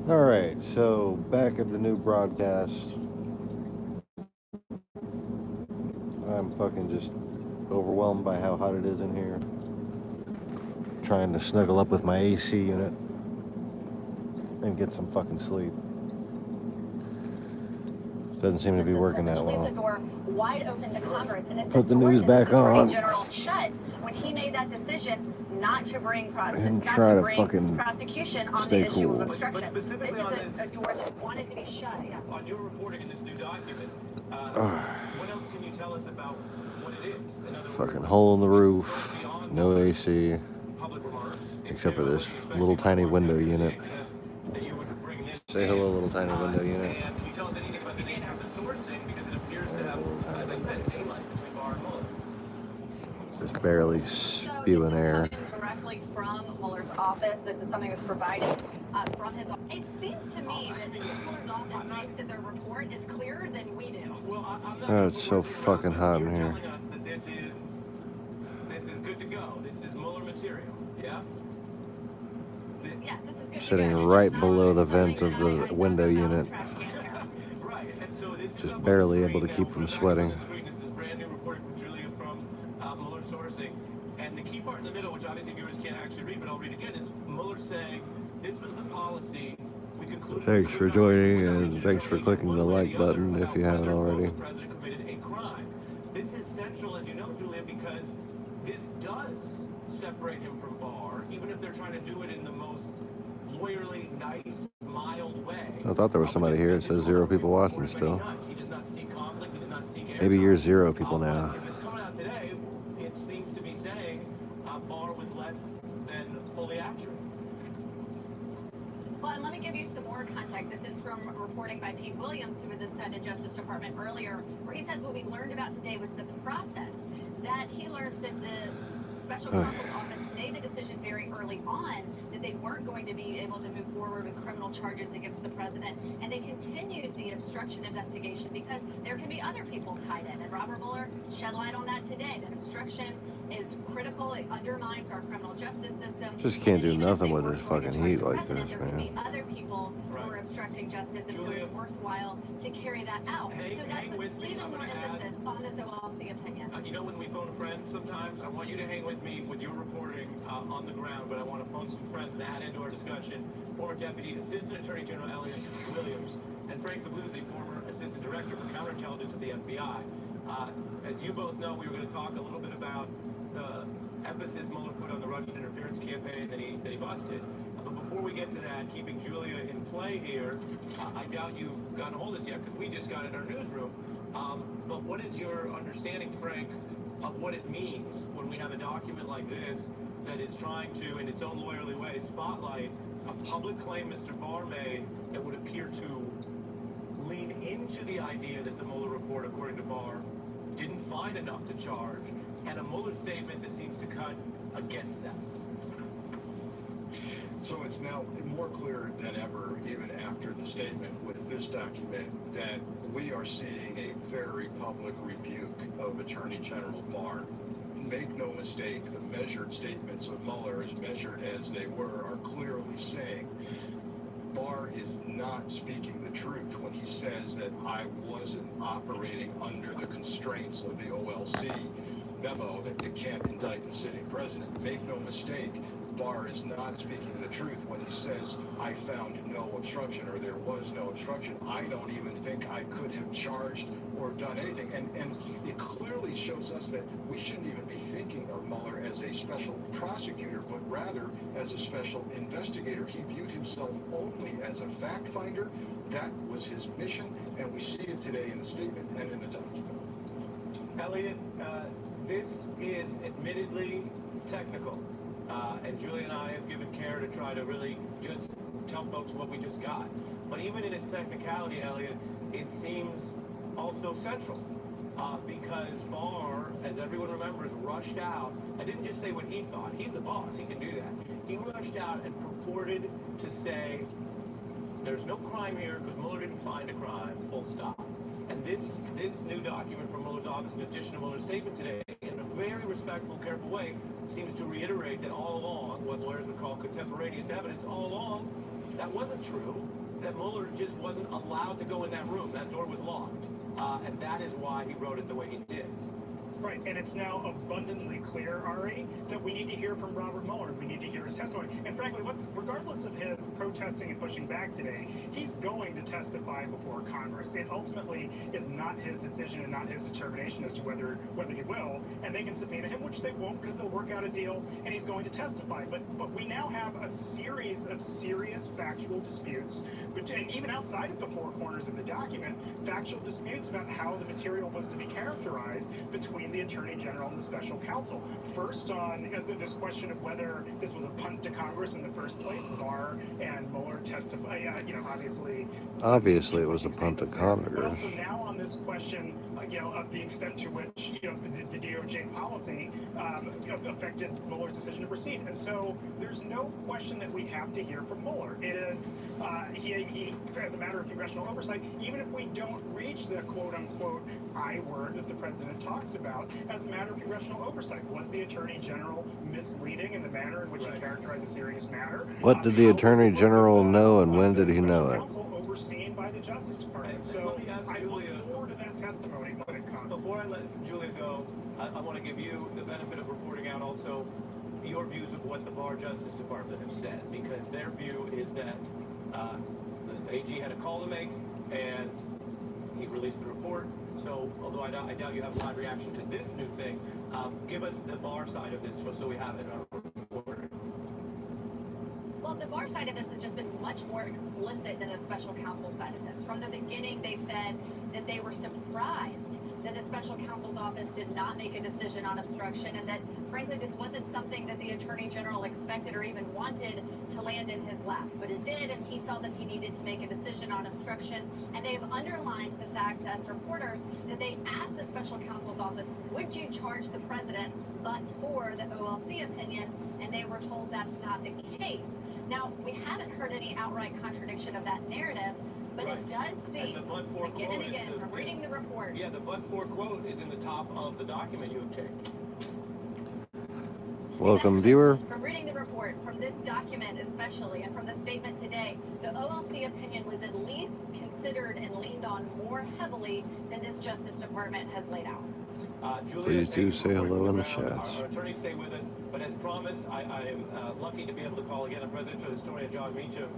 Alright, so back at the new broadcast. I'm fucking just overwhelmed by how hot it is in here. Trying to snuggle up with my AC unit and get some fucking sleep. Doesn't seem to be working that well. Wide open to Congress, and Put the news back on. General shut when he made that decision not to bring and try to fucking prosecution on stay the issue cool. of obstruction. But specifically this on is this, a door that wanted to be shut. Yeah. On your reporting in this new document, what else can you tell us about what it is? In other fucking words, hole in the roof, beyond no AC, public remarks, except for this little tiny window unit. Say hello, little tiny window unit. And can you tell us anything about the nature of the sourcing? Because it appears to have, as I said, daylight between Barr and Mueller. Just barely spewing air. Directly from Mueller's office. This is something that's provided from his office. It seems to me that Mueller's office thinks that their report is clearer than we do. Well, Oh, it's so fucking hot in here. This is good to go. This is Mueller material. Yeah? Yes, this is good. Sitting right below the vent of the window unit. Just barely able to keep from sweating. This is brand new reporting from Julia from Mueller sourcing. And the key part in the middle, which obviously viewers can't actually read, but I'll read again, is Mueller saying this was the policy. We concluded. Thanks for joining, and thanks for clicking the like button if you haven't already. The president committed a crime. This is central, as you know, Julia, because this does separate him from Barr, even if they're trying to do it in the most lawyerly, nice, mild way. I thought there was somebody here. It says 0 people watching still. He does not seek conflict. He does not seek Maybe you're 0 people now. If it's coming out today, it seems to be saying Barr was less than fully accurate. Well, and let me give you some more context. This is from reporting by Pete Williams, who was inside the Justice Department earlier, where he says what we learned about today was the process. That he learned that the special counsel's office made the decision very early on that they weren't going to be able to move forward with criminal charges against the president, and they continued the obstruction investigation because there can be other people tied in. And Robert Mueller shed light on that today. That obstruction is critical. It undermines our criminal justice system. Just can't do nothing with this fucking heat like this, there could be man. other people who are obstructing justice, and so it's worthwhile to carry that out. So that puts even more emphasis on this OLC opinion. You know, when we phone a friend sometimes, I want you to hang with me with your reporting on the ground, but I want to phone some friends and add into our discussion former Deputy Assistant Attorney General Elliot Williams and Frank Figliuzzi, former Assistant Director for Counterintelligence of the FBI. As you both know, we were going to talk a little bit about the emphasis Mueller put on the Russian interference campaign that he busted. But before we get to that, keeping Julia in play here, I doubt you've gotten a hold of this yet because we just got it in our newsroom. But what is your understanding, Frank, of what it means when we have a document like this that is trying to, in its own lawyerly way, spotlight a public claim Mr. Barr made that would appear to lean into the idea that the Mueller report, according to Barr, didn't find enough to charge, and a Mueller statement that seems to cut against that? So it's now more clear than ever, even after the statement with this document, that we are seeing a very public rebuke of Attorney General Barr. Make no mistake, the measured statements of Mueller, as measured as they were, are clearly saying Barr is not speaking the truth when he says that I wasn't operating under the constraints of the OLC memo that you can't indict the sitting president. Make no mistake, Barr is not speaking the truth when he says I found no obstruction or there was no obstruction. I don't even think I could have charged or done anything. And it clearly shows us that we shouldn't even be thinking of Mueller as a special prosecutor, but rather as a special investigator. He viewed himself only as a fact finder. That was his mission, and we see it today in the statement and in the document. Elliot, this is admittedly technical. And Julie and I have given care to try to really just tell folks what we just got. But even in its technicality, Elliot, it seems also central. Because Barr, as everyone remembers, rushed out and didn't just say what he thought. He's the boss. He can do that. He rushed out and purported to say, there's no crime here because Mueller didn't find a crime, full stop. And this new document from Mueller's office, in addition to Mueller's statement today, in a very respectful, careful way, seems to reiterate that all along, what lawyers would call contemporaneous evidence, all along, that wasn't true, that Mueller just wasn't allowed to go in that room. That door was locked. And that is why he wrote it the way he did. Right, and it's now abundantly clear, Ari, that we need to hear from Robert Mueller. We need to hear his testimony. And frankly, regardless of his protesting and pushing back today, he's going to testify before Congress. It ultimately is not his decision and not his determination as to whether he will. And they can subpoena him, which they won't, because they'll work out a deal, and he's going to testify. But we now have a series of serious factual disputes, and even outside of the four corners of the document, factual disputes about how the material was to be characterized between the Attorney General and the Special Counsel. First on this question of whether this was a punt to Congress in the first place. Barr and Mueller testify, obviously. Obviously it was a punt to Congress. But also now on this question, of the extent to which, the DOJ policy affected Mueller's decision to proceed. And so there's no question that we have to hear from Mueller. It is, he as a matter of congressional oversight, even if we don't reach the quote-unquote I word that the president talks about, as a matter of congressional oversight, was the Attorney General misleading in the manner in which he characterized a serious matter? What did the Attorney General know, and when did he know it? Overseen by the Justice Department. So I look forward to that testimony when it comes. Before I let Julia go, I want to give you the benefit of reporting out also your views of what the Barr Justice Department have said, because their view is that the AG had a call to make, and he released the report. So, although I doubt you have a live reaction to this new thing, give us the Barr side of this so we have it in our report. Well, the Barr side of this has just been much more explicit than the special counsel side of this. From the beginning, they said that they were surprised that the special counsel's office did not make a decision on obstruction, and that, frankly, this wasn't something that the Attorney General expected or even wanted to land in his lap. But it did, and he felt that he needed to make a decision on obstruction. And they have underlined the fact as reporters that they asked the special counsel's office, would you charge the president but for the OLC opinion? And they were told that's not the case. Now, we haven't heard any outright contradiction of that narrative, but Right. it does seem, again and again, from reading the report. Yeah, the but-for quote is in the top of the document you obtained. Welcome, viewer. From reading the report, from this document especially, and from the statement today, the OLC opinion was at least considered and leaned on more heavily than this Justice Department has laid out. Julia, Please do thank you say for hello in the working around. chats. Our attorneys stay with us, but as promised, I am lucky to be able to call again on presidential historian John Meacham.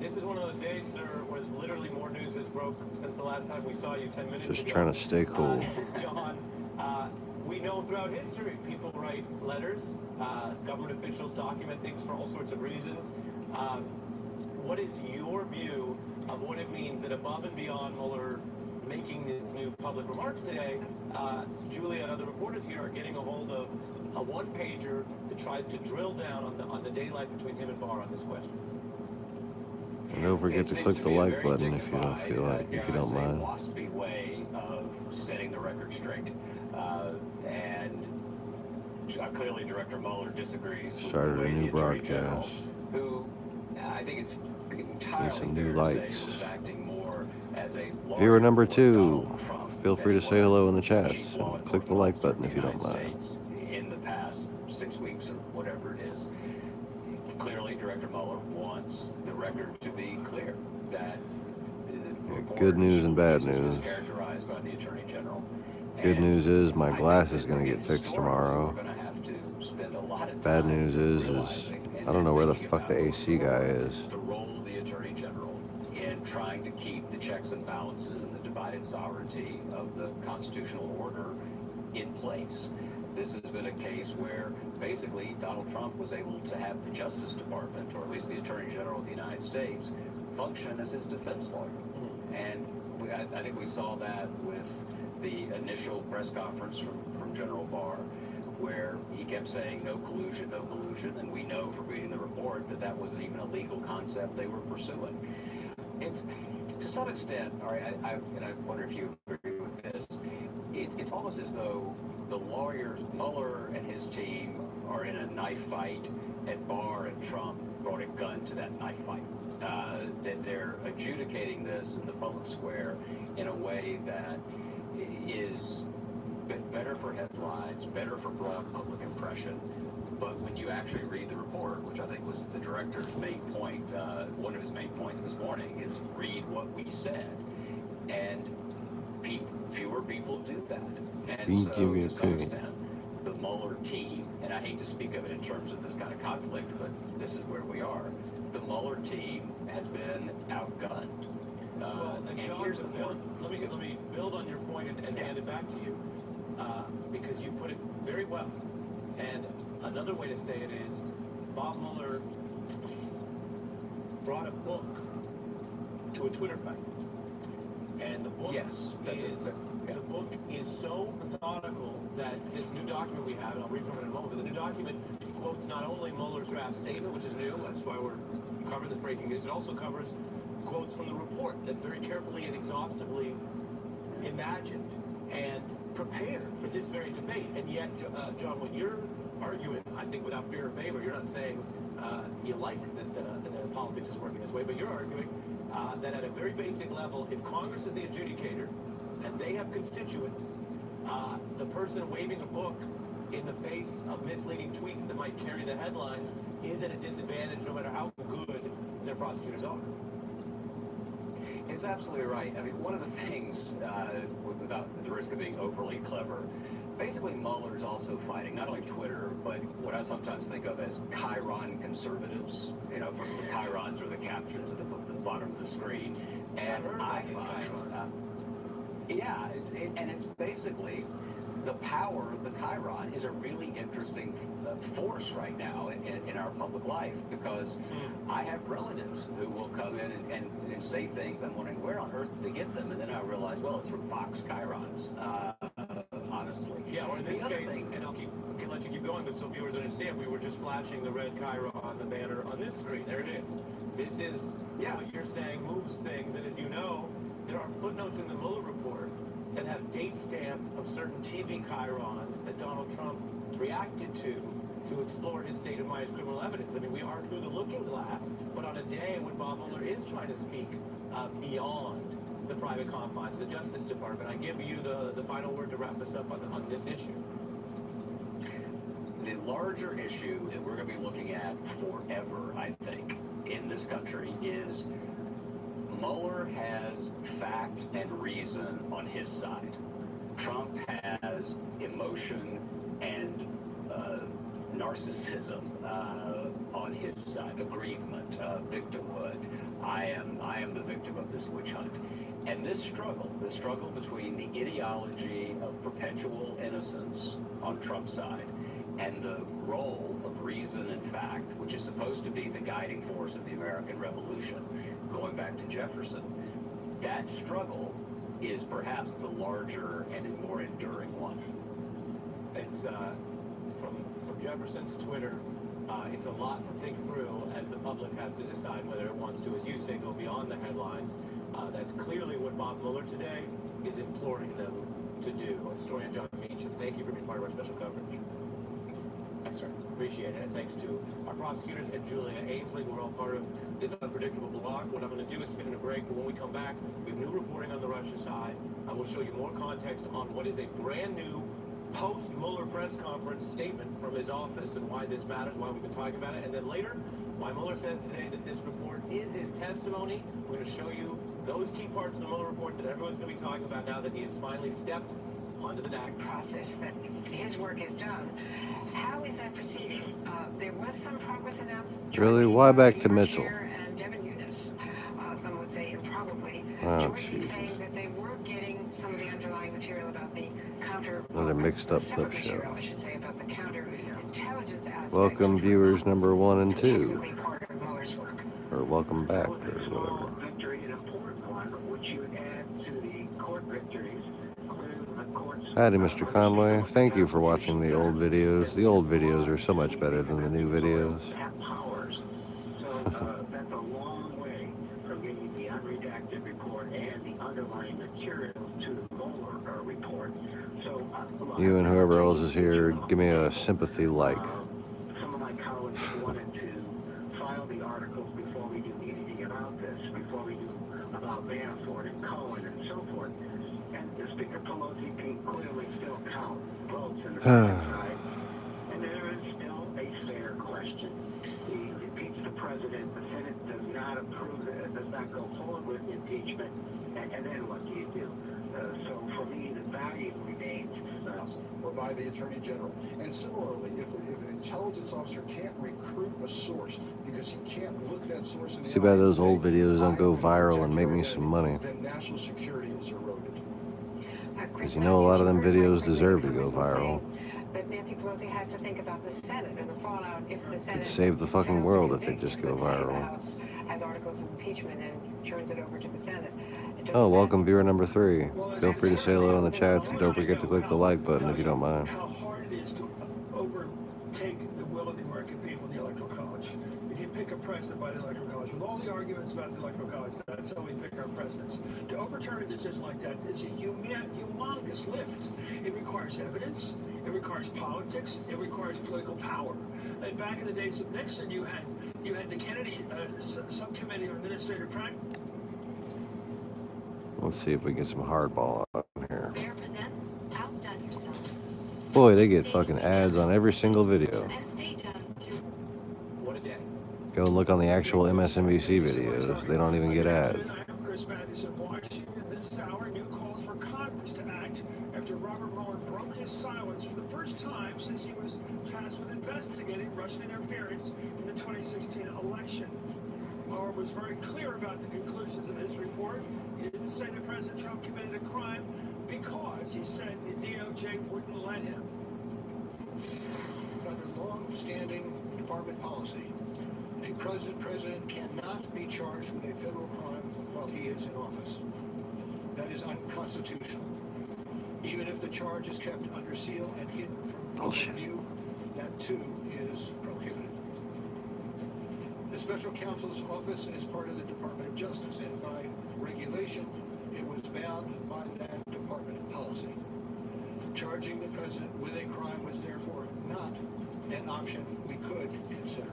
This is one of those days, sir, where literally more news has broke since the last time we saw you 10 minutes ago. Just trying to stay cool. John, we know throughout history people write letters, government officials document things for all sorts of reasons. What is your view of what it means that above and beyond Mueller making this new public remarks today, Julia and other reporters here are getting a hold of a one-pager that tries to drill down on the daylight between him and Barr on this question? And don't forget to click the like button if you don't feel like, if you don't mind. Waspy way of setting the record straight, and clearly Director Mueller disagrees. Started with a the way new the Attorney General, broadcast. who I think it's entirely some fair new to likes. say was acting more as a Viewer number for 2, Donald Trump feel free to than say hello in the was chats. chief law And click the like enforcement button if you officer of don't the mind. United States in the past 6 weeks or whatever it is. Clearly, Director Mueller wants the record to be clear that the report good news and bad was news. mischaracterized by the Attorney General. Good And news is my I glass think is that going to get fixed historically, tomorrow. we're gonna have to spend a lot of Bad time news is realizing and I don't know where the thinking fuck the about AC guy is. the role of the Attorney General in trying to keep the checks and balances and the divided sovereignty of the constitutional order in place. This has been a case where basically Donald Trump was able to have the Justice Department, or at least the Attorney General of the United States, function as his defense lawyer. And I think we saw that with the initial press conference from General Barr, where he kept saying no collusion, and we know from reading the report that that wasn't even a legal concept they were pursuing. It's, to some extent, all right, and I wonder if you agree with this, it's almost as though the lawyers, Mueller and his team, are in a knife fight, and Barr and Trump brought a gun to that knife fight. That they're adjudicating this in the public square in a way that is better for headlines, better for broad public impression. But when you actually read the report, which I think was the director's main point, one of his main points this morning is read what we said. And fewer people do that. And so, to some extent, the Mueller team, and I hate to speak of it in terms of this kind of conflict, but this is where we are. The Mueller team has been outgunned. And and John, here's the point. let me build on your point and hand it back to you, because you put it very well. And another way to say it is, Bob Mueller brought a book to a Twitter fight, and the book the book is so methodical that this new document we have, and I'll read from it in a moment, but the new document quotes not only Mueller's draft statement, which is new, that's why we're covering this breaking news, it also covers quotes from the report that very carefully and exhaustively imagined and prepared for this very debate. And yet, John, what you're arguing, I think without fear or favor, you're not saying you like that politics is working this way, but you're arguing that at a very basic level, if Congress is the adjudicator and they have constituents, the person waving a book in the face of misleading tweets that might carry the headlines is at a disadvantage no matter how good their prosecutors are. It's absolutely right. I mean, one of the things, without the risk of being overly clever, basically Mueller's also fighting not only Twitter, but what I sometimes think of as Chiron conservatives. You know, from the Chirons or the captions at the bottom of the screen. And I find, and it's basically the power of the Chiron is a really interesting force right now in our public life, because I have relatives who will come in and say things. I'm wondering where on earth did they get them, and then I realize, well, it's from Fox Chirons, honestly. Yeah, or in this case, thing, and I'll let you keep going, but so viewers understand, we were just flashing the red Chiron, the banner on this screen. There it is. This is what you're saying moves things, and as you know, there are footnotes in the Mueller report that have date stamped of certain TV chirons that Donald Trump reacted to explore his state of mind criminal evidence. I mean, we are through the looking glass, but on a day when Bob Mueller is trying to speak beyond the private confines of the Justice Department. I give you the final word to wrap us up on this issue. The larger issue that we're going to be looking at forever, I think, in this country is Mueller has fact and reason on his side. Trump has emotion and narcissism on his side, aggrievement, victimhood. I am the victim of this witch hunt. And this struggle between the ideology of perpetual innocence on Trump's side and the role of reason and fact, which is supposed to be the guiding force of the American Revolution, going back to Jefferson, that struggle is perhaps the larger and more enduring one. It's from Jefferson to Twitter. It's a lot to think through as the public has to decide whether it wants to, as you say, go beyond the headlines. That's clearly what Bob Mueller today is imploring them to do. Historian John Meacham, thank you for being part of our special coverage. Thanks, sir. Appreciate it. And thanks to our prosecutors and Julia Ainsley. We're all part of this unpredictable blog. What I'm going to do is spin in a break, but when we come back, we have new reporting on the Russia side. I will show you more context on what is a brand new post-Mueller press conference statement from his office and why this matters, why we've been talking about it. And then later, why Mueller says today that this report is his testimony. We're going to show you those key parts of the Mueller report that everyone's going to be talking about now that he has finally stepped onto the DAC process, that his work is done. How is that proceeding? There was some progress announced. Really? Why back to Mitchell? And Devin Nunes. Some would say improbably. Oh, George is Jesus. saying that they were getting some of the underlying material about the counter. Another mixed up separate clip show. material, I should say, about the counterintelligence aspects. Welcome viewers number 1 and 2. Technically part of Mueller's work. Or welcome back, or whatever. Victory, an important one, which you would add to the court victories. Howdy, Mr. Conway. Thank you for watching the old videos. The old videos are so much better than the new videos. Have powers. So that's a long way from getting the unredacted report and the underlying materials to the Mueller report. So You and whoever else is here, give me a sympathy like. some of my colleagues wanted to file the articles before we do anything about this, before we do about Manafort and Cohen and so forth. And Speaker Pelosi can clearly still count votes in the Senate side. And there is still a fair question. He impeached the president. The Senate does not approve it, does not go forward with impeachment. And then what do you do? So for me, the value remains. Or by the Attorney General. And similarly, if an intelligence officer can't recruit a source because he can't look that source in the Too bad eye and those say, old videos don't go "I will viral protect and make your me identity," some money. then national security is eroded. Because you know a lot of them videos deserve to go viral. But Nancy Pelosi has to think about the Senate and the fallout if the Senate It'd save the fucking fails to world if they convict. just go Let's say the viral. House has articles of impeachment and turns it over to the Senate. It doesn't Oh, matter. welcome viewer number 3. Feel free to say hello in the chat and don't forget to click the like button if you don't mind. How hard it is to overtake the will of the American people in the Electoral College. If you pick a president by the Electoral College, with all the arguments about the Electoral College, that's how we pick our presidents. To overturn a decision like that is a humongous lift. It requires evidence, it requires politics, it requires political power. And back in the days of Nixon, you had the Kennedy subcommittee on administrative practice. Let's see if we get some hardball on here. Bear presents Outdone Yourself. Boy, they get fucking ads on every single video. And stay done through What a day. Go and look on the actual MSNBC videos. They don't even get ads. I am Chris Matthews in Washington. This hour, new calls for Congress to act after Robert Mueller broke his silence for the first time since he was tasked with investigating Russian interference in the 2016 election. Mueller was very clear about the conclusions of his report. He didn't say that President Trump committed a crime because he said the DOJ wouldn't let him. Under long-standing department policy, a president cannot be charged with a federal crime while he is in office. That is unconstitutional. Even if the charge is kept under seal and hidden from public view, that too is prohibited. The special counsel's office is part of the Department of Justice, and by regulation, it was bound by that department policy. Charging the president with a crime was therefore not an option we could consider.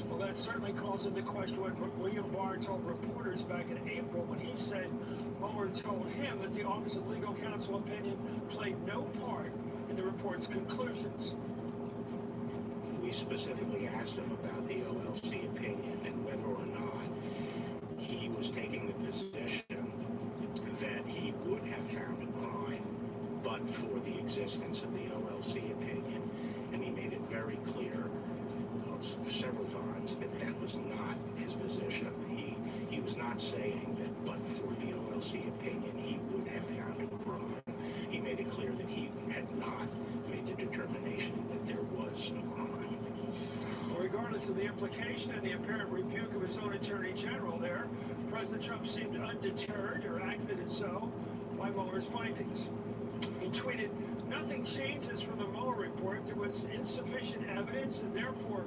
Well, that certainly calls into question what William Barr told reporters back in April when he said Mueller told him that the Office of Legal Counsel opinion played no part in the report's conclusions. We specifically asked him about the OLC opinion and whether or not he was taking the position that he would have found a crime but for the existence of the OLC opinion. And he made it very clear several times that that was not his position. He was not saying that but for the OLC opinion he would have found a crime. He made it clear that he had not made the determination that there was a crime. Regardless of the implication and the apparent rebuke of his own Attorney General there, President Trump seemed undeterred, or acted as so, by Mueller's findings. He tweeted, "Nothing changes from the Mueller report. There was insufficient evidence, and therefore,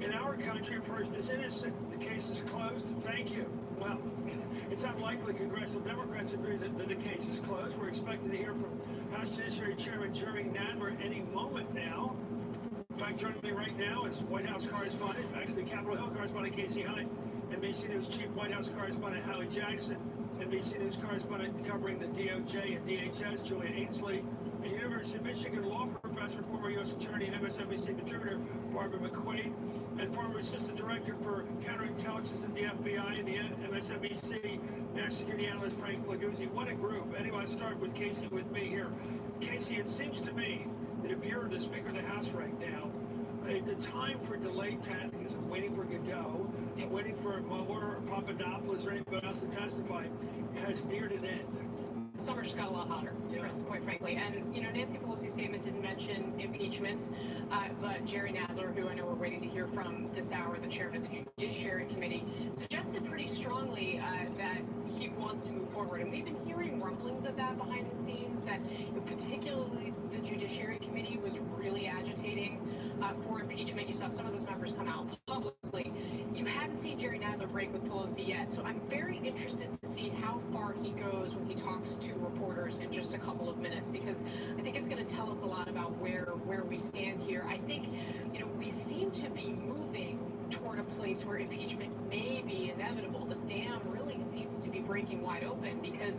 in our country, a person is innocent. The case is closed. Thank you." Well, it's unlikely congressional Democrats agree that the case is closed. We're expected to hear from House Judiciary Chairman Jerry Nadler any moment now. In fact, joining me right now is White House correspondent, actually Capitol Hill correspondent Casey Hunt, NBC News Chief White House correspondent Howie Jackson, NBC News correspondent covering the DOJ and DHS Julia Ainsley, and University of Michigan law professor, former U.S. Attorney and MSNBC contributor Barbara McQuaid, and former Assistant Director for Counterintelligence at the FBI and the MSNBC National Security Analyst Frank Flaguzzi. What a group. Anyway, I'll start with Casey with me here. Casey, it seems to me that if you're the Speaker of the House right now, the time for delayed tactics of waiting for Godot, waiting for Mueller or Papadopoulos or anybody else to testify has neared an end. Summer just got a lot hotter, Chris, quite frankly. And, Nancy Pelosi's statement didn't mention impeachment, but Jerry Nadler, who I know we're waiting to hear from this hour, the chairman of the Judiciary Committee, suggested pretty strongly that he wants to move forward. And we've been hearing rumblings of that behind the scenes, that particularly the Judiciary Committee was really agitating for impeachment. You saw some of those members come out publicly. You hadn't seen Jerry Nadler break with Pelosi yet, so I'm very interested to see how far he goes when he talks to reporters in just a couple of minutes, because I think it's going to tell us a lot about where we stand here. I think, we seem to be moving toward toward a place where impeachment may be inevitable. The dam really seems to be breaking wide open because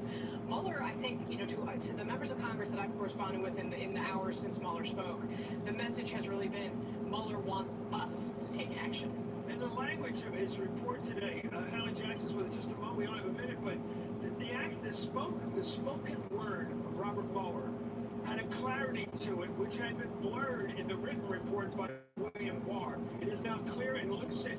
Mueller, I think, to the members of Congress that I've corresponded with in the hours since Mueller spoke, the message has really been Mueller wants us to take action. And the language of his report today, Howard Jackson's with us just a moment, we don't have a minute, but the spoken word of Robert Mueller had a clarity to it which had been blurred in the written report by William Barr. It is now clear and lucid.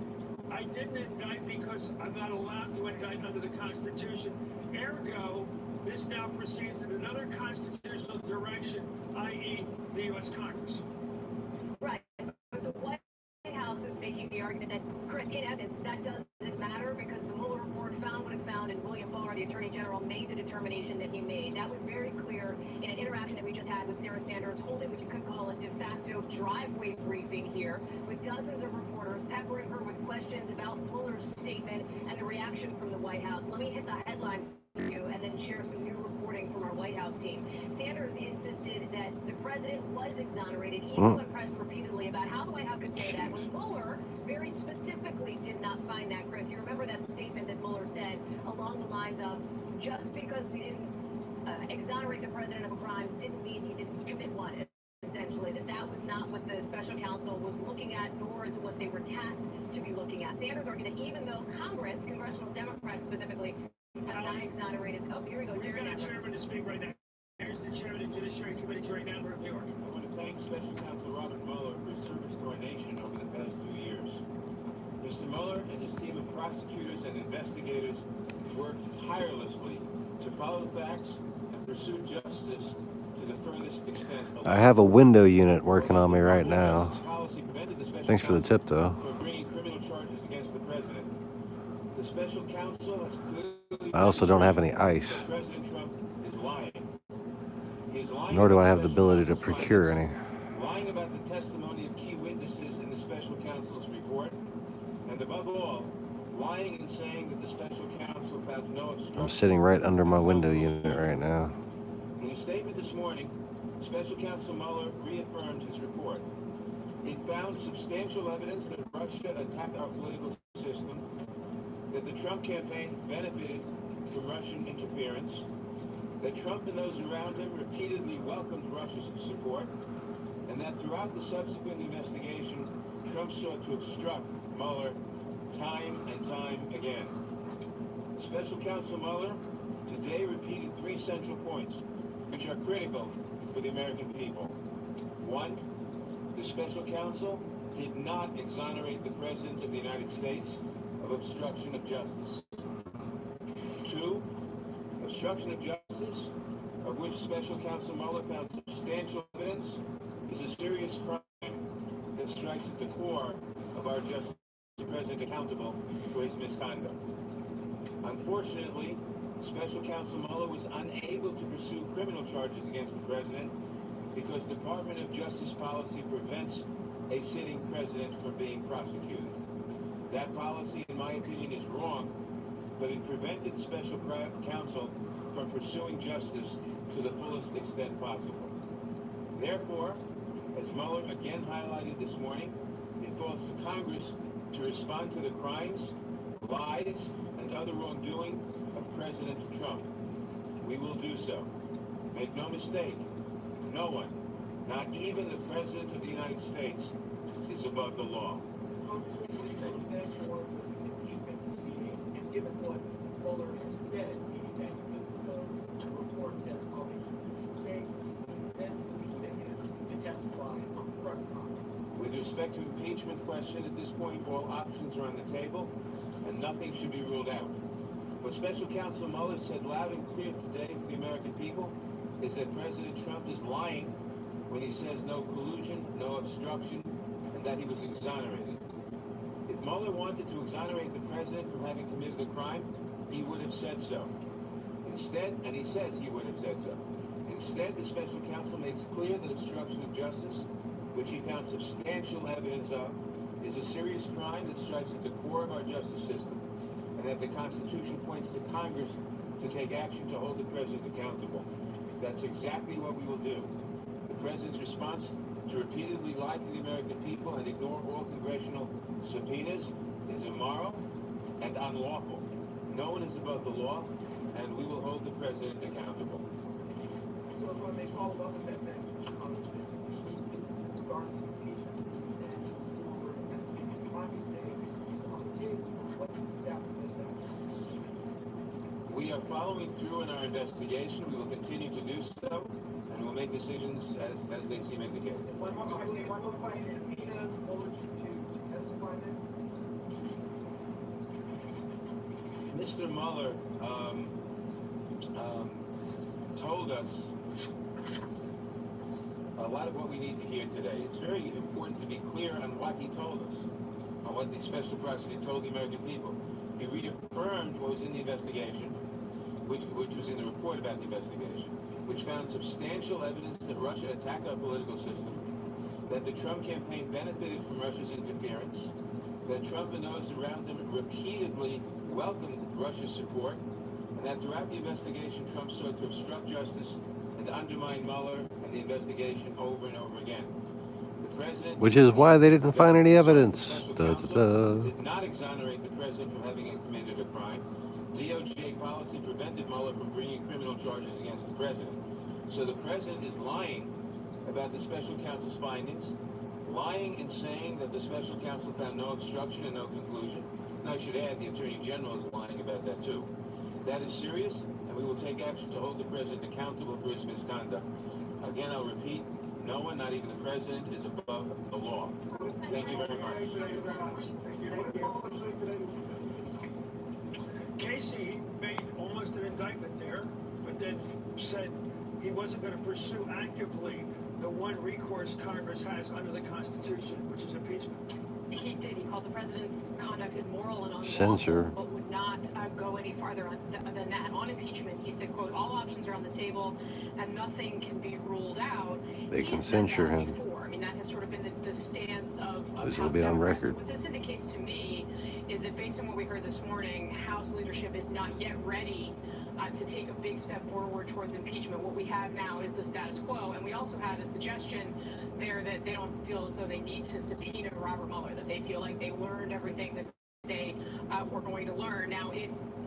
I didn't indict because I'm not allowed to indict under the Constitution. Ergo, this now proceeds in another constitutional direction, i.e. the U.S. Congress. Right. But the White House is making the argument that, Chris, in essence, that doesn't matter because the Mueller report found what it found, and William Barr, the Attorney General, made the determination that he made. That was very clear in an interaction that we just had with Sarah Sanders, holding what you could call a de facto driveway briefing here, with dozens of reporters peppering her with questions about Mueller's statement and the reaction from the White House. Let me hit the headlines for you and then share some new reporting from our White House team. Sanders insisted that the president was exonerated, even when pressed repeatedly about how the White House could say that, when Mueller very specifically did not find that. Chris, you remember that statement that Mueller said along the lines of, just because we didn't exonerate the president of a crime didn't mean he didn't commit one. Essentially, that was not what the special counsel was looking at, nor is it what they were tasked to be looking at. Sanders argued that even though congressional Democrats specifically, have not exonerated. Oh, here we go. We've got a chairman to speak right now. Here's the chairman of the Judiciary Committee, Jerry Nadler of New York. I want to thank Special Counsel Robert Mueller for his service to our nation over the past 2 years. Mr. Mueller and his team of prosecutors and investigators worked tirelessly to follow the facts and pursue justice to the furthest extent. I have a window unit working on me right now. Thanks for the tip, though. For bringing criminal charges against the president. The special counsel has clearly. I also don't have any ice. President Trump is lying. He is lying. Nor do I have the ability to procure any. Lying about the testimony of key witnesses in the special counsel's report, and above all, lying and saying that the special counsel found no obstruction. I'm sitting right under my window unit right now. In a statement this morning, Special Counsel Mueller reaffirmed his report. He found substantial evidence that Russia attacked our political system, that the Trump campaign benefited from Russian interference, that Trump and those around him repeatedly welcomed Russia's support, and that throughout the subsequent investigation, Trump sought to obstruct Mueller time and time again. Special Counsel Mueller today repeated 3 central points, which are critical for the American people. 1, the special counsel did not exonerate the President of the United States of obstruction of justice. 2, obstruction of justice, of which Special Counsel Mueller found substantial evidence, is a serious crime that strikes at the core of our justice. The President accountable for his misconduct. Unfortunately, Special Counsel Mueller was unable to pursue criminal charges against the President because Department of Justice policy prevents a sitting president from being prosecuted. That policy, in my opinion, is wrong, but it prevented Special Counsel from pursuing justice to the fullest extent possible. Therefore, as Mueller again highlighted this morning, it falls to Congress to respond to the crimes, lies, and other wrongdoing of President Trump. We will do so. Make no mistake, no one, not even the President of the United States, is above the law. And given what Mueller has said, that the report says saying that's to testify on front of Congress. With respect to impeachment question, at this point, all options are on the table, and nothing should be ruled out. What Special Counsel Mueller said loud and clear today to the American people is that President Trump is lying when he says no collusion, no obstruction, and that he was exonerated. If Mueller wanted to exonerate the president from having committed a crime, he would have said so. Instead, and he says he would have said so. Instead, the special counsel makes clear that obstruction of justice, which he found substantial evidence of, is a serious crime that strikes at the core of our justice system, and that the Constitution points to Congress to take action to hold the president accountable. That's exactly what we will do. The president's response to repeatedly lie to the American people and ignore all congressional subpoenas is immoral and unlawful. No one is above the law, and we will hold the president accountable. So if I may follow up with that then, Congressman, in regards to impeachment, and over finally saying it's on the table, what exactly is that? We are following through in our investigation. We will continue to do so, and we'll make decisions as they seem indicated. One more question, subpoena Mueller to testify then? Mr. Mueller told us a lot of what we need to hear today. It's very important to be clear on what he told us, on what the special prosecutor told the American people. He reaffirmed what was in the investigation, which was in the report about the investigation, which found substantial evidence that Russia attacked our political system, that the Trump campaign benefited from Russia's interference, that Trump and those around him repeatedly welcomed Russia's support, and that throughout the investigation, Trump sought to obstruct justice and undermine Mueller and the investigation over and over again. The president, which is why they didn't find any evidence. did not exonerate the president from having committed a crime. DOJ policy prevented Mueller from bringing criminal charges against the president. So the president is lying about the special counsel's findings, lying in saying that the special counsel found no obstruction and no conclusion. And I should add, the Attorney General is lying about that too. That is serious, and we will take action to hold the president accountable for his misconduct. Again, I'll repeat, no one, not even the president, is above the law. Thank you very much. Casey made almost an indictment there, but then said he wasn't going to pursue actively the one recourse Congress has under the Constitution, which is impeachment. He did. He called the president's conduct immoral and unlawful, Censure. but would not go any farther than that on impeachment. He said, quote, all options are on the table and nothing can be ruled out. They can censure him. Before. I mean, that has sort of been the stance of This House will be on Democrats. record. What this indicates to me is that based on what we heard this morning, House leadership is not yet ready to take a big step forward towards impeachment. What we have now is the status quo, and we also had a suggestion there that they don't feel as though they need to subpoena Robert Mueller, that they feel like they learned everything that they were going to learn. Now,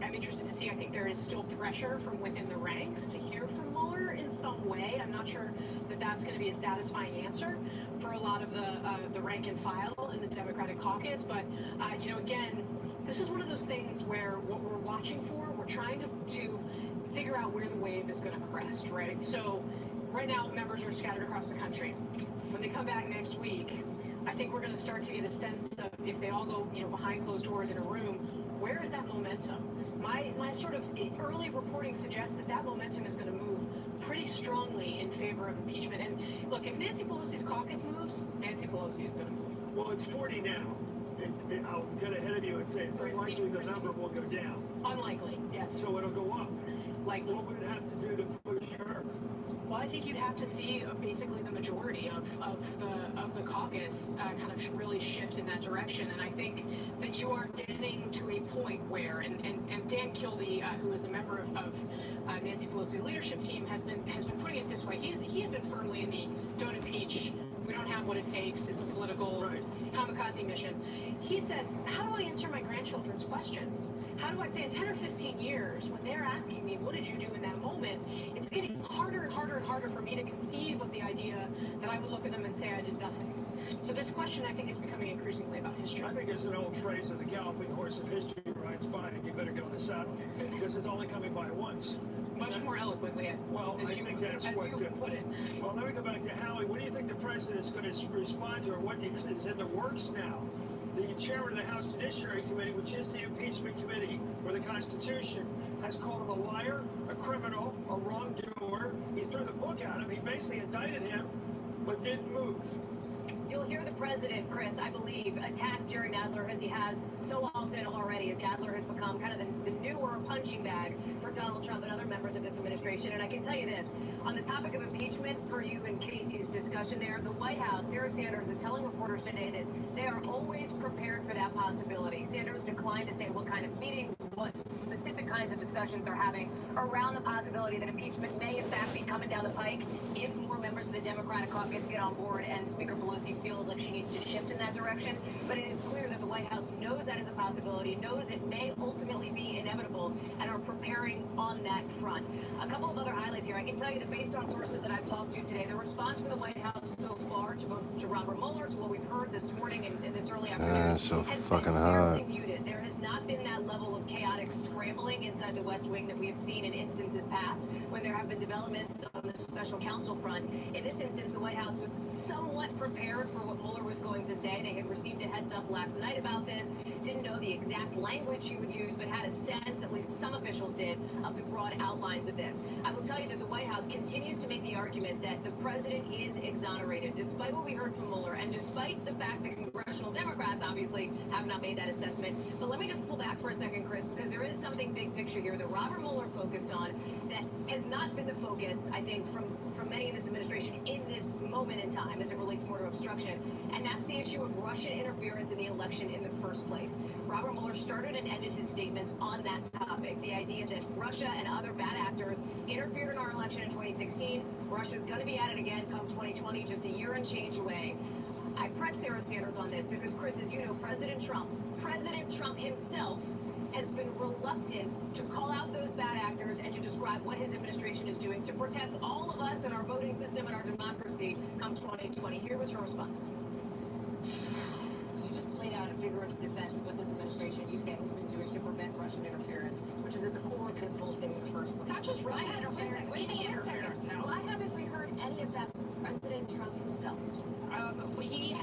I'm interested to see, I think there is still pressure from within the ranks to hear from Mueller in some way. I'm not sure that that's going to be a satisfying answer for a lot of the rank and file in the Democratic caucus, but, again, this is one of those things where what we're watching for, we're trying to figure out where the wave is going to crest, right? So right now, members are scattered across the country. When they come back next week, I think we're going to start to get a sense of, if they all go, behind closed doors in a room, where is that momentum? My sort of early reporting suggests that momentum is going to move pretty strongly in favor of impeachment. And look, if Nancy Pelosi's caucus moves, Nancy Pelosi is going to move. Well, it's 40 now. I'll get ahead of you and say it's unlikely the number will go down. Unlikely, yes. So it'll go up. Likely. What would it have to do to push her? Well, I think you'd have to see basically the majority of the caucus kind of really shift in that direction, and I think that you are getting to a point where, and Dan Kildee, who is a member of Nancy Pelosi's leadership team, has been putting it this way. He had been firmly in the don't impeach. We don't have what it takes. It's a political kamikaze mission. He said, how do I answer my grandchildren's questions? How do I say in 10 or 15 years, when they're asking me, what did you do in that moment, it's getting harder and harder and harder for me to conceive of the idea that I would look at them and say I did nothing. So this question, I think, is becoming increasingly about history. I think there's an old phrase that the galloping horse of history rides by, and you better get on the saddle, because it's only coming by once. Much more eloquently, well, I think that's what you put it. Well, let me go back to Howie. What do you think the president is going to respond to, or what is in the works now? The chairman of the House Judiciary Committee, which is the impeachment committee for the Constitution, has called him a liar, a criminal, a wrongdoer. He threw the book at him. He basically indicted him, but didn't move. You'll hear the president, Chris, I believe, attack Jerry Nadler as he has so often already, as Nadler has become kind of the newer punching bag for Donald Trump and other members of this administration. And I can tell you this, on the topic of impeachment, per you and Casey's discussion there, the White House, Sarah Sanders, is telling reporters today that they are always prepared for that possibility. Sanders declined to say what kind of meetings, what specific kinds of discussions they're having around the possibility that impeachment may in fact be coming down the pike if more members of the Democratic caucus get on board and Speaker Pelosi feels like she needs to shift in that direction. But it is clear that the White House knows that is a possibility, knows it may ultimately be inevitable, and are preparing on that front. A couple of other highlights here. I can tell you that based on sources that I've talked to today, the response from the White House so far to Robert Mueller, to what we've heard this morning and this early afternoon, so has fucking been hot. fairly muted. There has not been that level of chaotic scrambling inside the West Wing that we have seen in instances past when there have been developments on the special counsel front. In this instance, the White House was somewhat prepared for what Mueller was going to say. They had received a heads up last night about this, didn't know the exact language she would use, but had a sense, at least some officials did, of the broad outlines of this. I will tell you that the White House continues to make the argument that the president is exonerated, despite what we heard from Mueller, and despite the fact that congressional Democrats obviously have not made that assessment. But let me just pull back for a second, Chris, because there is something big picture here that Robert Mueller focused on that has not been the focus, I think, from many in this administration in this moment in time as it relates more to obstruction, and that's the issue of Russian interference in the election in the first place. Robert Mueller started and ended his statements on that topic, the idea that Russia and other bad actors interfered in our election in 2016. Russia's going to be at it again come 2020, just a year and change away. I pressed Sarah Sanders on this because, Chris, as you know, President Trump himself has been reluctant to call out those bad actors and to describe what his administration is doing to protect all of us and our voting system and our democracy come 2020. Here was her response. You just laid out a vigorous defense of what this administration, you say, has been doing to prevent Russian interference, which is at the core of this whole thing in the first place. Not just Russian interference, any interference. Why haven't we heard any of that from President Trump himself? He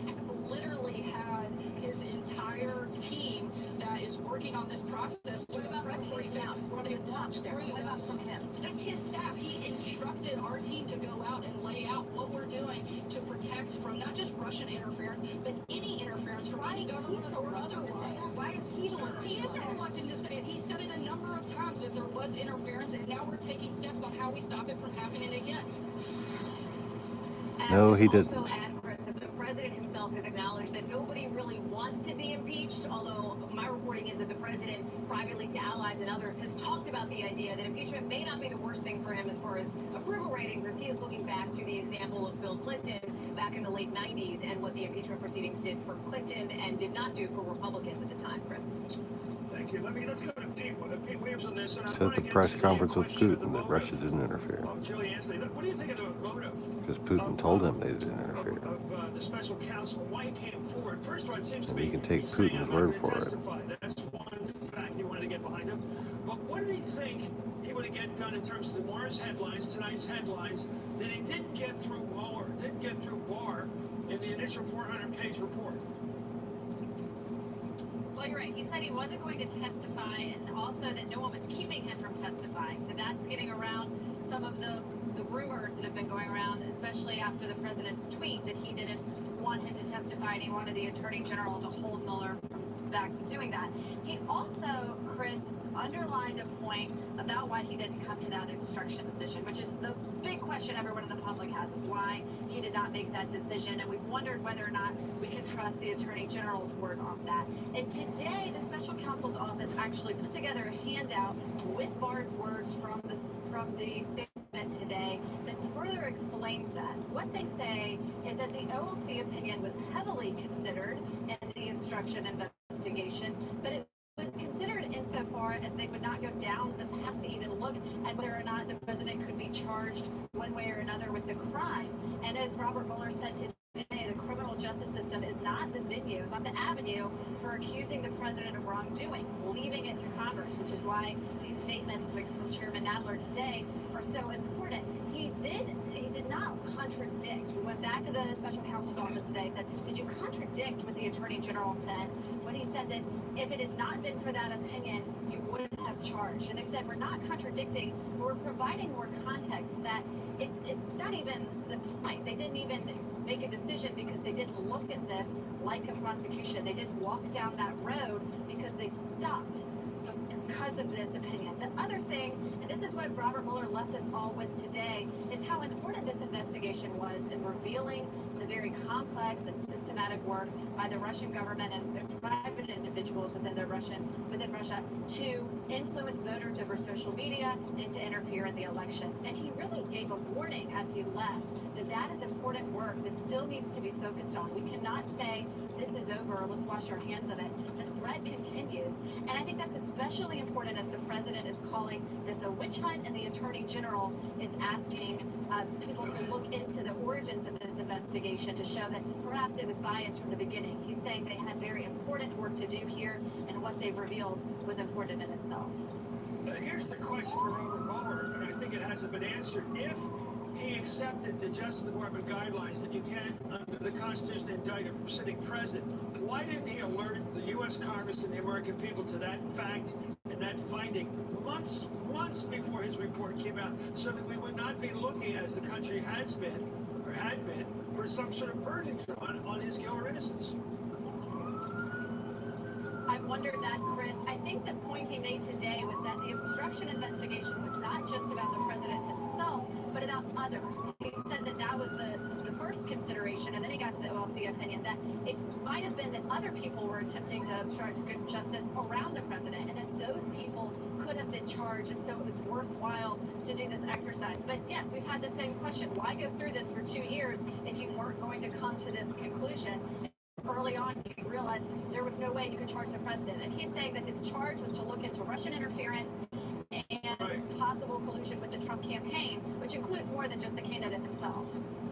literally had his entire team that is working on this process to press briefing. What about from him? That's his staff. He instructed our team to go out and lay out what we're doing to protect from not just Russian interference, but any interference from any government or otherwise. Why is he the one? He isn't reluctant to say it. He said it a number of times that there was interference, and now we're taking steps on how we stop it from happening again. No, he didn't. Also add, Chris, that the president himself has acknowledged that nobody really wants to be impeached, although my reporting is that the president, privately to allies and others, has talked about the idea that impeachment may not be the worst thing for him as far as approval ratings, as he is looking back to the example of Bill Clinton back in the late 90s and what the impeachment proceedings did for Clinton and did not do for Republicans at the time, Chris. Thank you. Let's go to Pete Williams on this. And Said at the press conference with Putin that Russia didn't interfere. Julie Ansley, what do you think of the motive? Because Putin told him they didn't interfere. Of the special counsel, why he came forward. First of all, it seems to And me you can take he's saying, Putin's "I'm not word gonna for it." testify." That's one fact you wanted to get behind him. But what did he think he would get done in terms of tomorrow's headlines, tonight's headlines, that he didn't get through Mueller, didn't get through Barr in the initial 400-page report? Well, you're right. He said he wasn't going to testify, and also that no one was keeping him from testifying. So that's getting around some of the rumors that have been going around, especially after the president's tweet that he didn't want him to testify and he wanted the attorney general to hold Mueller back from doing that. He also, Chris, underlined a point about why he didn't come to that obstruction decision, which is the big question everyone in the public has, is why he did not make that decision. And we've wondered whether or not we can trust the attorney general's word on that. And today, the special counsel's office actually put together a handout with Barr's words from the statement today that further explains that. What they say is that the OLC opinion was heavily considered in the obstruction investigation, but it was considered insofar as they would not go down the path to even look at whether or not the president could be charged one way or another with the crime. And as Robert Mueller said today, the criminal justice system is not the venue, not the avenue for accusing the president of wrongdoing, leaving it to Congress, which is why these statements like from Chairman Nadler today are so important. He did not contradict. We went back to the special counsel's office today and said, did you contradict what the attorney general said when he said that if it had not been for that opinion, you wouldn't have charged? And they said, we're not contradicting, we're providing more context that it's not even the point. They didn't even make a decision because they didn't look at this like a prosecution. They didn't walk down that road because they stopped. Because because of this opinion. The other thing, and this is what Robert Mueller left us all with today, is how important this investigation was in revealing the very complex and systematic work by the Russian government and private individuals within Russia to influence voters over social media and to interfere in the election. And he really gave a warning as he left that is important work that still needs to be focused on. We cannot say this is over, let's wash our hands of it. The threat continues, and I think that's especially important as the president is calling this a witch hunt, and the attorney general is asking people to look into the origins of this investigation to show that perhaps it was biased from the beginning. He's saying they had very important work to do here, and what they've revealed was important in itself. Here's the question for Robert Mueller, and I think it hasn't been answered. If he accepted the Justice Department guidelines that you can't, under the Constitution, indict a sitting president, why didn't he alert the U.S. Congress and the American people to that fact and that finding months before his report came out, so that we would not be looking, as the country has been, or had been, for some sort of verdict on his guilt or innocence? I've wondered that, Chris. I think the point he made today was that the obstruction investigation was not just about the president himself, but about others. He said that was the first consideration, and then he got to the OLC opinion that it might have been that other people were attempting to obstruct good justice around the president, and that those people could have been charged, and so it was worthwhile to do this exercise. But yes, we've had the same question. Why go through this for 2 years if you weren't going to come to this conclusion? Early on, you realized there was no way you could charge the president. And he's saying that his charge was to look into Russian interference and possible collusion with the Trump campaign, which includes more than just the candidate himself.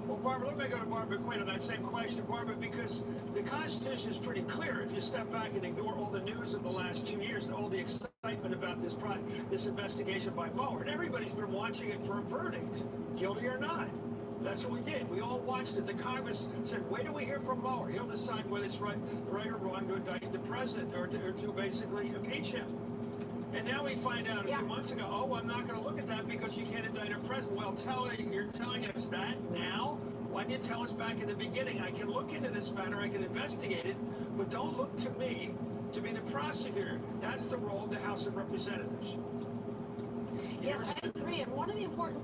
Well, Barbara, let me go to Barbara Quinn on that same question, Barbara, because the Constitution is pretty clear. If you step back and ignore all the news of the last 2 years and all the excitement about this investigation by Mueller, and everybody's been watching it for a verdict, guilty or not. That's what we did. We all watched it. The Congress said, wait till we hear from Mueller. He'll decide whether it's right or wrong to indict the president or to basically impeach him. And now we find out a few months ago, oh, I'm not going to look at that because you can't indict a president. Well, you're telling us that now? Why didn't you tell us back in the beginning? I can look into this matter, I can investigate it, but don't look to me to be the prosecutor. That's the role of the House of Representatives. Yes, I agree. And one of the important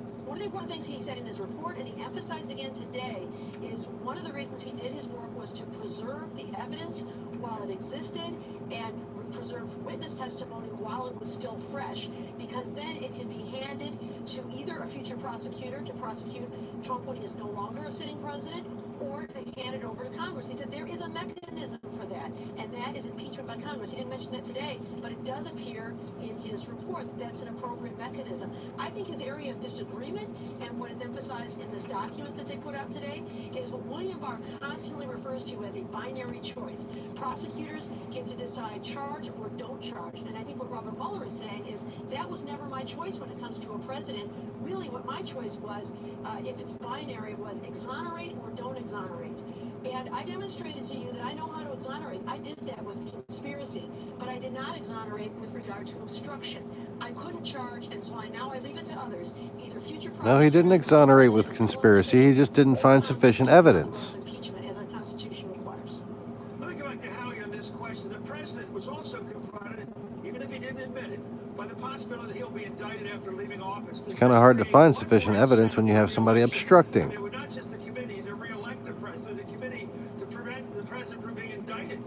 things he said in his report, and he emphasized again today, is one of the reasons he did his work was to preserve the evidence while it existed and preserve witness testimony while it was still fresh, because then it can be handed to either a future prosecutor to prosecute Trump when he is no longer a sitting president, or to hand it over to Congress. He said there is a mechanism for that, and that is impeachment by Congress. He didn't mention that today, but it does appear in his report that that's an appropriate mechanism. I think his area of disagreement, and what is emphasized in this document that they put out today, is what William Barr constantly refers to as a binary choice. Prosecutors get to decide charge or don't charge, and I think what Robert Mueller is saying is that was never my choice when it comes to a president. Really what my choice was, if it's binary, was exonerate or don't exonerate. And I demonstrated to you that I know how to exonerate. I did that with conspiracy, but I did not exonerate with regard to obstruction. I couldn't charge, and so now I leave it to others. Either future No, he didn't exonerate with conspiracy. He just didn't find sufficient evidence. Impeachment, as our Constitution requires. Let me go back to Howie on this question. The president was also confronted, even if he didn't admit it, by the possibility that he'll be indicted after leaving office. It's kind of hard to find sufficient evidence when you have somebody obstructing. It would not just the committee to re-elect the president, the committee to prevent the president from being indicted.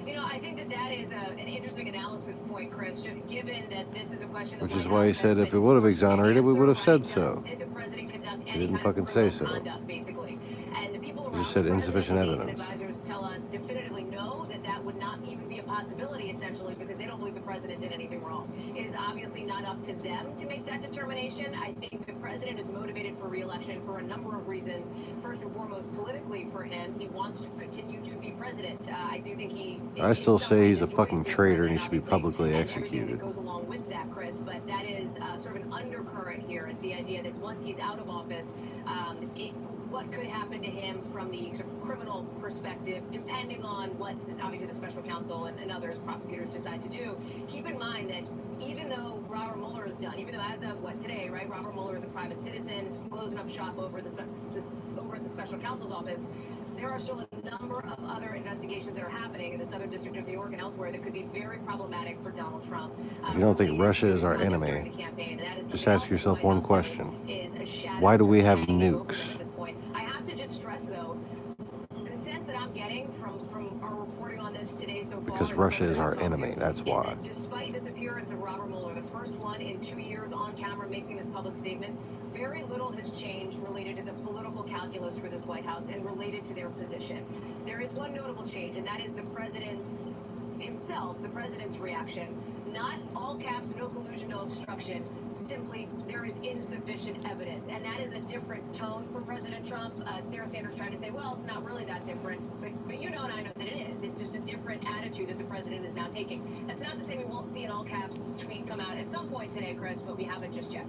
You know, I think that is an interesting analysis point, Chris, just given that this is a question Which is why he said if it would have exonerated, we would have said so. Did the president conduct He didn't fucking say so. conduct, basically? And the people He just said insufficient evidence. advisors tell us definitively no, that would not even be a possibility, essentially, because they don't believe the president did anything wrong. It is obviously not up to them to make that determination. I think the president is motivated for re-election for a number of reasons. First and foremost, politically for him, he wants to continue to be president. I do think I still say he's a fucking traitor and he should be publicly executed. Goes along with that, Chris, but that is sort of an undercurrent here. Is the idea that once he's out of office, what could happen to him from the sort of criminal perspective, depending on what obviously the special counsel and others, prosecutors, decide to do. Keep in mind that even though Robert Mueller is done, even though as of today, right, Robert Mueller is a private citizen, closing up shop over the special counsel's office, there are still a number of other investigations that are happening in the Southern District of New York and elsewhere that could be very problematic for Donald Trump. If you don't think Russia is our enemy, just ask yourself one question. Why do we have nukes? I have to just stress, though, the sense that I'm getting from our reporting on this today so far. Because Russia is our enemy, that's why. Despite this appearance of Robert Mueller, the first one in 2 years on camera making this public statement, very little has changed related to the political calculus for this White House and related to their position. There is one notable change, and that is the president's reaction. Not all caps, no collusion, no obstruction. Simply, there is insufficient evidence. And that is a different tone for President Trump. Sarah Sanders trying to say, well, it's not really that different. But you know and I know that it is. It's just a different attitude that the president is now taking. That's not to say we won't see an all caps tweet come out at some point today, Chris, but we haven't just yet.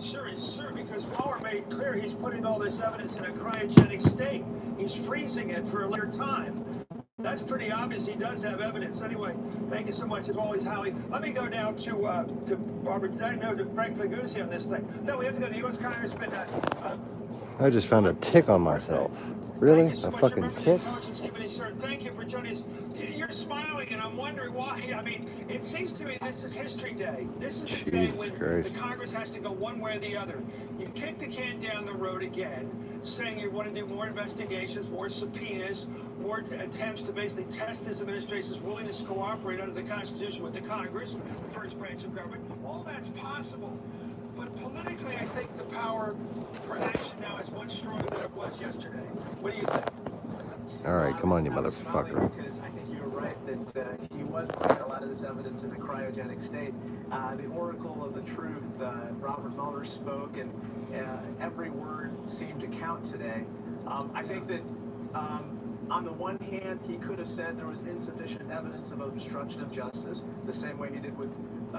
Sure, because Mueller made clear he's putting all this evidence in a cryogenic state. He's freezing it for a later time. That's pretty obvious. He does have evidence. Anyway, thank you so much, as always, Howie. Let me go now to Robert. To Frank Figliuzzi on this thing. No, we have to go to U.S. Congressman. I just found a tick on myself. Really? A fucking tick? Sir, thank you for joining us. You're smiling, and I'm wondering why. I mean, it seems to me this is History Day. This is the day when the Congress has to go one way or the other. You kick the can down the road again, saying you want to do more investigations, more subpoenas, more attempts to basically test this administration's willingness to cooperate under the Constitution with the Congress, the first branch of government. All that's possible. But politically, I think the power for action now is much stronger than it was yesterday. What do you think? All right, come on, you motherfucker. Because I think you're right that he was putting a lot of this evidence in a cryogenic state. The oracle of the truth, Robert Mueller spoke, and every word seemed to count today. I think that on the one hand, he could have said there was insufficient evidence of obstruction of justice, the same way he did with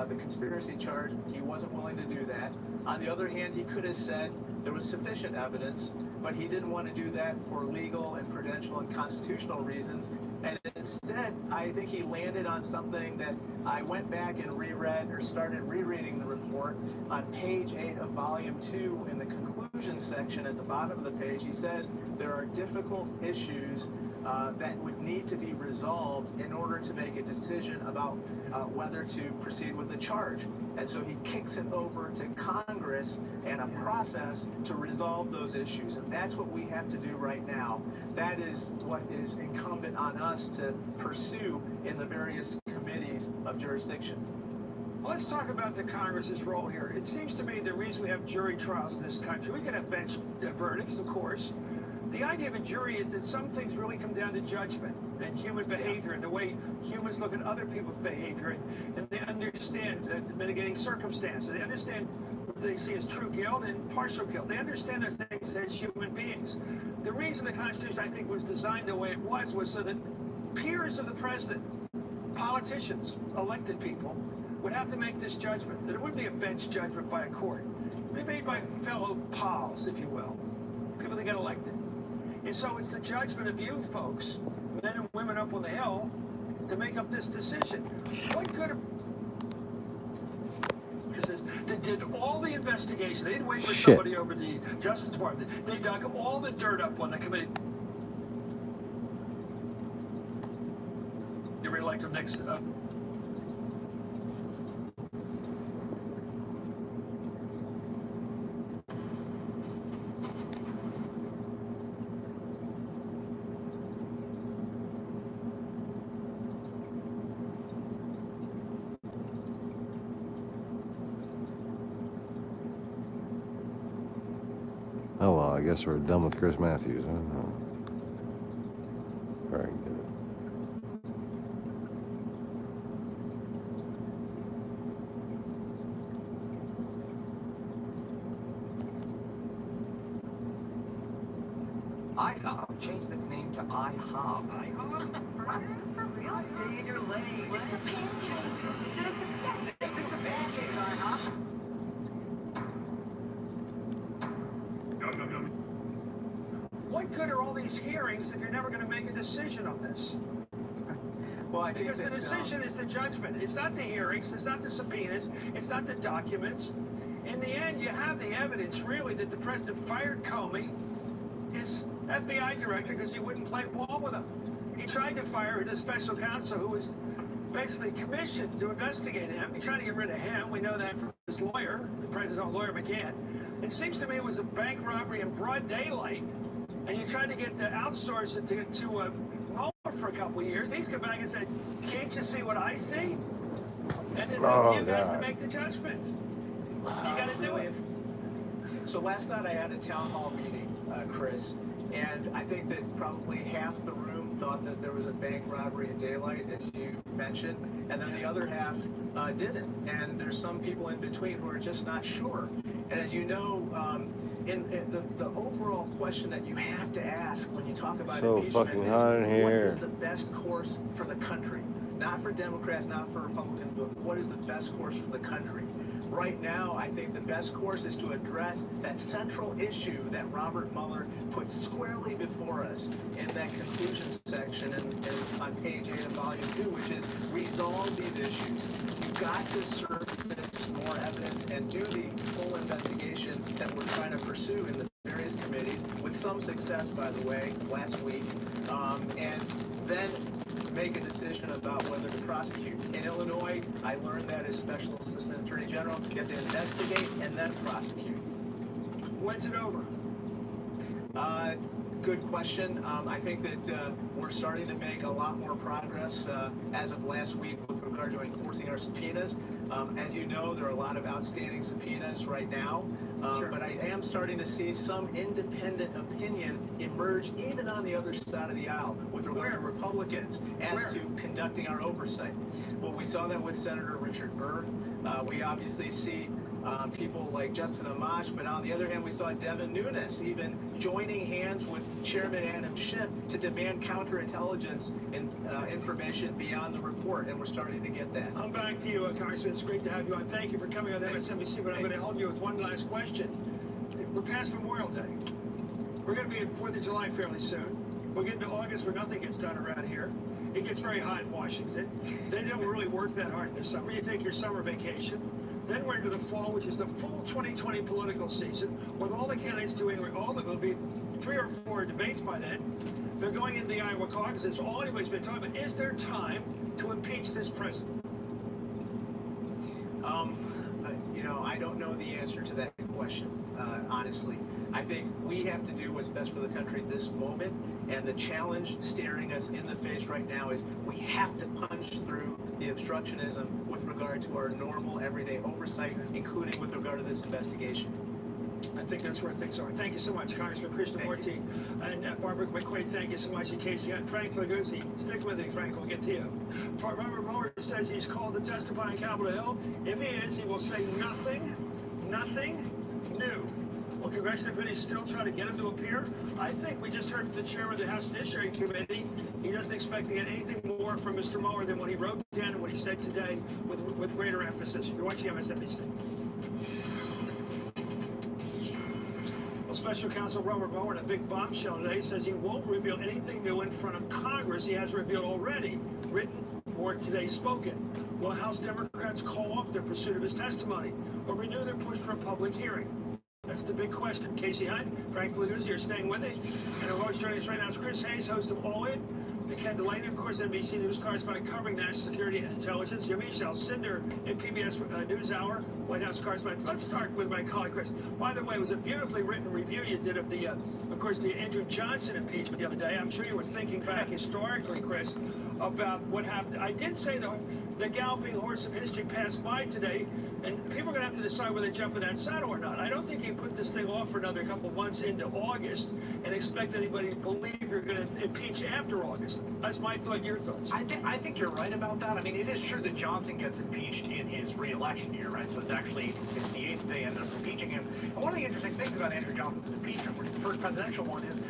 the conspiracy charge. He wasn't willing to do that. On the other hand, he could have said there was sufficient evidence, but he didn't want to do that for legal and prudential and constitutional reasons. And instead, I think he landed on something that I went back and reread or started rereading the report on page 8 of volume 2 in the conclusion section at the bottom of the page. He says there are difficult issues that would need to be resolved in order to make a decision about whether to proceed with the charge. And so he kicks it over to Congress and a process to resolve those issues. And that's what we have to do right now. That is what is incumbent on us to pursue in the various committees of jurisdiction. Well, let's talk about the Congress's role here. It seems to me the reason we have jury trials in this country, we can have bench verdicts, of course. The idea of a jury is that some things really come down to judgment and human behavior and the way humans look at other people's behavior, and they understand mitigating circumstances. They understand what they see as true guilt and partial guilt. They understand those things as human beings. The reason the Constitution, I think, was designed the way it was so that peers of the president, politicians, elected people, would have to make this judgment. That it wouldn't be a bench judgment by a court. It would be made by fellow pals, if you will, people that get elected. And so it's the judgment of you folks, men and women up on the Hill, to make up this decision. What good of this is, they did all the investigation. They didn't wait for somebody over the Justice Department. They dug all the dirt up on the committee. You re-elect them next. Oh, well, I guess we're done with Chris Matthews. Huh? Very good. IHOP changed its name to IHOP. IHOP? For real? Stay in your lane. Stick to pancakes. Stick to pancakes, IHOP. What good are all these hearings if you're never going to make a decision on this? Well, I think because the decision is the judgment. It's not the hearings. It's not the subpoenas. It's not the documents. In the end, you have the evidence, really, that the president fired Comey is FBI director because he wouldn't play ball with him. He tried to fire the special counsel who was basically commissioned to investigate him. He tried to get rid of him. We know that from his lawyer, the president's own lawyer, McGahn. It seems to me it was a bank robbery in broad daylight, and you tried to get to outsource it to Mueller for a couple of years. He's come back and said, "Can't you see what I see?" And it's up to you guys to make the judgment. You got to do it. So last night I had a town hall meeting, Chris, and I think that probably half the room thought that there was a bank robbery in daylight, as you mentioned, and then the other half didn't. And there's some people in between who are just not sure. And as you know, in the overall question that you have to ask when you talk about so impeachment fucking is, hot in what here. is the best course for the country? Not for Democrats, not for Republicans, but what is the best course for the country? Right now, I think the best course is to address that central issue that Robert Mueller put squarely before us in that conclusion section and on page 8 of volume 2, which is resolve these issues. You've got to surface more evidence and do the full investigation that we're trying to pursue in the various committees, with some success, by the way, last week, and then make a decision about whether to prosecute. In Illinois, I learned that as Special Assistant Attorney General, you have to investigate and then prosecute. When's it over? Good question. I think that we're starting to make a lot more progress as of last week with regard to enforcing our subpoenas. As you know, there are a lot of outstanding subpoenas right now, but I am starting to see some independent opinion emerge even on the other side of the aisle with regard to Republicans as to conducting our oversight. Well, we saw that with Senator Richard Burr. We obviously see people like Justin Amash, but on the other hand, we saw Devin Nunes even joining hands with Chairman Adam Schiff to demand counterintelligence and information beyond the report, and we're starting to get that. I'm back to you, Congressman. It's great to have you on. Thank you for coming on MSNBC, but I'm going to hold you with one last question. We're past Memorial Day. We're going to be at 4th of July fairly soon. We'll get into August where nothing gets done around here. It gets very hot in Washington. They don't really work that hard in the summer. You take your summer vacation. Then we're into the fall, which is the full 2020 political season, with all the candidates doing, there'll be 3 or 4 debates by then. They're going into the Iowa caucus. It's all anybody's been talking about. Is there time to impeach this president? I don't know the answer to that question, honestly. I think we have to do what's best for the country this moment, and the challenge staring us in the face right now is we have to punch through the obstructionism with regard to our normal, everyday oversight, including with regard to this investigation. I think that's where things are. Thank you so much, Congressman Krishnamurti and Barbara McQuaid. Thank you so much, and Casey and Frank Leguzzi. Stick with me, Frank. We'll get to you. Robert Mueller says he's called to testify on Capitol Hill. If he is, he will say nothing new. Will congressional committees still try to get him to appear? I think we just heard from the chairman of the House Judiciary Committee. He doesn't expect to get anything more from Mr. Mueller than what he wrote down and what he said today with greater emphasis. You're watching MSNBC. Special Counsel Robert Mueller, in a big bombshell today, says he won't reveal anything new in front of Congress he has revealed already, written or today spoken. Will House Democrats call off their pursuit of his testimony or renew their push for a public hearing? That's the big question. Casey Hunt, Frank Leguzzi are staying with me. And our host joining us right now is Chris Hayes, host of All In. Ken Delaney, of course, NBC News correspondent covering national security and intelligence. Yamiche Alcindor in PBS NewsHour, White House correspondent. Let's start with my colleague, Chris. By the way, it was a beautifully written review you did of the, of course, the Andrew Johnson impeachment the other day. I'm sure you were thinking back historically, Chris, about what happened. I did say, though, the galloping horse of history passed by today, and people are going to have to decide whether they jump in that saddle or not. I don't think you put this thing off for another couple months into August and expect anybody to believe you're going to impeach after August. That's my thought. Your thoughts? I think you're right about that. I mean, it is true that Johnson gets impeached in his re-election year, right? So it's the 8th they ended up impeaching him. And one of the interesting things about Andrew Johnson's impeachment, which is the first presidential one, is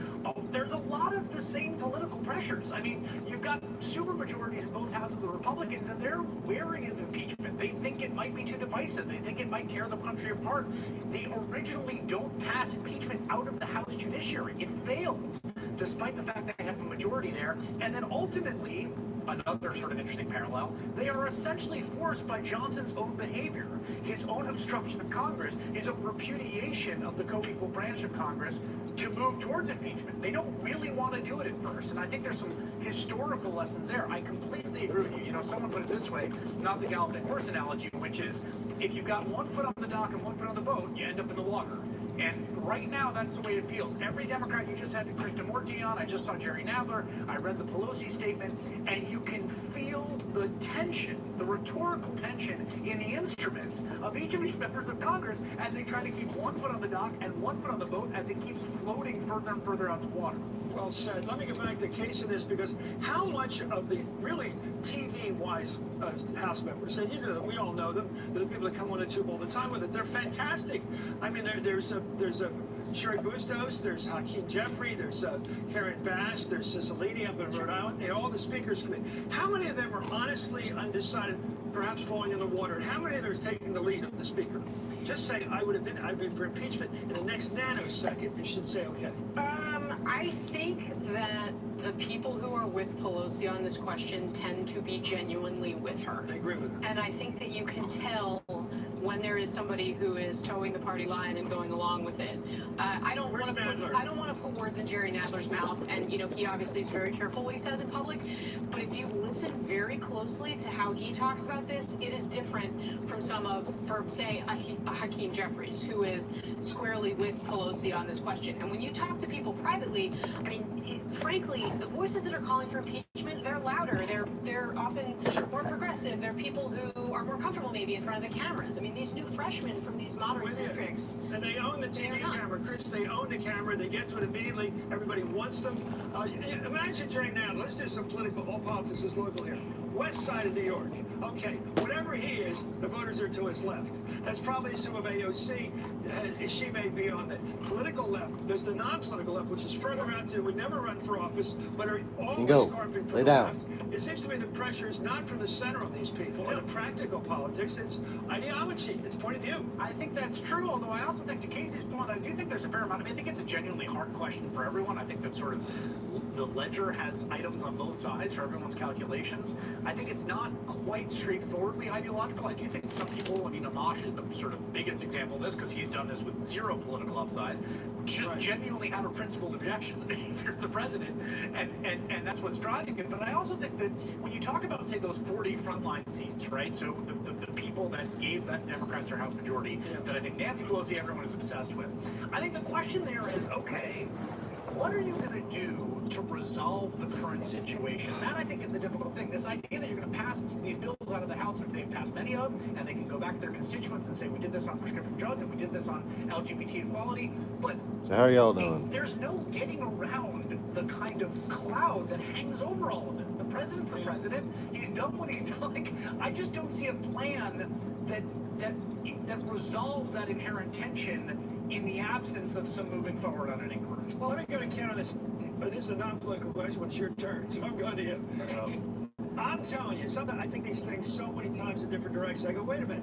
there's a lot of the same political pressures. I mean, you've got supermajorities in both houses of the Republicans, and they're wary of impeachment. They think it might be too divisive. They think it might tear the country apart. They originally don't pass impeachment out of the House Judiciary. It fails, despite the fact that they have a majority there. And then ultimately, another sort of interesting parallel. They are essentially forced by Johnson's own behavior, his own obstruction of Congress, his own repudiation of the co-equal branch of Congress to move towards impeachment. They don't really want to do it at first, and I think there's some historical lessons there. I completely agree with you. You know, someone put it this way, not the galloping horse analogy, which is if you've got one foot on the dock and one foot on the boat, you end up in the water. And right now, that's the way it feels. Every Democrat, you just had Krishnamurti on, I just saw Jerry Nadler, I read the Pelosi statement, and you can feel the tension, the rhetorical tension in the instruments of each of these members of Congress as they try to keep one foot on the dock and one foot on the boat as it keeps floating further and further out to water. Well said. Let me get back to the case of this, because how much of the really TV-wise House members, and you know them, we all know them, the people that come on the tube all the time with it, they're fantastic. I mean, there's Sherry Bustos, there's Hakeem Jeffrey, there's Karen Bass, there's Cicilline up in Rhode Island, and all the speakers committee. How many of them are honestly undecided, perhaps falling in the water? And how many of them are taking the lead of the speaker? Just say, I've been for impeachment. In the next nanosecond, you should say, okay. I think that the people who are with Pelosi on this question tend to be genuinely with her. I agree with her. And I think that you can tell when there is somebody who is towing the party line and going along with it. I don't want to put words in Jerry Nadler's mouth, and you know he obviously is very careful what he says in public. But if you listen very closely to how he talks about this, it is different from say Hakeem Jeffries, who is squarely with Pelosi on this question. And when you talk to people privately, I mean, frankly, the voices that are calling for impeachment, they're louder. They're often more progressive. They're people who are more comfortable maybe in front of the cameras. I mean, these new freshmen from these moderate districts. And they own the TV camera, Chris. They own the camera. They get to it immediately. Everybody wants them. Imagine Jerry Nadler. Let's do some all politics is local here. West side of New York. Okay, whatever he is, the voters are to his left. That's probably some of AOC. She may be on the political left. There's the non-political left, which is further out there, would never run for office, but are always carping for the left. It seems to me the pressure is not from the center of these people or the practical politics. It's ideology. It's point of view. I think that's true, although I also think to Casey's point, I do think there's a fair amount. I mean, I think it's a genuinely hard question for everyone. I think that sort of the ledger has items on both sides for everyone's calculations. I think it's not quite straightforwardly ideological. I do think some people, I mean, Amash is the sort of biggest example of this because he's done this with zero political upside, just genuinely have a principled objection if you're the president, and that's what's driving it. But I also think that when you talk about, say, those 40 frontline seats, right, so the people that gave that Democrats their House majority, that I think Nancy Pelosi, everyone is obsessed with, I think the question there is, okay, what are you going to do to resolve the current situation? That, I think, is the difficult thing. This idea that you're going to pass these bills out of the House, which they've passed many of, and they can go back to their constituents and say, we did this on prescription drugs, and we did this on LGBT equality, but so how are y'all doing? There's no getting around the kind of cloud that hangs over all of this. The president's the president. He's done what he's done. Like, I just don't see a plan that resolves that inherent tension in the absence of some moving forward on an inquiry. Well, let me go to Candace. But this is a non-political question. It's your turn, so I'm going to you. I'm telling you, something I think these things so many times in different directions. I go, wait a minute.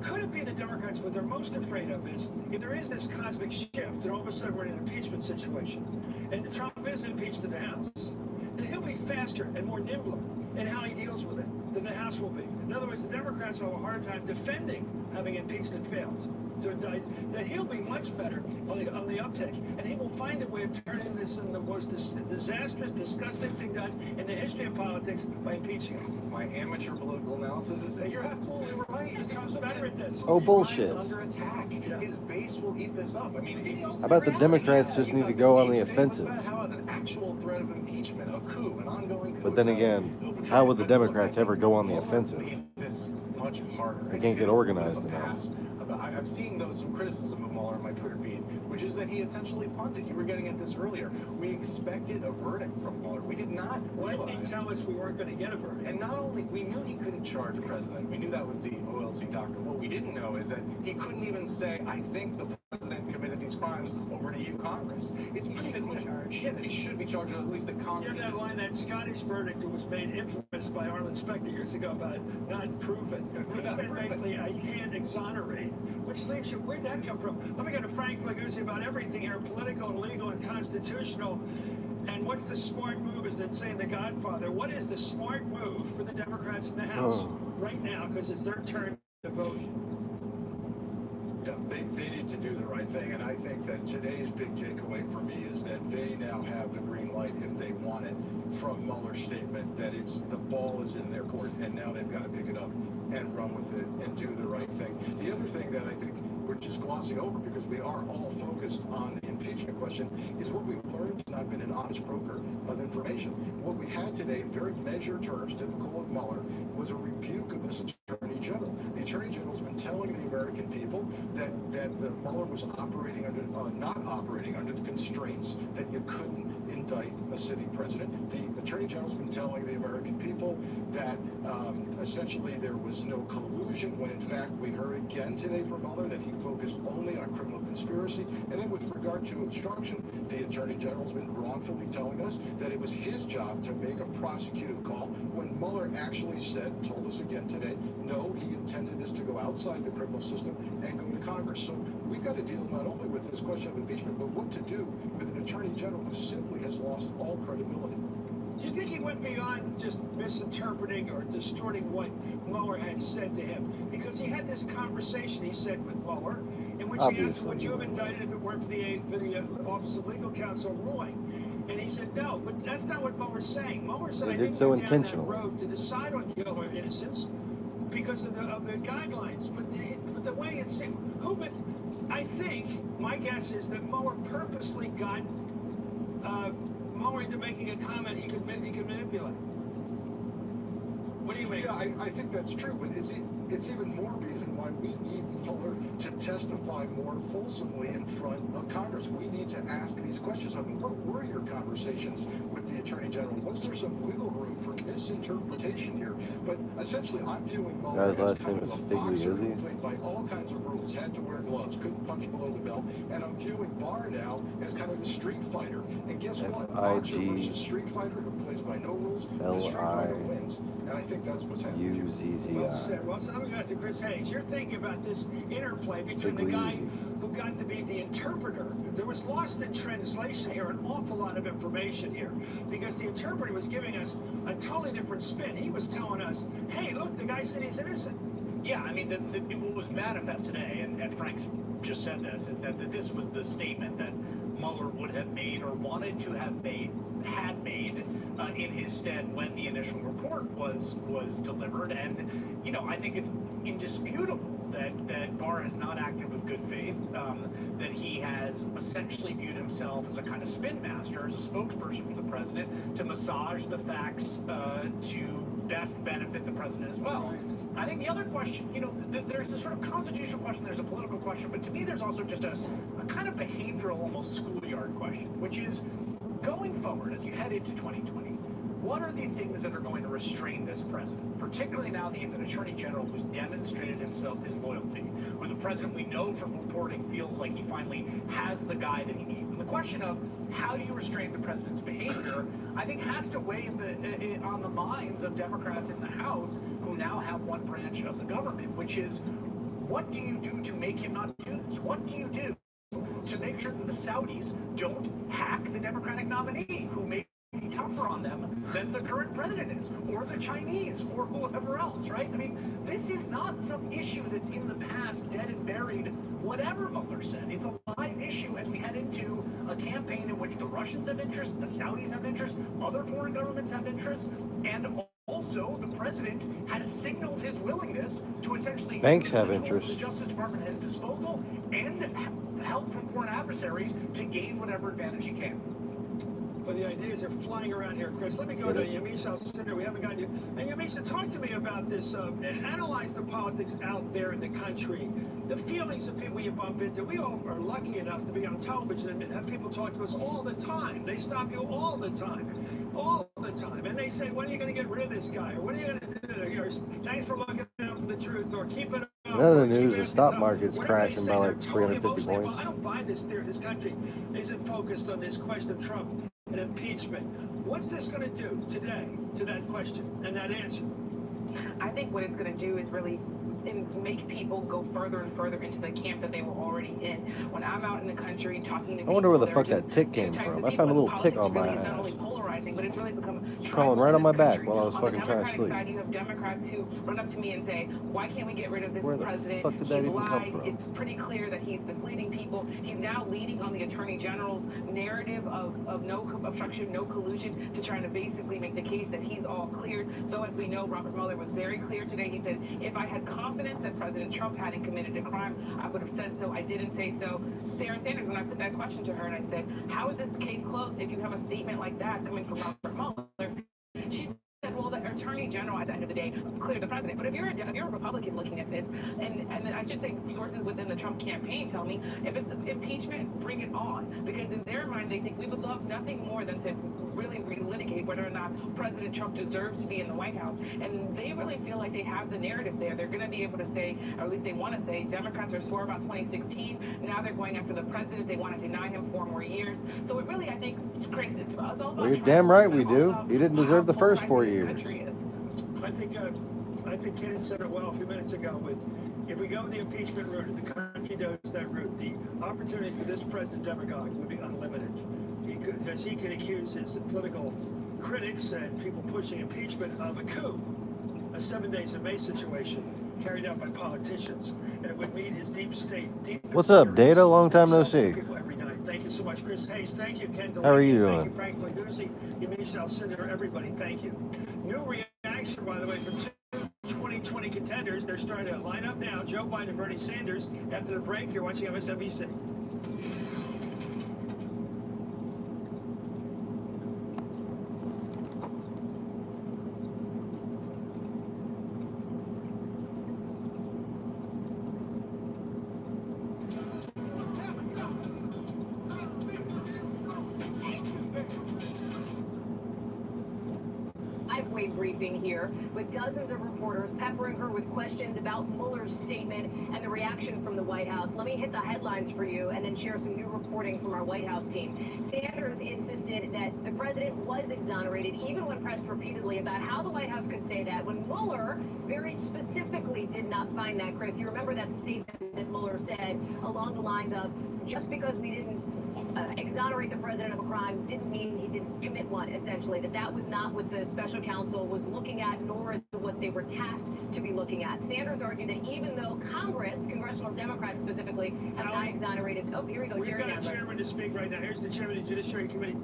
Could it be the Democrats, what they're most afraid of is if there is this cosmic shift and all of a sudden we're in an impeachment situation and Trump is impeached in the House, then he'll be faster and more nimble in how he deals with it than the House will be. In other words, the Democrats will have a hard time defending having impeached and failed. That he'll be much better on the uptick, and he will find a way of turning this in the most disastrous, disgusting thing done in the history of politics by impeaching him. My amateur political analysis is that you're absolutely right. Trump's better at this. Oh, bullshit. He's under attack. His base will eat this up. I mean, how about the Democrats just need to go on the offensive? How about an actual threat of impeachment, a coup, an ongoing coup? But then again, how would the Democrats ever go on the offensive? This much harder. They can't get organized enough. I'm seeing some criticism of Mueller on my Twitter feed, which is that he essentially punted. You were getting at this earlier. We expected a verdict from Mueller. We did not realize. Why didn't he tell us we weren't going to get a verdict? And not only, we knew he couldn't charge the president. We knew that was the OLC doctrine. What we didn't know is that he couldn't even say, I think the president committed these crimes over to you, Congress. It's pretty clear. Yeah, that he should be charged, or at least the Congress. Yeah, that line, that Scottish verdict that was made infamous by Arlen Specter years ago about not proven. Basically, I can't exonerate. Which leaves you, where'd that come from? Let me go to Frank Laguzzi about everything here, political and legal and constitutional. And what's the smart move, as they say in The Godfather? What is the smart move for the Democrats in the House right now? Because it's their turn to vote. Yeah, they need to do the right thing, and I think that today's big takeaway for me is that they now have the green light, if they want it, from Mueller's statement that the ball is in their court, and now they've got to pick it up and run with it and do the right thing. The other thing that I think we're just glossing over, because we are all focused on the impeachment question, is what we've learned has not been an honest broker of information. What we had today, in very measured terms, typical of Mueller, was a rebuke of this Attorney General. The Attorney General's been telling the American people that the Mueller was operating under, not operating under the constraints that you couldn't indict a sitting president. The Attorney General's been telling the American people that essentially there was no collusion, when in fact we heard again today from Mueller that he focused only on criminal conspiracy. And then with regard to obstruction, the Attorney General's been wrongfully telling us that it was his job to make a prosecutive call, when Mueller actually told us again today, no, he intended this to go outside the criminal system and go to Congress. So we've got to deal not only with this question of impeachment, but what to do with an Attorney General who simply has lost all credibility. Do you think he went beyond just misinterpreting or distorting what Mueller had said to him? Because he had this conversation, he said, with Mueller, in which he asked, would you have indicted if it weren't for the Office of Legal Counsel ruling? And he said, no, but that's not what Mueller's saying. Mueller said, I didn't go down that road to decide on guilt or innocence because of the guidelines. But the way it's said, I think, my guess is that Mueller purposely got Mueller into making a comment he could manipulate. What do you make? Yeah, I think that's true, but it's even more reason why we need Mueller to testify more fulsomely in front of Congress. We need to ask these questions. I mean, what were your conversations with the Attorney General? Was there some wiggle room for misinterpretation here? But essentially, I'm viewing Mueller as kind of a boxer who played by all kinds of rules, had to wear gloves, couldn't punch below the belt, and I'm viewing Barr now as kind of a street fighter. And guess what? Boxer versus street fighter who plays by no rules, the street fighter wins. And I think that's what's happening. Well said. Well, so now we got to Chris Hayes. You're thinking about this interplay between the guy who got to be the interpreter. There was lost in translation here an awful lot of information here, because the interpreter was giving us a totally different spin. He was telling us, hey, look, the guy said he's innocent. Yeah, I mean, what was manifest today, and Frank's just said this, is that this was the statement that Mueller would have made or wanted to have made, had made in his stead when the initial report was delivered. And, you know, I think it's indisputable that Barr has not acted with good faith, that he has essentially viewed himself as a kind of spin master, as a spokesperson for the president, to massage the facts to best benefit the president as well. I think the other question, you know, there's a sort of constitutional question, there's a political question, but to me there's also just a kind of behavioral, almost schoolyard question, which is, going forward as you head into 2020, what are the things that are going to restrain this president, particularly now that he's an Attorney General who's demonstrated himself his loyalty, where the president, we know from reporting, feels like he finally has the guy that he needs. And the question of how do you restrain the president's behavior, I think has to weigh on the minds of Democrats in the House who now have one branch of the government, which is, what do you do to make him not do this? What do you do to make sure that the Saudis don't hack the Democratic nominee, who may be tougher on them than the current president is, or the Chinese, or whoever else, right? I mean, this is not some issue that's in the past, dead and buried, whatever Mueller said. It's a live issue as we head into a campaign in which the Russians have interest, the Saudis have interest, other foreign governments have interest, and also the president has signaled his willingness to essentially banks have interest. The Justice Department at his disposal and help from foreign adversaries to gain whatever advantage he can. But the ideas are flying around here, Chris. Let me go to Yamisa Al-Sidr. We haven't gotten you. And Yamisa, talk to me about this. Analyze the politics out there in the country. The feelings of people you bump into. We all are lucky enough to be on television and have people talk to us all the time. They stop you all the time. All the time. And they say, when are you going to get rid of this guy? Or what are you going to do? Or, thanks for looking out for the truth. Or keep it up. In other news, the stock market's crashing by like 350 points. Well, I don't buy this theory. This country isn't focused on this question of Trump and impeachment. What's this going to do today to that question and that answer? I think what it's going to do is really make people go further and further into the camp that they were already in. When I'm out in the country talking to people, I wonder where the there are fuck just that tick two came types from. of I people, found a and little tick politics on my really is not ass. only polarizing, but it's really become Crawling right on my back while I was fucking trying to Democratic sleep. side, you have Democrats who run up to me and say, why can't we get rid of this Where the president? fuck did that He's even come lied. from? It's pretty clear that he's misleading people. He's now leaning on the Attorney General's narrative of no obstruction, no collusion, to try to basically make the case that he's all cleared. Though, as we know, Robert Mueller was very clear today. He said, if I had confidence that President Trump hadn't committed a crime, I would have said so. I didn't say so. Sarah Sanders, when I put that question to her and I said, how is this case closed if you have a statement like that coming from Robert Mueller? She said, well, the Attorney General at the end of the day cleared the president. But if you're a Republican looking at this, and I should say sources within the Trump campaign tell me, if it's impeachment, bring it on. Because in their mind, they think we would love nothing more than to really relitigate whether or not President Trump deserves to be in the White House. And they really feel like they have the narrative there. They're going to be able to say, or at least they want to say, Democrats are sore about 2016. Now they're going after the president. They want to deny him 4 more years. So it really, I think, Chris, it's all about... Well, you're damn right we do. He didn't deserve the first 4 years. I think Ken said it well a few minutes ago. With if we go the impeachment route, if the country does that route, the opportunity for this president demagogue would be unlimited. As he can accuse his political critics and people pushing impeachment of a coup, a 7 days in May situation carried out by politicians, and it would meet his deep state. What's up, Data? Long time no see. Every night. Thank you so much, Chris Hayes. Thank you, Ken. How are you doing? Thank you, Frank Flaguzzi, Yamiche Alcindor, everybody. Thank you. New reaction, by the way, from 2020 contenders. They're starting to line up now. Joe Biden and Bernie Sanders. After the break, you're watching MSNBC. Briefing here with dozens of reporters peppering her with questions about Mueller's statement and the reaction from the White House. Let me hit the headlines for you and then share some new reporting from our White House team. Sanders insisted that the president was exonerated, even when pressed repeatedly about how the White House could say that, when Mueller very specifically did not find that. Chris, you remember that statement that Mueller said along the lines of, just because we didn't exonerate the president of a crime didn't mean he didn't commit one, essentially. That was not what the special counsel was looking at, nor what they were tasked to be looking at. Sanders argued that even though congressional Democrats specifically, have not exonerated... Oh, here we go, Jerry Nadler. We've got a chairman to speak right now. Here's the chairman of the Judiciary Committee.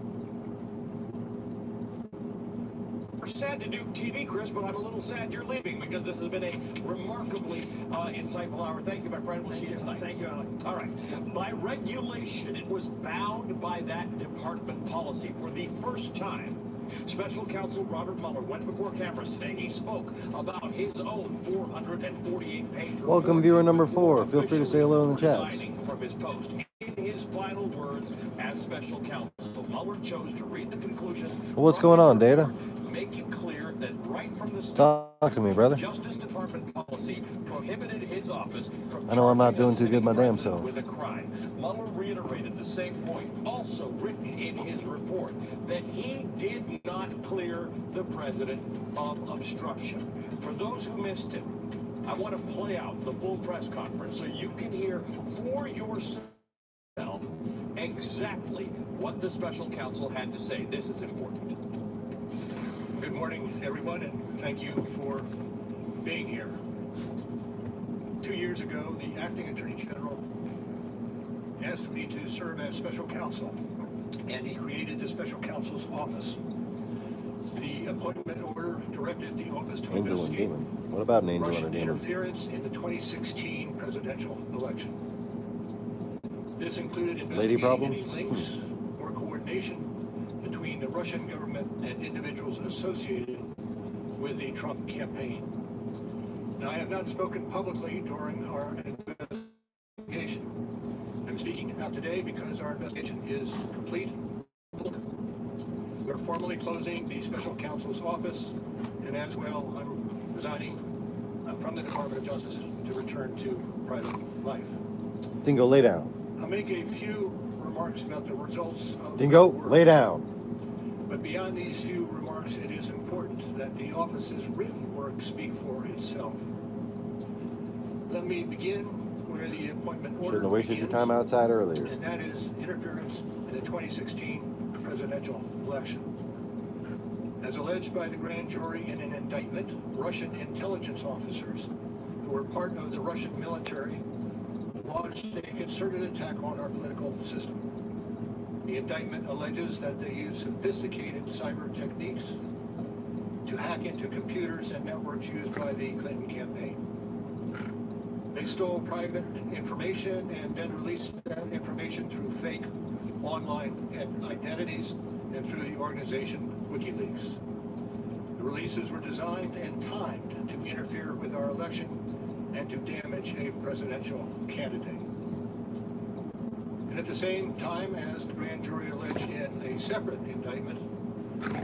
We're sad to do TV, Chris, but I'm a little sad you're leaving because this has been a remarkably insightful hour. Thank you, my friend. We'll see you tonight. Thank you, Alec. All right. By regulation, it was bound by that department policy for the first time. Special Counsel Robert Mueller went before cameras today. He spoke about his own 448-page report. Welcome, viewer number 4. Feel free to say hello in the chat. From his post. In his final words as special counsel, Mueller chose to read the conclusions. Well, what's going on, Data? Make it clear that right from the start, talk to me, brother. Justice Department policy prohibited his office from I know I'm not doing too good my damn self. with a crime. Mueller reiterated the same point, also written in his report, that he did not clear the president of obstruction. For those who missed it, I want to play out the full press conference so you can hear for yourself exactly what the special counsel had to say. This is important. Good morning, everyone, and thank you for being here. 2 years ago, the acting Attorney General asked me to serve as special counsel, and he created the special counsel's office. The appointment order directed the office to Angel and investigate Demon. What about an angel and a Russian demon? interference in the 2016 presidential election. This included Lady investigating problems? any links or coordination between the Russian government and individuals associated with the Trump campaign. Now, I have not spoken publicly during our investigation. I'm speaking out today because our investigation is complete. We're formally closing the special counsel's office, and as well, I'm resigning from the Department of Justice to return to private life. Dingo, lay down. I'll make a few remarks about the results of Dingo, the work. lay down. But beyond these few remarks remarks, it is important that the office's written work speak for itself. Let me begin where the appointment order Shouldn't have wasted your begins, time outside earlier. and that is interference in the 2016 presidential election. As alleged by the grand jury in an indictment, Russian intelligence officers who were part of the Russian military launched a concerted attack on our political system. The indictment alleges that they used sophisticated cyber techniques to hack into computers and networks used by the Clinton campaign. They stole private information and then released that information through fake online identities and through the organization WikiLeaks. The releases were designed and timed to interfere with our election and to damage a presidential candidate. And at the same time, as the grand jury alleged in a separate indictment,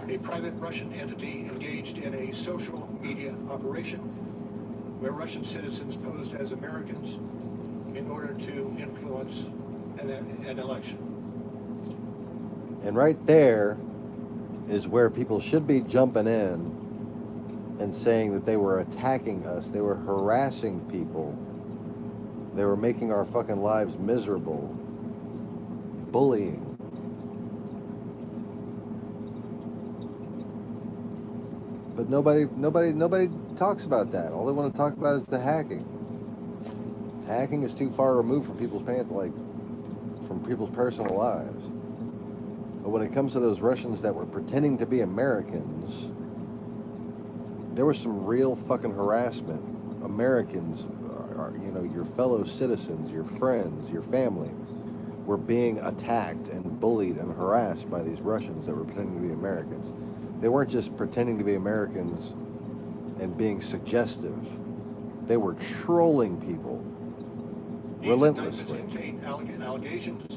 a private Russian entity engaged in a social media operation where Russian citizens posed as Americans in order to influence an election. And right there is where people should be jumping in and saying that they were attacking us. They were harassing people. They were making our fucking lives miserable. Bullying. But nobody talks about that. All they want to talk about is the hacking. Hacking is too far removed from people's from people's personal lives. But when it comes to those Russians that were pretending to be Americans, there was some real fucking harassment. Americans, your fellow citizens, your friends, your family, were being attacked and bullied and harassed by these Russians that were pretending to be Americans. They weren't just pretending to be Americans and being suggestive. They were trolling people relentlessly. These indictments contain allegations,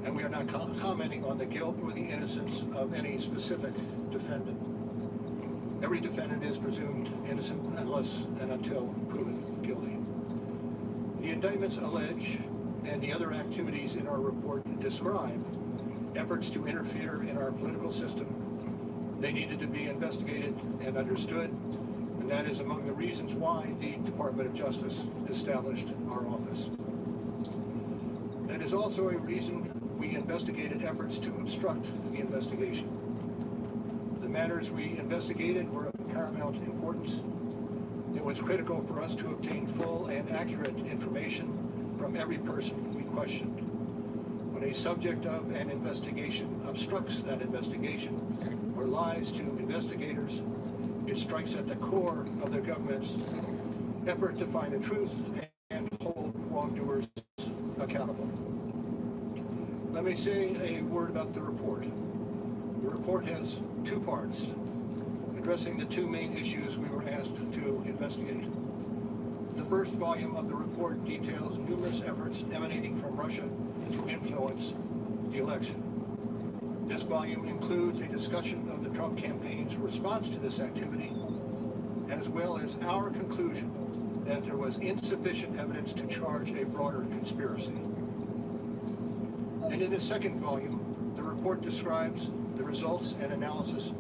and we are not commenting on the guilt or the innocence of any specific defendant. Every defendant is presumed innocent unless and until proven guilty. The indictments allege, and the other activities in our report describe, efforts to interfere in our political system. They needed to be investigated and understood, and that is among the reasons why the Department of Justice established our office. That is also a reason we investigated efforts to obstruct the investigation. The matters we investigated were of paramount importance. It was critical for us to obtain full and accurate information from every person we questioned. When a subject of an investigation obstructs that investigation or lies to investigators, it strikes at the core of the government's effort to find the truth and hold wrongdoers accountable. Let me say a word about the report. The report has two parts, addressing the two main issues we were asked to investigate. The first volume of the report details numerous efforts emanating from Russia to influence the election. This volume includes a discussion of the Trump campaign's response to this activity, as well as our conclusion that there was insufficient evidence to charge a broader conspiracy. And in the second volume, the report describes the results and analysis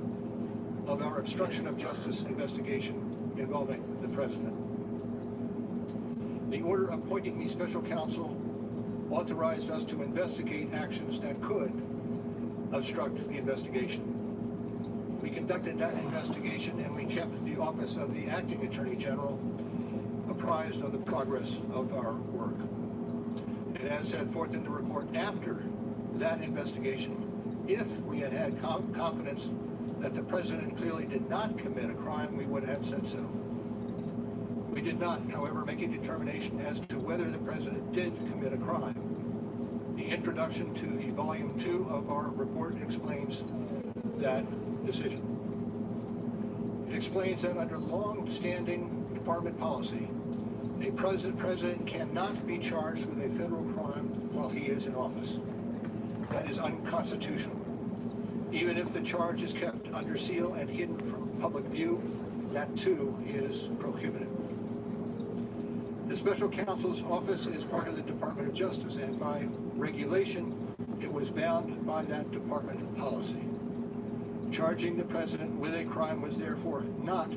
of our obstruction of justice investigation involving the president. The order appointing me special counsel authorized us to investigate actions that could obstruct the investigation. We conducted that investigation and we kept the office of the acting Attorney General apprised of the progress of our work. And as set forth in the report, after that investigation, if we had had confidence that the president clearly did not commit a crime, we would have said so. We did not, however, make a determination as to whether the president did commit a crime. The introduction to the volume 2 of our report explains that decision. It explains that under long-standing department policy, a president cannot be charged with a federal crime while he is in office. That is unconstitutional. Even if the charge is kept under seal and hidden from public view, that too is prohibited. The special counsel's office is part of the Department of Justice, and by regulation, it was bound by that department policy. Charging the president with a crime was therefore not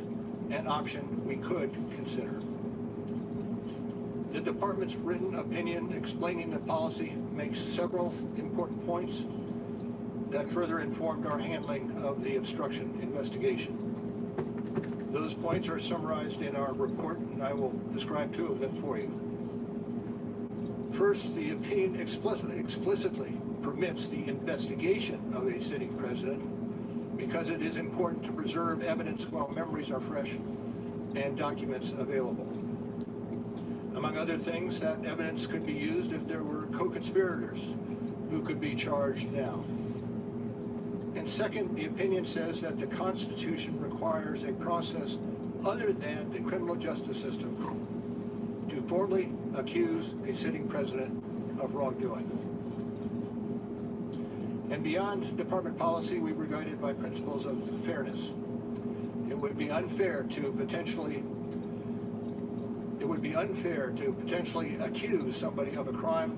an option we could consider. The department's written opinion explaining the policy makes several important points that further informed our handling of the obstruction investigation. Those points are summarized in our report, and I will describe two of them for you. First, the opinion explicitly permits the investigation of a sitting president because it is important to preserve evidence while memories are fresh and documents available. Among other things, that evidence could be used if there were co-conspirators who could be charged now. And second, the opinion says that the Constitution requires a process other than the criminal justice system to formally accuse a sitting president of wrongdoing. And beyond department policy, we were guided by principles of fairness. It would be unfair to potentially accuse somebody of a crime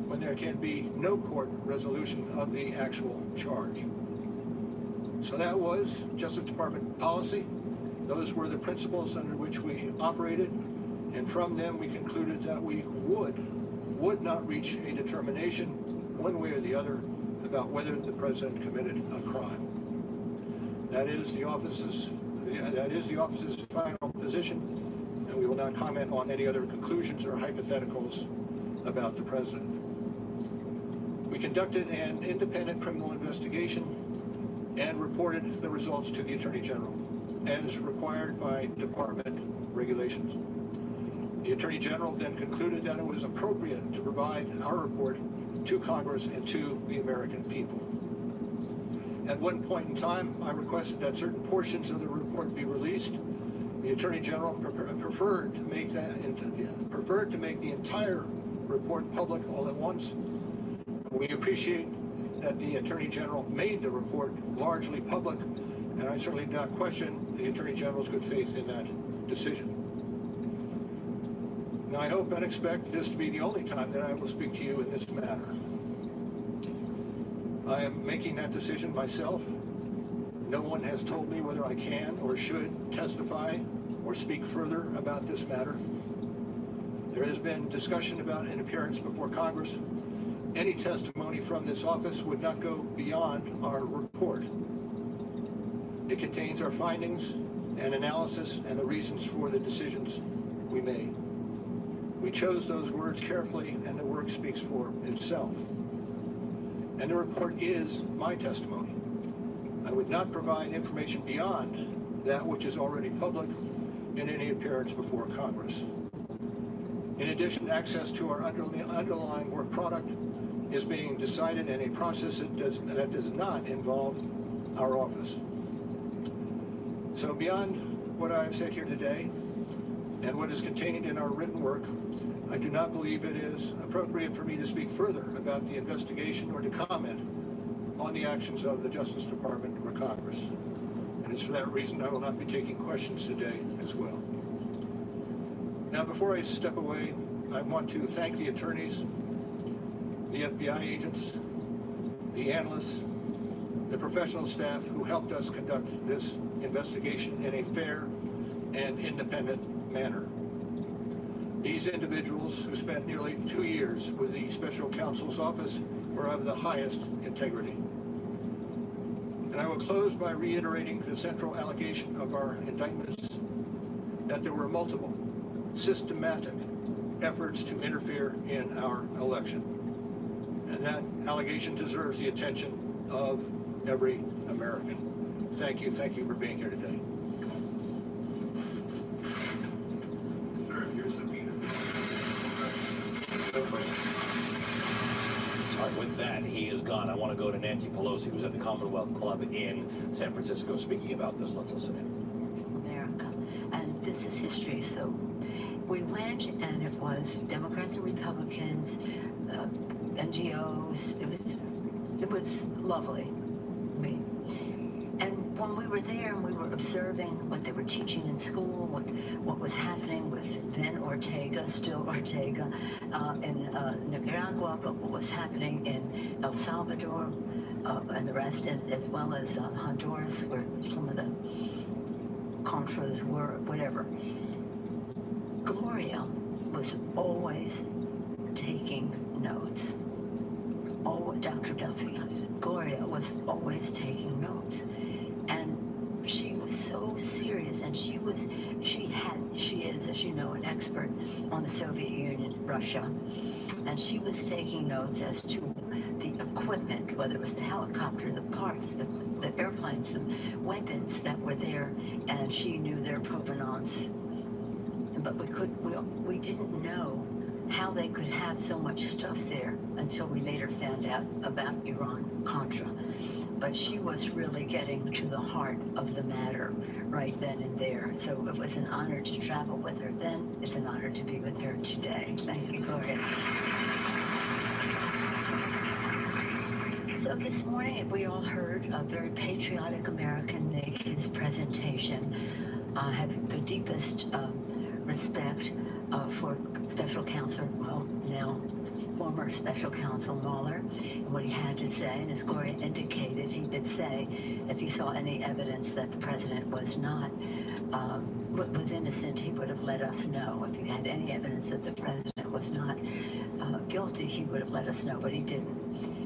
when there can be no court resolution of the actual charge. So that was Justice Department policy. Those were the principles under which we operated, and from them we concluded that we would not reach a determination one way or the other about whether the president committed a crime. That is the office's final position, and we will not comment on any other conclusions or hypotheticals about the president. We conducted an independent criminal investigation and reported the results to the Attorney General, as required by department regulations. The Attorney General then concluded that it was appropriate to provide our report to Congress and to the American people. At one point in time, I requested that certain portions of the report be released. The Attorney General preferred to make the entire report public all at once. We appreciate that the Attorney General made the report largely public, and I certainly do not question the Attorney General's good faith in that decision. Now, I hope and expect this to be the only time that I will speak to you in this matter. I am making that decision myself. No one has told me whether I can or should testify or speak further about this matter. There has been discussion about an appearance before Congress. Any testimony from this office would not go beyond our report. It contains our findings and analysis and the reasons for the decisions we made. We chose those words carefully, and the work speaks for itself. And the report is my testimony. I would not provide information beyond that which is already public in any appearance before Congress. In addition, access to our underlying work product is being decided in a process that does not involve our office. So beyond what I have said here today and what is contained in our written work, I do not believe it is appropriate for me to speak further about the investigation or to comment on the actions of the Justice Department or Congress. And it's for that reason I will not be taking questions today as well. Now, before I step away, I want to thank the attorneys, the FBI agents, the analysts, the professional staff who helped us conduct this investigation in a fair and independent manner. These individuals who spent nearly 2 years with the Special Counsel's office were of the highest integrity. And I will close by reiterating the central allegation of our indictments, that there were multiple, systematic efforts to interfere in our election. And that allegation deserves the attention of every American. Thank you for being here today. All right, with that, he is gone. I want to go to Nancy Pelosi, who's at the Commonwealth Club in San Francisco, speaking about this. Let's listen in. America, and this is history. So we went, and it was Democrats and Republicans, NGOs. It was lovely. And when we were there and we were observing what they were teaching in school, what was happening with then Ortega, still Ortega, in Nicaragua, but what was happening in El Salvador, and the rest, and as well as Honduras, where some of the Contras were, whatever. Gloria was always taking notes. Dr. Duffy, Gloria was always taking notes, and she was so serious, and she is, as you know, an expert on the Soviet Union, Russia, and she was taking notes as to the equipment, whether it was the helicopter, the parts, the airplanes, the weapons that were there, and she knew their provenance. But we didn't know how they could have so much stuff there until we later found out about Iran-Contra. But she was really getting to the heart of the matter right then and there. So it was an honor to travel with her then. It's an honor to be with her today. Thank you, Gloria. So this morning, we all heard a very patriotic American make his presentation. I have the deepest respect for Special Counsel, well, now former Special Counsel Mueller, and what he had to say. And as Gloria indicated, he did say if he saw any evidence that the president was not, was innocent, he would have let us know. If he had any evidence that the president was not guilty, he would have let us know, but he didn't.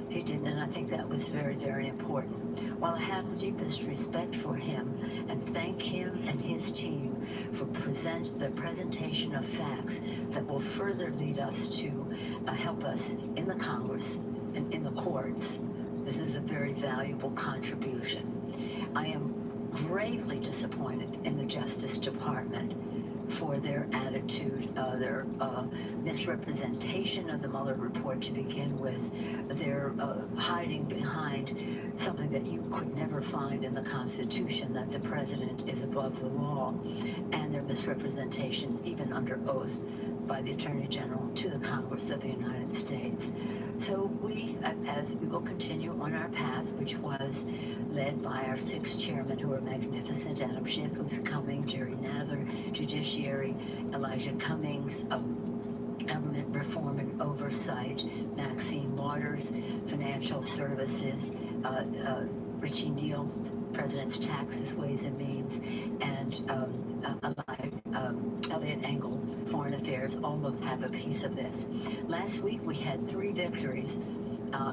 He didn't, and I think that was very, very important. While I have the deepest respect for him and thank him and his team for the presentation of facts that will further lead us to help us in the Congress and in the courts, this is a very valuable contribution. I am gravely disappointed in the Justice Department for their attitude, their misrepresentation of the Mueller report to begin with, their hiding behind something that you could never find in the Constitution, that the president is above the law, and their misrepresentations even under oath by the Attorney General to the Congress of the United States. So we, as we will continue on our path, which was led by our 6 chairmen who are magnificent, Adam Schiff, who's coming, Jerry Nadler, Judiciary, Elijah Cummings, Government Reform and Oversight, Maxine Waters, Financial Services, Richie Neal, President's Taxes, Ways and Means, and Elliot Engel, Foreign Affairs, all of have a piece of this. Last week we had 3 victories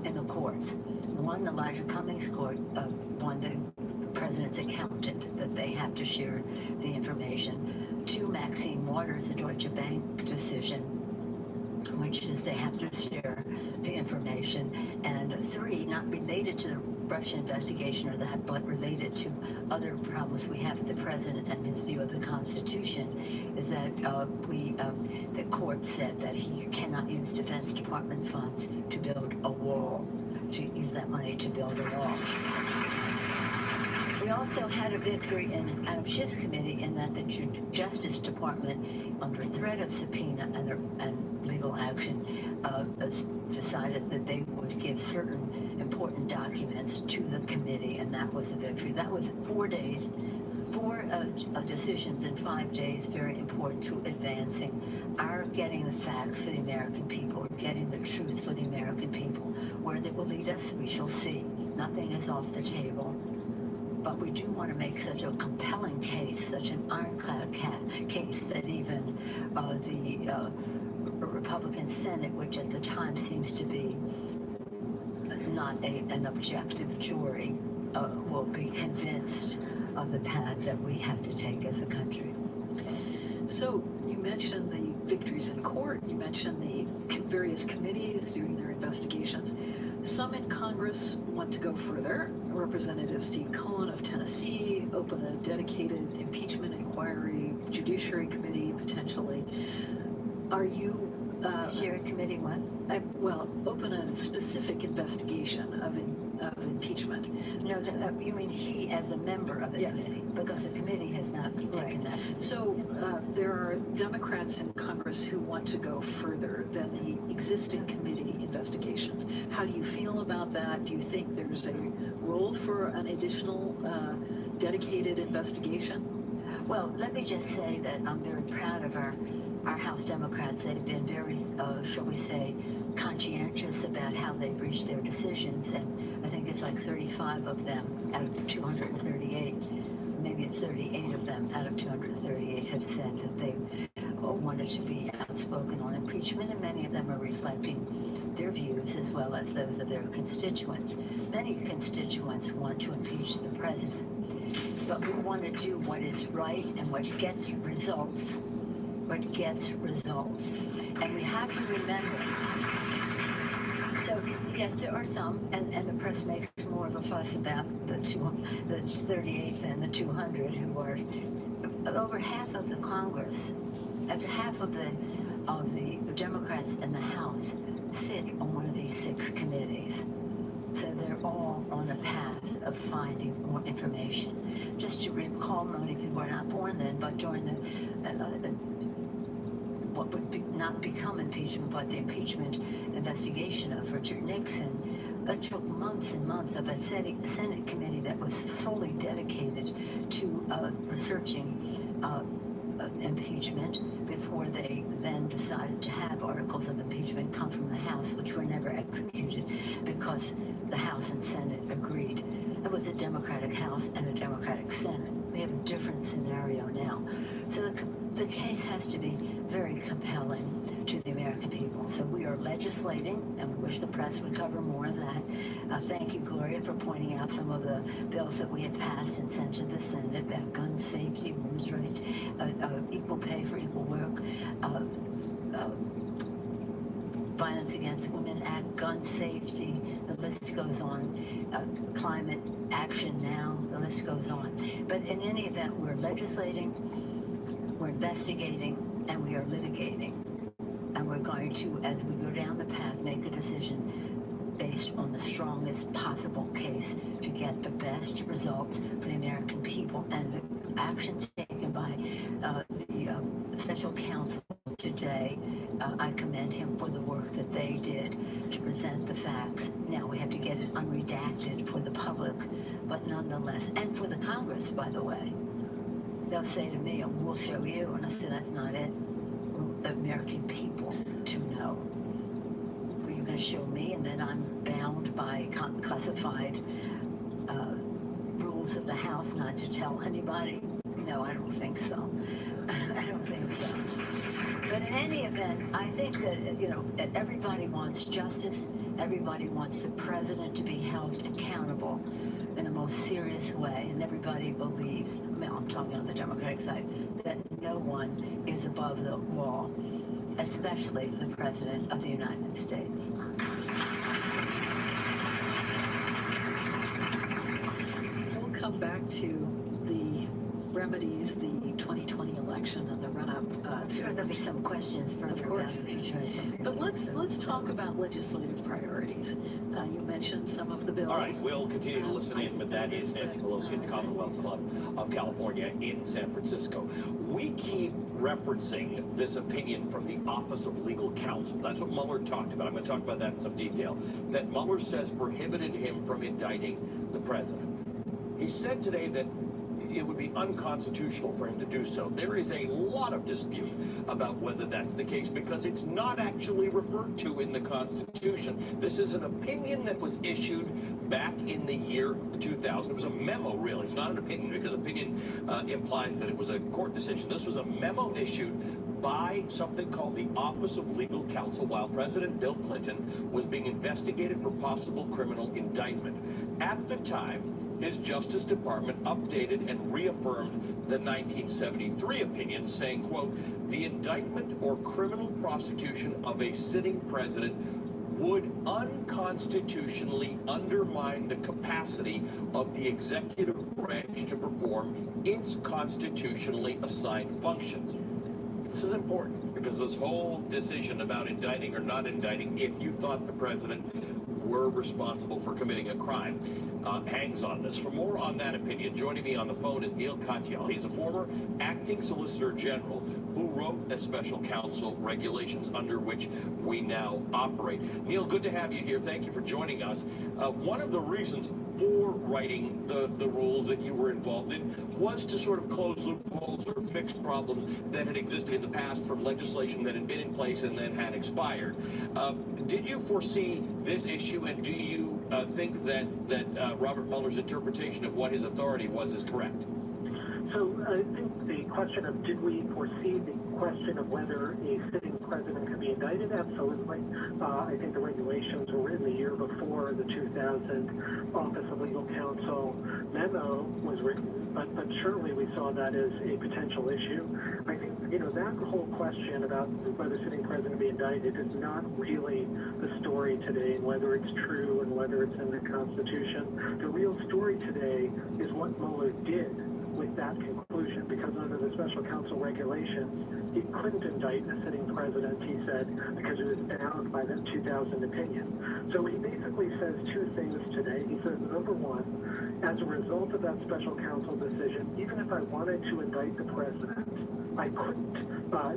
in the courts. One, Elijah Cummings court won the president's accountant that they have to share the information. 2, Maxine Waters, the Deutsche Bank decision, which is they have to share the information. And 3, not related to the Russia investigation or that, but related to other problems we have with the president and his view of the Constitution, is that the court said that he cannot use Defense Department funds to build a wall, to use that money to build a wall. We also had a victory in Adam Schiff's committee in that the Justice Department, under threat of subpoena and legal action, decided that they would give certain important documents to the committee, and that was a victory. That was 4 days, 4 decisions in 5 days, very important to advancing our getting the facts for the American people, getting the truth for the American people. Where they will lead us, we shall see. Nothing is off the table. But we do want to make such a compelling case, such an ironclad case, that even the Republican Senate, which at the time seems to be not an objective jury, will be convinced of the path that we have to take as a country. So you mentioned the victories in court, you mentioned the various committees doing their investigations. Some in Congress want to go further. Representative Steve Cohen of Tennessee opened a dedicated impeachment inquiry, Judiciary Committee potentially. Are you... Judiciary Committee what? Well, open a specific investigation of impeachment. No, you mean he as a member of the committee? Because the committee has not taken that position. So there are Democrats in Congress who want to go further than the existing committee investigations. How do you feel about that? Do you think there's a role for an additional dedicated investigation? Well, let me just say that I'm very proud of our House Democrats, they've been very, shall we say, conscientious about how they've reached their decisions, and I think it's like 35 of them out of 238, maybe it's 38 of them out of 238 have said that they wanted to be outspoken on impeachment, and many of them are reflecting their views as well as those of their constituents. Many constituents want to impeach the president, but we want to do what is right and what gets results. What gets results. And we have to remember, so yes, there are some, and the press makes more of a fuss about the 38 than the 200, who are over half of the Congress, half of the Democrats in the House sit on one of these 6 committees. So they're all on a path of finding more information. Just to recall, many people were not born then, but during the what would not become impeachment, but the impeachment investigation of Richard Nixon, it took months and months of a Senate committee that was solely dedicated to researching impeachment before they then decided to have articles of impeachment come from the House, which were never executed because the House and Senate agreed. It was a Democratic House and a Democratic Senate. We have a different scenario now. So the case has to be very compelling to the American people. So we are legislating, and we wish the press would cover more of that. Thank you, Gloria, for pointing out some of the bills that we have passed and sent to the Senate about gun safety, women's rights, equal pay for equal work, Violence Against Women Act, gun safety, the list goes on, climate action now, the list goes on. But in any event, we're legislating, we're investigating, and we are litigating. And we're going to, as we go down the path, make a decision based on the strongest possible case to get the best results for the American people. And the actions taken by the special counsel today, I commend him for the work that they did to present the facts. Now we have to get it unredacted for the public, but nonetheless, and for the Congress, by the way. They'll say to me, we'll show you, and I said, that's not it. The American people to know. Were you going to show me, and then I'm bound by classified rules of the House not to tell anybody? No, I don't think so. I don't think so. But in any event, I think that, everybody wants justice. Everybody wants the president to be held accountable in the most serious way. And everybody believes, I'm talking on the Democratic side, that no one is above the law, especially the President of the United States. We'll come back to the remedies, the 2020 election and the run-up Sure, there'll be some questions further down the future. But let's talk about legislative priorities. You mentioned some of the bills. All right, we'll continue to listen in, but that is Nancy Pelosi at the Commonwealth Club of California in San Francisco. We keep referencing this opinion from the Office of Legal Counsel. That's what Mueller talked about. I'm going to talk about that in some detail. That Mueller says prohibited him from indicting the president. He said today that it would be unconstitutional for him to do so. There is a lot of dispute about whether that's the case because it's not actually referred to in the Constitution. This is an opinion that was issued back in the year 2000. It was a memo, really. It's not an opinion because opinion implies that it was a court decision. This was a memo issued by something called the Office of Legal Counsel while President Bill Clinton was being investigated for possible criminal indictment. At the time, his Justice Department updated and reaffirmed the 1973 opinion, saying, quote, the indictment or criminal prosecution of a sitting president would unconstitutionally undermine the capacity of the executive branch to perform its constitutionally assigned functions. This is important because this whole decision about indicting or not indicting, if you thought the president were responsible for committing a crime, hangs on this. For more on that opinion, joining me on the phone is Neil Katyal. He's a former acting Solicitor General who wrote a special counsel regulations under which we now operate. Neil, good to have you here. Thank you for joining us. One of the reasons before writing the rules that you were involved in was to sort of close loopholes or fix problems that had existed in the past from legislation that had been in place and then had expired. Did you foresee this issue, and do you think that Robert Mueller's interpretation of what his authority was is correct? So I think the question of did we foresee the question of whether a sitting president could be indicted? Absolutely. I think the regulations were written the year before the 2000 Office of Legal Counsel memo was written, but surely we saw that as a potential issue. I think, that whole question about whether sitting president be indicted is not really the story today, and whether it's true and whether it's in the Constitution. The real story today is what Mueller did with that conclusion, because under the special counsel regulations, he couldn't indict a sitting president, he said, because it was bound by that 2000 opinion. So he basically says two things today. He says, number one, as a result of that special counsel decision, even if I wanted to indict the president, I couldn't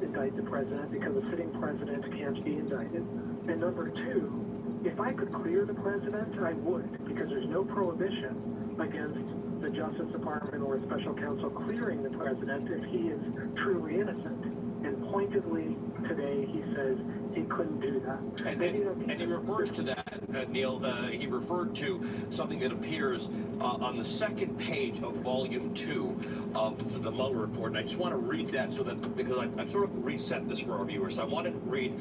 indict the president because a sitting president can't be indicted. And number two, if I could clear the president, I would, because there's no prohibition against the Justice Department or a special counsel clearing the president if he is truly innocent. And pointedly today he says he couldn't do that. And he refers to that, Neil, he referred to something that appears on the second page of Volume 2 of the Mueller report. And I just want to read that so that, because I've sort of reset this for our viewers. So I want to read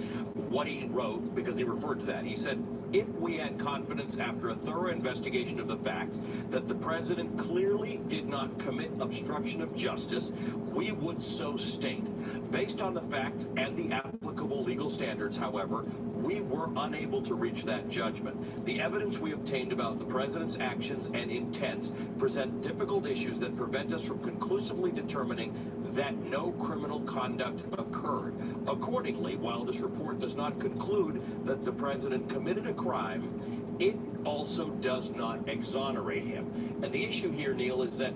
what he wrote, because he referred to that. He said, if we had confidence after a thorough investigation of the facts that the president clearly did not commit obstruction of justice, we would so state. Based on the facts and the applicable legal standards, however, we were unable to reach that judgment. The evidence we obtained about the president's actions and intents present difficult issues that prevent us from conclusively determining that no criminal conduct occurred. Accordingly, while this report does not conclude that the president committed a crime, it also does not exonerate him. And the issue here, Neil, is that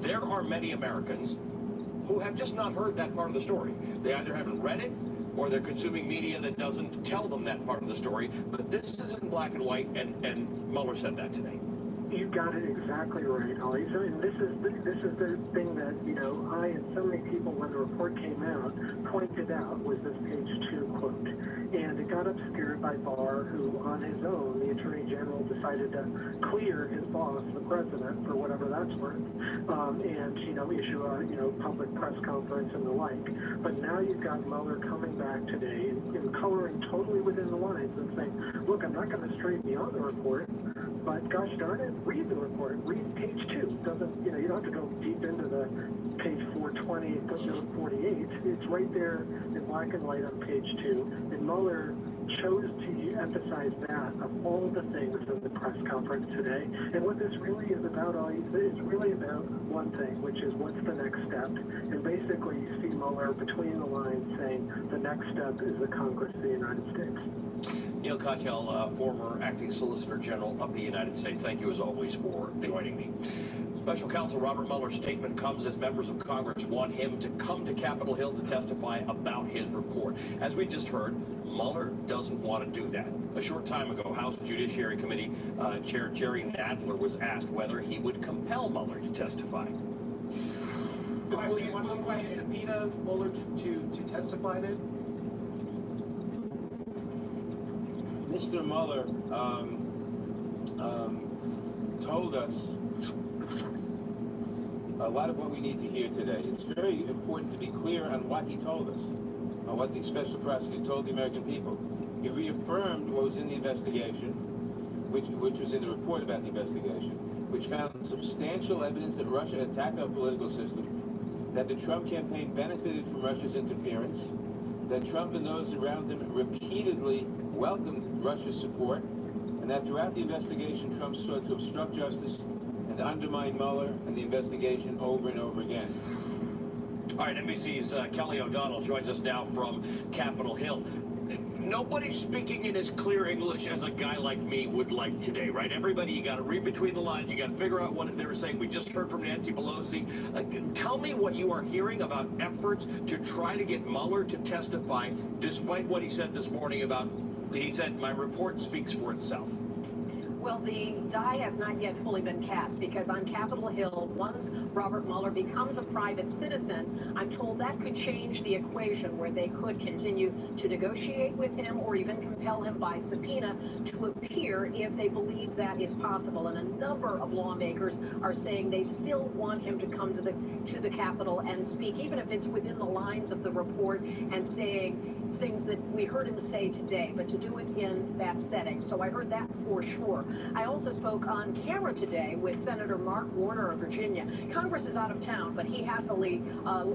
there are many Americans who have just not heard that part of the story. They either haven't read it, or they're consuming media that doesn't tell them that part of the story. But this is in black and white, and Mueller said that today. You got it exactly right, Holly. So, and this is the thing that, I and so many people, when the report came out, pointed out was this page 2 quote. And it got obscured by Barr, who on his own, the Attorney General, decided to clear his boss, the president, for whatever that's worth, and, issue a, public press conference and the like. But now you've got Mueller coming back today and coloring totally within the lines and saying, look, I'm not going to stray beyond the report, but gosh darn it, read the report. Read page 2. Doesn't, you don't have to go deep into the page 420, footnote 48. It's right there in black and white on page 2. And Mueller chose to emphasize that of all the things of the press conference today. And what this really is about, is really about one thing, which is what's the next step. And basically, you see Mueller between the lines saying the next step is the Congress of the United States. Neil Katyal, former acting Solicitor General of the United States, thank you as always for joining me. Special Counsel Robert Mueller's statement comes as members of Congress want him to come to Capitol Hill to testify about his report. As we just heard, Mueller doesn't want to do that. A short time ago, House Judiciary Committee Chair Jerry Nadler was asked whether he would compel Mueller to testify. Will you subpoena Mueller to testify then? Mr. Mueller told us a lot of what we need to hear today. It's very important to be clear on what he told us, on what the special prosecutor told the American people. He reaffirmed what was in the investigation, which was in the report about the investigation, which found substantial evidence that Russia attacked our political system, that the Trump campaign benefited from Russia's interference, that Trump and those around him repeatedly welcomed Russia's support, and that throughout the investigation, Trump sought to obstruct justice and undermine Mueller and the investigation over and over again. All right, NBC's Kelly O'Donnell joins us now from Capitol Hill. Nobody's speaking in as clear English as a guy like me would like today, right? Everybody, you got to read between the lines. You got to figure out what they were saying. We just heard from Nancy Pelosi. Tell me what you are hearing about efforts to try to get Mueller to testify, despite what he said this morning about, he said, my report speaks for itself. Well, the die has not yet fully been cast because on Capitol Hill, once Robert Mueller becomes a private citizen, I'm told that could change the equation where they could continue to negotiate with him or even compel him by subpoena to appear if they believe that is possible. And a number of lawmakers are saying they still want him to come to the Capitol and speak, even if it's within the lines of the report, and saying things that we heard him say today, but to do it in that setting. So I heard that for sure. I also spoke on camera today with Senator Mark Warner of Virginia. Congress is out of town, but he happily,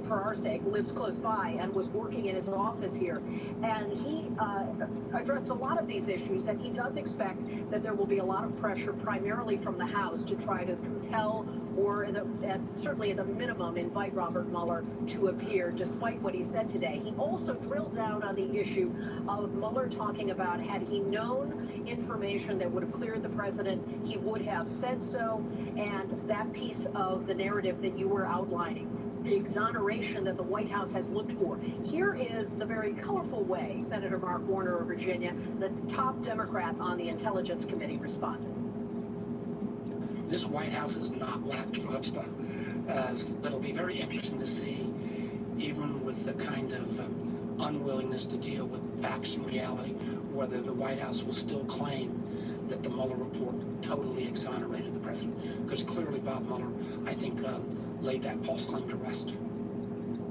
for our sake, lives close by and was working in his office here. And he addressed a lot of these issues, and he does expect that there will be a lot of pressure, primarily from the House, to try to compel or certainly at the minimum invite Robert Mueller to appear, despite what he said today. He also drilled down on the issue of Mueller talking about had he known information that would have cleared the president, he would have said so, and that piece of the narrative that you were outlining, the exoneration that the White House has looked for. Here is the very colorful way Senator Mark Warner of Virginia, the top Democrat on the Intelligence Committee, responded. This White House has not lacked chutzpah. It'll be very interesting to see, even with the kind of unwillingness to deal with facts and reality, whether the White House will still claim that the Mueller report totally exonerated the president. Because clearly Bob Mueller, I think, laid that false claim to rest.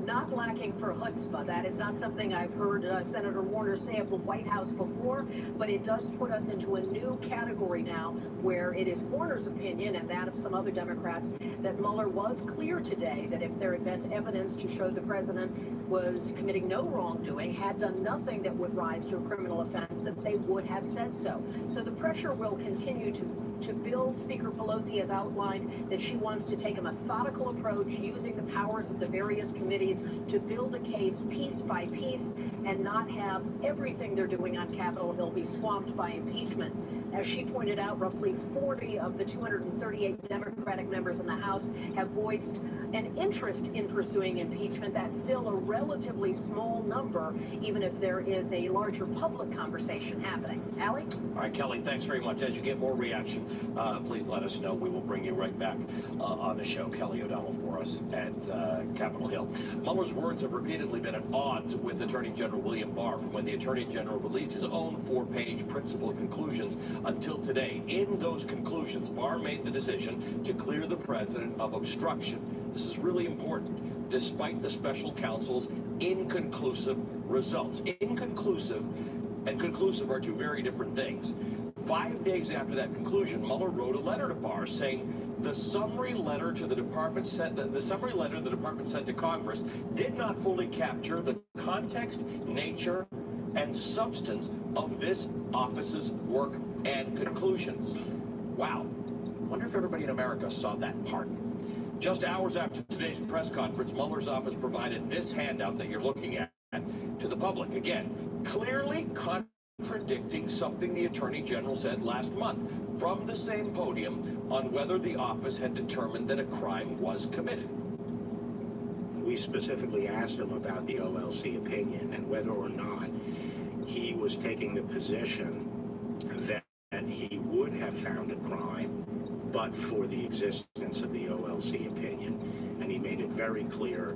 Not lacking for chutzpah. That is not something I've heard Senator Warner say of the White House before, but it does put us into a new category now where it is Warner's opinion and that of some other Democrats that Mueller was clear today that if there had been evidence to show the president was committing no wrongdoing, had done nothing that would rise to a criminal offense, that they would have said so. So the pressure will continue to build. Speaker Pelosi has outlined that she wants to take a methodical approach using the powers of the various committees to build a case piece by piece and not have everything they're doing on Capitol Hill be swamped by impeachment. As she pointed out, roughly 40 of the 238 Democratic members in the House have voiced an interest in pursuing impeachment. That's still a relatively small number, even if there is a larger public conversation happening. Allie? All right, Kelly, thanks very much. As you get more reaction, please let us know. We will bring you right back on the show. Kelly O'Donnell for us at Capitol Hill. Mueller's words have repeatedly been at odds with Attorney General William Barr from when the Attorney General released his own 4-page principal conclusions until today. In those conclusions, Barr made the decision to clear the president of obstruction. This is really important, despite the special counsel's inconclusive results. Inconclusive and conclusive are two very different things. 5 days after that conclusion, Mueller wrote a letter to Barr saying the summary letter the department sent to Congress did not fully capture the context, nature, and substance of this office's work and conclusions. Wow. Wonder if everybody in America saw that part. Just hours after today's press conference, Mueller's office provided this handout that you're looking at to the public. Again, clearly contradicting something the Attorney General said last month from the same podium on whether the office had determined that a crime was committed. We specifically asked him about the OLC opinion and whether or not he was taking the position that he would have found a crime but for the existence of the OLC opinion. And he made it very clear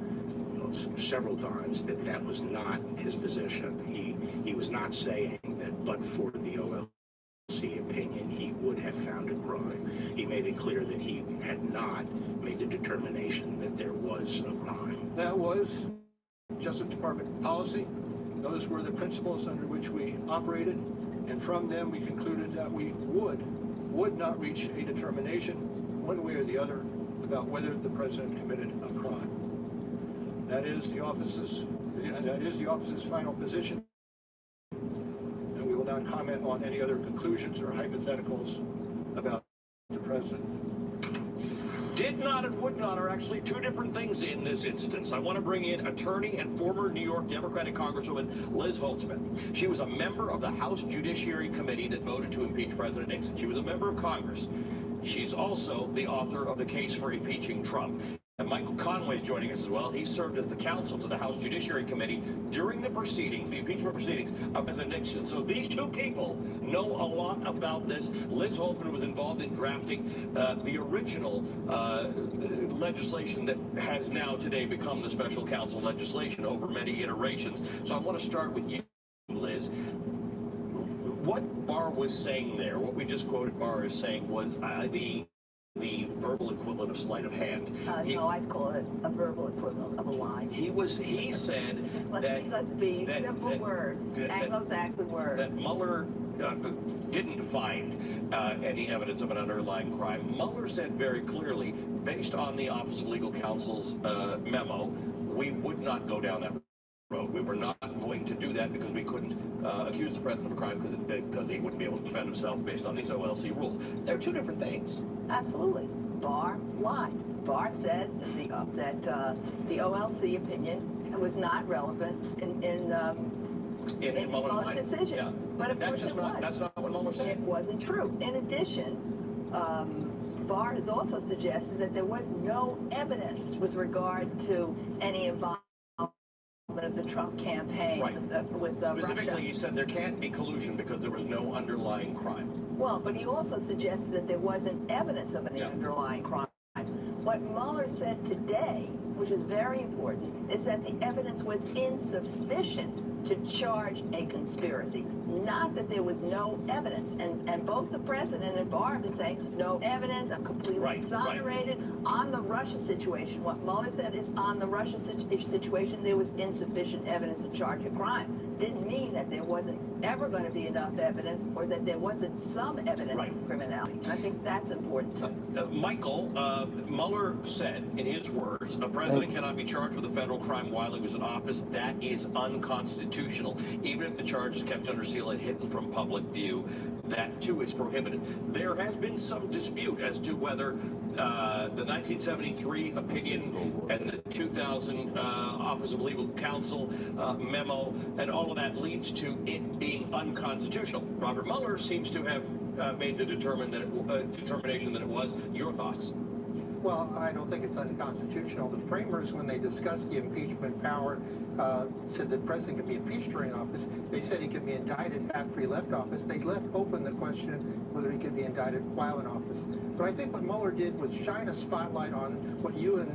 several times that that was not his position. He was not saying that but for the OLC opinion he would have found a crime. He made it clear that he had not made the determination that there was a crime. That was Justice Department policy. Those were the principles under which we operated, and from them we concluded that we would not reach a determination one way or the other about whether the president committed a crime. That is the office's final position, and we will not comment on any other conclusions or hypotheticals about the president. Did not and would not are actually two different things in this instance. I want to bring in attorney and former New York Democratic Congresswoman Liz Holtzman. She was a member of the House Judiciary Committee that voted to impeach President Nixon. She was a member of Congress. She's also the author of the case for impeaching Trump. And Michael Conway is joining us as well. He served as the counsel to the House Judiciary Committee during the proceedings, the impeachment proceedings of President Nixon. So these two people know a lot about this. Liz Holman was involved in drafting the original legislation that has now today become the special counsel legislation over many iterations. So I want to start with you, Liz. What Barr was saying there, what we just quoted Barr as saying, was the verbal equivalent of sleight of hand. No, I'd call it a verbal equivalent of a lie. He said let's be simple words, Anglo-Saxon words. That Mueller didn't find any evidence of an underlying crime. Mueller said very clearly, based on the Office of Legal Counsel's memo, we would not go down that road. We were not going to do that because we couldn't accuse the president of a crime because he wouldn't be able to defend himself based on these OLC rules. They're two different things. Absolutely. Barr lied. Barr said that the OLC opinion was not relevant in Mueller's decision. Yeah. But of course it was. That's not what Mueller said. It wasn't true. In addition, Barr has also suggested that there was no evidence with regard to any involvement of the Trump campaign with Specifically, Russia. he said there can't be collusion because there was no underlying crime. Well, but he also suggested that there wasn't evidence of any underlying crime. What Mueller said today, which is very important, is that the evidence was insufficient to charge a conspiracy, not that there was no evidence. And both the president and Barr have been saying, no evidence, I'm completely exonerated. On the Russia situation, what Mueller said is on the Russia situation, there was insufficient evidence to charge a crime. Didn't mean that there wasn't ever going to be enough evidence or that there wasn't some evidence of criminality. And I think that's important too. Michael, Mueller said, in his words, a president cannot be charged with a federal crime while he was in office. That is unconstitutional. Even if the charge is kept under seal and hidden from public view, that too is prohibited. There has been some dispute as to whether the 1973 opinion and the 2000 Office of Legal Counsel memo and all of that leads to it being unconstitutional. Robert Mueller seems to have made the determination that it was. Your thoughts? Well, I don't think it's unconstitutional. The framers, when they discussed the impeachment power, said that the president could be impeached during office. They said he could be indicted after he left office. They left open the question whether he could be indicted while in office. But I think what Mueller did was shine a spotlight on what you and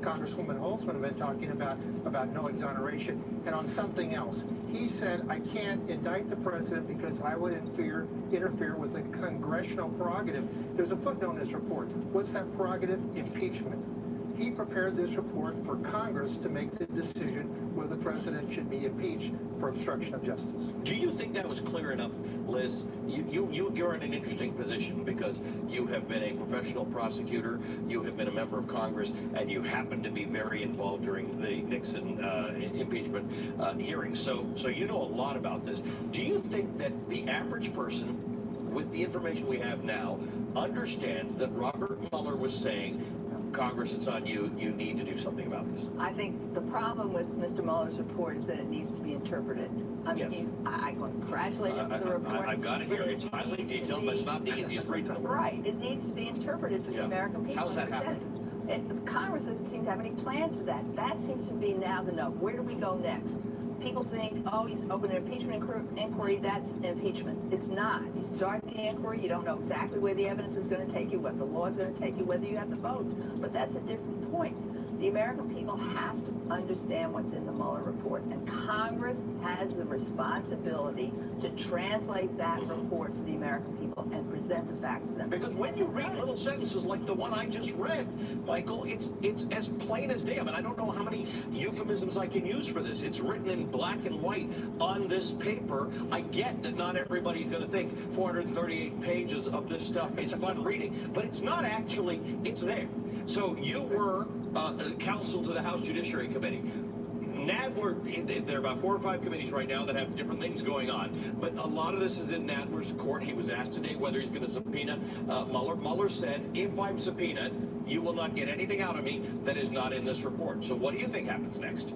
Congresswoman Holtzman have been talking about no exoneration, and on something else. He said, I can't indict the president because I would interfere with the congressional prerogative. There's a footnote in this report. What's that prerogative? Impeachment. He prepared this report for Congress to make the decision whether the president should be impeached for obstruction of justice. Do you think that was clear enough, Liz? You're in an interesting position because you have been a professional prosecutor, you have been a member of Congress, and you happen to be very involved during the Nixon impeachment hearings. So you know a lot about this. Do you think that the average person, with the information we have now, understands that Robert Mueller was saying, Congress, it's on you. You need to do something about this. I think the problem with Mr. Mueller's report is that it needs to be interpreted. I mean, I congratulate him for the report. I've got it here. It's highly detailed, but it's not the easiest read in the world. Right. It needs to be interpreted for the American people. How's that happen? Congress doesn't seem to have any plans for that. That seems to be now the note. Where do we go next? People think, oh, you open an impeachment inquiry, that's impeachment. It's not. You start the inquiry, you don't know exactly where the evidence is going to take you, what the law is going to take you, whether you have the votes. But that's a different point. The American people have to understand what's in the Mueller report, and Congress has the responsibility to translate that report for the American people and present the facts to them. Because when you read little sentences like the one I just read, Michael, it's as plain as day. I mean, I don't know how many euphemisms I can use for this. It's written in black and white on this paper. I get that not everybody's going to think 438 pages of this stuff is fun reading, but it's not actually. It's there. So you were counsel to the House Judiciary Committee. Nadler, there are about 4 or 5 committees right now that have different things going on, but a lot of this is in Nadler's court. He was asked today whether he's going to subpoena Mueller. Mueller said, if I'm subpoenaed, you will not get anything out of me that is not in this report. So what do you think happens next?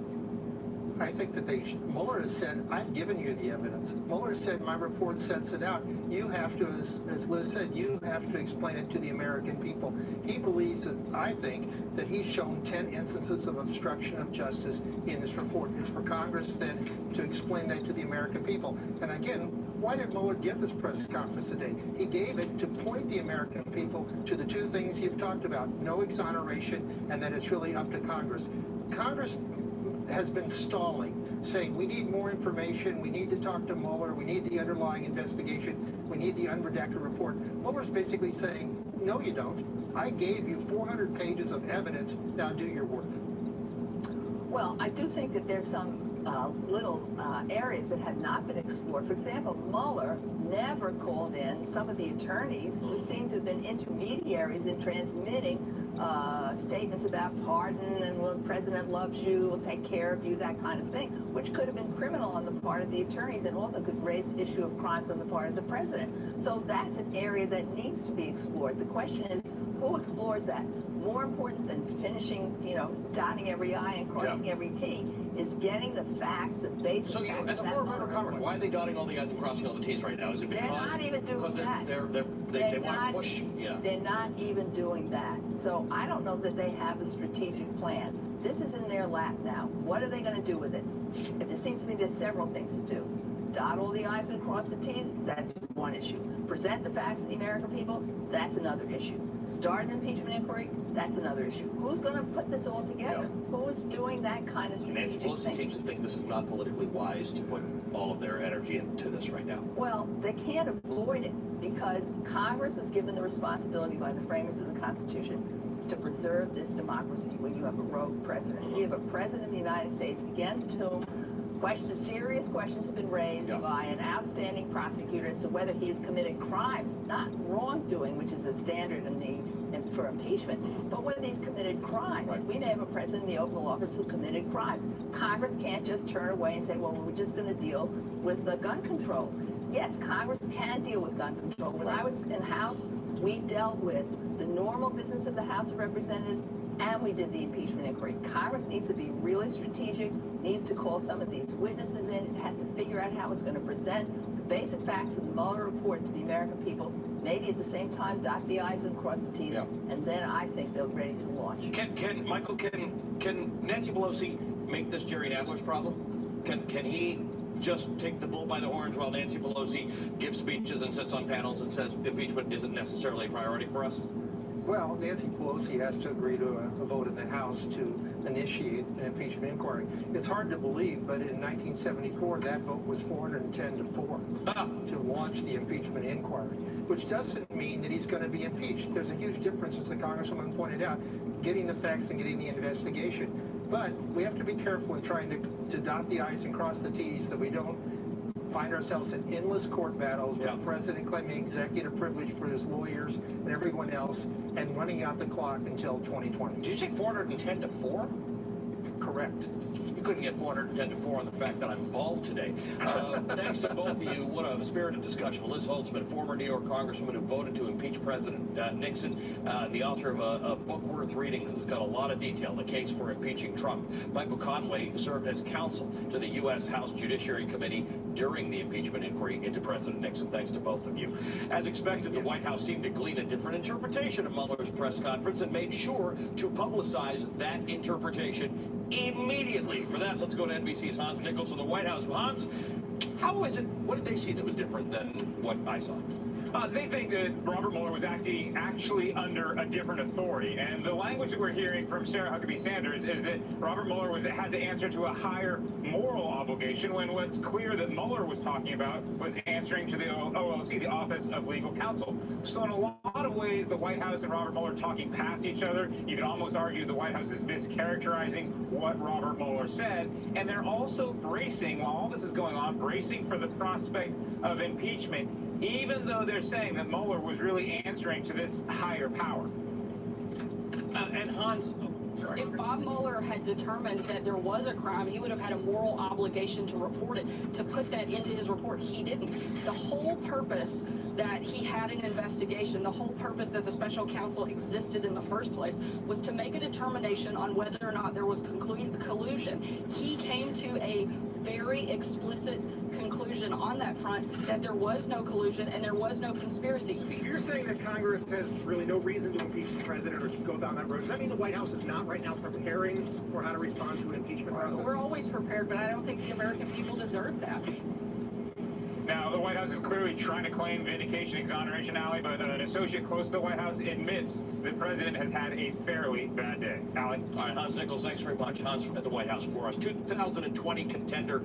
I think that Mueller has said, I've given you the evidence. Mueller said, my report sets it out. You have to, as Liz said, you have to explain it to the American people. He believes that, I think, that he's shown 10 instances of obstruction of justice in this report. It's for Congress then to explain that to the American people. And again, why did Mueller give this press conference today? He gave it to point the American people to the two things you've talked about, no exoneration, and that it's really up to Congress. Congress has been stalling, saying we need more information, we need to talk to Mueller, we need the underlying investigation, we need the unredacted report. Mueller's basically saying, no you don't. I gave you 400 pages of evidence, now do your work. Well, I do think that there's some little areas that have not been explored. For example, Mueller never called in some of the attorneys who seem to have been intermediaries in transmitting statements about pardon and, well, the president loves you, will take care of you, that kind of thing, which could have been criminal on the part of the attorneys and also could raise the issue of crimes on the part of the president. So that's an area that needs to be explored. The question is, who explores that? More important than finishing, dotting every I and crossing every T is getting the facts, the basic So, facts. as a former member of Congress, why are they dotting all the I's and crossing all the T's right now? Is it because they're not even doing that. They want to push? Yeah. They're not even doing that. So I don't know that they have a strategic plan. This is in their lap now. What are they going to do with it? It seems to me there's several things to do. Dot all the I's and cross the T's, that's one issue. Present the facts to the American people, that's another issue. Start an impeachment inquiry, that's another issue. Who's going to put this all together? Who's doing that kind of Nancy strategic Pelosi thinking? seems to think this is not politically wise to put all of their energy into this right now. Well, they can't avoid it because Congress was given the responsibility by the framers of the Constitution to preserve this democracy when you have a rogue president. You have a president of the United States against whom serious questions have been raised by an outstanding prosecutor as to whether he has committed crimes, not wrongdoing, which is a standard for impeachment, but whether he's committed crimes. Right. We may have a president in the Oval Office who committed crimes. Congress can't just turn away and say, well, we're just going to deal with gun control. Yes, Congress can deal with gun control. When I was in the House, we dealt with the normal business of the House of Representatives, and we did the impeachment inquiry. Congress needs to be really strategic, needs to call some of these witnesses in, it has to figure out how it's going to present the basic facts of the Mueller report to the American people, maybe at the same time dot the I's and cross the T's, and then I think they're ready to launch. Can Nancy Pelosi make this Jerry Nadler's problem? Can he just take the bull by the horns while Nancy Pelosi gives speeches and sits on panels and says impeachment isn't necessarily a priority for us? Well, Nancy Pelosi has to agree to a vote in the House to initiate an impeachment inquiry. It's hard to believe, but in 1974, that vote was 410 to 4 to launch the impeachment inquiry, which doesn't mean that he's going to be impeached. There's a huge difference, as the Congresswoman pointed out, getting the facts and getting the investigation. But we have to be careful in trying to dot the I's and cross the T's, that we don't find ourselves in endless court battles with the president claiming executive privilege for his lawyers and everyone else and running out the clock until 2020. Did you say 410 to 4? Correct. You couldn't get 410 to 4 on the fact that I'm bald today. Thanks to both of you. What a spirited discussion. Liz Holtzman, former New York Congresswoman who voted to impeach President Nixon, the author of a book worth reading because it's got a lot of detail, The Case for Impeaching Trump. Michael Conway served as counsel to the U.S. House Judiciary Committee during the impeachment inquiry into President Nixon. Thanks to both of you. As expected, the White House seemed to glean a different interpretation of Mueller's press conference and made sure to publicize that interpretation immediately. For that, let's go to NBC's Hans Nichols from the White House. Hans, how is it, what did they see that was different than what I saw? They think that Robert Mueller was actually under a different authority. And the language that we're hearing from Sarah Huckabee Sanders is that Robert Mueller had to answer to a higher moral obligation, when what's clear that Mueller was talking about was answering to the OLC, the Office of Legal Counsel. So in a lot of ways, the White House and Robert Mueller are talking past each other. You can almost argue the White House is mischaracterizing what Robert Mueller said. And they're also bracing, while all this is going on, bracing for the prospect of impeachment, even though they're saying that Mueller was really answering to this higher power. And Hans, If Bob Mueller had determined that there was a crime, he would have had a moral obligation to report it, to put that into his report. He didn't. The whole purpose that he had an investigation, the whole purpose that the special counsel existed in the first place was to make a determination on whether or not there was collusion. He came to a very explicit conclusion on that front that there was no collusion and there was no conspiracy. You're saying that Congress has really no reason to impeach the president or to go down that road. Does that mean the White House is not right now preparing for how to respond to an impeachment process? We're always prepared, but I don't think the American people deserve that. Now, the White House is clearly trying to claim vindication, exoneration, Allie, but an associate close to the White House admits the president has had a fairly bad day. Allie? All right, Hans Nichols, thanks very much. Hans at the White House for us. 2020 contender,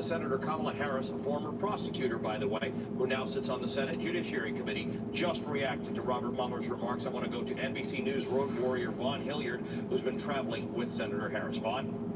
Senator Kamala Harris, a former prosecutor, by the way, who now sits on the Senate Judiciary Committee, just reacted to Robert Mueller's remarks. I want to go to NBC News road warrior Vaughn Hilliard, who's been traveling with Senator Harris. Vaughn?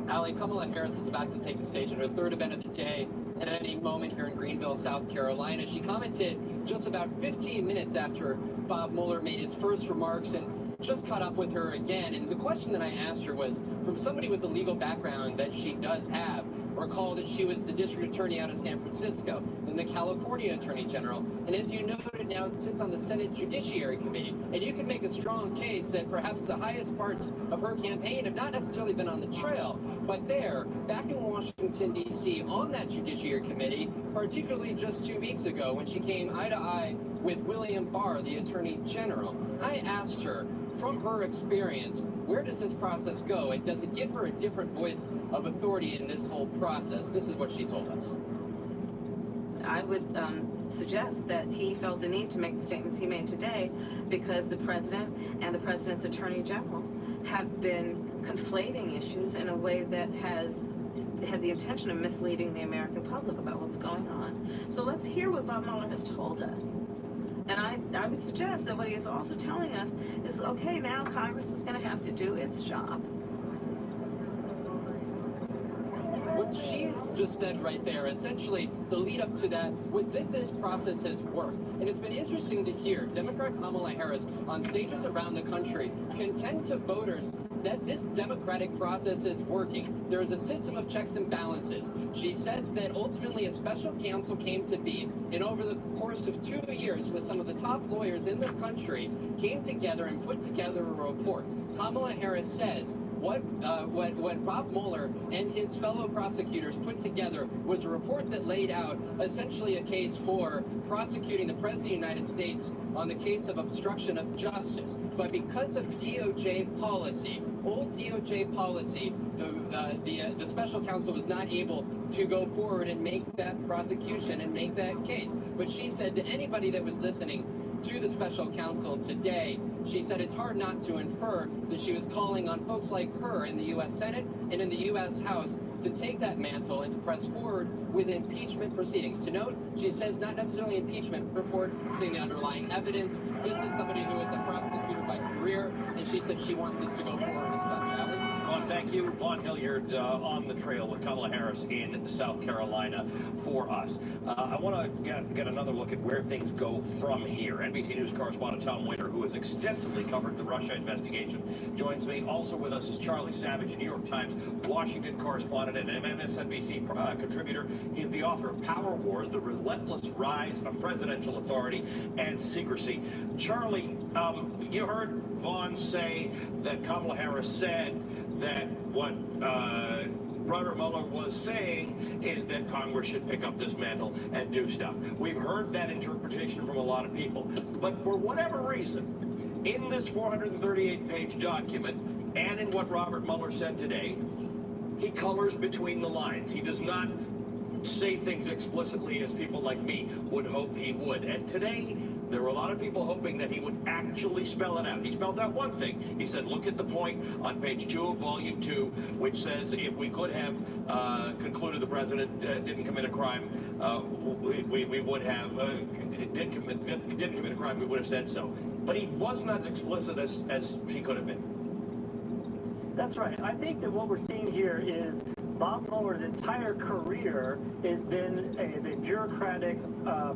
Allie, Kamala Harris is about to take the stage in her third event of the day, and at any moment here in Greenville, South Carolina. She commented just about 15 minutes after Bob Mueller made his first remarks and just caught up with her again. And the question that I asked her was, from somebody with the legal background that she does have, recall that she was the district attorney out of San Francisco, then the California attorney general, and as you noted, now sits on the Senate Judiciary Committee. And you can make a strong case that perhaps the highest parts of her campaign have not necessarily been on the trail, but there, back in Washington, D.C., on that Judiciary Committee, particularly just 2 weeks ago when she came eye to eye with William Barr, the attorney general, I asked her, from her experience, where does this process go, and does it give her a different voice of authority in this whole process? This is what she told us. I would suggest that he felt the need to make the statements he made today because the president and the president's attorney general have been conflating issues in a way that has had the intention of misleading the American public about what's going on. So let's hear what Bob Mueller has told us. And I would suggest that what he is also telling us is, okay, now Congress is going to have to do its job. What she's just said right there, essentially the lead up to that was that this process has worked. And it's been interesting to hear Democrat Kamala Harris on stages around the country contend to voters that this democratic process is working. There is a system of checks and balances. She says that ultimately a special counsel came to be, and over the course of 2 years with some of the top lawyers in this country, came together and put together a report. Kamala Harris says what Bob Mueller and his fellow prosecutors put together was a report that laid out essentially a case for prosecuting the President of the United States on the case of obstruction of justice. But because of DOJ policy, old DOJ policy, the special counsel was not able to go forward and make that prosecution and make that case. But she said to anybody that was listening to the special counsel today, she said it's hard not to infer that she was calling on folks like her in the U.S. Senate and in the U.S. House to take that mantle and to press forward with impeachment proceedings. To note, she says not necessarily impeachment report, seeing the underlying evidence. This is somebody who is a prosecutor by career, and she said she wants this to go forward as such. Allie? Thank you. Vaughn Hilliard on the trail with Kamala Harris in South Carolina for us. I want to get another look at where things go from here. NBC News correspondent Tom Winter, who has extensively covered the Russia investigation, joins me. Also with us is Charlie Savage, New York Times Washington correspondent and MSNBC contributor. He's the author of Power Wars, The Relentless Rise of Presidential Authority and Secrecy. Charlie, you heard Vaughn say that Kamala Harris said that what Robert Mueller was saying is that Congress should pick up this mantle and do stuff. We've heard that interpretation from a lot of people. But for whatever reason, in this 438-page document and in what Robert Mueller said today, he colors between the lines. He does not say things explicitly as people like me would hope he would. And today, there were a lot of people hoping that he would actually spell it out. He spelled out one thing. He said, look at the point on page 2 of volume 2, which says if we could have concluded the president didn't commit a crime, we would have, didn't commit a crime, we would have said so. But he was not as explicit as he could have been. That's right. I think that what we're seeing here is Bob Mueller's entire career has been as a bureaucratic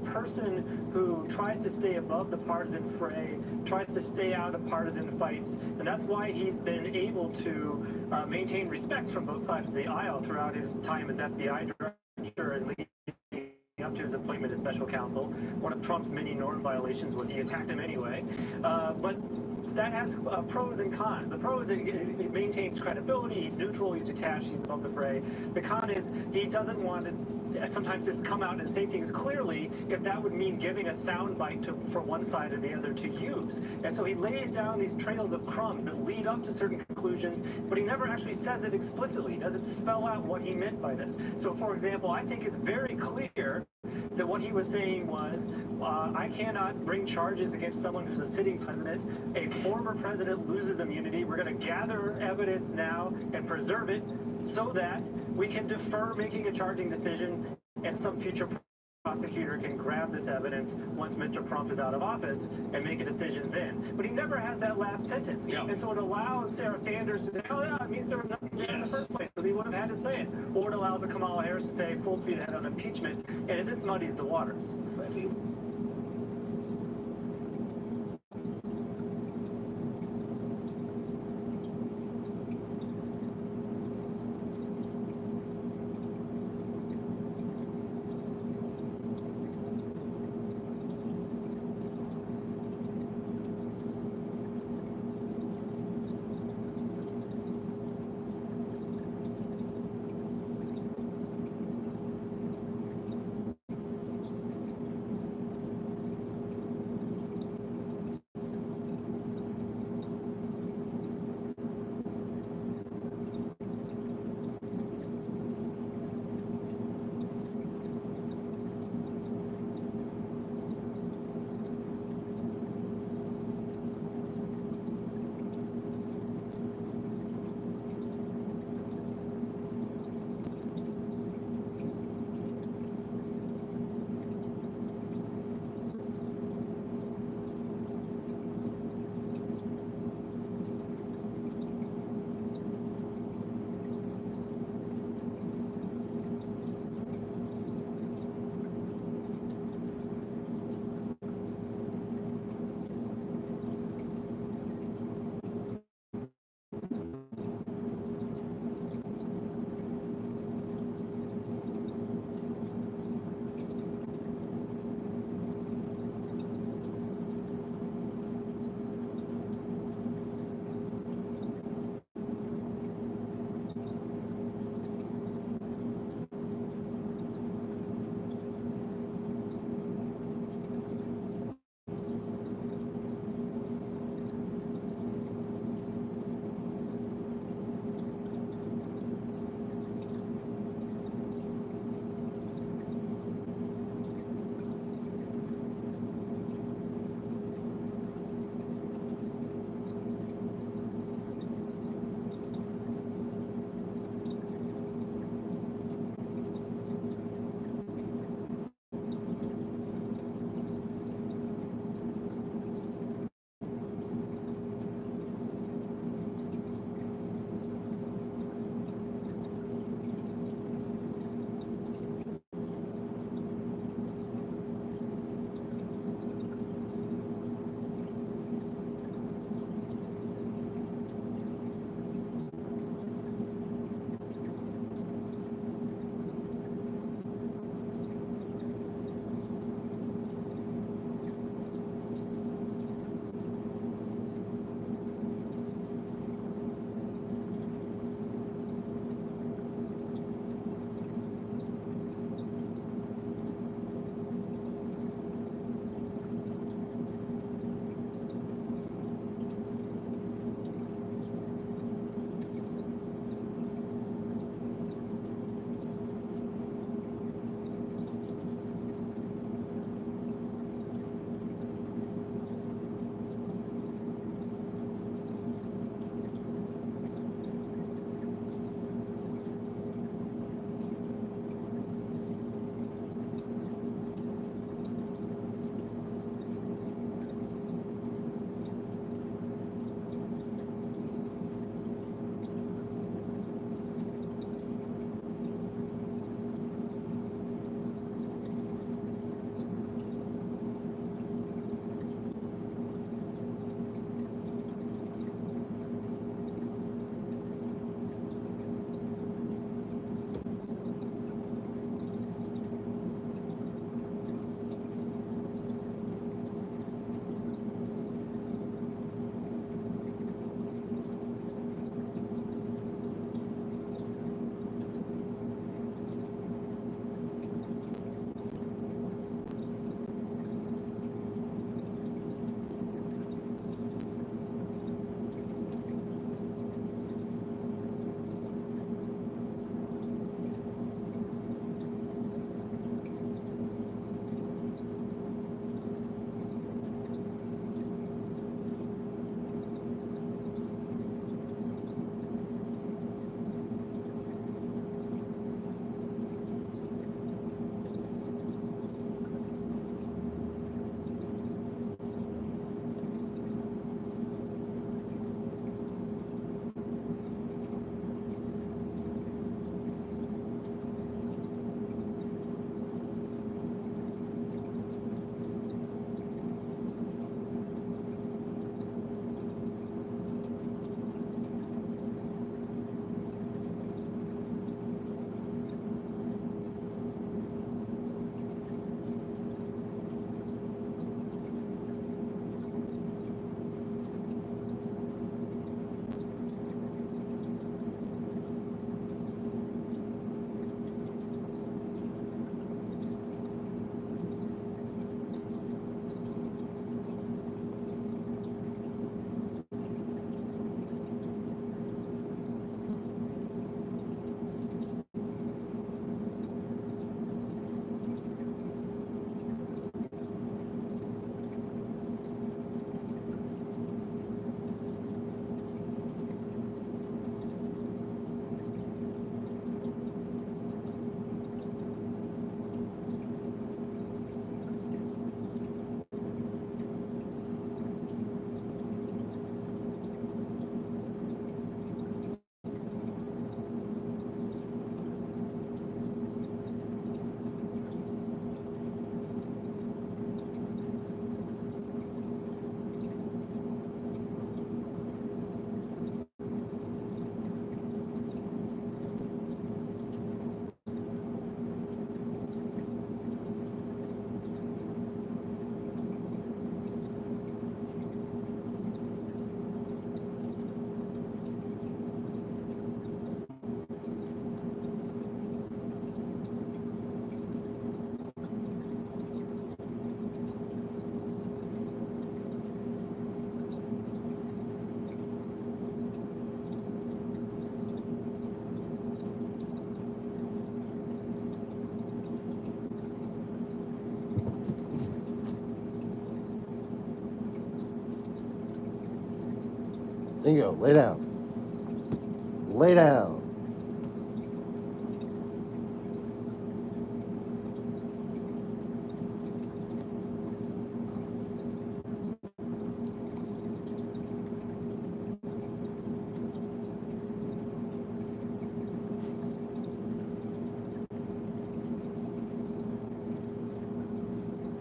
person who tries to stay above the partisan fray, tries to stay out of partisan fights, and that's why he's been able to maintain respect from both sides of the aisle throughout his time as FBI director and leading up to his appointment as special counsel. One of Trump's many norm violations was he attacked him anyway, but that has pros and cons. The pros, it maintains credibility, he's neutral, he's detached, he's above the fray. The con is he doesn't want to sometimes just come out and say things clearly if that would mean giving a soundbite for one side or the other to use. And so he lays down these trails of crumbs that lead up to certain conclusions, but he never actually says it explicitly. He doesn't spell out what he meant by this. So, for example, I think it's very clear that what he was saying was, I cannot bring charges against someone who's a sitting president. A former president loses immunity. We're going to gather evidence now and preserve it so that we can defer making a charging decision and some future prosecutor can grab this evidence once Mr. Trump is out of office and make a decision then. But he never has that last sentence. Yeah. And so it allows Sarah Sanders to say, oh yeah, it means there was nothing there in the first place, because he would have had to say it. Or it allows Kamala Harris to say full speed ahead on impeachment, and it just muddies the waters. There you go. Lay down. Lay down.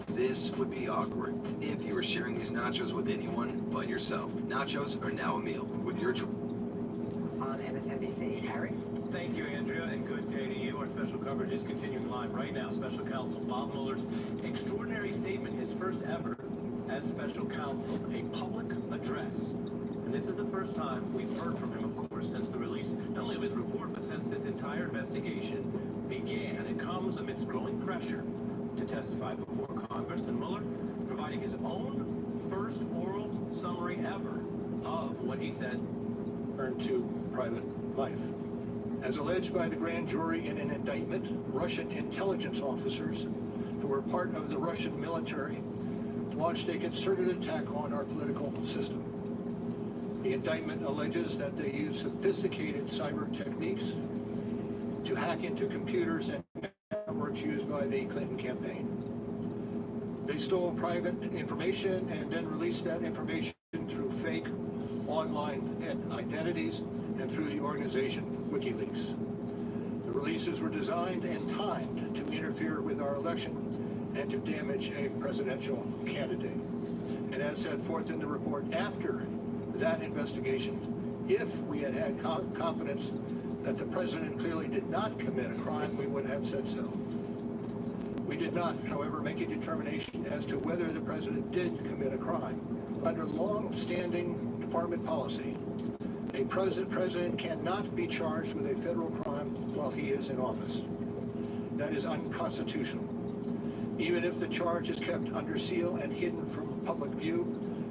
This would be awkward if you were sharing these nachos with anyone but yourself. Nachos are now a meal with your choice. On MSNBC, Harry. Thank you, Andrea, and good day to you. Our special coverage is continuing live right now. Special Counsel Bob Mueller's extraordinary statement, his first ever as special counsel, a public address. And this is the first time we've heard from him, of course, since the release, not only of his report, but since this entire investigation began. It comes amidst growing pressure to testify before Congress, and Mueller providing his own first oral summary ever of what he said earned to private life. As alleged by the grand jury in an indictment, Russian intelligence officers who were part of the Russian military launched a concerted attack on our political system. The indictment alleges that they used sophisticated cyber techniques to hack into computers and networks used by the Clinton campaign. They stole private information and then released that information through fake online identities and through the organization WikiLeaks. The releases were designed and timed to interfere with our election and to damage a presidential candidate. And as set forth in the report, after that investigation, if we had had confidence that the president clearly did not commit a crime, we would have said so. We did not, however, make a determination as to whether the president did commit a crime. Under long-standing department policy, a president cannot be charged with a federal crime while he is in office. That is unconstitutional. Even if the charge is kept under seal and hidden from public view,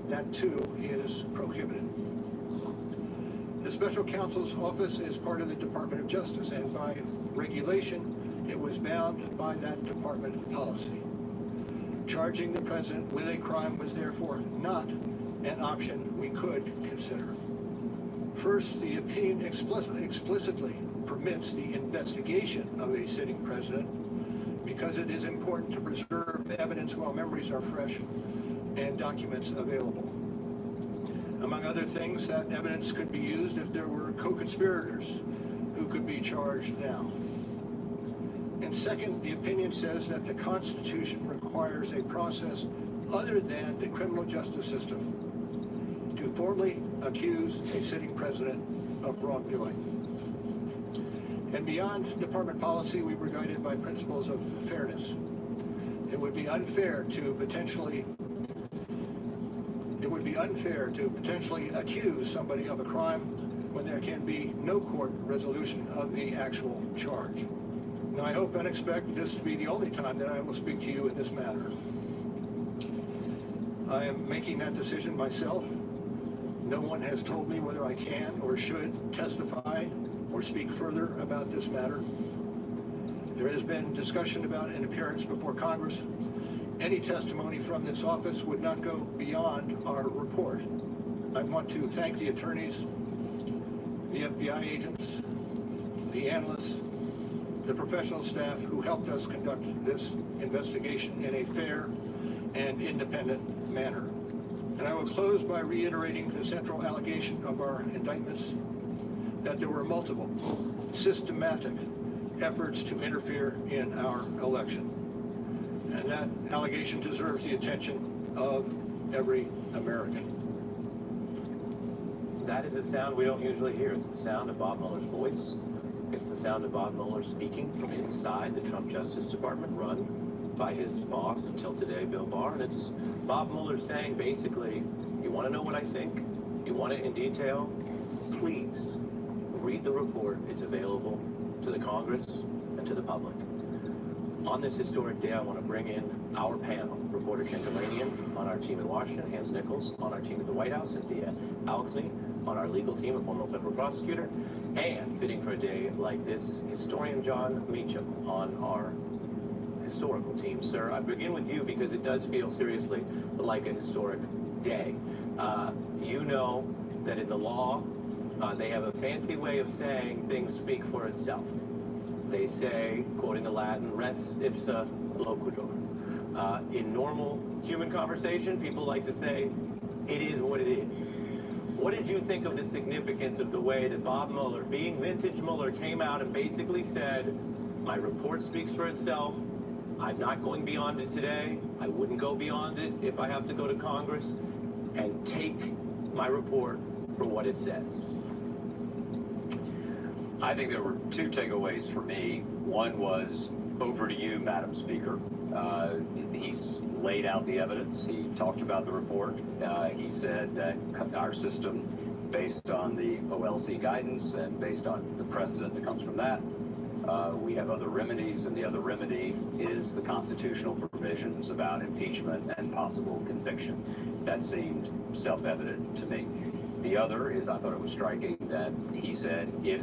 that too is prohibited. The special counsel's office is part of the Department of Justice, and by regulation, it was bound by that department policy. Charging the president with a crime was therefore not an option we could consider. First, the opinion explicitly permits the investigation of a sitting president because it is important to preserve evidence while memories are fresh and documents available. Among other things, that evidence could be used if there were co-conspirators who could be charged now. And second, the opinion says that the Constitution requires a process other than the criminal justice system to formally accuse a sitting president of wrongdoing. And beyond department policy, we were guided by principles of fairness. It would be unfair to potentially accuse somebody of a crime when there can be no court resolution of the actual charge. Now, I hope and expect this to be the only time that I will speak to you in this matter. I am making that decision myself. No one has told me whether I can or should testify or speak further about this matter. There has been discussion about an appearance before Congress. Any testimony from this office would not go beyond our report. I want to thank the attorneys, the FBI agents, the analysts, the professional staff who helped us conduct this investigation in a fair and independent manner. And I will close by reiterating the central allegation of our indictments, that there were multiple, systematic efforts to interfere in our election. And that allegation deserves the attention of every American. That is a sound we don't usually hear. It's the sound of Bob Mueller's voice. It's the sound of Bob Mueller speaking from inside the Trump Justice Department, run by his boss until today, Bill Barr. And it's Bob Mueller saying, basically, you want to know what I think? You want it in detail? Please read the report. It's available to the Congress and to the public. On this historic day, I want to bring in our panel. Reporter Ken Galanian on our team in Washington, Hans Nichols on our team at the White House, Cynthia Alexney on our legal team, a former federal prosecutor, and fitting for a day like this, historian John Meacham on our historical team. Sir, I begin with you because it does feel seriously like a historic day. You know that in the law, they have a fancy way of saying things speak for itself. They say, quoting the Latin, res ipsa loquitur. In normal human conversation, people like to say, it is what it is. What did you think of the significance of the way that Bob Mueller, being vintage Mueller, came out and basically said, my report speaks for itself, I'm not going beyond it today, I wouldn't go beyond it if I have to go to Congress, and take my report for what it says? I think there were two takeaways for me. One was, over to you, Madam Speaker. He's laid out the evidence. He talked about the report. He said that our system, based on the OLC guidance and based on the precedent that comes from that, we have other remedies, and the other remedy is the constitutional provisions about impeachment and possible conviction. That seemed self-evident to me. The other is, I thought it was striking that he said, if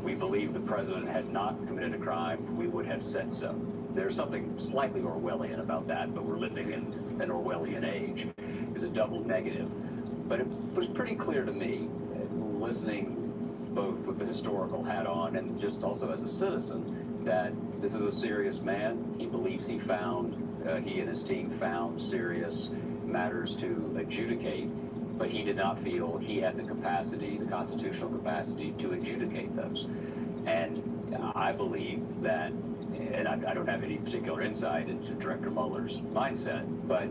we believe the president had not committed a crime, we would have said so. There's something slightly Orwellian about that, but we're living in an Orwellian age. It's a double negative. But it was pretty clear to me, listening both with the historical hat on and just also as a citizen, that this is a serious man. He believes he and his team found serious matters to adjudicate, but he did not feel he had the capacity, the constitutional capacity, to adjudicate those. And I believe that, and I don't have any particular insight into Director Mueller's mindset, but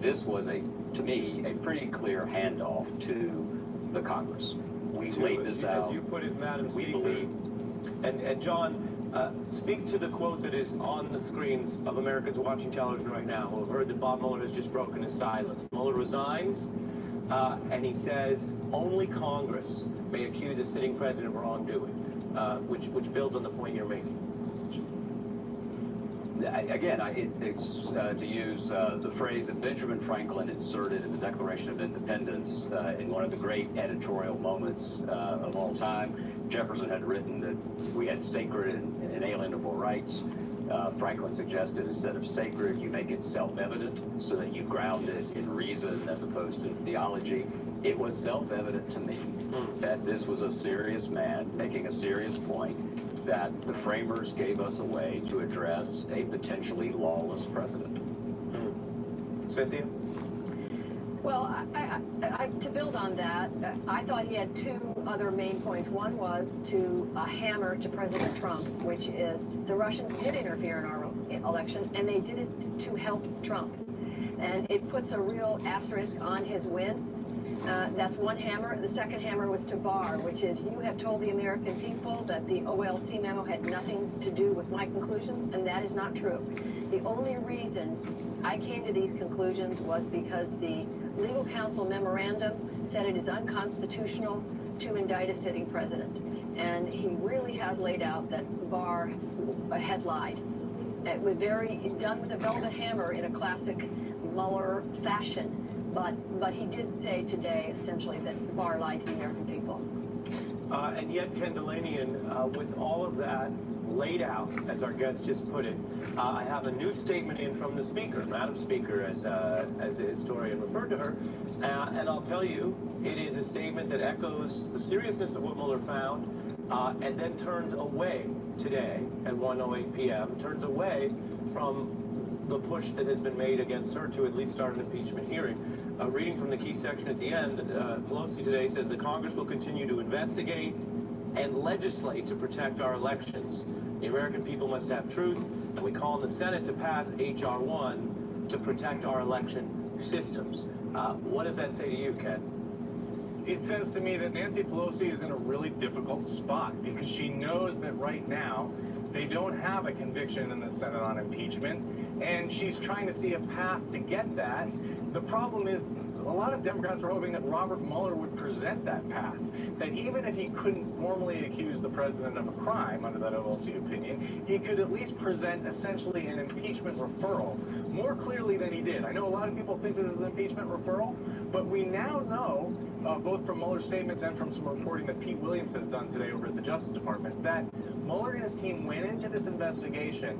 this was, to me, a pretty clear handoff to the Congress. We laid this out. As you put it, Madam We Speaker. believe. And John, speak to the quote that is on the screens of Americans watching television right now who have heard that Bob Mueller has just broken his silence. Mueller resigns, and he says only Congress may accuse a sitting president of wrongdoing, which builds on the point you're making. Again, it's to use the phrase that Benjamin Franklin inserted in the Declaration of Independence in one of the great editorial moments of all time. Jefferson had written that we had sacred and inalienable rights. Franklin suggested instead of sacred, you make it self-evident so that you ground it in reason as opposed to theology. It was self-evident to me that this was a serious man making a serious point, that the framers gave us a way to address a potentially lawless president. Cynthia? Well, to build on that, I thought he had two other main points. One was to hammer to President Trump, which is the Russians did interfere in our election, and they did it to help Trump. And it puts a real asterisk on his win. That's one hammer. The second hammer was to Barr, which is you have told the American people that the OLC memo had nothing to do with my conclusions, and that is not true. The only reason I came to these conclusions was because the legal counsel memorandum said it is unconstitutional to indict a sitting president. And he really has laid out that Barr has lied. It was done with a velvet hammer in a classic Mueller fashion. But he did say today, essentially, that Barr lied to the American people. And yet, Ken Delanian, with all of that laid out, as our guest just put it, I have a new statement in from the Speaker, Madam Speaker, as the historian referred to her, and I'll tell you, it is a statement that echoes the seriousness of what Mueller found, and then turns away today at 1:08 p.m., turns away from the push that has been made against her to at least start an impeachment hearing. Reading from the key section at the end, Pelosi today says the Congress will continue to investigate and legislate to protect our elections. The American people must have truth, and we call on the Senate to pass H.R. 1 to protect our election systems. What does that say to you, Ken? It says to me that Nancy Pelosi is in a really difficult spot because she knows that right now they don't have a conviction in the Senate on impeachment, and she's trying to see a path to get that. The problem is a lot of Democrats are hoping that Robert Mueller would present that path, that even if he couldn't formally accuse the president of a crime under that OLC opinion, he could at least present essentially an impeachment referral more clearly than he did. I know a lot of people think this is an impeachment referral, but we now know, both from Mueller's statements and from some reporting that Pete Williams has done today over at the Justice Department, that Mueller and his team went into this investigation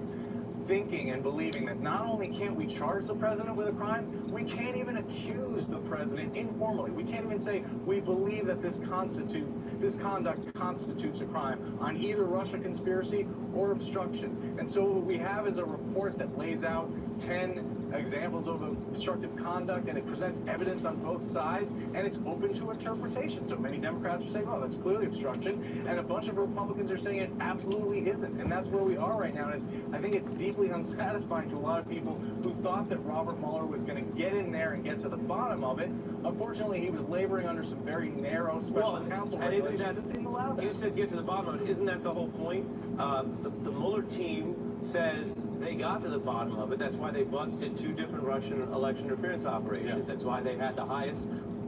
thinking and believing that not only can't we charge the president with a crime, we can't even accuse the president informally. We can't even say we believe that this conduct constitutes a crime on either Russia conspiracy or obstruction. And so what we have is a report that lays out 10 examples of obstructive conduct, and it presents evidence on both sides, and it's open to interpretation. So many Democrats are saying, oh, that's clearly obstruction, and a bunch of Republicans are saying it absolutely isn't. And that's where we are right now. And I think it's deeply unsatisfying to a lot of people who thought that Robert Mueller was going to get in there and get to the bottom of it. Unfortunately, he was laboring under some very narrow special counsel regulations that didn't allow that. You said get to the bottom of it. Isn't that the whole point? The Mueller team says they got to the bottom of it. That's why they busted 2 different Russian election interference operations. That's why they had the highest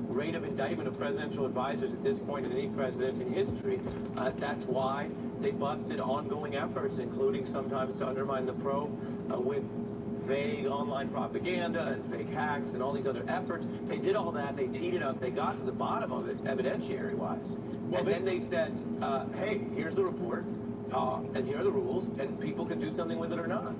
rate of indictment of presidential advisors at this point in any president in history. That's why they busted ongoing efforts, including sometimes to undermine the probe with vague online propaganda and fake hacks and all these other efforts. They did all that. They teed it up. They got to the bottom of it, evidentiary-wise. And then they said, hey, here's the report. And here are the rules, and people can do something with it or not.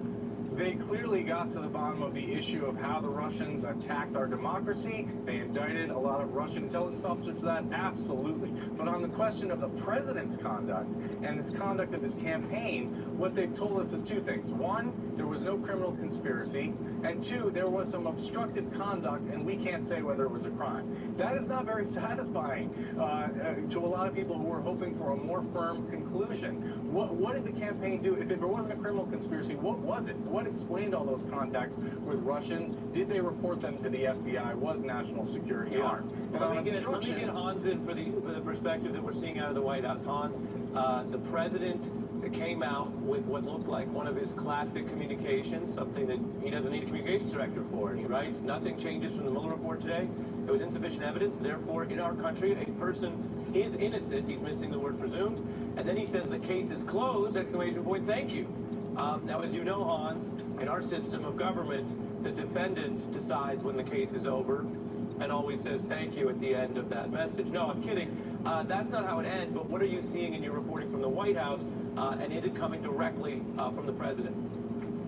They clearly got to the bottom of the issue of how the Russians attacked our democracy. They indicted a lot of Russian intelligence officers for that, absolutely. But on the question of the president's conduct and his conduct of his campaign, what they've told us is 2 things. 1, there was no criminal conspiracy, and 2, there was some obstructive conduct, and we can't say whether it was a crime. That is not very satisfying to a lot of people who were hoping for a more firm conclusion. What did the campaign do? If there wasn't a criminal conspiracy, what was it? What explained all those contacts with Russians? Did they report them to the FBI? Was national security armed? And let me get Hans in for the perspective that we're seeing out of the White House. Hans, the president came out with what looked like one of his classic communications, something that he doesn't need a communications director for. And he writes, nothing changes from the Mueller report today. There was insufficient evidence. Therefore, in our country, a person is innocent. He's missing the word presumed. And then he says the case is closed, exclamation point, thank you. Now, as you know, Hans, in our system of government, the defendant decides when the case is over and always says thank you at the end of that message. No, I'm kidding. That's not how it ends, but what are you seeing in your reporting from the White House, and is it coming directly from the president?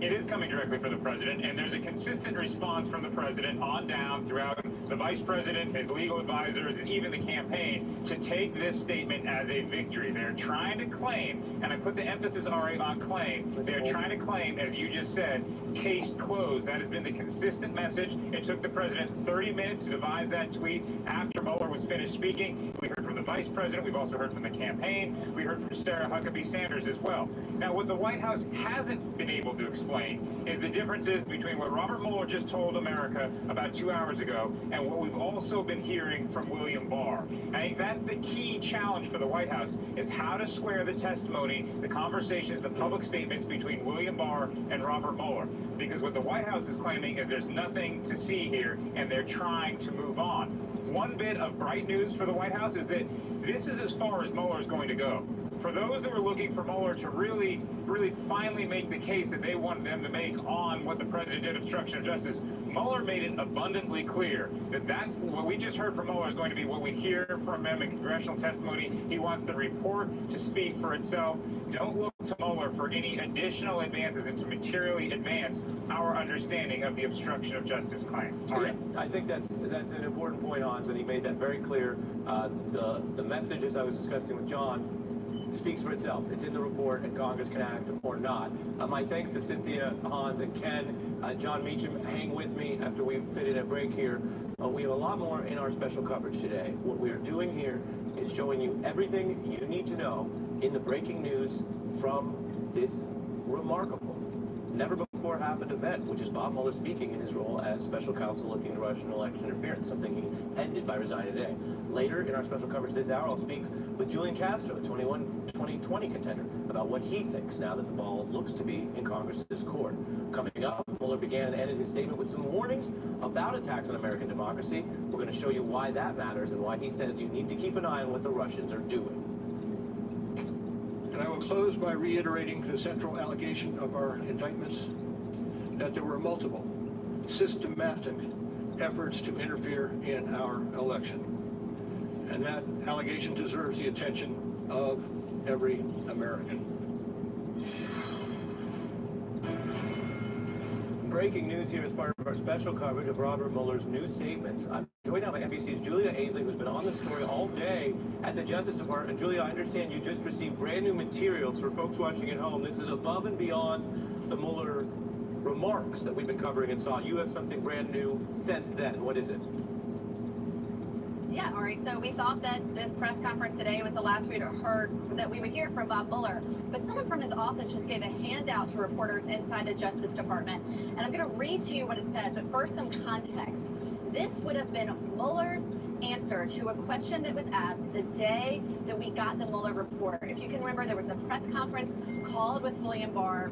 It is coming directly from the president, and there's a consistent response from the president on down throughout the vice president, his legal advisors, and even the campaign to take this statement as a victory. They're trying to claim, and I put the emphasis already on claim, they're trying to claim, as you just said, case closed. That has been the consistent message. It took the president 30 minutes to devise that tweet after Mueller was finished speaking. We heard from the vice president. We've also heard from the campaign. We heard from Sarah Huckabee Sanders as well. Now, what the White House hasn't been able to explain is the differences between what Robert Mueller just told America about 2 hours ago and what we've also been hearing from William Barr. I think that's the key challenge for the White House, is how to square the testimony, the conversations, the public statements between William Barr and Robert Mueller. Because what the White House is claiming is there's nothing to see here, and they're trying to move on. One bit of bright news for the White House is that this is as far as Mueller is going to go. For those that were looking for Mueller to really finally make the case that they wanted them to make on what the president did, obstruction of justice, Mueller made it abundantly clear that that's what we just heard from Mueller is going to be what we hear from him in congressional testimony. He wants the report to speak for itself. Don't look to Mueller for any additional advances and to materially advance our understanding of the obstruction of justice claim. Yeah, I think that's an important point, Hans, and he made that very clear. The message, as I was discussing with John, speaks for itself. It's in the report, and Congress can act or not. My thanks to Cynthia, Hans, and Ken. John Meacham, hang with me after we fit in a break here. We have a lot more in our special coverage today. What we are doing here is showing you everything you need to know in the breaking news from this remarkable, never before happened event, which is Bob Mueller speaking in his role as special counsel looking into Russian election interference, something he ended by resigning today. Later in our special coverage this hour, I'll speak with Julian Castro, the 2020 contender, about what he thinks now that the ball looks to be in Congress's court. Coming up, Mueller began and ended his statement with some warnings about attacks on American democracy. We're going to show you why that matters and why he says you need to keep an eye on what the Russians are doing. And I will close by reiterating the central allegation of our indictments, that there were multiple, systematic efforts to interfere in our election. And that allegation deserves the attention of every American. breaking news here as part of our special coverage of Robert Mueller's new statements. I'm joined now by NBC's Julia Aisley, who's been on the story all day at the Justice Department. Julia, I understand you just received brand new materials for folks watching at home. This is above and beyond the Mueller remarks that we've been covering and saw. You have something brand new since then. What is it? Yeah, Ari, so we thought that this press conference today was the last we would hear from Bob Mueller, but someone from his office just gave a handout to reporters inside the Justice Department, and I'm going to read to you what it says, but first some context. This would have been Mueller's answer to a question that was asked the day that we got the Mueller report. If you can remember, there was a press conference called with William Barr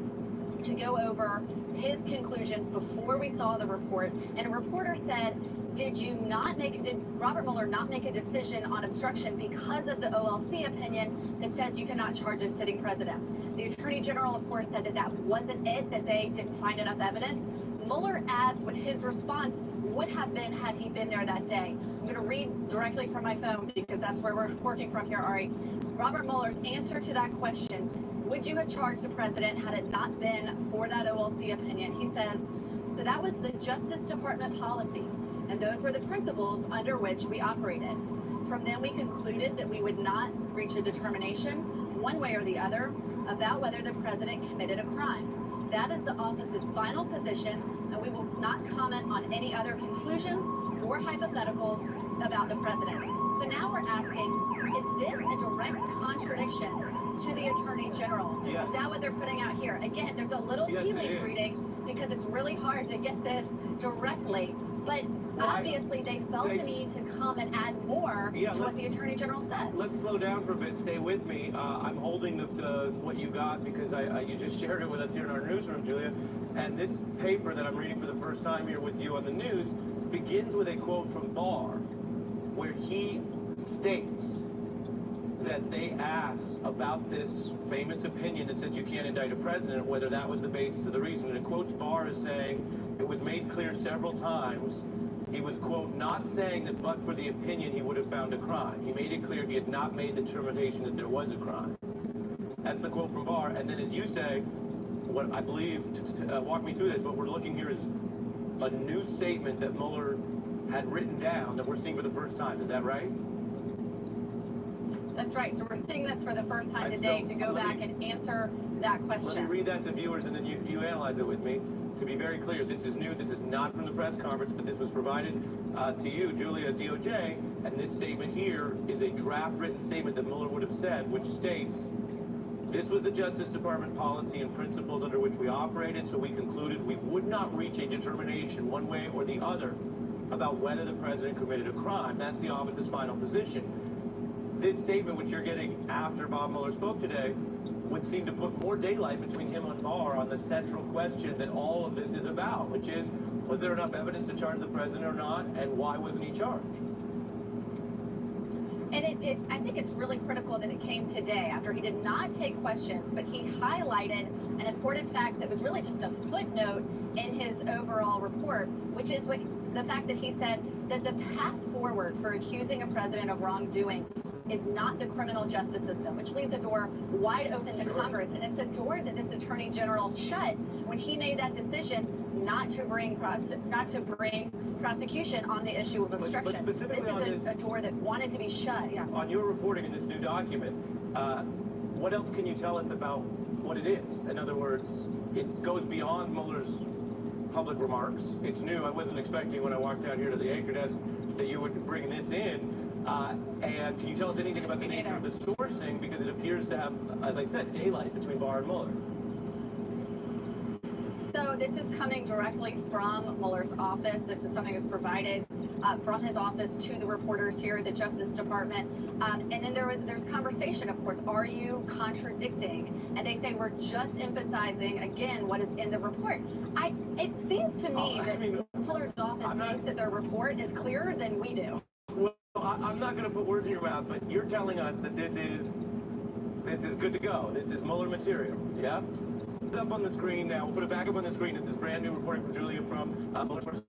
to go over his conclusions before we saw the report, and a reporter said, did Robert Mueller not make a decision on obstruction because of the OLC opinion that says you cannot charge a sitting president? The Attorney General, of course, said that that wasn't it, that they didn't find enough evidence. Mueller adds what his response would have been had he been there that day. I'm going to read directly from my phone because that's where we're working from here, Ari. Robert Mueller's answer to that question, would you have charged the president had it not been for that OLC opinion? He says, so that was the Justice Department policy, and those were the principles under which we operated. From then we concluded that we would not reach a determination, one way or the other, about whether the president committed a crime. That is the office's final position, and we will not comment on any other conclusions or hypotheticals about the president. So now we're asking, is this a direct contradiction to the Attorney General? Yes. Is that what they're putting out here? Again, there's a little tea leaf reading because it's really hard to get this directly, but obviously they felt the need to come and add more to what the Attorney General said. Let's slow down for a bit. Stay with me. I'm holding the what you got because you just shared it with us here in our newsroom, Julia. And this paper that I'm reading for the first time here with you on the news begins with a quote from Barr, where he states that they asked about this famous opinion that says you can't indict a president, whether that was the basis of the reason. And it quotes Barr as saying, it was made clear several times, he was, quote, not saying that but for the opinion he would have found a crime. He made it clear he had not made the determination that there was a crime. That's the quote from Barr. And then as you say, what I believe, walk me through this, what we're looking here is a new statement that Mueller had written down that we're seeing for the first time. Is that right? That's right. So we're seeing this for the first time today to go back and answer that question. Let me read that to viewers and then you analyze it with me. To be very clear, this is new. This is not from the press conference, but this was provided to you, Julia, DOJ. And this statement here is a draft written statement that Mueller would have said, which states, this was the Justice Department policy and principles under which we operated, so we concluded we would not reach a determination one way or the other about whether the president committed a crime. That's the office's final position. This statement, which you're getting after Bob Mueller spoke today, would seem to put more daylight between him and Barr on the central question that all of this is about, which is, was there enough evidence to charge the president or not, and why wasn't he charged? And I think it's really critical that it came today after he did not take questions, but he highlighted an important fact that was really just a footnote in his overall report, which is the fact that he said that the path forward for accusing a president of wrongdoing is not the criminal justice system, which leaves a door wide open to Congress. And it's a door that this Attorney General shut when he made that decision not to bring prosecution on the issue of obstruction. This is a door that wanted to be shut. Yeah. On your reporting in this new document, what else can you tell us about what it is? In other words, it goes beyond Mueller's public remarks. It's new. I wasn't expecting when I walked down here to the anchor desk that you would bring this in. And can you tell us anything about the nature of the sourcing? Because it appears to have, as I said, daylight between Barr and Mueller. So this is coming directly from Mueller's office. This is something that's provided from his office to the reporters here at the Justice Department. And then there's conversation, of course. Are you contradicting? And they say we're just emphasizing, again, what is in the report. It seems to me that Mueller's office thinks that their report is clearer than we do. Well, I'm not going to put words in your mouth, but you're telling us that this is good to go. This is Mueller material, yeah? It's up on the screen now. We'll put it back up on the screen. This is brand new reporting from Julia from Mueller's.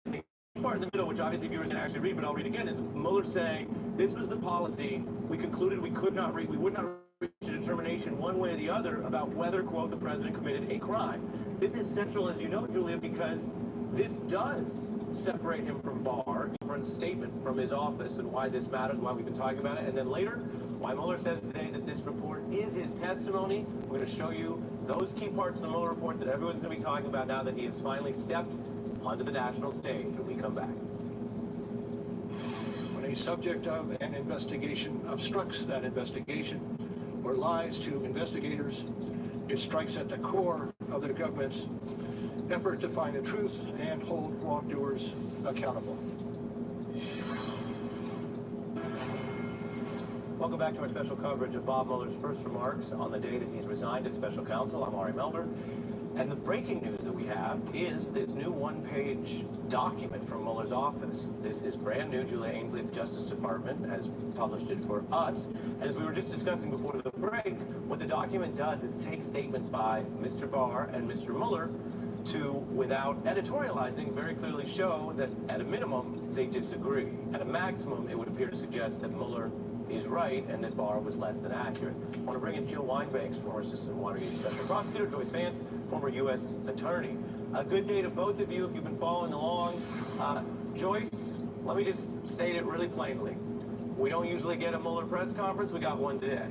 The part in the middle, which obviously viewers didn't actually read, but I'll read again, is Mueller saying this was the policy. We concluded we would not reach a determination one way or the other about whether, quote, the president committed a crime. This is central, as you know, Julia, because this does separate him from Barr, different statement from his office, and why this matters, why we've been talking about it. And then later, why Mueller says today that this report is his testimony. We're going to show you those key parts of the Mueller report that everyone's going to be talking about now that he has finally stepped onto the national stage when we come back. When a subject of an investigation obstructs that investigation or lies to investigators, it strikes at the core of the government's effort to find the truth and hold wrongdoers accountable. Welcome back to our special coverage of Bob Mueller's first remarks on the day that he's resigned as special counsel. I'm Ari Melber. And the breaking news that we have is this new one-page document from Mueller's office. This is brand new. Julia Ainsley at the Justice Department has published it for us. And as we were just discussing before the break, what the document does is take statements by Mr. Barr and Mr. Mueller to, without editorializing, very clearly show that at a minimum, they disagree. At a maximum, it would appear to suggest that Mueller is right and that Barr was less than accurate. I want to bring in Jill Wine-Banks, former Assistant Watergate Special Prosecutor, Joyce Vance, former U.S. Attorney. A good day to both of you if you've been following along. Joyce, let me just state it really plainly. We don't usually get a Mueller press conference. We got one today.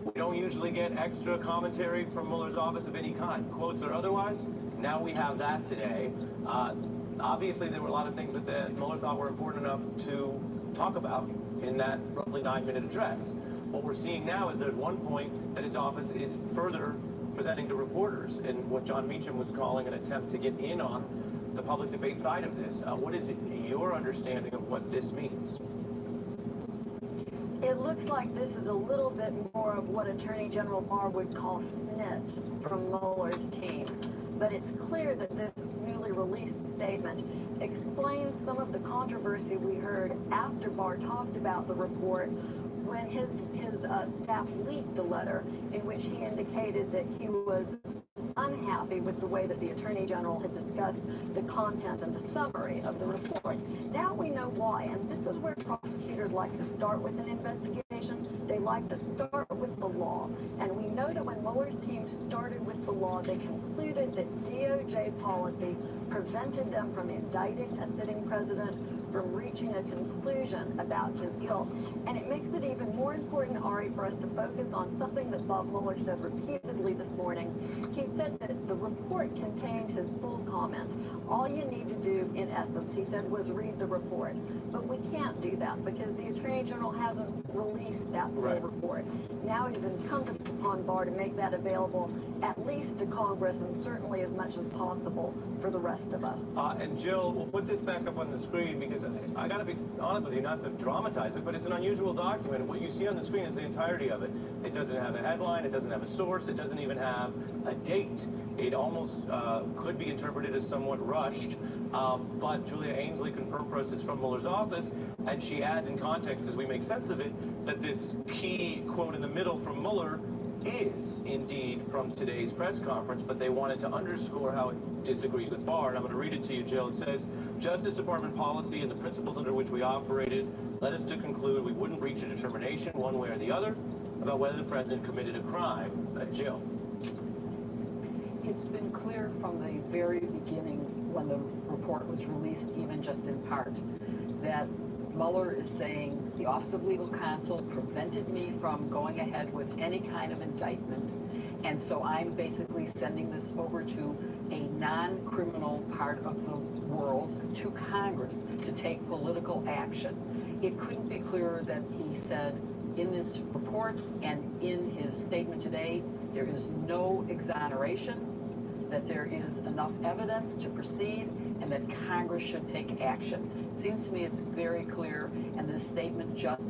We don't usually get extra commentary from Mueller's office of any kind, quotes or otherwise. Now we have that today. Obviously, there were a lot of things that Mueller thought were important enough to talk about in that roughly 9-minute address. What we're seeing now is there's one point that his office is further presenting to reporters in what John Meacham was calling an attempt to get in on the public debate side of this. What is your understanding of what this means? It looks like this is a little bit more of what Attorney General Barr would call snitch from Mueller's team. But it's clear that this newly released statement explains some of the controversy we heard after Barr talked about the report when his staff leaked a letter in which he indicated that he was unhappy with the way that the Attorney General had discussed the content and the summary of the report. Now we know why, and this is where prosecutors like to start with an investigation. They like to start with the law, and we know that when Mueller's team started with the law, they concluded that DOJ policy prevented them from indicting a sitting president, from reaching a conclusion about his guilt. And it makes it even more important, Ari, for us to focus on something that Bob Mueller said repeatedly this morning. He said that the report contained his full comments. All you need to do, in essence, he said, was read the report. But we can't do that because the Attorney General hasn't released that full report. Now it is incumbent upon Barr to make that available at least to Congress and certainly as much as possible for the rest of us. And Jill, we'll put this back up on the screen because I got to be honest with you, not to dramatize it, but it's an unusual document. What you see on the screen is the entirety of it. It doesn't have a headline, it doesn't have a source, it doesn't even have a date. It almost could be interpreted as somewhat rushed, but Julia Ainsley confirmed for us it's from Mueller's office, and she adds in context as we make sense of it that this key quote in the middle from Mueller is indeed from today's press conference, but they wanted to underscore how it disagrees with Barr. And I'm going to read it to you, Jill. It says, Justice Department policy and the principles under which we operated led us to conclude we wouldn't reach a determination one way or the other about whether the president committed a crime. Jill. It's been clear from the very beginning when the report was released, even just in part, that Mueller is saying the Office of Legal Counsel prevented me from going ahead with any kind of indictment, and so I'm basically sending this over to a non-criminal part of the world, to Congress, to take political action. It couldn't be clearer that he said in this report and in his statement today, there is no exoneration, that there is enough evidence to proceed, and that Congress should take action. It seems to me it's very clear, and this statement just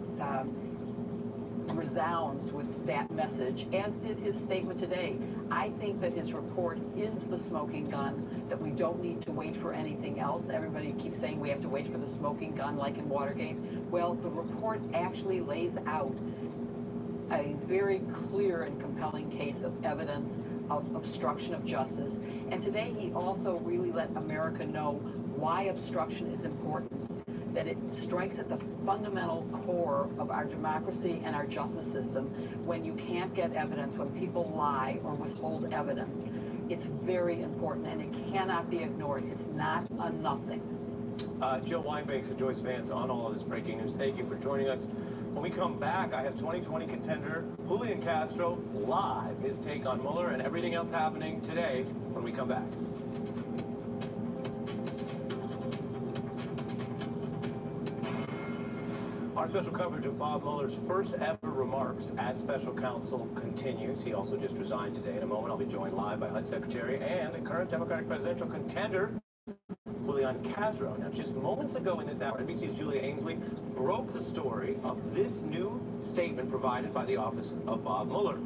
resounds with that message, as did his statement today. I think that his report is the smoking gun, that we don't need to wait for anything else. Everybody keeps saying we have to wait for the smoking gun like in Watergate. Well, the report actually lays out a very clear and compelling case of evidence of obstruction of justice. And today he also really let America know why obstruction is important, that it strikes at the fundamental core of our democracy and our justice system when you can't get evidence, when people lie or withhold evidence. It's very important, and it cannot be ignored. It's not a nothing. Jill Wine-Banks and Joyce Vance on all of this breaking news. Thank you for joining us. When we come back, I have 2020 contender Julian Castro live, his take on Mueller and everything else happening today when we come back. Our special coverage of Bob Mueller's first ever remarks as special counsel continues. He also just resigned today. In a moment, I'll be joined live by HUD Secretary and the current Democratic presidential contender, Julian Castro. Now, just moments ago in this hour, NBC's Julia Ainsley broke the story of this new statement provided by the office of Bob Mueller,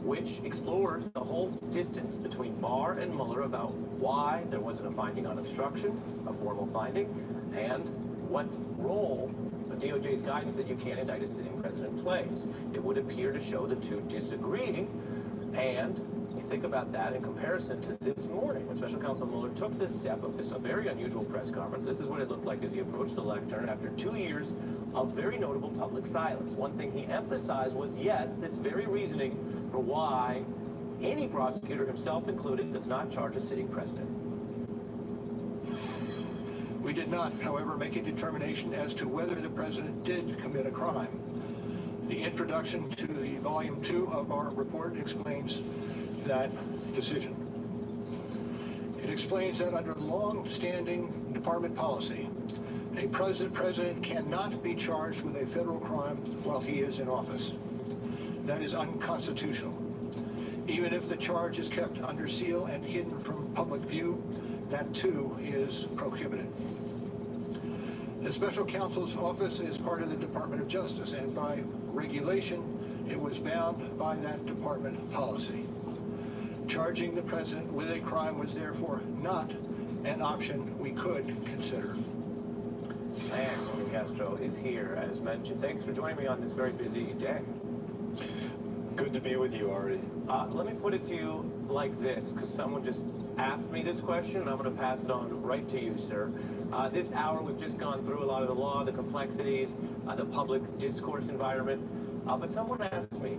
which explores the whole distance between Barr and Mueller about why there wasn't a finding on obstruction, a formal finding, and what role the DOJ's guidance that you can't indict a sitting president plays. It would appear to show the two disagreeing, and you think about that in comparison to this morning when Special Counsel Mueller took this step of this a very unusual press conference. This is what it looked like as he approached the lectern after 2 years of very notable public silence. One thing he emphasized was, yes, this very reasoning for why any prosecutor, himself included, does not charge a sitting president. We did not, however, make a determination as to whether the president did commit a crime. The introduction to the volume 2 of our report explains that decision. It explains that under long-standing department policy, a president cannot be charged with a federal crime while he is in office. That is unconstitutional. Even if the charge is kept under seal and hidden from public view, that too is prohibited. The special counsel's office is part of the Department of Justice, and by regulation, it was bound by that department policy. Charging the president with a crime was therefore not an option we could consider. And Julian Castro is here, as mentioned. Thanks for joining me on this very busy day. Good to be with you, Ari. Let me put it to you like this, because someone just asked me this question, and I'm going to pass it on right to you, sir. This hour, we've just gone through a lot of the law, the complexities, the public discourse environment. But someone asked me,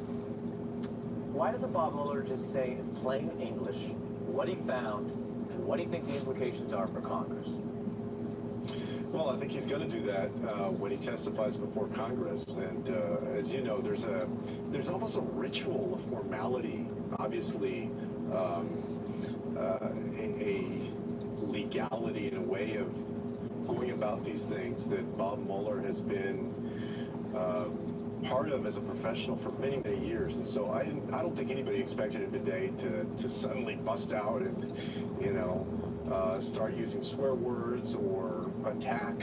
why doesn't Bob Mueller just say in plain English what he found and what he thinks the implications are for Congress? Well, I think he's going to do that when he testifies before Congress. And as you know, there's almost a ritual of formality, obviously, a legality in a way of going about these things that Bob Mueller has been part of as a professional for many, many years. And so I don't think anybody expected him today to suddenly bust out and, start using swear words or attack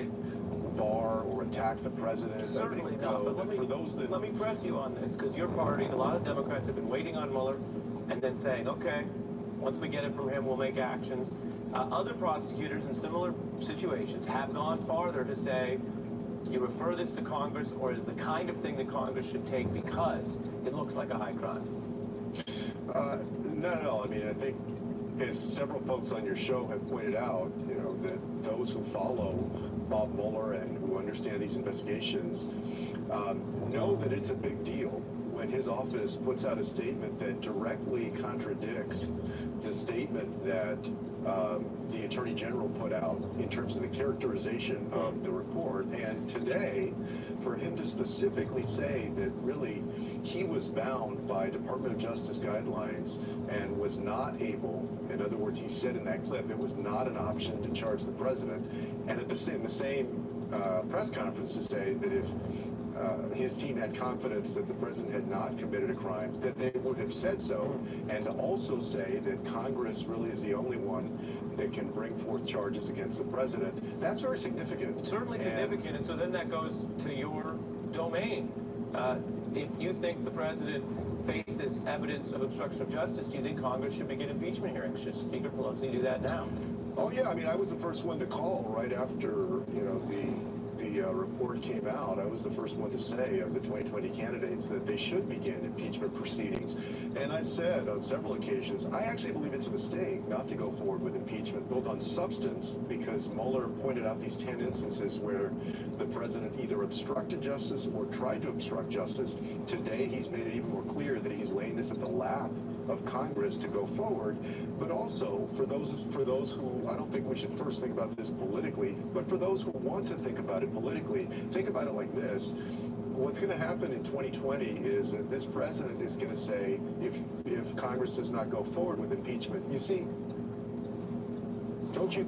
Barr or attack the president. Certainly not, but let me press you on this, because your party, a lot of Democrats have been waiting on Mueller and then saying, okay, once we get it from him, we'll make actions. Other prosecutors in similar situations have gone farther to say, you refer this to Congress, or is the kind of thing that Congress should take because it looks like a high crime? Not at all. I mean, I think, as several folks on your show have pointed out, that those who follow Bob Mueller and who understand these investigations know that it's a big deal when his office puts out a statement that directly contradicts the statement that the Attorney General put out in terms of the characterization of the report. And today, for him to specifically say that really he was bound by Department of Justice guidelines and was not able, in other words, he said in that clip, it was not an option to charge the president. And at the same press conference to say that if his team had confidence that the president had not committed a crime, that they would have said so, and to also say that Congress really is the only one that can bring forth charges against the president. That's very significant. Certainly significant, and so then that goes to your domain. If you think the president faces evidence of obstruction of justice, do you think Congress should begin impeachment hearings? Should Speaker Pelosi do that now? Oh yeah, I mean, I was the first one to call right after, the report came out. I was the first one to say of the 2020 candidates that they should begin impeachment proceedings. And I've said on several occasions, I actually believe it's a mistake not to go forward with impeachment, both on substance, because Mueller pointed out these 10 instances where the president either obstructed justice or tried to obstruct justice. Today, he's made it even more clear that he's laying this at the lap of Congress to go forward, but also for those who, I don't think we should first think about this politically, but for those who want to think about it politically, think about it like this. What's going to happen in 2020 is that this president is going to say, if Congress does not go forward with impeachment, you see, don't you?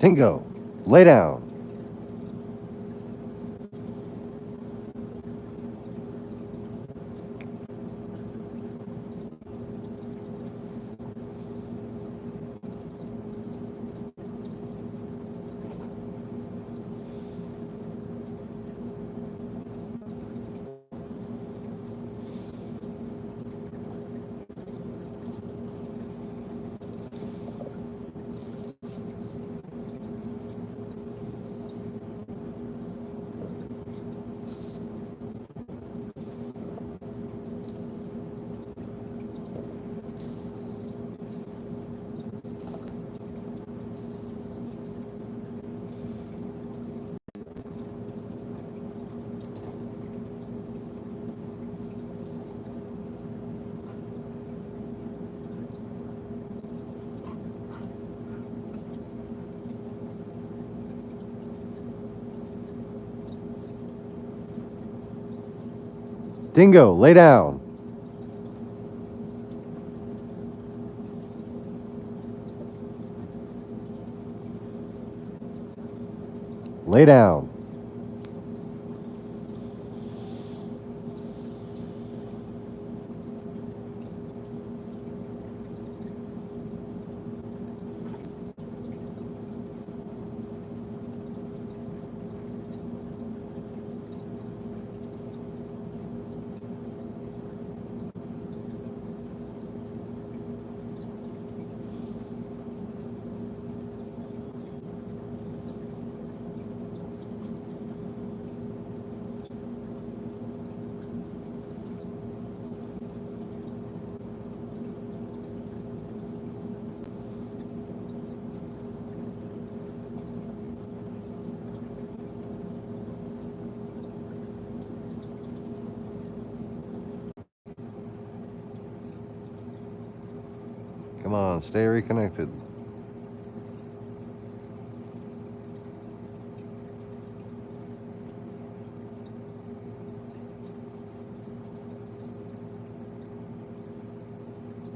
Dingo, lay down. Dingo, lay down. Lay down. Come on, stay reconnected.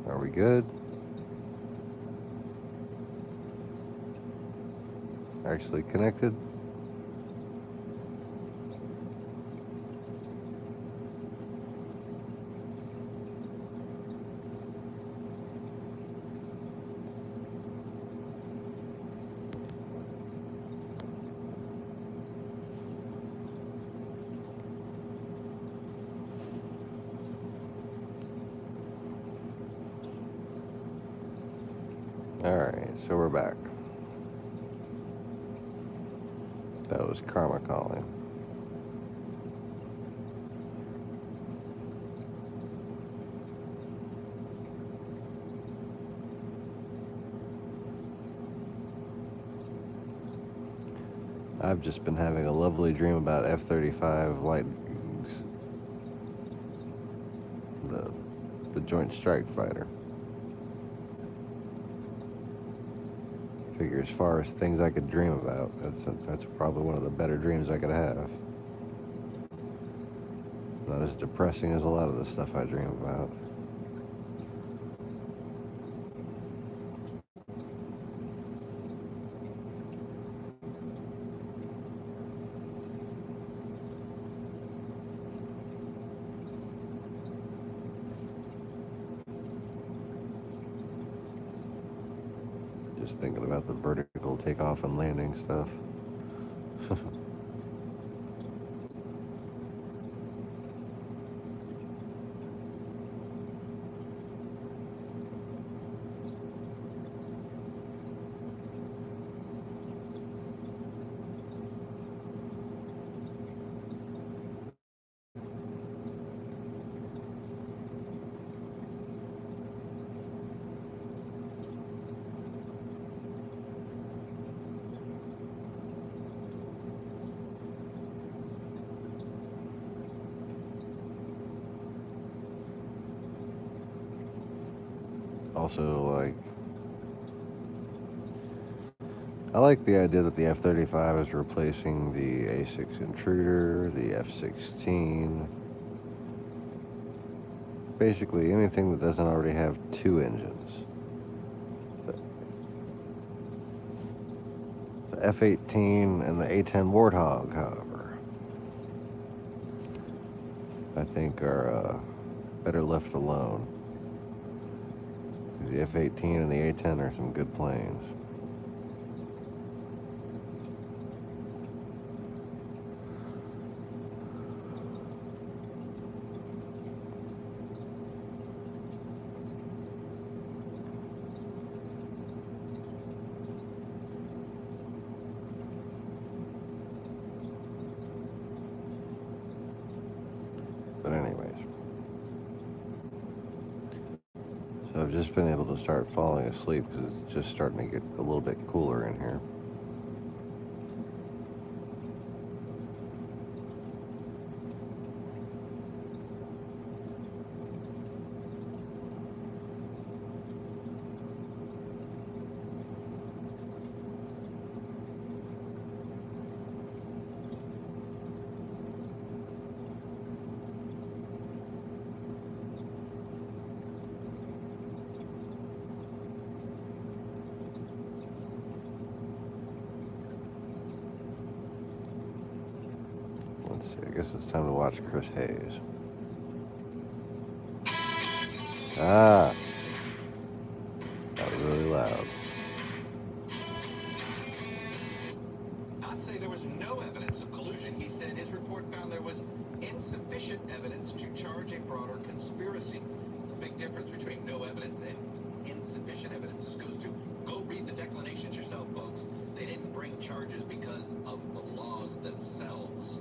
Are we good? Actually connected? Alright, so we're back. That was Karma calling. I've just been having a lovely dream about F-35 Lightnings. The Joint Strike Fighter. Figure as far as things I could dream about, that's probably one of the better dreams I could have. Not as depressing as a lot of the stuff I dream about. Just thinking about the vertical takeoff and landing stuff. Also, I like the idea that the F-35 is replacing the A-6 Intruder, the F-16, basically anything that doesn't already have two engines. F-18 and the A-10 Warthog, however, I think are better left alone. The F-18 and the A-10 are some good planes. But anyways, so I've just been able to start falling asleep because it's just starting to get a little bit cooler in here. Let's see, I guess it's time to watch Chris Hayes. Ah, that was really loud. Not say there was no evidence of collusion. He said his report found there was insufficient evidence to charge a broader conspiracy. It's a big difference between no evidence and insufficient evidence. This goes to, go read the declarations yourself, folks. They didn't bring charges because of the laws themselves,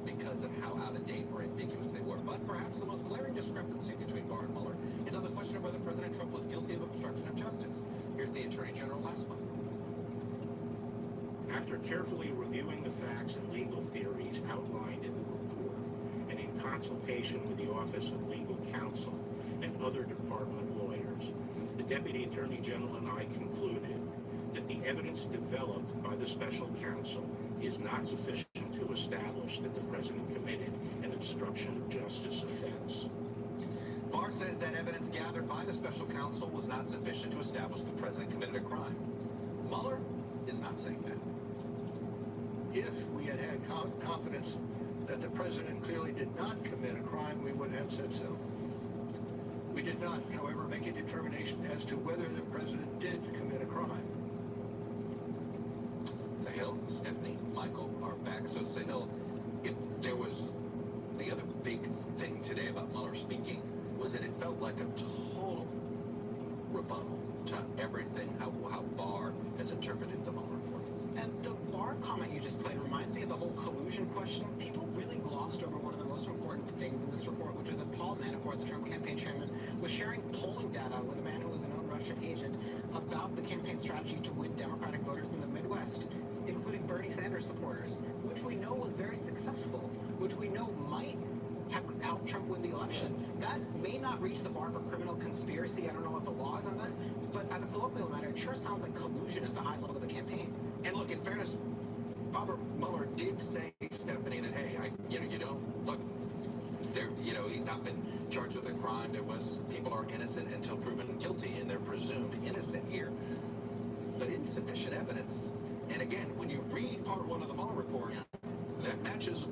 because of how out of date or ambiguous they were. But perhaps the most glaring discrepancy between Barr and Mueller is on the question of whether President Trump was guilty of obstruction of justice. Here's the Attorney General last month. After carefully reviewing the facts and legal theories outlined in the report, and in consultation with the Office of Legal Counsel and other department lawyers, the Deputy Attorney General and I concluded that the evidence developed by the special counsel is not sufficient to establish that the president committed an obstruction of justice offense. Barr says that evidence gathered by the special counsel was not sufficient to establish the president committed a crime. Mueller is not saying that. If we had had confidence that the president clearly did not commit a crime, we would have said so. We did not, however, make a determination as to whether the president did commit a crime. Sahil, Stephanie, Michael are back. So Sahil, if there was the other big thing today about Mueller speaking was that it felt like a total rebuttal to everything how Barr has interpreted the Mueller report. And the Barr comment you just played reminds me of the whole collusion question. People really glossed over one of the most important things in this report, which was that Paul Manafort, the Trump campaign chairman, was sharing polling data with a man who was a known Russian agent about the campaign strategy to win Democratic voters in the Midwest, including Bernie Sanders supporters, which we know was very successful, which we know might have helped Trump win the election. That may not reach the bar for criminal conspiracy. I don't know what the law is on that, but as a colloquial matter, it sure sounds like collusion at the highest level of the campaign. And look, in fairness, Robert Mueller did say, Stephanie, that hey, look, he's not been charged with a crime. People are innocent until proven guilty, and they're presumed innocent here. But insufficient evidence. And again, when you read part one of the Mueller report, that matches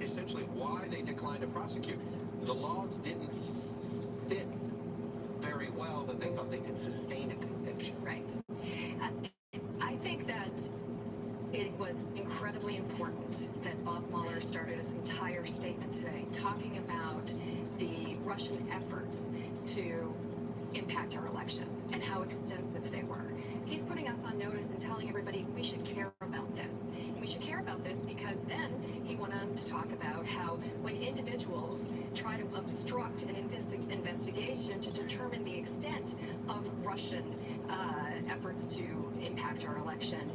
essentially why they declined to prosecute. The laws didn't fit very well that they thought they could sustain a conviction. Right. I think that it was incredibly important that Bob Mueller started his entire statement today talking about the Russian efforts to impact our election and how extensive they were. He's putting us on notice and telling everybody we should care about this. We should care about this because then he went on to talk about how when individuals try to obstruct an investigation to determine the extent of Russian efforts to impact our election,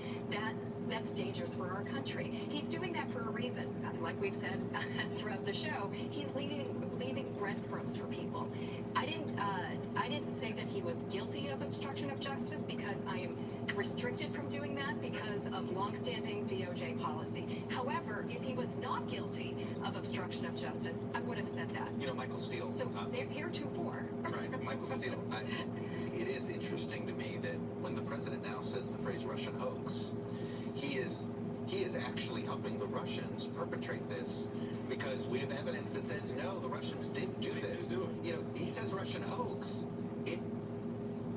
that's dangerous for our country. He's doing that for a reason. Like we've said throughout the show, he's leaving breadcrumbs for people. I didn't say that he was guilty of obstruction of justice because I am restricted from doing that because of longstanding DOJ policy. However, if he was not guilty of obstruction of justice, I would have said that. Michael Steele. So they're heretofore. Right, Michael Steele. It is interesting to me that when the president now says the phrase Russian hoax, he he is actually helping the Russians perpetrate this because we have evidence that says, no, the Russians didn't do this. You know, he says Russian hoax.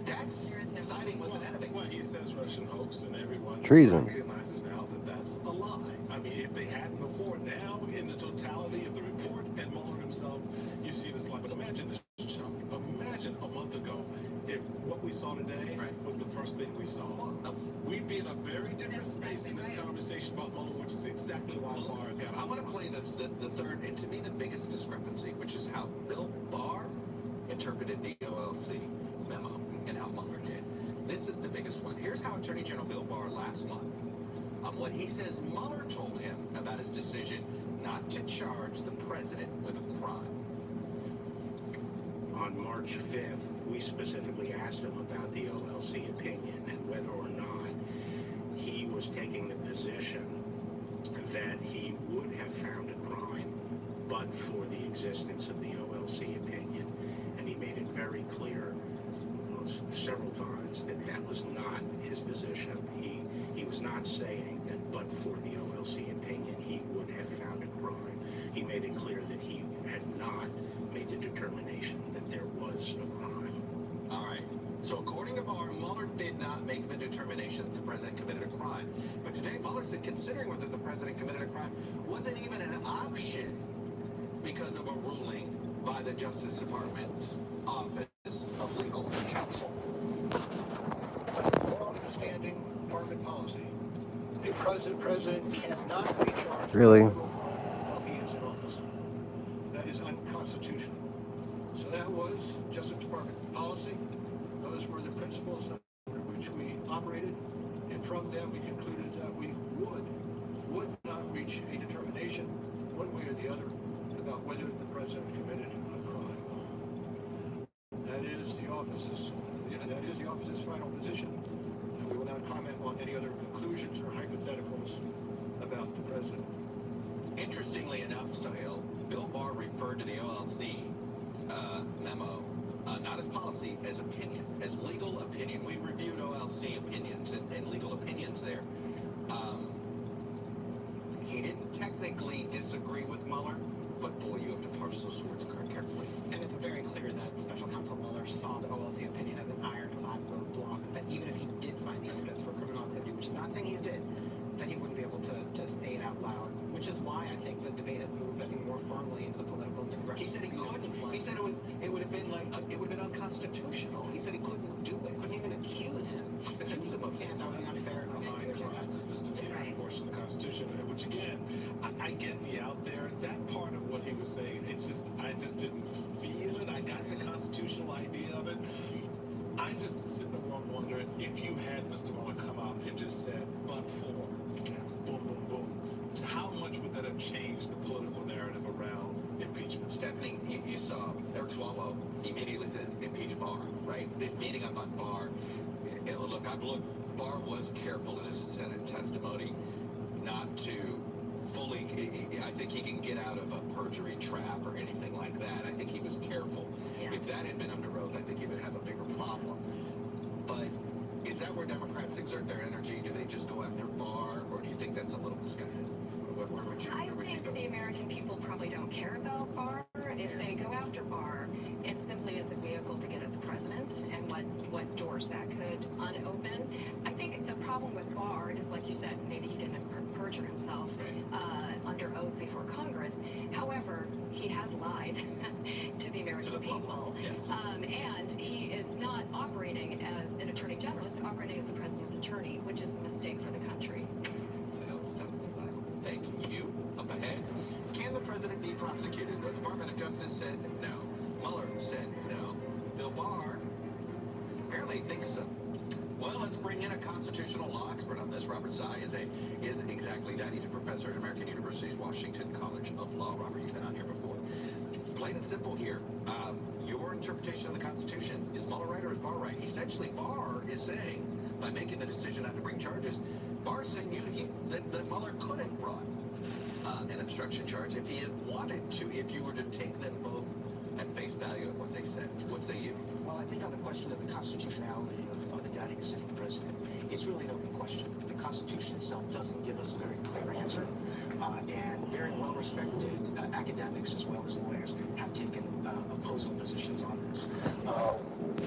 That's siding with an enemy. Well, he says Russian hoax, and everyone Treason. realizes now that that's a lie. I mean, if they hadn't before, now in the totality of the report and Mueller himself, you see this lie. But imagine this, Chuck. Imagine a month ago if what we saw today was the first thing we saw. We'd be in a very different space in this conversation about Mueller, which is exactly why Barr got out. I want to play the third, and to me the biggest discrepancy, which is how Bill Barr interpreted the OLC memo and how Mueller did. This is the biggest one. Here's how Attorney General Bill Barr last month, what he says Mueller told him about his decision not to charge the president with a crime. On March 5th, we specifically asked him about the OLC opinion and whether or not he was taking the position that he would have found a crime but for the existence of the OLC opinion. And he made it very clear several times that that was not his position. He was not saying that but for the OLC opinion he would have found a crime. He made it clear that he had not made the determination that there was a crime. All right. So according to Barr, Mueller did not make the determination that the president committed a crime. But today, Mueller said considering whether the president committed a crime wasn't even an option because of a ruling by the Justice Department's Office of Legal Counsel. Long-standing department policy. A president cannot be charged Really? while he is in office. That is unconstitutional. So that was Justice Department policy. Those were the principles under which we operated, and from them we concluded that we would not reach a determination one way or the other about whether the president committed a crime. That is the office's final position, and we will not comment on any other conclusions or hypotheticals about the president. Interestingly enough, Sahil, Bill Barr referred to the OLC memo, not as policy, as opinion, as legal opinion. We reviewed OLC opinions and legal opinions there. He didn't technically disagree with Mueller, but boy, you have to parse those words carefully. And it's very clear that Special Counsel Mueller saw the OLC opinion as an ironclad roadblock, that even if he did find the evidence for criminal activity, which is not saying he did, that he wouldn't be able to say it out loud, which is why I think the debate has moved, I think, more firmly into the political and congressional. He said he couldn't. He said it would have been like it would have been unconstitutional. He said he couldn't do it. Couldn't even accuse him. Accuse him of that would be unfair. Just a few portion of the Constitution, which again, I get the out there. That part of what he was saying, I just didn't feel it. I got the constitutional idea of it. I just sit there wondering if you had Mr. Mueller come out and just said, but for, boom, boom, boom, how much would that have changed the political narrative around impeachment? Stephanie, you saw Eric Swalwell immediately says impeach Barr, right? They're beating up on Barr. Look, Barr was careful in his Senate testimony not to fully, I think he can get out of a perjury trap or anything like that. I think he was careful. Yeah. If that had been under oath, I think he would have a bigger problem. But is that where Democrats exert their energy? Do they just go after Barr, or do you think that's a little misguided? I think the American people probably don't care about Barr. If they go after Barr, it simply is a vehicle to get at the president and what doors that could unopen. I think the problem with Barr is, like you said, maybe he didn't perjure himself under oath before Congress. However, he has lied to the American people. Yes. And he is not operating as an attorney general, he's operating as the president's attorney, which is a mistake for the country. Thank you. Up ahead. Can the president be prosecuted? The Department of Justice said no. Mueller said no. Bill Barr apparently thinks so. Well, let's bring in a constitutional law expert on this. Robert Tsai is exactly that. He's a professor at American University's Washington College of Law. Robert, you've been on here before. Plain and simple here. Your interpretation of the Constitution, is Mueller right or is Barr right? Essentially, Barr is saying, by making the decision not to bring charges, Barr saying that Mueller could have brought an obstruction charge if he had wanted to, if you were to take them both at face value of what they said. What say you? Well, I think on the question of the constitutionality of indicting a sitting president, It's really an open question. The Constitution itself doesn't give us a very clear answer, and very well-respected academics as well as lawyers have taken opposing positions on this.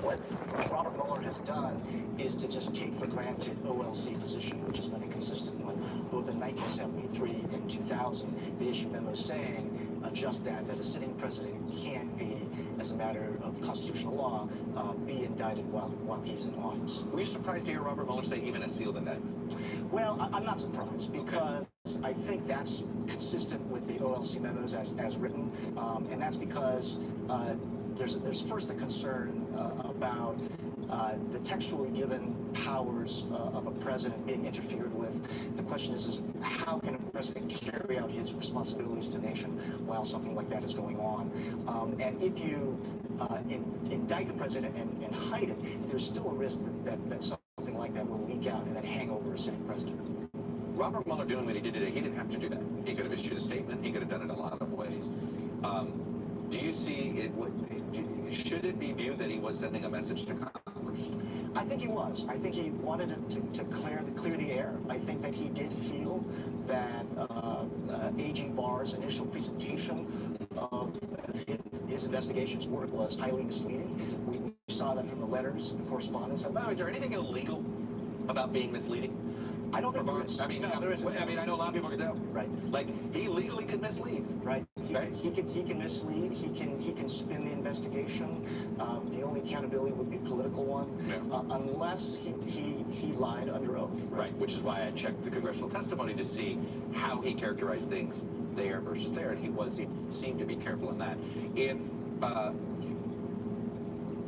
What Robert Mueller has done is to just take for granted OLC position, which has been a consistent one both in 1973 and 2000. They issued memos saying just that a sitting president can't be, as a matter of constitutional law, be indicted while he's in office. Were you surprised to hear Robert Mueller say even a sealed indictment? Well, I'm not surprised because I think that's consistent with the OLC memos as written, and that's because there's first a concern about the textually given powers of a president being interfered with. The question is how can a president carry out his responsibilities to the nation while something like that is going on? And if you indict the president and hide it, there's still a risk that something like that will leak out and then hang over a sitting president. Robert Mueller doing what he did today, he didn't have to do that. He could have issued a statement. He could have done it a lot of ways. Do you see it? Should it be viewed that he was sending a message to Congress? I think he was. I think he wanted to clear the air. I think that he did feel that AG Barr's initial presentation of his investigation's work was highly misleading. We saw that from the letters, the correspondence. Now, is there anything illegal about being misleading? I don't think there is. I mean, no, there isn't. I mean, I know a lot of people can tell. Right. Like, he legally could mislead. Right. He can mislead. He can spin the investigation. The only accountability would be a political one, unless he lied under oath. Right. Which is why I checked the congressional testimony to see how he characterized things there versus there, and he seemed to be careful in that.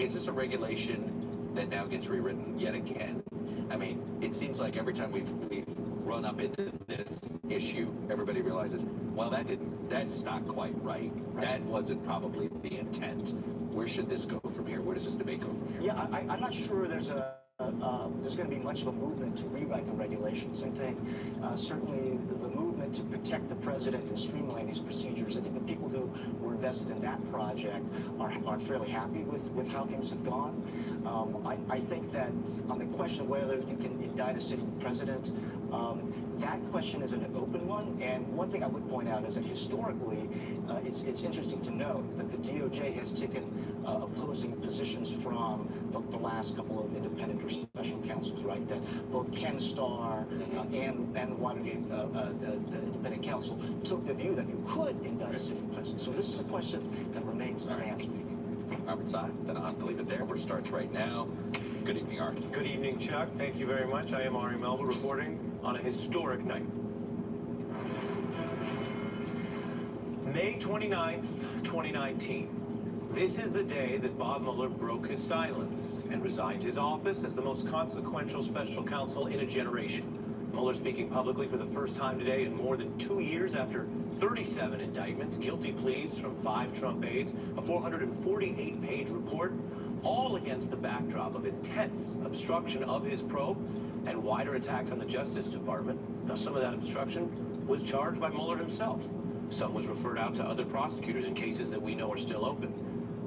Is this a regulation that now gets rewritten yet again? I mean, it seems like every time we've run up into this issue, everybody realizes, well, that's not quite right. That wasn't probably the intent. Where should this go from here? Where does this debate go from here? Yeah, I'm not sure there's going to be much of a movement to rewrite the regulations. I think certainly the movement to protect the president and streamline these procedures, I think the people who were invested in that project are fairly happy with how things have gone. I think that on the question of whether you can indict a sitting president, that question is an open one. And one thing I would point out is that historically, it's interesting to note that the DOJ has taken opposing positions from the last couple of independent or special counsels, right? That both Ken Starr and the Watergate the independent counsel took the view that you could indict a sitting president. So this is a question that remains unanswered. Robert Tsai, then I'll have to leave it there, where it starts right now. Good evening, Ari. Good evening, Chuck. Thank you very much. I am Ari Melba reporting on a historic night. May 29th, 2019. This is the day that Bob Mueller broke his silence and resigned his office as the most consequential special counsel in a generation. Mueller speaking publicly for the first time today in more than 2 years after 37 indictments, guilty pleas from 5 Trump aides, a 448-page report, all against the backdrop of intense obstruction of his probe and wider attacks on the Justice Department. Now, some of that obstruction was charged by Mueller himself. Some was referred out to other prosecutors in cases that we know are still open.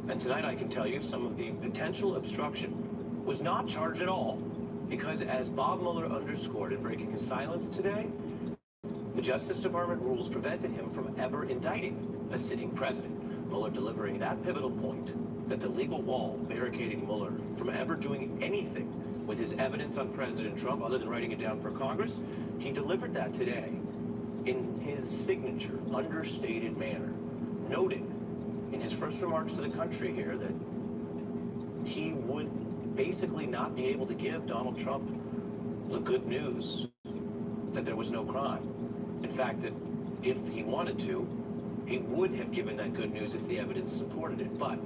And tonight I can tell you some of the potential obstruction was not charged at all, because as Bob Mueller underscored in breaking his silence today, the Justice Department rules prevented him from ever indicting a sitting president. Mueller delivering that pivotal point, that the legal wall barricading Mueller from ever doing anything with his evidence on President Trump other than writing it down for Congress, he delivered that today in his signature, understated manner, noting in his first remarks to the country here that he would basically not be able to give Donald Trump the good news that there was no crime. In fact, that if he wanted to, he would have given that good news if the evidence supported it. But,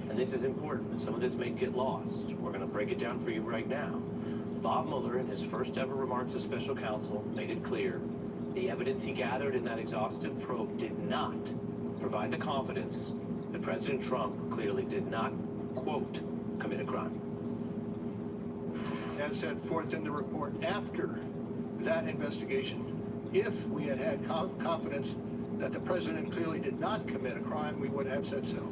and this is important, and some of this may get lost, we're going to break it down for you right now. Bob Mueller, in his first ever remarks as special counsel, made it clear the evidence he gathered in that exhaustive probe did not provide the confidence that President Trump clearly did not, quote, commit a crime. As set forth in the report, after that investigation, if we had had confidence that the president clearly did not commit a crime, we would have said so.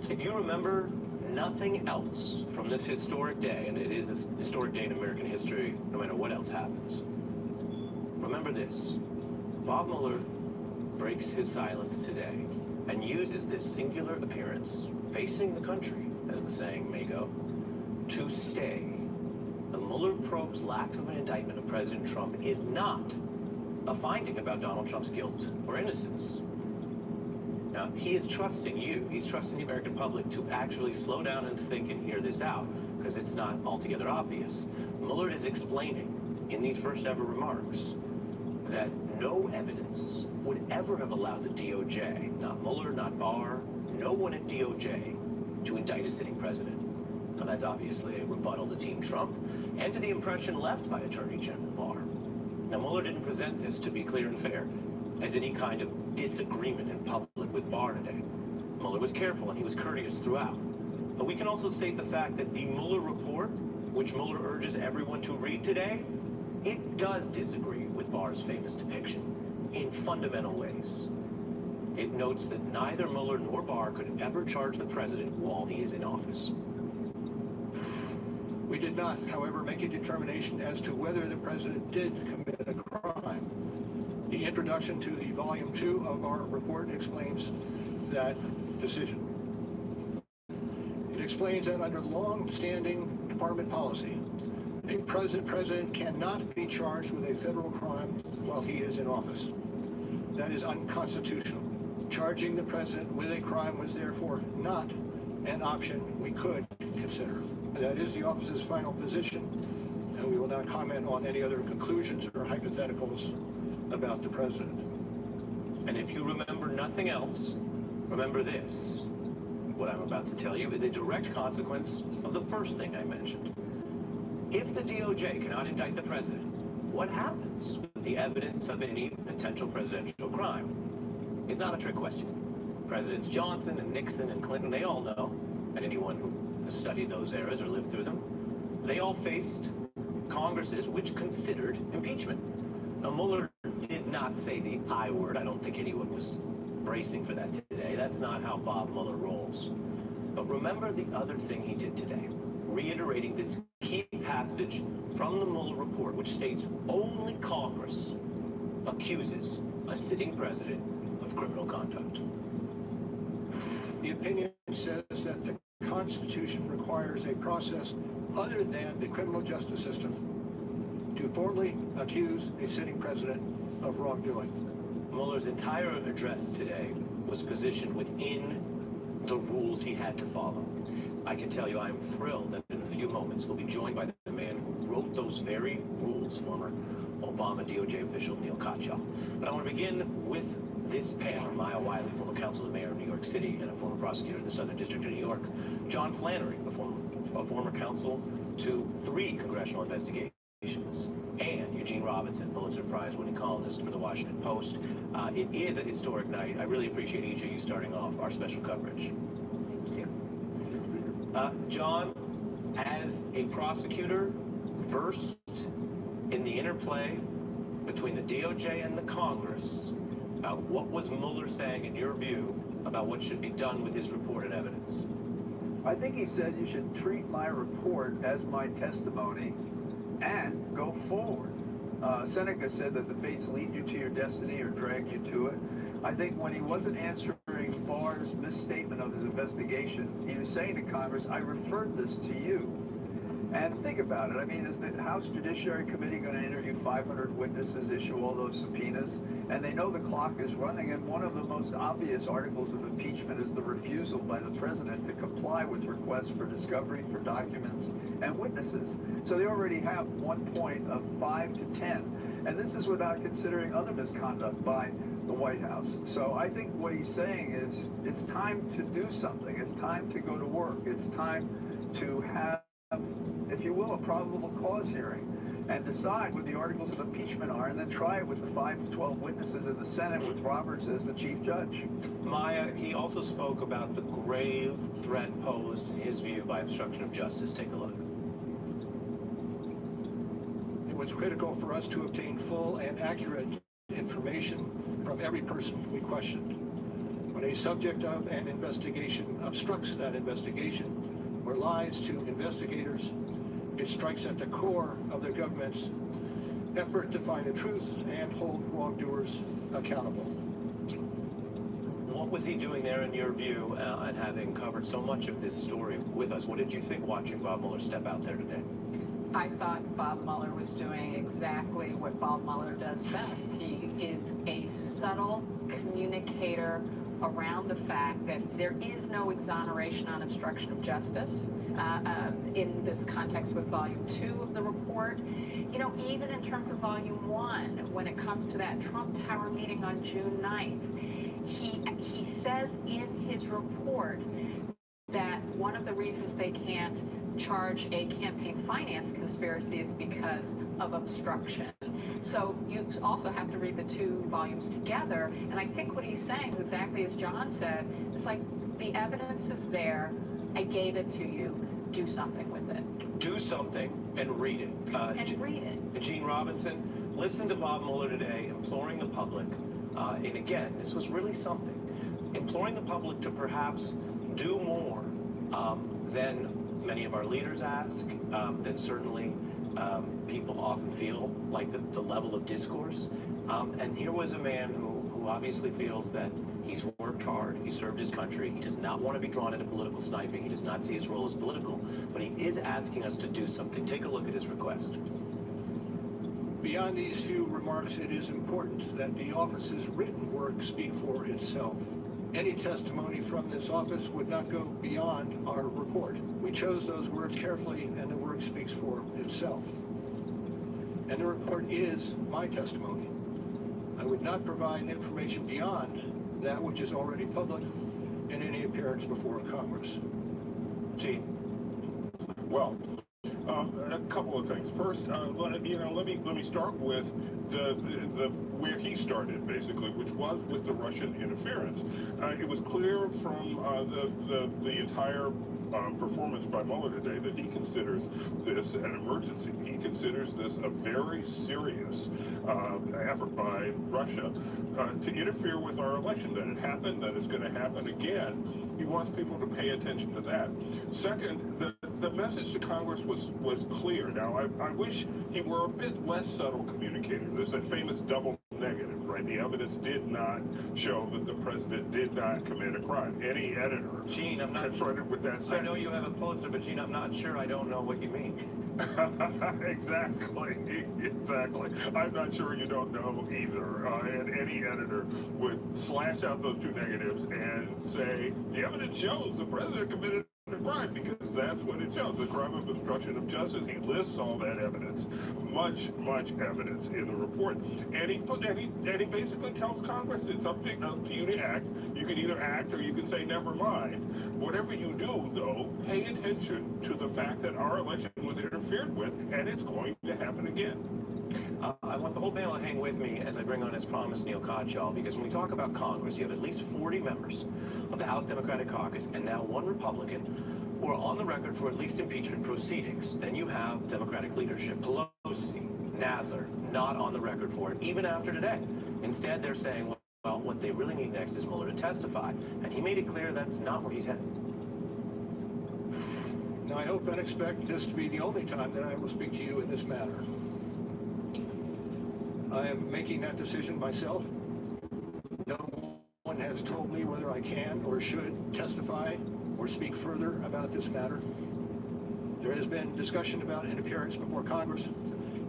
If you remember nothing else from this historic day, and it is a historic day in American history, no matter what else happens, remember this: Bob Mueller breaks his silence today and uses this singular appearance, facing the country, as the saying may go, to stay. The Mueller probe's lack of an indictment of President Trump is not a finding about Donald Trump's guilt or innocence. Now, he is trusting you, he's trusting the American public to actually slow down and think and hear this out, because it's not altogether obvious. Mueller is explaining in these first ever remarks that no evidence would ever have allowed the DOJ, not Mueller, not Barr, no one at DOJ, to indict a sitting president. Now, that's obviously a rebuttal to Team Trump and to the impression left by Attorney General Barr. Now, Mueller didn't present this, to be clear and fair, as any kind of disagreement in public with Barr today. Mueller was careful and he was courteous throughout. But we can also state the fact that the Mueller report, which Mueller urges everyone to read today, it does disagree with Barr's famous depiction in fundamental ways. It notes that neither Mueller nor Barr could ever charge the president while he is in office. We did not, however, make a determination as to whether the president did commit a crime. The introduction to the Volume 2 of our report explains that decision. It explains that under long-standing department policy, a president cannot be charged with a federal crime while he is in office. That is unconstitutional. Charging the president with a crime was therefore not an option we could consider. That is the office's final position, and we will not comment on any other conclusions or hypotheticals about the president. And if you remember nothing else, remember this. What I'm about to tell you is a direct consequence of the first thing I mentioned. If the DOJ cannot indict the president, what happens with the evidence of any potential presidential crime? It's not a trick question. Presidents Johnson and Nixon and Clinton, they all know, and anyone who has studied those eras or lived through them, they all faced Congresses which considered impeachment. Now, Mueller did not say the I word. I don't think anyone was bracing for that today. That's not how Bob Mueller rolls. But remember the other thing he did today, reiterating this key passage from the Mueller report, which states only Congress accuses a sitting president of criminal conduct. The opinion says that the Constitution requires a process other than the criminal justice system to formally accuse a sitting president of wrongdoing. Mueller's entire address today was positioned within the rules he had to follow. I can tell you I'm thrilled that in a few moments we'll be joined by the man who wrote those very rules, former Obama DOJ official Neil Katyal. But I want to begin with this panel: Maya Wiley, former counsel to the mayor of New York City and a former prosecutor in the Southern District of New York; John Flannery, a former counsel to 3 congressional investigations; and Eugene Robinson, Pulitzer Prize-winning columnist for the Washington Post. It is a historic night. I really appreciate each of you starting off our special coverage. Thank you. John, as a prosecutor versed in the interplay between the DOJ and the Congress, what was Mueller saying, in your view, about what should be done with his reported evidence? I think he said you should treat my report as my testimony and go forward. Seneca said that the fates lead you to your destiny or drag you to it. I think when he wasn't answering Barr's misstatement of his investigation, he was saying to Congress, I referred this to you. And think about it. I mean, is the House Judiciary Committee going to interview 500 witnesses, issue all those subpoenas? And they know the clock is running, and one of the most obvious articles of impeachment is the refusal by the president to comply with requests for discovery for documents and witnesses. So they already have 1 point of 5 to 10. And this is without considering other misconduct by the White House. So I think what he's saying is it's time to do something. It's time to go to work. It's time to have, if you will, a probable cause hearing and decide what the articles of impeachment are, and then try it with the 5 to 12 witnesses in the Senate with Roberts as the chief judge. Maya, he also spoke about the grave threat posed, in his view, by obstruction of justice. Take a look. It was critical for us to obtain full and accurate information from every person we questioned. When a subject of an investigation obstructs that investigation, or lies to investigators. It strikes at the core of the government's effort to find the truth and hold wrongdoers accountable. What was he doing there in your view, and having covered so much of this story with us? What did you think watching Bob Mueller step out there today? I thought Bob Mueller was doing exactly what Bob Mueller does best. He is a subtle communicator around the fact that there is no exoneration on obstruction of justice in this context with Volume 2 of the report. You know, even in terms of Volume 1, when it comes to that Trump Tower meeting on June 9th, he says in his report that one of the reasons they can't charge a campaign finance conspiracy is because of obstruction. So you also have to read the two volumes together, and I think what he's saying is exactly as John said. It's like, the evidence is there, I gave it to you, do something with it. Do something and read it. Read it. Gene Robinson, listen to Bob Mueller today imploring the public, and again, this was really something, imploring the public to perhaps do more than many of our leaders ask, than certainly people often feel like the level of discourse. And here was a man who obviously feels that he's worked hard, he served his country, he does not want to be drawn into political sniping, he does not see his role as political, but he is asking us to do something. Take a look at his request. Beyond these few remarks, it is important that the office's written work speak for itself. Any testimony from this office would not go beyond our report. We chose those words carefully, and the work speaks for itself. And the report is my testimony. I would not provide information beyond that which is already public in any appearance before Congress. Gene. Well, a couple of things. First, let me start with the where he started, basically, which was with the Russian interference. It was clear from the entire performance by Mueller today that he considers this an emergency. He considers this a very serious effort by Russia to interfere with our election. That it happened, that it's going to happen again. He wants people to pay attention to that. Second, the message to Congress was clear. Now, I wish he were a bit less subtle communicator. There's that famous double negative, right? The evidence did not show that the president did not commit a crime. Any editor, Gene, I'm not confronted with that sentence. I know you have a Pulitzer, but Gene, I'm not sure I don't know what you mean. Exactly. I'm not sure you don't know either. And any editor would slash out those two negatives and say, the evidence shows the president committed a crime, because that's what it shows, the crime of obstruction of justice. He lists all that evidence, much evidence in the report, and he basically tells Congress it's up to you to act. You can either act or you can say never mind. Whatever you do, though, pay attention to the fact that our election was interfered with, and it's going to happen again. I want the whole panel to hang with me as I bring on, as promised, Neil Katyal, because when we talk about Congress, you have at least 40 members of the House Democratic Caucus and now one Republican who are on the record for at least impeachment proceedings. Then you have Democratic leadership, Pelosi, Nadler, not on the record for it, even after today. Instead, they're saying, well, what they really need next is Mueller to testify. And he made it clear that's not where he's headed. Now, I hope and expect this to be the only time that I will speak to you in this matter. I am making that decision myself. No one has told me whether I can or should testify or speak further about this matter. There has been discussion about an appearance before Congress.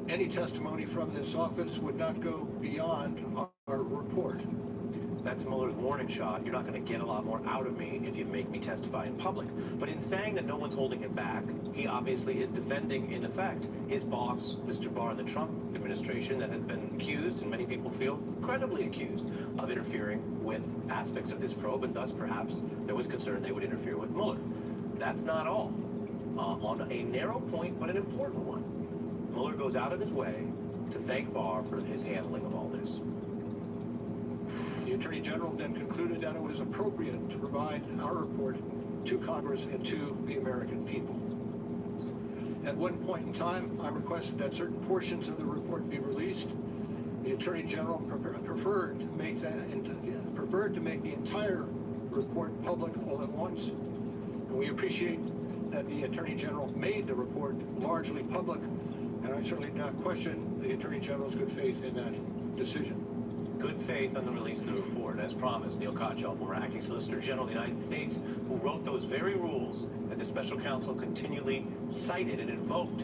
Any testimony from this office would not go beyond our report. That's Mueller's warning shot. You're not going to get a lot more out of me if you make me testify in public. But in saying that no one's holding him back, he obviously is defending, in effect, his boss, Mr. Barr, and the Trump administration that has been accused, and many people feel credibly accused, of interfering with aspects of this probe, and thus perhaps there was concern they would interfere with Mueller. That's not all. On a narrow point, but an important one, Mueller goes out of his way to thank Barr for his handling of all this. The Attorney General then concluded that it was appropriate to provide our report to Congress and to the American people. At one point in time, I requested that certain portions of the report be released. The Attorney General preferred to make the entire report public all at once. And we appreciate that the Attorney General made the report largely public, and I certainly do not question the Attorney General's good faith in that decision. Good faith on the release of the report, as promised. Neil Katyal, former acting Solicitor General of the United States, who wrote those very rules that the special counsel continually cited and invoked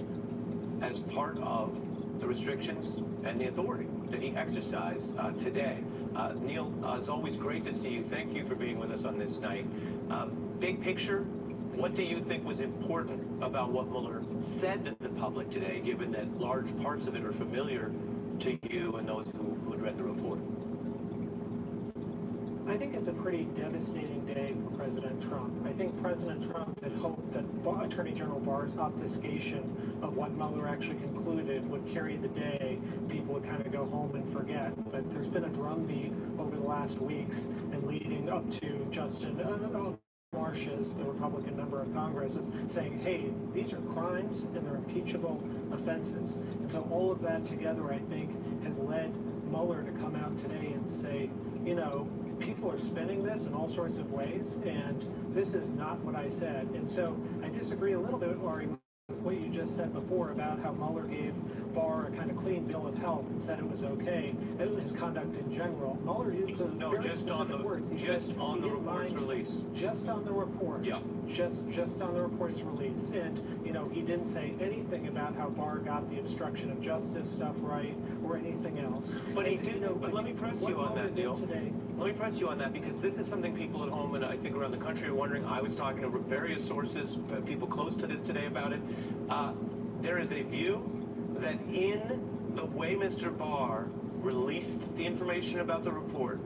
as part of the restrictions and the authority that he exercised today. Neil, it's always great to see you. Thank you for being with us on this night. Big picture, what do you think was important about what Mueller said to the public today, given that large parts of it are familiar to you and those who had read the report? I think it's a pretty devastating day for President Trump. I think President Trump had hoped that Attorney General Barr's obfuscation of what Mueller actually concluded would carry the day. People would kind of go home and forget. But there's been a drumbeat over the last weeks and leading up to Justin Marshes, the Republican member of Congress, is saying, hey, these are crimes and they're impeachable offenses. And so all of that together, I think, has led Mueller to come out today and say, you know, people are spinning this in all sorts of ways, and this is not what I said. And so I disagree a little bit, Ari, with what you just said before about how Mueller gave Barr a kind of clean bill of health and said it was okay. It was his conduct in general. Mueller used very specific words. He said on the report's release. Just on the report. Yeah. Just on the report's release. And, you know, he didn't say anything about how Barr got the obstruction of justice stuff right or anything else. But he did. But let me press you on that, Neil. Let me press you on that, because this is something people at home and I think around the country are wondering. I was talking to various sources, people close to this today about it. There is a view that in the way Mr. Barr released the information about the report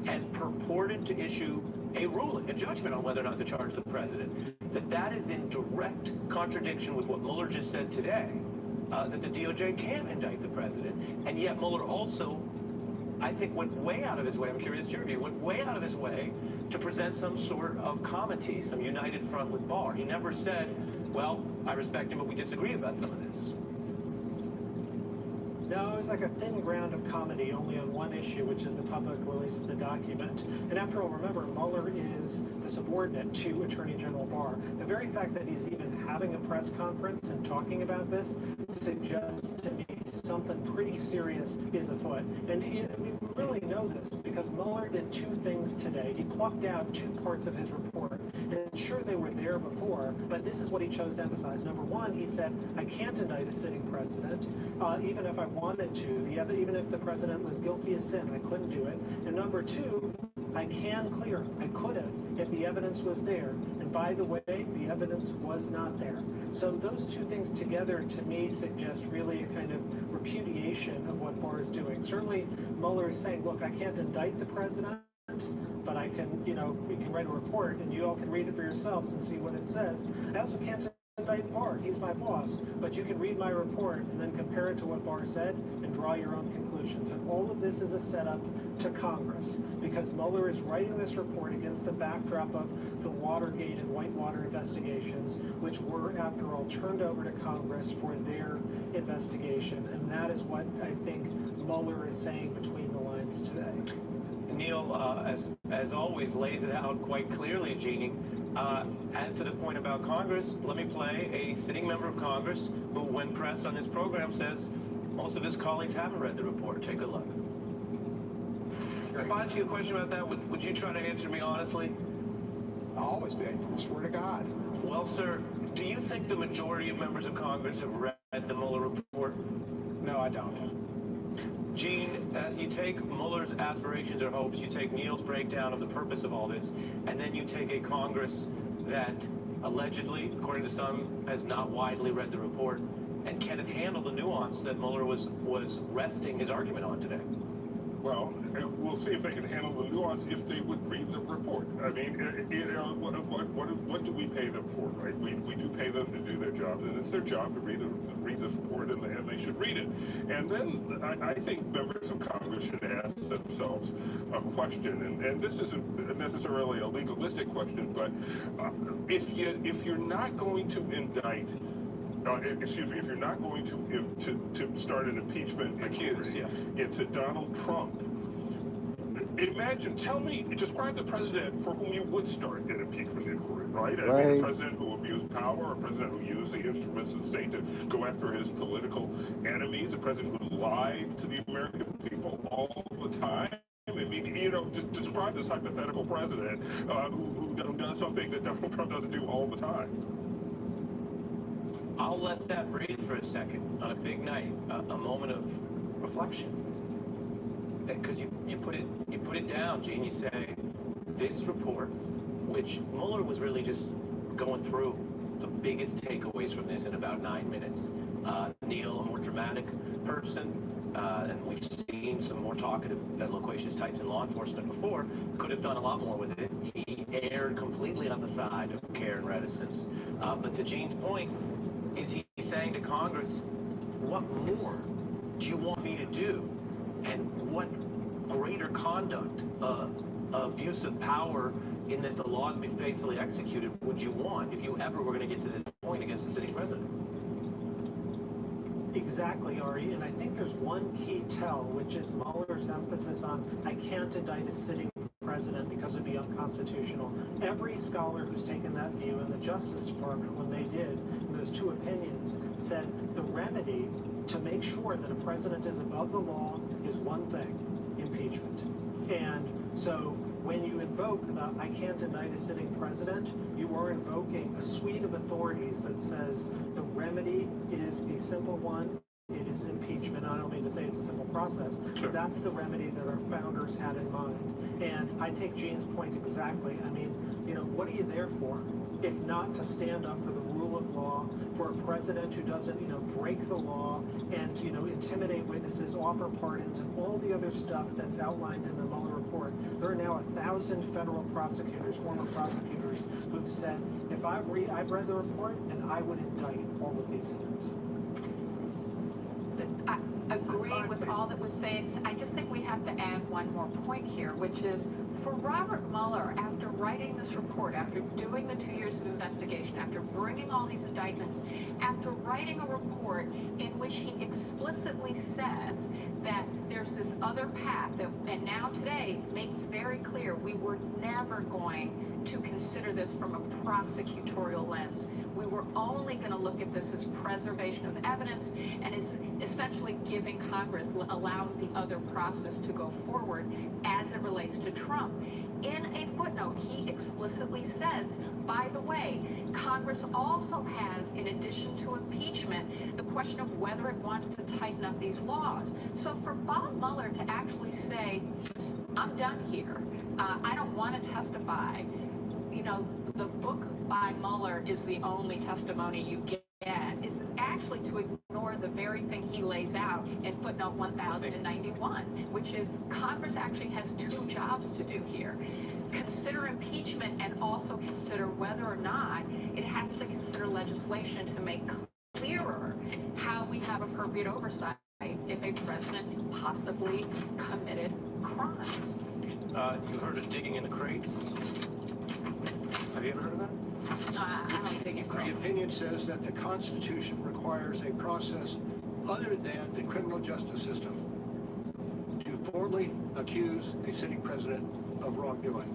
and purported to issue a ruling, a judgment on whether or not to charge the president, that is in direct contradiction with what Mueller just said today, that the DOJ can indict the president. And yet Mueller also, I think, went way out of his way, I'm curious your view, went way out of his way to present some sort of comity, some united front with Barr. He never said, well, I respect him, but we disagree about some of this. No, it was like a thin ground of comedy only on one issue, which is the public release of the document. And after all, remember, Mueller is the subordinate to Attorney General Barr. The very fact that he's even having a press conference and talking about this suggests to me something pretty serious is afoot. And we really know this because Mueller did two things today. He plucked out two parts of his report. And sure, they were there before, but this is what he chose to emphasize. Number one, he said, I can't indict a sitting president, even if I wanted to. Even if the president was guilty of sin, I couldn't do it. And number two, I can clear. I could have if the evidence was there. And by the way, the evidence was not there. So those two things together, to me, suggest really a kind of repudiation of what Barr is doing. Certainly, Mueller is saying, look, I can't indict the president, but I can, you know, we can write a report and you all can read it for yourselves and see what it says. I also can't indict Barr. He's my boss. But you can read my report and then compare it to what Barr said and draw your own conclusions. And all of this is a setup to Congress because Mueller is writing this report against the backdrop of the Watergate and Whitewater investigations, which were, after all, turned over to Congress for their investigation. And that is what I think Mueller is saying between the lines today. Neil, as always, lays it out quite clearly, Jeannie. As to the point about Congress, let me play a sitting member of Congress who, when pressed on this program, says most of his colleagues haven't read the report. Take a look. If I ask you a question about that, would you try to answer me honestly? I'll always be. I swear to God. Well, sir, do you think the majority of members of Congress have read the Mueller report? No, I don't. Gene, you take Mueller's aspirations or hopes, you take Neil's breakdown of the purpose of all this, and then you take a Congress that allegedly, according to some, has not widely read the report, and can it handle the nuance that Mueller was resting his argument on today? Well, we'll see if they can handle the nuance if they would read the report. I mean, what do we pay them for, right? We do pay them to do their jobs, and it's their job to read this report, and they should read it. And then I think members of Congress should ask themselves a question, and this isn't necessarily a legalistic question, but if you're not going to indict, if you're not going to start an impeachment inquiry into Donald Trump, describe the president for whom you would start an impeachment inquiry, right? I mean, the president who would abused power, a president who used the instruments of the state to go after his political enemies, a president who lied to the American people all the time. I mean, you know, just describe this hypothetical president who does something that Donald Trump doesn't do all the time. I'll let that breathe for a second on a big night, a moment of reflection. Because you put it down, Gene. You say this report, which Mueller was really just going through the biggest takeaways from this in about 9 minutes. Neil, a more dramatic person, and we've seen some more talkative and loquacious types in law enforcement before, could have done a lot more with it. He erred completely on the side of care and reticence. But to Gene's point, is he saying to Congress, what more do you want me to do? And what greater conduct, abuse of power in that the laws be faithfully executed would you want if you ever were going to get to this point against the sitting president? Exactly, Ari, and I think there's one key tell, which is Mueller's emphasis on, I can't indict a sitting president because it'd be unconstitutional. Every scholar who's taken that view in the Justice Department, when they did those two opinions, said the remedy to make sure that a president is above the law is one thing, impeachment. And so when you invoke the I can't indict a sitting president, you are invoking a suite of authorities that says the remedy is a simple one. It is impeachment. I don't mean to say it's a simple process, but that's the remedy that our founders had in mind. And I take Gene's point exactly. I mean, you know, what are you there for? If not to stand up for the rule of law, for a president who doesn't, you know, break the law and, you know, intimidate witnesses, offer pardons, and all the other stuff that's outlined in the Mueller report. There are now 1,000 federal prosecutors, former prosecutors, who've said, if I've read the report, and I would indict all of these things. I agree with all that was said. I just think we have to add one more point here, which is for Robert Mueller, after writing this report, after doing the 2 years of investigation, after bringing all these indictments, after writing a report in which he explicitly says that there's this other path that, and now today makes very clear we were never going to consider this from a prosecutorial lens. We were only going to look at this as preservation of evidence and is essentially giving Congress, allowing the other process to go forward as it relates to Trump. In a footnote, he explicitly says, by the way, Congress also has, in addition to impeachment, the question of whether it wants to tighten up these laws. So for Bob Mueller to actually say, I'm done here, I don't want to testify, you know, the book by Mueller is the only testimony you get. This is actually to ignore the very thing he lays out in footnote 1091, which is Congress actually has two jobs to do here. Consider impeachment and also consider whether or not it has to consider legislation to make clearer how we have appropriate oversight if a president possibly committed crimes. You heard of digging in the crates? Have you ever heard of that? I don't think it. The opinion says that the Constitution requires a process other than the criminal justice system to formally accuse a sitting president of wrongdoing.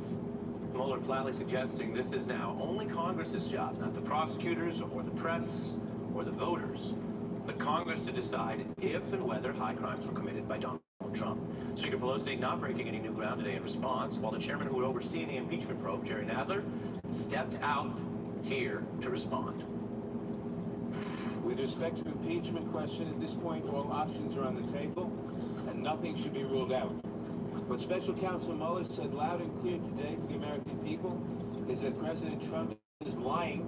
Mueller flatly suggesting this is now only Congress's job, not the prosecutors or the press or the voters, but Congress to decide if and whether high crimes were committed by Donald Trump. Speaker Pelosi not breaking any new ground today in response, while the chairman who would oversee the impeachment probe, Jerry Nadler, stepped out here to respond. With respect to impeachment question, at this point, all options are on the table, and nothing should be ruled out. What Special Counsel Mueller said loud and clear today to the American people is that President Trump is lying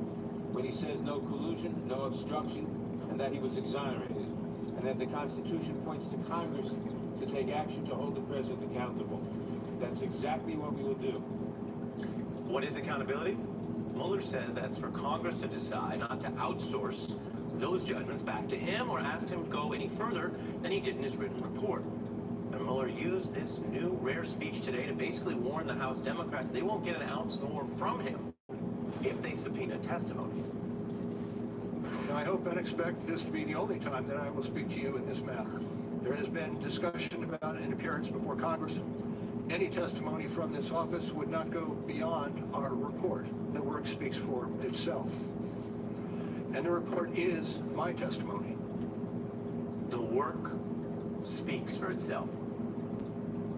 when he says no collusion, no obstruction, and that he was exonerated, and that the Constitution points to Congress to take action to hold the president accountable. That's exactly what we will do. What is accountability? Mueller says that's for Congress to decide, not to outsource those judgments back to him or ask him to go any further than he did in his written report. And Mueller used this new rare speech today to basically warn the House Democrats they won't get an ounce more from him if they subpoena testimony. Now, I hope and expect this to be the only time that I will speak to you in this matter. There has been discussion about an appearance before Congress. Any testimony from this office would not go beyond our report. The work speaks for itself. And the report is my testimony. The work speaks for itself.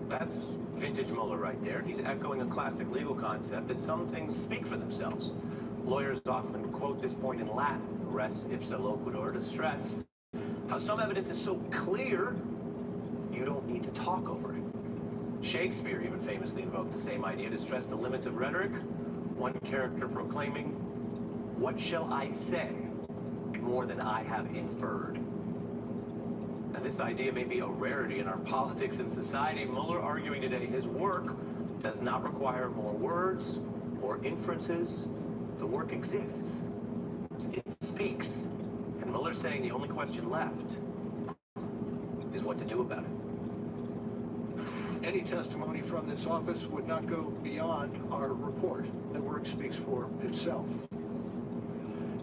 That's vintage Mueller right there. He's echoing a classic legal concept that some things speak for themselves. Lawyers often quote this point in Latin, res ipsa loquitur, to stress how some evidence is so clear, you don't need to talk over it. Shakespeare even famously invoked the same idea to stress the limits of rhetoric, one character proclaiming, "What shall I say more than I have inferred?" Now, this idea may be a rarity in our politics and society. Mueller arguing today his work does not require more words or inferences. The work exists. It speaks. And Mueller's saying the only question left is what to do about it. Any testimony from this office would not go beyond our report. The work speaks for itself.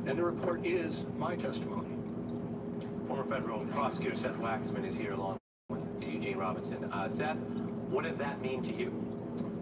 And the report is my testimony. Former federal prosecutor Seth Waxman is here along with Eugene Robinson. Seth, what does that mean to you?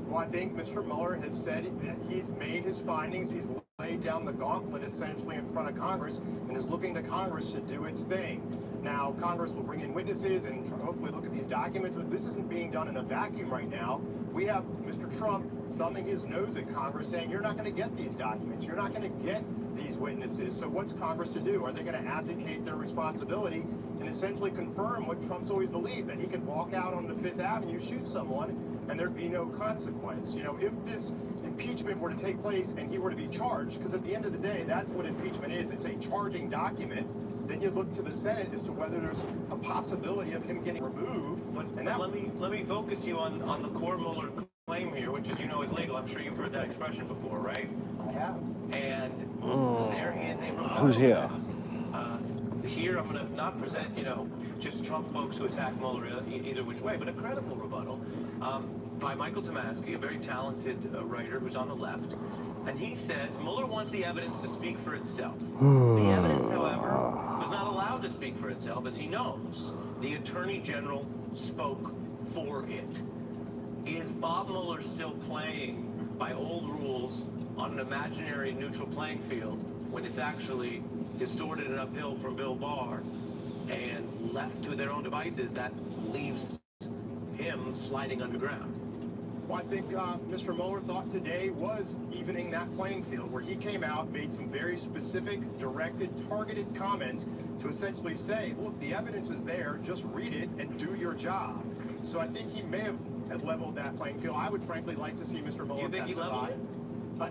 Well, I think Mr. Mueller has said that he's made his findings. He's laid down the gauntlet essentially in front of Congress and is looking to Congress to do its thing. Now, Congress will bring in witnesses and hopefully look at these documents, but this isn't being done in a vacuum right now. We have Mr. Trump thumbing his nose at Congress saying, you're not going to get these documents. You're not going to get these witnesses. So what's Congress to do? Are they going to abdicate their responsibility and essentially confirm what Trump's always believed, that he could walk out on the Fifth Avenue, shoot someone, and there'd be no consequence? You know, if this impeachment were to take place and he were to be charged, because at the end of the day, that's what impeachment is. It's a charging document. Then you look to the Senate as to whether there's a possibility of him getting removed. But let me focus you on the core Mueller claim here, which, as you know, is legal. I'm sure you've heard that expression before, right? I have. And there is a rebuttal. Who's here? Here, I'm going to not present, just Trump folks who attack Mueller either which way, but a credible rebuttal by Michael Tomasky, a very talented writer who's on the left. And he says Mueller wants the evidence to speak for itself. The evidence, however, was not allowed to speak for itself, as he knows. The Attorney General spoke for it. Is Bob Mueller still playing by old rules on an imaginary neutral playing field when it's actually distorted and uphill from Bill Barr, and left to their own devices, that leaves him sliding underground? Well, I think Mr. Mueller thought today was evening that playing field, where he came out, made some very specific, directed, targeted comments to essentially say, look, the evidence is there, just read it and do your job. So I think he may have leveled that playing field. I would frankly like to see Mr. Mueller You think he leveled it?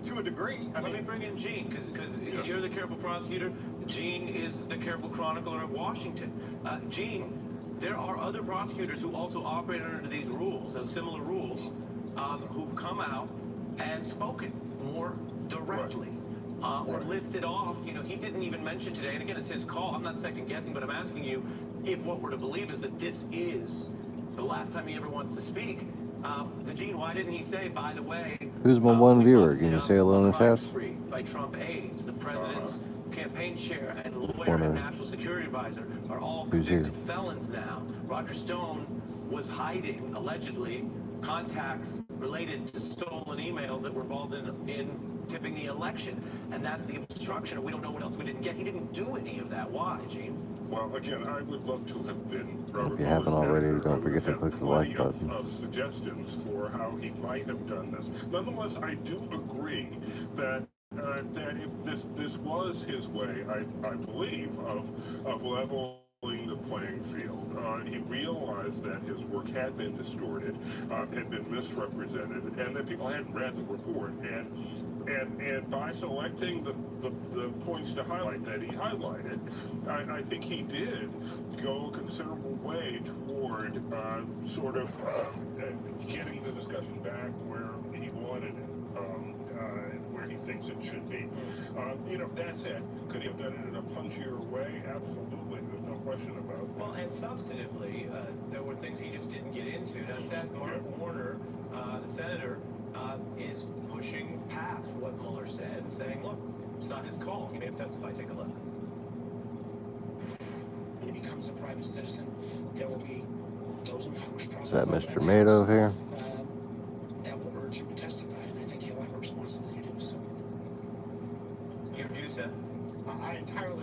To a degree. Let me bring in Gene, because you're the careful prosecutor. Gene is the careful chronicler of Washington. Gene, there are other prosecutors who also operate under these rules, those similar rules, who've come out and spoken more directly. Or listed off, he didn't even mention today, and again, it's his call. I'm not second guessing, but I'm asking you if what we're to believe is that this is the last time he ever wants to speak. Gene, why didn't he say, by the way, Who's my one viewer? Can you say hello in the chat? By Trump aides, the president's campaign chair and lawyer and national security advisor are all convicted felons now. Roger Stone was hiding, allegedly, contacts related to stolen emails that were involved in tipping the election. And that's the obstruction. We don't know what else we didn't get. He didn't do any of that. Why, Gene? Well, again, I would love to have been Robert If you haven't already, don't forget to click the like button. Of suggestions for how he might have done this. Nonetheless, I do agree that if this was his way, I believe, of leveling the playing field. He realized that his work had been distorted, had been misrepresented, and that people hadn't read the report. And by selecting the points to highlight that he highlighted, I think he did go a considerable way toward sort of getting the discussion back where he wanted it, where he thinks it should be. That's it. Could he have done it in a punchier way? Absolutely. There's no question about that. Well, and substantively, there were things he just didn't get into. Now, Seth Warner, the senator, is pushing past what Mueller said and saying, look, it's not his call. He may have testified. Take a look. When he becomes a private citizen, there will be those in Congress probably. Is that Mr. Mado here? That will urge him to testify, and I think he'll have a responsibility to do so. Your view, Seth? I entirely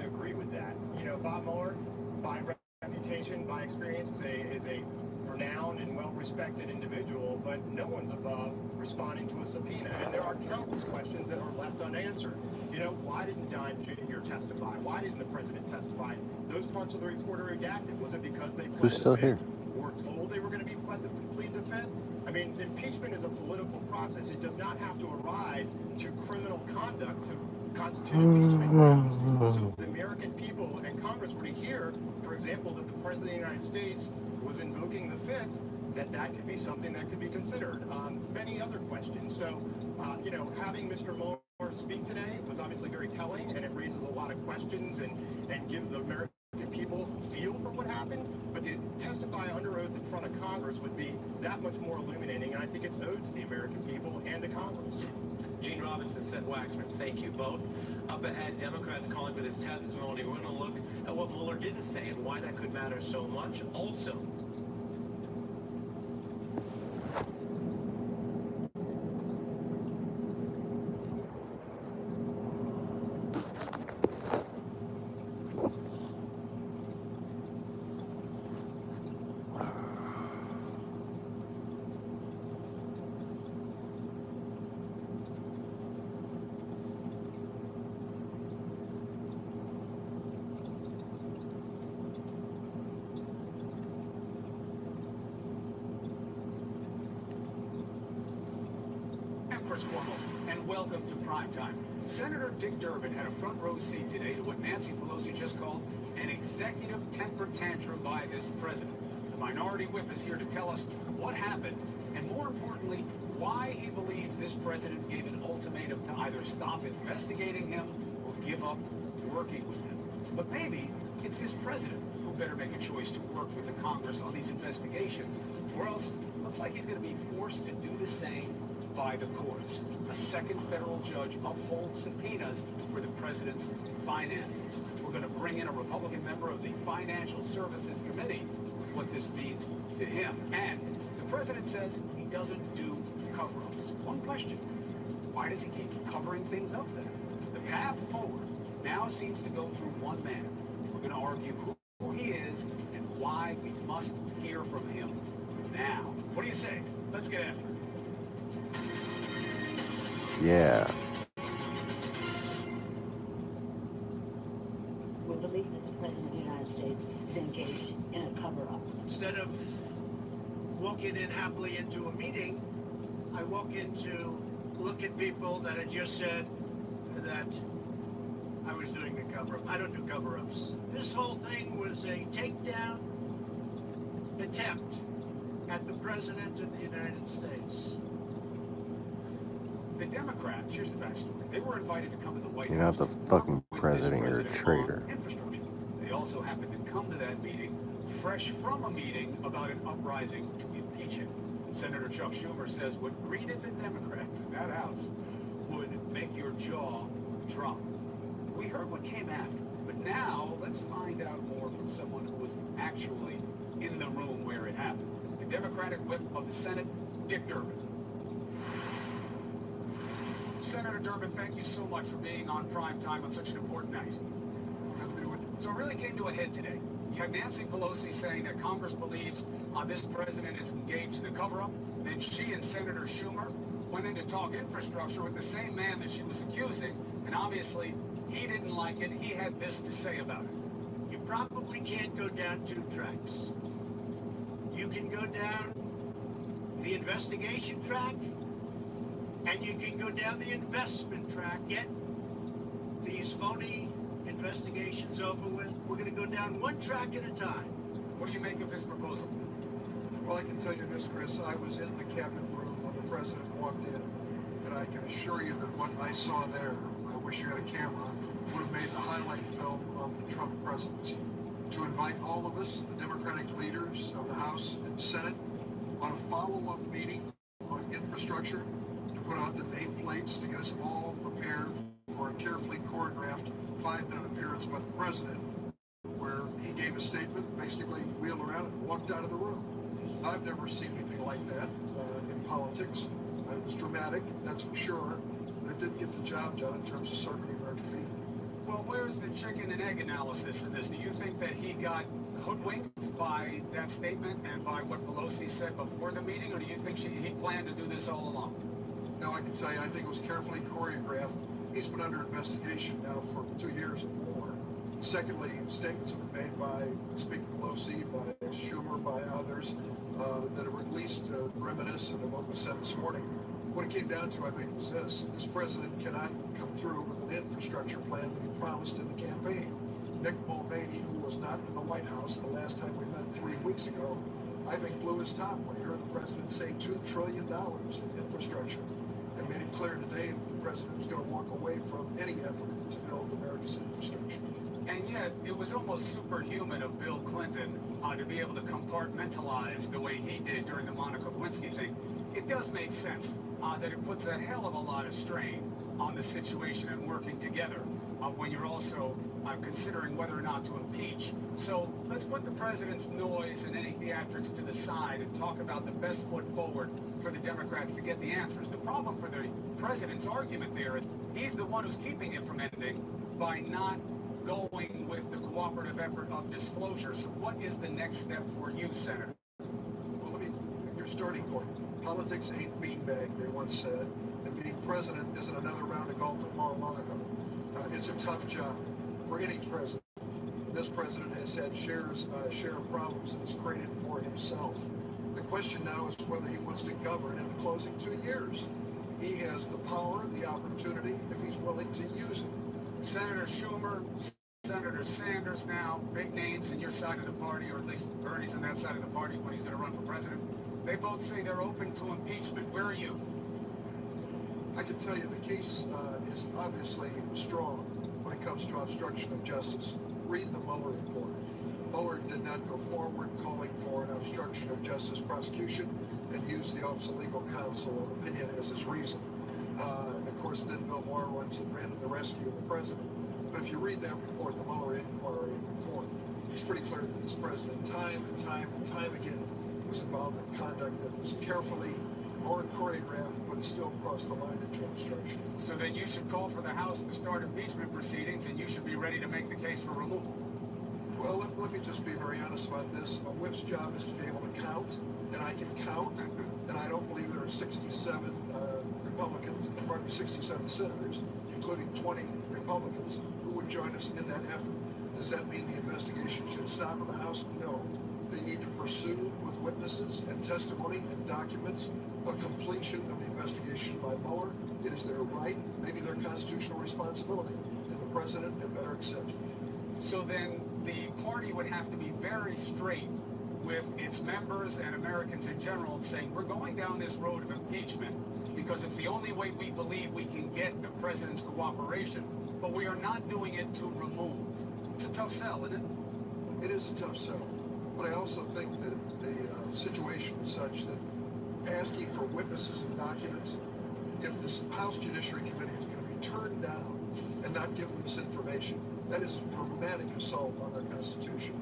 experience, is a renowned and well-respected individual, but no one's above responding to a subpoena. And there are countless questions that are left unanswered. You know, why didn't Don Jr. testify? Why didn't the president testify? Those parts of the report are redacted. Was it because they pled Who's the still fifth here? or told they were going to be plead the fifth? I mean, impeachment is a political process. It does not have to arise to criminal conduct to constitute impeachment grounds. So if the American people and Congress were to hear, for example, that the President of the United States was invoking the fifth, that could be something that could be considered. Many other questions. So, you know, having Mr. Mueller speak today was obviously very telling, and it raises a lot of questions and gives the American people feel for what happened. But to testify under oath in front of Congress would be that much more illuminating, and I think it's owed to the American people and to Congress. Gene Robinson, Seth Waxman, thank you both. Up ahead, Democrats calling for this testimony. We're going to look at what Mueller didn't say and why that could matter so much. Also, and welcome to Primetime. Senator Dick Durbin had a front row seat today to what Nancy Pelosi just called an executive temper tantrum by this president. The minority whip is here to tell us what happened and, more importantly, why he believes this president gave an ultimatum to either stop investigating him or give up working with him. But maybe it's this president who better make a choice to work with the Congress on these investigations, or else it looks like he's going to be forced to do the same by the courts. A second federal judge upholds subpoenas for the president's finances. We're going to bring in a Republican member of the Financial Services Committee, what this means to him. And the president says he doesn't do cover-ups. One question: why does he keep covering things up then? The path forward now seems to go through one man. We're going to argue who he is and why we must hear from him now. What do you say? Let's get after it. Yeah. We believe that the President of the United States is engaged in a cover-up. Instead of walking in happily into a meeting, I walk in to look at people that had just said that I was doing the cover-up. I don't do cover-ups. This whole thing was a takedown attempt at the President of the United States. The Democrats, here's the backstory. They were invited to come to the White You're House. not the fucking president, you're a traitor. Infrastructure. They also happened to come to that meeting fresh from a meeting about an uprising to impeach him. Senator Chuck Schumer says what greeted the Democrats in that house would make your jaw drop. We heard what came after, but now let's find out more from someone who was actually in the room where it happened. The Democratic whip of the Senate, Dick Durbin. Senator Durbin, thank you so much for being on Prime Time on such an important night. So it really came to a head today. You have Nancy Pelosi saying that Congress believes this president is engaged in a cover-up. Then she and Senator Schumer went in to talk infrastructure with the same man that she was accusing, and obviously he didn't like it. He had this to say about it. You probably can't go down two tracks. You can go down the investigation track, and you can go down the investment track. Get these phony investigations over with. We're going to go down one track at a time. What do you make of this proposal? Well, I can tell you this, Chris. I was in the cabinet room when the president walked in, and I can assure you that what I saw there, I wish you had a camera, would have made the highlight film of the Trump presidency. To invite all of us, the Democratic leaders of the House and Senate, on a follow-up meeting on infrastructure, to put out the nameplates to get us all prepared for a carefully choreographed 5-minute appearance by the president, where he gave a statement, basically wheeled around and walked out of the room. I've never seen anything like that in politics. It was dramatic, that's for sure, but it didn't get the job done in terms of serving the American people. Well, where's the chicken and egg analysis in this? Do you think that he got hoodwinked by that statement and by what Pelosi said before the meeting, or do you think he planned to do this all along? No, I can tell you, I think it was carefully choreographed. He's been under investigation now for 2 years or more. Secondly, statements have been made by Speaker Pelosi, by Schumer, by others that have at least reminiscent of what was said this morning. What it came down to, I think, was this. This president cannot come through with an infrastructure plan that he promised in the campaign. Nick Mulvaney, who was not in the White House the last time we met 3 weeks ago, I think blew his top when he heard the president say $2 trillion in infrastructure, and made it clear today that the president was going to walk away from any effort to build America's infrastructure. And yet, it was almost superhuman of Bill Clinton to be able to compartmentalize the way he did during the Monica Lewinsky thing. It does make sense that it puts a hell of a lot of strain on the situation and working together when you're also considering whether or not to impeach. So let's put the president's noise and any theatrics to the side and talk about the best foot forward for the Democrats to get the answers. The problem for the president's argument there is he's the one who's keeping it from ending by not going with the cooperative effort of disclosure. So what is the next step for you, Senator? Well, let me, your starting point. Politics ain't beanbag, they once said, and being president isn't another round of golf at Mar-a-Lago. It's a tough job for any president. This president has had share of problems that he's created for himself. The question now is whether he wants to govern in the closing 2 years. He has the power, the opportunity, if he's willing to use it. Senator Schumer, Senator Sanders now, big names in your side of the party, or at least Bernie's on that side of the party when he's going to run for president. They both say they're open to impeachment. Where are you? I can tell you the case is obviously strong when it comes to obstruction of justice. Read the Mueller report. Mueller did not go forward calling for an obstruction of justice prosecution and use the Office of Legal Counsel opinion as his reason. Of course, then Bill Barr ran to the rescue of the president. But if you read that report, the Mueller inquiry report, it's pretty clear that this president time and time again was involved in conduct that was carefully or choreographed, but still crossed the line into obstruction. So then you should call for the House to start impeachment proceedings, and you should be ready to make the case for removal. Well, let me just be very honest about this. A whip's job is to be able to count, and I can count, and I don't believe there are 67 67 senators, including 20 Republicans, who would join us in that effort. Does that mean the investigation should stop in the House? No. They need to pursue with witnesses and testimony and documents a completion of the investigation by Mueller. It is their right, maybe their constitutional responsibility, and the president had better accept it. So then the party would have to be very straight with its members and Americans in general saying we're going down this road of impeachment because it's the only way we believe we can get the president's cooperation, but we are not doing it to remove. It's a tough sell, isn't it? It is a tough sell. But I also think that the situation is such that asking for witnesses and documents, if the House Judiciary Committee is going to be turned down and not given this information, that is a dramatic assault on our Constitution.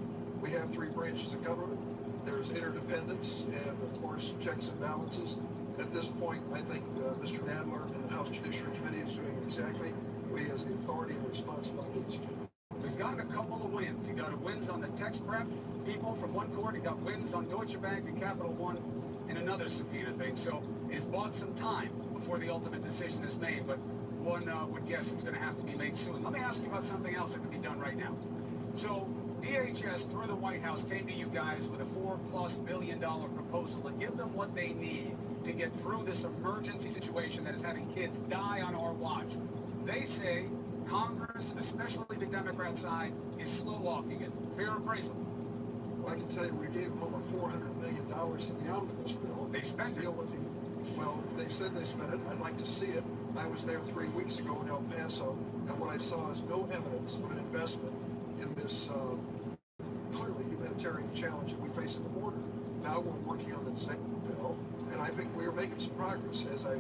We have 3 branches of government. There's interdependence and, of course, checks and balances. At this point, I think Mr. Nadler and the House Judiciary Committee is doing exactly what he has the authority and responsibility to do. He's gotten a couple of wins. He got wins on the tax prep people from one court. He got wins on Deutsche Bank and Capital One and another subpoena thing. So he's bought some time before the ultimate decision is made. But one would guess it's going to have to be made soon. Let me ask you about something else that can be done right now. So DHS, through the White House, came to you guys with a $4+ billion proposal to give them what they need to get through this emergency situation that is having kids die on our watch. They say Congress, especially the Democrat side, is slow-walking it. Fair appraisal. Well, I can tell you we gave them over $400 million in the omnibus bill. They spent it. Well, they said they spent it. I'd like to see it. I was there 3 weeks ago in El Paso, and what I saw is no evidence of an investment in this clearly humanitarian challenge that we face at the border. Now we're working on the second bill, and I think we are making some progress. As I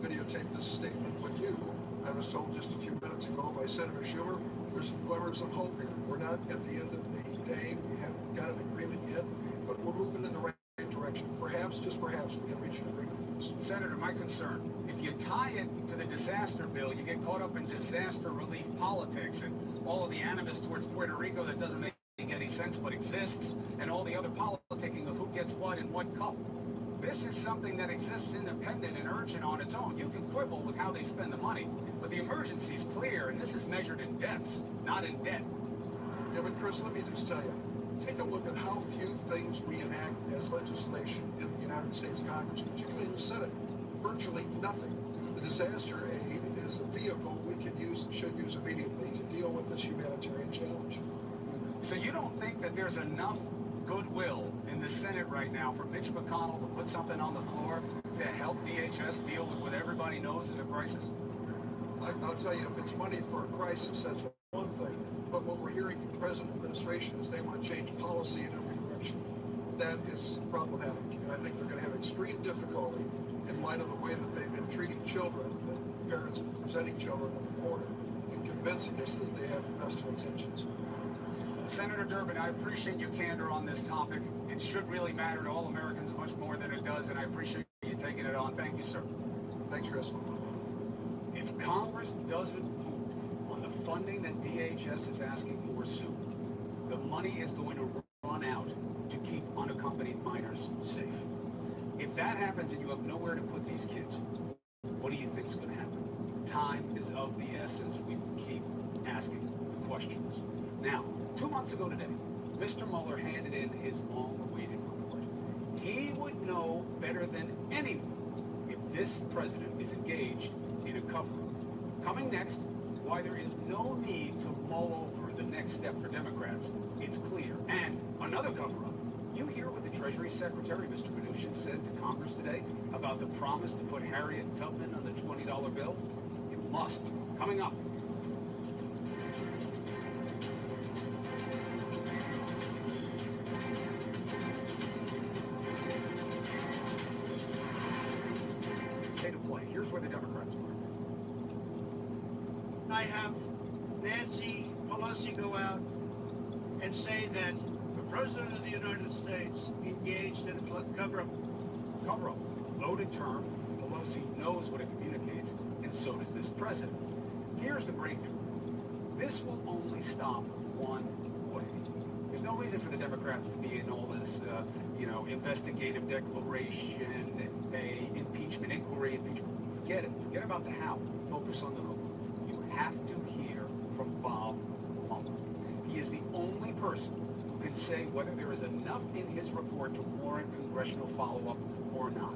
videotaped this statement with you, I was told just a few minutes ago by Senator Schumer, there's some glimmers of hope here. We're not at the end of the day. We haven't got an agreement yet, but we're moving in the right direction. Perhaps, just perhaps, we can reach an agreement on this. Senator, my concern, if you tie it to the disaster bill, you get caught up in disaster relief politics and all of the animus towards Puerto Rico that doesn't make any sense. sense but exists, and all the other politicking of who gets what in what cup. This is something that exists independent and urgent on its own. You can quibble with how they spend the money, but the emergency is clear, and this is measured in deaths, not in debt. Yeah, but Chris, let me just tell you, take a look at how few things we enact as legislation in the United States Congress, particularly in the Senate. Virtually nothing. The disaster aid is a vehicle we can use and should use immediately to deal with this humanitarian challenge. So you don't think that there's enough goodwill in the Senate right now for Mitch McConnell to put something on the floor to help DHS deal with what everybody knows is a crisis? I'll tell you, if it's money for a crisis, that's one thing. But what we're hearing from the present administration is they want to change policy in every direction. That is problematic, and I think they're going to have extreme difficulty in light of the way that they've been treating children, and parents presenting children at the border, and convincing us that they have the best of intentions. Senator Durbin, I appreciate your candor on this topic. It should really matter to all Americans much more than it does, and I appreciate you taking it on. Thank you, sir. Thanks, Chris. If Congress doesn't move on the funding that DHS is asking for soon, the money is going to run out to keep unaccompanied minors safe. If that happens and you have nowhere to put these kids, what do you think is going to happen? Time is of the essence. We keep asking questions. Now, 2 months ago today, Mr. Mueller handed in his long-awaited report. He would know better than anyone if this president is engaged in a cover-up. Coming next, why there is no need to mull over the next step for Democrats. It's clear. And another cover-up. You hear what the Treasury Secretary, Mr. Mnuchin, said to Congress today about the promise to put Harriet Tubman on the $20 bill? You must. Coming up. To play. Here's where the Democrats are. I have Nancy Pelosi go out and say that the President of the United States engaged in a cover-up. Cover-up. Loaded term. Pelosi knows what it communicates, and so does this president. Here's the breakthrough. This will only stop one way. There's no reason for the Democrats to be in all this, investigative declaration, a impeachment inquiry, impeachment. Forget it. Forget about the how. Focus on the who. You have to hear from Bob Mueller. He is the only person who can say whether there is enough in his report to warrant congressional follow-up or not.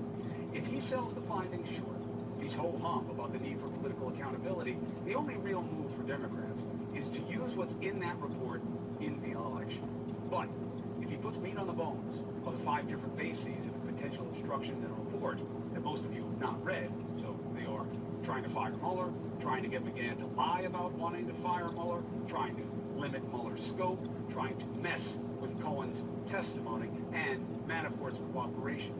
If he sells the findings short, if he's ho-hum about the need for political accountability, the only real move for Democrats is to use what's in that report in the election. But if he puts meat on the bones of the 5 different bases of potential obstruction in the report that most of you have not read, so they are trying to fire Mueller, trying to get McGahn to lie about wanting to fire Mueller, trying to limit Mueller's scope, trying to mess with Cohen's testimony, and Manafort's cooperation.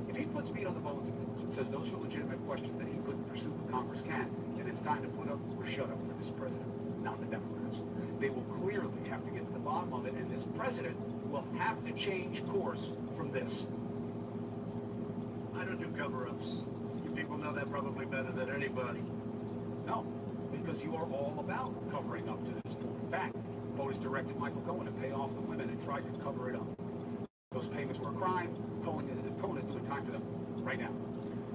If he puts meat on the bones and says those are legitimate questions that he couldn't pursue, but Congress can, then it's time to put up or shut up for this president, not the Democrats. They will clearly have to get to the bottom of it, and this president will have to change course from this. I don't do cover-ups. You people know that probably better than anybody. No, because you are all about covering up to this point. In fact, POTUS directed Michael Cohen to pay off the women and tried to cover it up. Those payments were a crime. Cohen is doing time for them right now.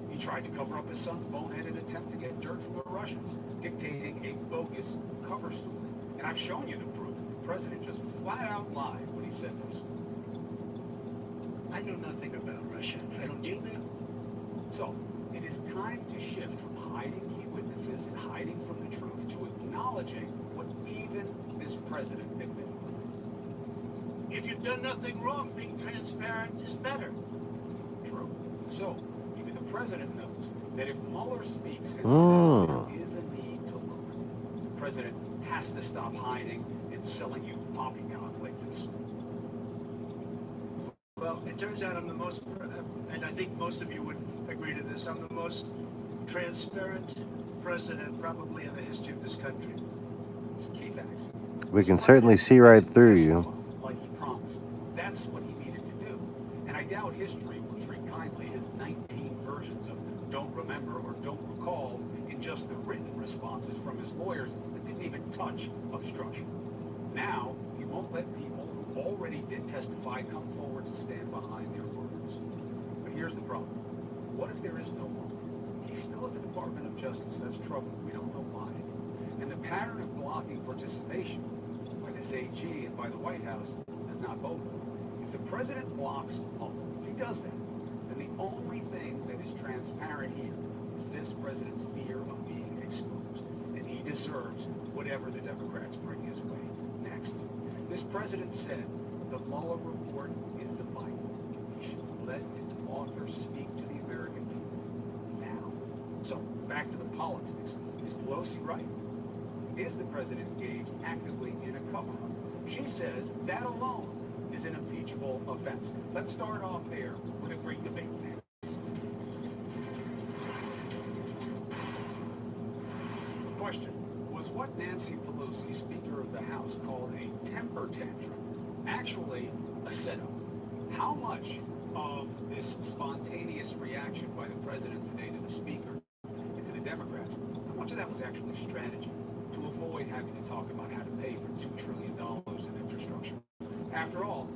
He tried to cover up his son's boneheaded attempt to get dirt from the Russians, dictating a bogus cover story. And I've shown you the proof. The president just flat out lied when he said this. I know nothing about Russia. I don't deal there. So, it is time to shift from hiding key witnesses and hiding from the truth to acknowledging what even this president admitted. If you've done nothing wrong, being transparent is better. True. So, even the president knows that if Mueller speaks and says there is a need to learn, the president has to stop hiding and selling you poppycock like this. Well, it turns out I'm the most, and I think most of you would agree to this, I'm the most transparent president probably in the history of this country. It's key facts. We can certainly see right through you. Like he promised. That's what he needed to do. And I doubt history will treat kindly his 19 versions of don't remember or don't recall in just the written responses from his lawyers that didn't even touch obstruction. Now, he won't let people who already did testify come forward to stand behind their words. But here's the problem. What if there is no Mueller? He's still at the Department of Justice. That's trouble. We don't know why. And the pattern of blocking participation by this AG and by the White House has not opened. If the president blocks Mueller, if he does that, then the only thing that is transparent here is this president's fear of being exposed. And he deserves whatever the Democrats bring his way next. This president said the Mueller report is the Bible. He should let its author speak to the American people now. So, back to the politics. Is Pelosi right? Is the president engaged actively in a cover-up? She says that alone is an impeachable offense. Let's start off there with a great debate next. The question, was what Nancy Pelosi, Speaker of the House, called a temper tantrum actually a setup? How much of this spontaneous reaction by the president today to the Speaker and to the Democrats, how much of that was actually strategy to avoid having to talk about how to pay for $2 trillion in infrastructure? After all,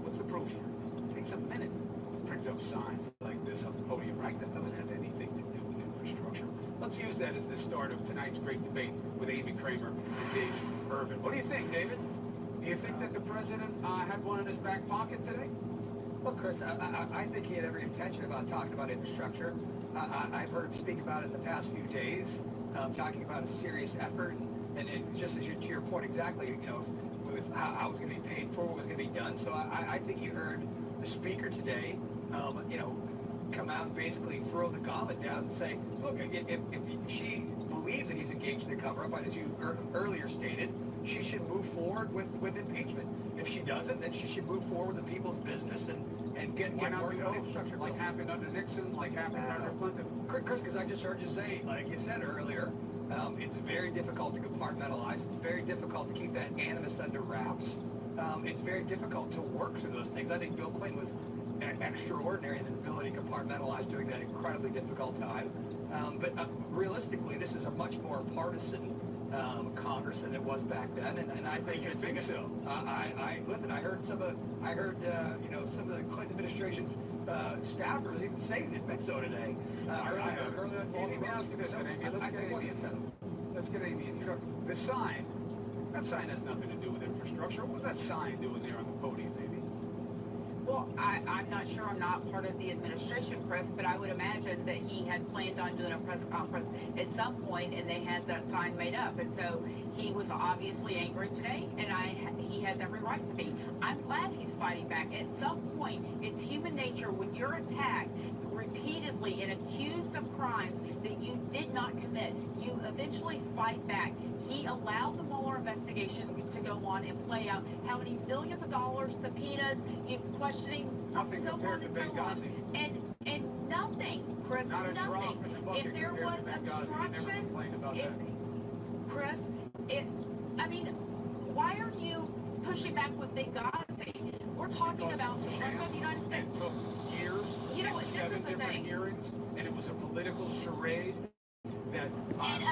what's the proof here? It takes a minute to print up signs like this on the podium, right? That doesn't have anything to do with infrastructure. Let's use that as the start of tonight's great debate with Amy Kramer and David Irvin. What do you think, David? Do you think that the president had one in his back pocket today? Well, Chris, I think he had every intention about talking about infrastructure. I've heard him speak about it in the past few days, talking about a serious effort. And just as to your point exactly, you know, with how it was going to be paid for, what was going to be done. So I think you heard the Speaker today, you know, come out and basically throw the gauntlet down and say, look, if she believes that he's engaged in a cover-up, as you earlier stated, she should move forward with impeachment. If she doesn't, then she should move forward with the people's business and get working on infrastructure. Like happened under Nixon, like happened under Clinton? Chris, because I just heard you say, like you said earlier, it's very difficult to compartmentalize. It's very difficult to keep that animus under wraps. It's very difficult to work through those things. I think Bill Clinton was extraordinary in his ability to compartmentalize during that incredibly difficult time. But realistically, this is a much more partisan Congress than it was back then, and I think so. Listen. I heard some of the Clinton administration staffers even say they admit so today. Let me ask you this, then, Amy. Let's get Amy in here. The sign. That sign has nothing to do with infrastructure. What was that sign doing there on the podium, Amy? Well, I'm not sure. I'm not part of the administration, Chris, but I would imagine that he had planned on doing a press conference at some point, and they had that sign made up. And so he was obviously angry today, and he has every right to be. I'm glad he's fighting back. At some point, it's human nature when you're attacked repeatedly and accused of crimes that you did not commit, you eventually fight back. He allowed the Mueller investigation to go on and play out. How many billions of dollars subpoenas, questioning, nothing compared to Benghazi. And nothing, Chris, not a drop in the bucket. If there was obstruction, Chris, I mean, why are you pushing back with Benghazi? We're talking about the President of the United States. It took years, and 7 different hearings, and it was a political charade. And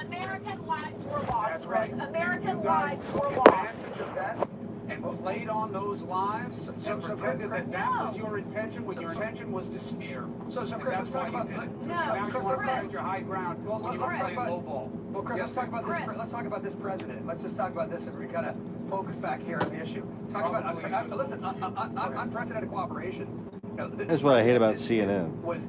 American lives were lost. That's right. American lives were took lost. advantage of that and played on those lives and pretended that was your intention when your intention was to smear. So Chris, that's why you did it. Now you want to find your high ground when you were playing low ball. Well, Chris, let's talk about this. Let's talk about this president. Let's just talk about this and we kind of focus back here on the issue. Talk about listen, unprecedented cooperation. That's what I hate about CNN. Was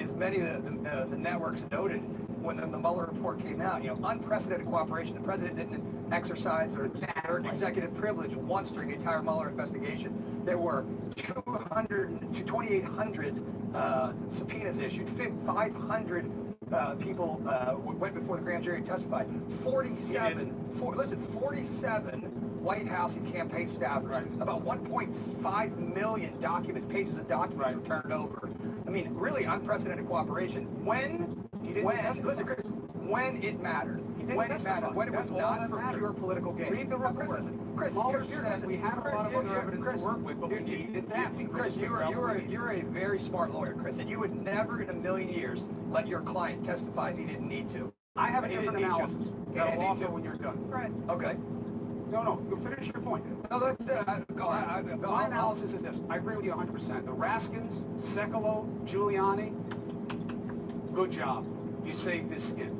as many of the networks noted when the Mueller report came out, unprecedented cooperation. The president didn't exercise or executive privilege once during the entire Mueller investigation. There were 2,800 subpoenas issued. 500 people went before the grand jury and testified. 47 White House and campaign staffers. About 1.5 million pages of documents were turned over. I mean, really unprecedented cooperation. When it mattered. When it mattered. When it was not for pure political gain. Read the report. Chris, Mueller says we have a lot of other evidence to work with, but we needed that. Chris, you're a very smart lawyer, Chris, and you would never in a million years let your client testify if he didn't need to. I have a different analysis that I'll offer when you're done. Okay. No, go finish your point. No, that's My analysis is this. I agree with you 100%. The Raskins, Sekulow, Giuliani, good job. You saved his skin.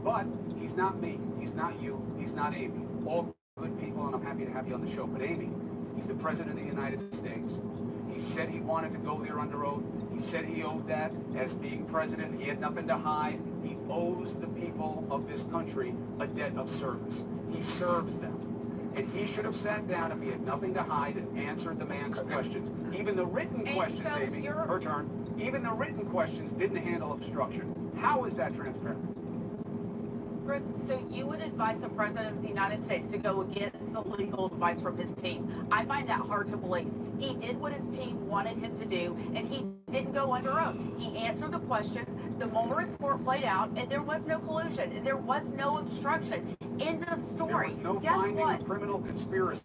But he's not me. He's not you. He's not Amy. All good people, and I'm happy to have you on the show. But Amy, he's the President of the United States. He said he wanted to go there under oath. He said he owed that as being president. He had nothing to hide. He owes the people of this country a debt of service. He served them. And he should have sat down if he had nothing to hide and answered the man's questions. Even the written questions, Amy, her turn, even the written questions didn't handle obstruction. How is that transparent? Chris, so you would advise the President of the United States to go against the legal advice from his team. I find that hard to believe. He did what his team wanted him to do, and he didn't go under oath. He answered the questions, the Mueller report played out, and there was no collusion, and there was no obstruction. End of story. There was no Guess finding what? of criminal conspiracy.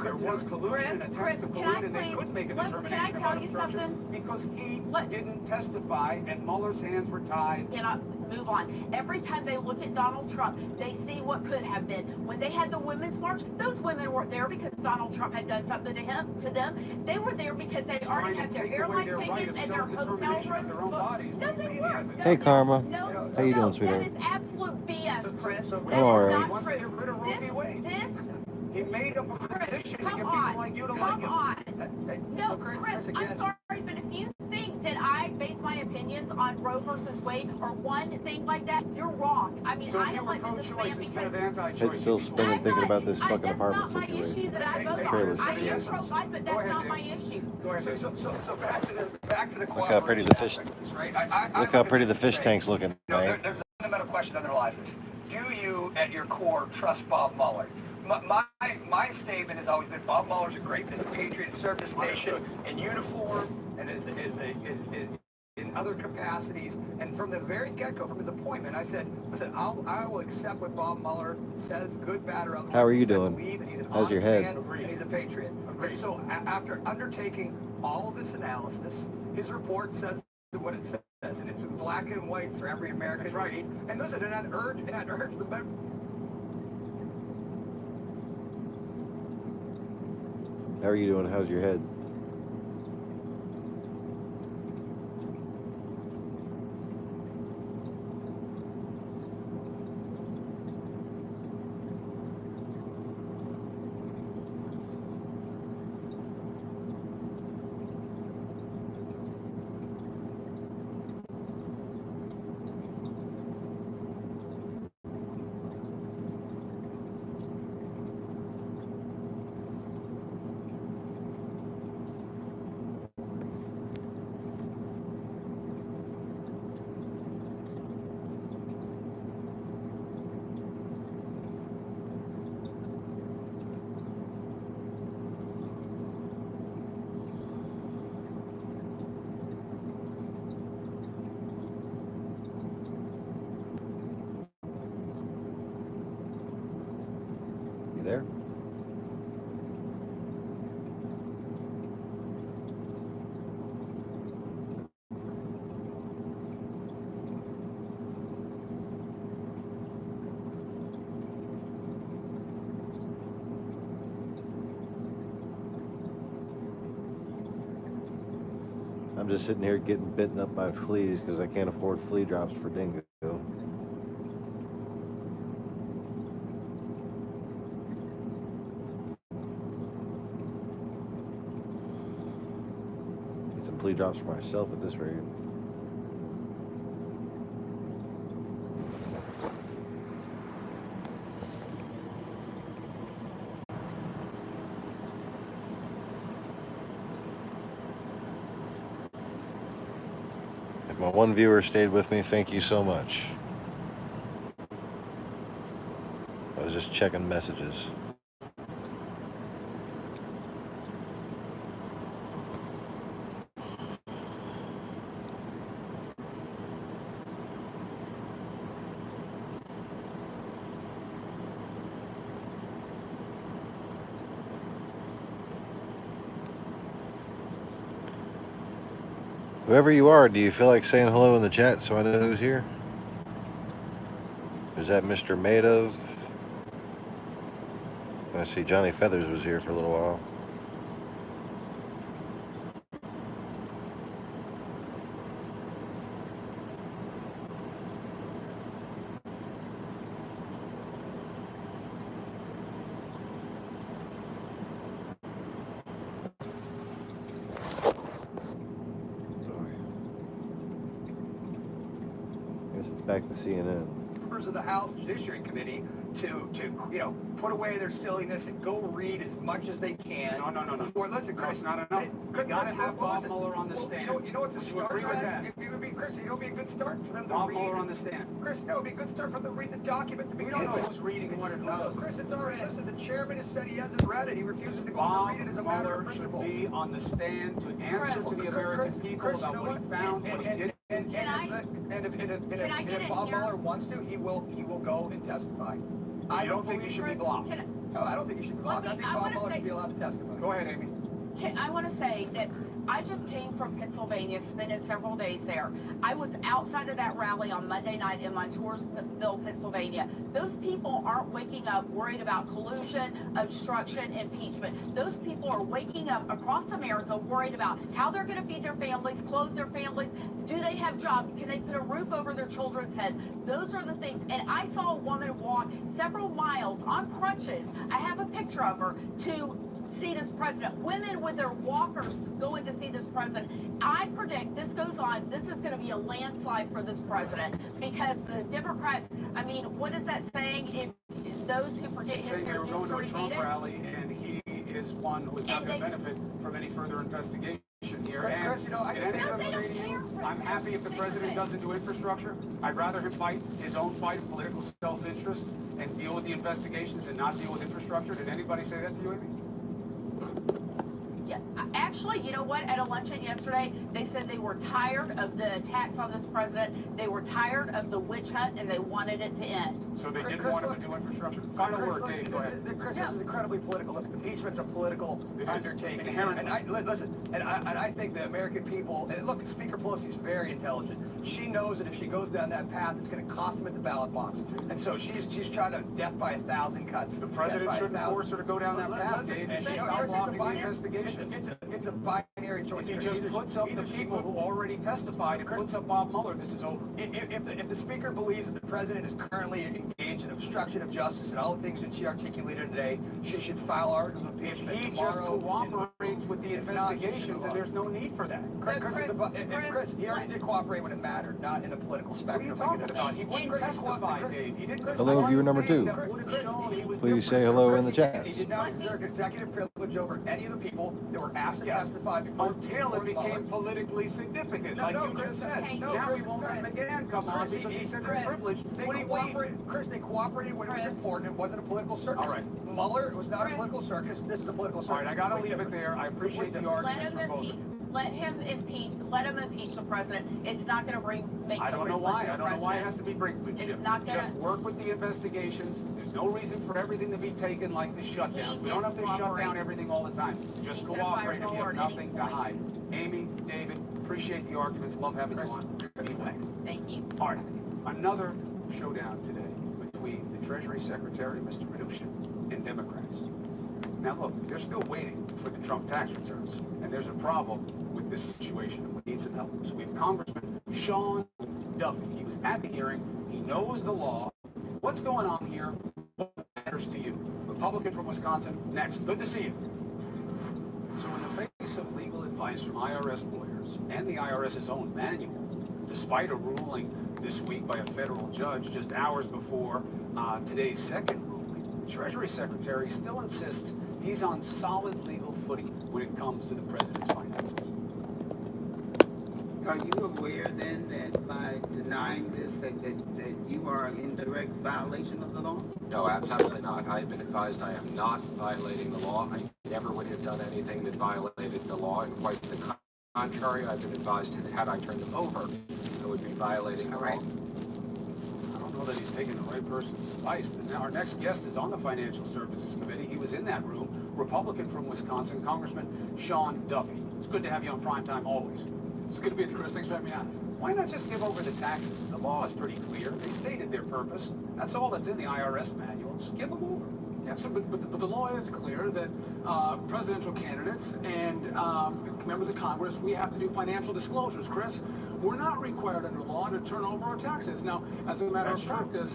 There was collusion and attempts to collude, and they couldn't make a determination about obstruction because he didn't testify, and Mueller's hands were tied. Cannot move on. Every time they look at Donald Trump, they see what could have been. When they had the Women's March, those women weren't there because Donald Trump had done something to them. They were there because they already had their airline tickets and their hotel rooms booked. No, they weren't. Hey, Karma. No, How you doing, that sweetheart? is absolute BS, Chris. I'm all right. Not true. He made a position to get people like you to like Come him. on. No, Chris, I'm sorry, but if you think that I base my opinions on Roe versus Wade or one thing like that, you're wrong. I mean, So I if you don't were like this pro-choice man instead of because anti-choice, It's still spinning thinking about this fucking apartment that's not my issue situation. that I vote Trailers. on. I am pro-life, but that's not my issue. So back to the Look how pretty the fish. right? Look how pretty the fish tank's looking, man. There's a fundamental question that underlies this. Do you, at your core, trust Bob Mueller? My statement has always been Bob Mueller's a great, as a patriot, served his nation in uniform and is in other capacities. And from the very get-go, from his appointment, I said, listen, I will accept what Bob Mueller says, good, bad, or otherwise. How are you because I doing? believe that he's an How's your honest head? man and he's a patriot. So after undertaking all of this analysis, his report says what it says, and it's in black and white for every American to read. And listen, and I'd urge the members. How are you doing? How's your head? You there? I'm just sitting here getting bitten up by fleas because I can't afford flea drops for dingo. Get some flea drops for myself at this rate. If my one viewer stayed with me, thank you so much. I was just checking messages. Whoever you are, do you feel like saying hello in the chat so I know who's here? Is that Mr. Madoff? I see Johnny Feathers was here for a little while. Guess it's back to CNN. Members of the House Judiciary Committee to put away their silliness and go read as much as they can. No. Before, listen, Chris, It's not enough. You gotta have Bob Mueller on the stand. You know what's a start? agree with that? It would be, Chris, it would be a good start for them to Bob read. Mueller on the stand. Chris, that would be a good start for them to read the document to We begin don't know with. who's reading what and who No, doesn't. Chris, it's already, listen, the chairman has said he hasn't read it. He refuses to go and Bob read it as a matter of Mueller should principle. be on the stand to answer to the American people Chris, about you know what he found, what he did. And if Bob Mueller wants to, he will go and testify. I don't think he should be blocked. No, I don't think he should be blocked. I think Bob Mueller should be allowed to testify. Go ahead, Amy. I want to say that I just came from Pennsylvania, spending several days there. I was outside of that rally on Monday night in Montoursville, Pennsylvania. Those people aren't waking up worried about collusion, obstruction, impeachment. Those people are waking up across America worried about how they're going to feed their families, clothe their families. Do they have jobs? Can they put a roof over their children's heads? Those are the things. And I saw a woman walk several miles on crutches. I have a picture of her to see this president. Women with their walkers going to see this president. I predict this goes on. This is going to be a landslide for this president because the Democrats, I mean, what is that saying? If those who forget Saying they history were do going to a Trump repeat it. rally, and he is one who is not going to benefit from any further investigation here. Chris, you know, I And just anything I'm saying to you, I'm happy if the president doesn't do infrastructure. I'd rather him fight his own fight of political self-interest and deal with the investigations and not deal with infrastructure. Did anybody say that to you, Amy? Yeah, actually, you know what? At a luncheon yesterday, they said they were tired of the attacks on this president. They were tired of the witch hunt, and they wanted it to end. So they didn't Chris, want him look, to do infrastructure. Final Chris, word, look, Dave. Go ahead. Chris, this is incredibly political. Look, impeachment's a political undertaking. Inherently. And I think the American people, and look, Speaker Pelosi's very intelligent. She knows that if she goes down that path, it's going to cost them at the ballot box. And so she's trying to death by 1,000 cuts. The president shouldn't force her to go down that path, Dave. She should stop blocking the investigations. It's a binary choice. If he just puts up the people who already testified and puts up Bob Mueller, this is over. If the speaker believes that the president is currently engaged in obstruction of justice and all the things that she articulated today, she should file articles of impeachment He just tomorrow. cooperates with the investigations, and there's no need for that. Chris, he already did cooperate when it mattered, not in a political spectrum. What are you talking about? He wouldn't testify, Dave. He didn't. Hello, viewer number 2. Please say hello in the chat. He did not exert executive privilege over any of the people that were asked to testify before. Until it became politically significant, like you just said. Now we won't let McGahn come on because he said they're privileged. What do you want? Chris, they cooperated when it was important. It wasn't a political circus. All right. Mueller was not a political circus. This is a political circus. All right, I got to leave it there. I appreciate the arguments from both. Let him impeach the president. It's not going to make. I don't know why. I don't know why it has to be brinkmanship. It's not gonna. Just work with the investigations. There's no reason for everything to be taken like the shutdowns. We don't have to shut down everything all the time. Just cooperate if you have nothing to hide. Amy, David, appreciate the arguments. Love having you on. Many thanks. Thank you. All right. Another showdown today between the Treasury Secretary, Mr. Mnuchin, and Democrats. Now look, they're still waiting for the Trump tax returns, and there's a problem with this situation, and we need some help. So we have Congressman Sean Duffy. He was at the hearing. He knows the law. What's going on here? What matters to you? Republican from Wisconsin, next. Good to see you. So in the face of legal advice from IRS lawyers and the IRS's own manual, despite a ruling this week by a federal judge just hours before today's second ruling, the Treasury Secretary still insists he's on solid legal footing when it comes to the president's finances. Are you aware then that by denying this that you are in direct violation of the law? No, absolutely not. I have been advised I am not violating the law. I never would have done anything that violated the law, and quite the contrary, I've been advised that had I turned them over, I would be violating the law. I don't know that he's taking the right person's advice. Now, our next guest is on the Financial Services Committee. He was in that room, Republican from Wisconsin, Congressman Sean Duffy. It's good to have you on Primetime always. It's good to be at the Chris. Thanks for having me on. Why not just give over the taxes? The law is pretty clear. They stated their purpose. That's all that's in the IRS manual. Just give them over. Yeah, so, but the law is clear that presidential candidates and members of Congress, we have to do financial disclosures, Chris. We're not required under law to turn over our taxes. Now, as a matter of practice,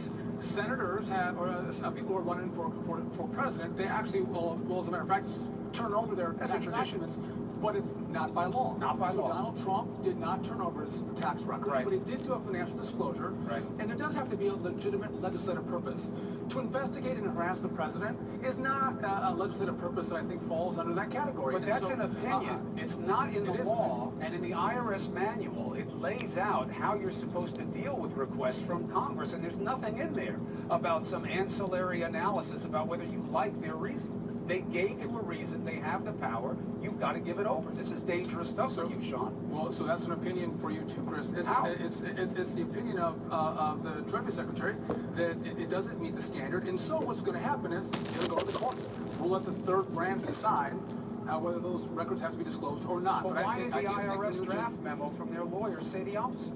senators have, or some people who are running for president, they actually, well, as a matter of practice, turn over their tax documents, but it's not by law. Not by law. Donald Trump did not turn over his tax records, Right. but he did do a financial disclosure. Right. And there does have to be a legitimate legislative purpose. To investigate and harass the president is not a legislative purpose that I think falls under that category. But And that's so, an opinion. It's not in the law, and in the IRS manual, it lays out how you're supposed to deal with requests from Congress, and there's nothing in there about some ancillary analysis about whether you like their reason. They gave you a reason. They have the power. You've got to give it over. This is dangerous stuff for you, Sean. Well, so that's an opinion for you too, Chris. It's the opinion of the Treasury Secretary that it doesn't meet the standard. And so what's going to happen is it'll go to the court. We'll let the third branch decide whether those records have to be disclosed or not. But But why did the think IRS draft memo from their lawyers say the opposite?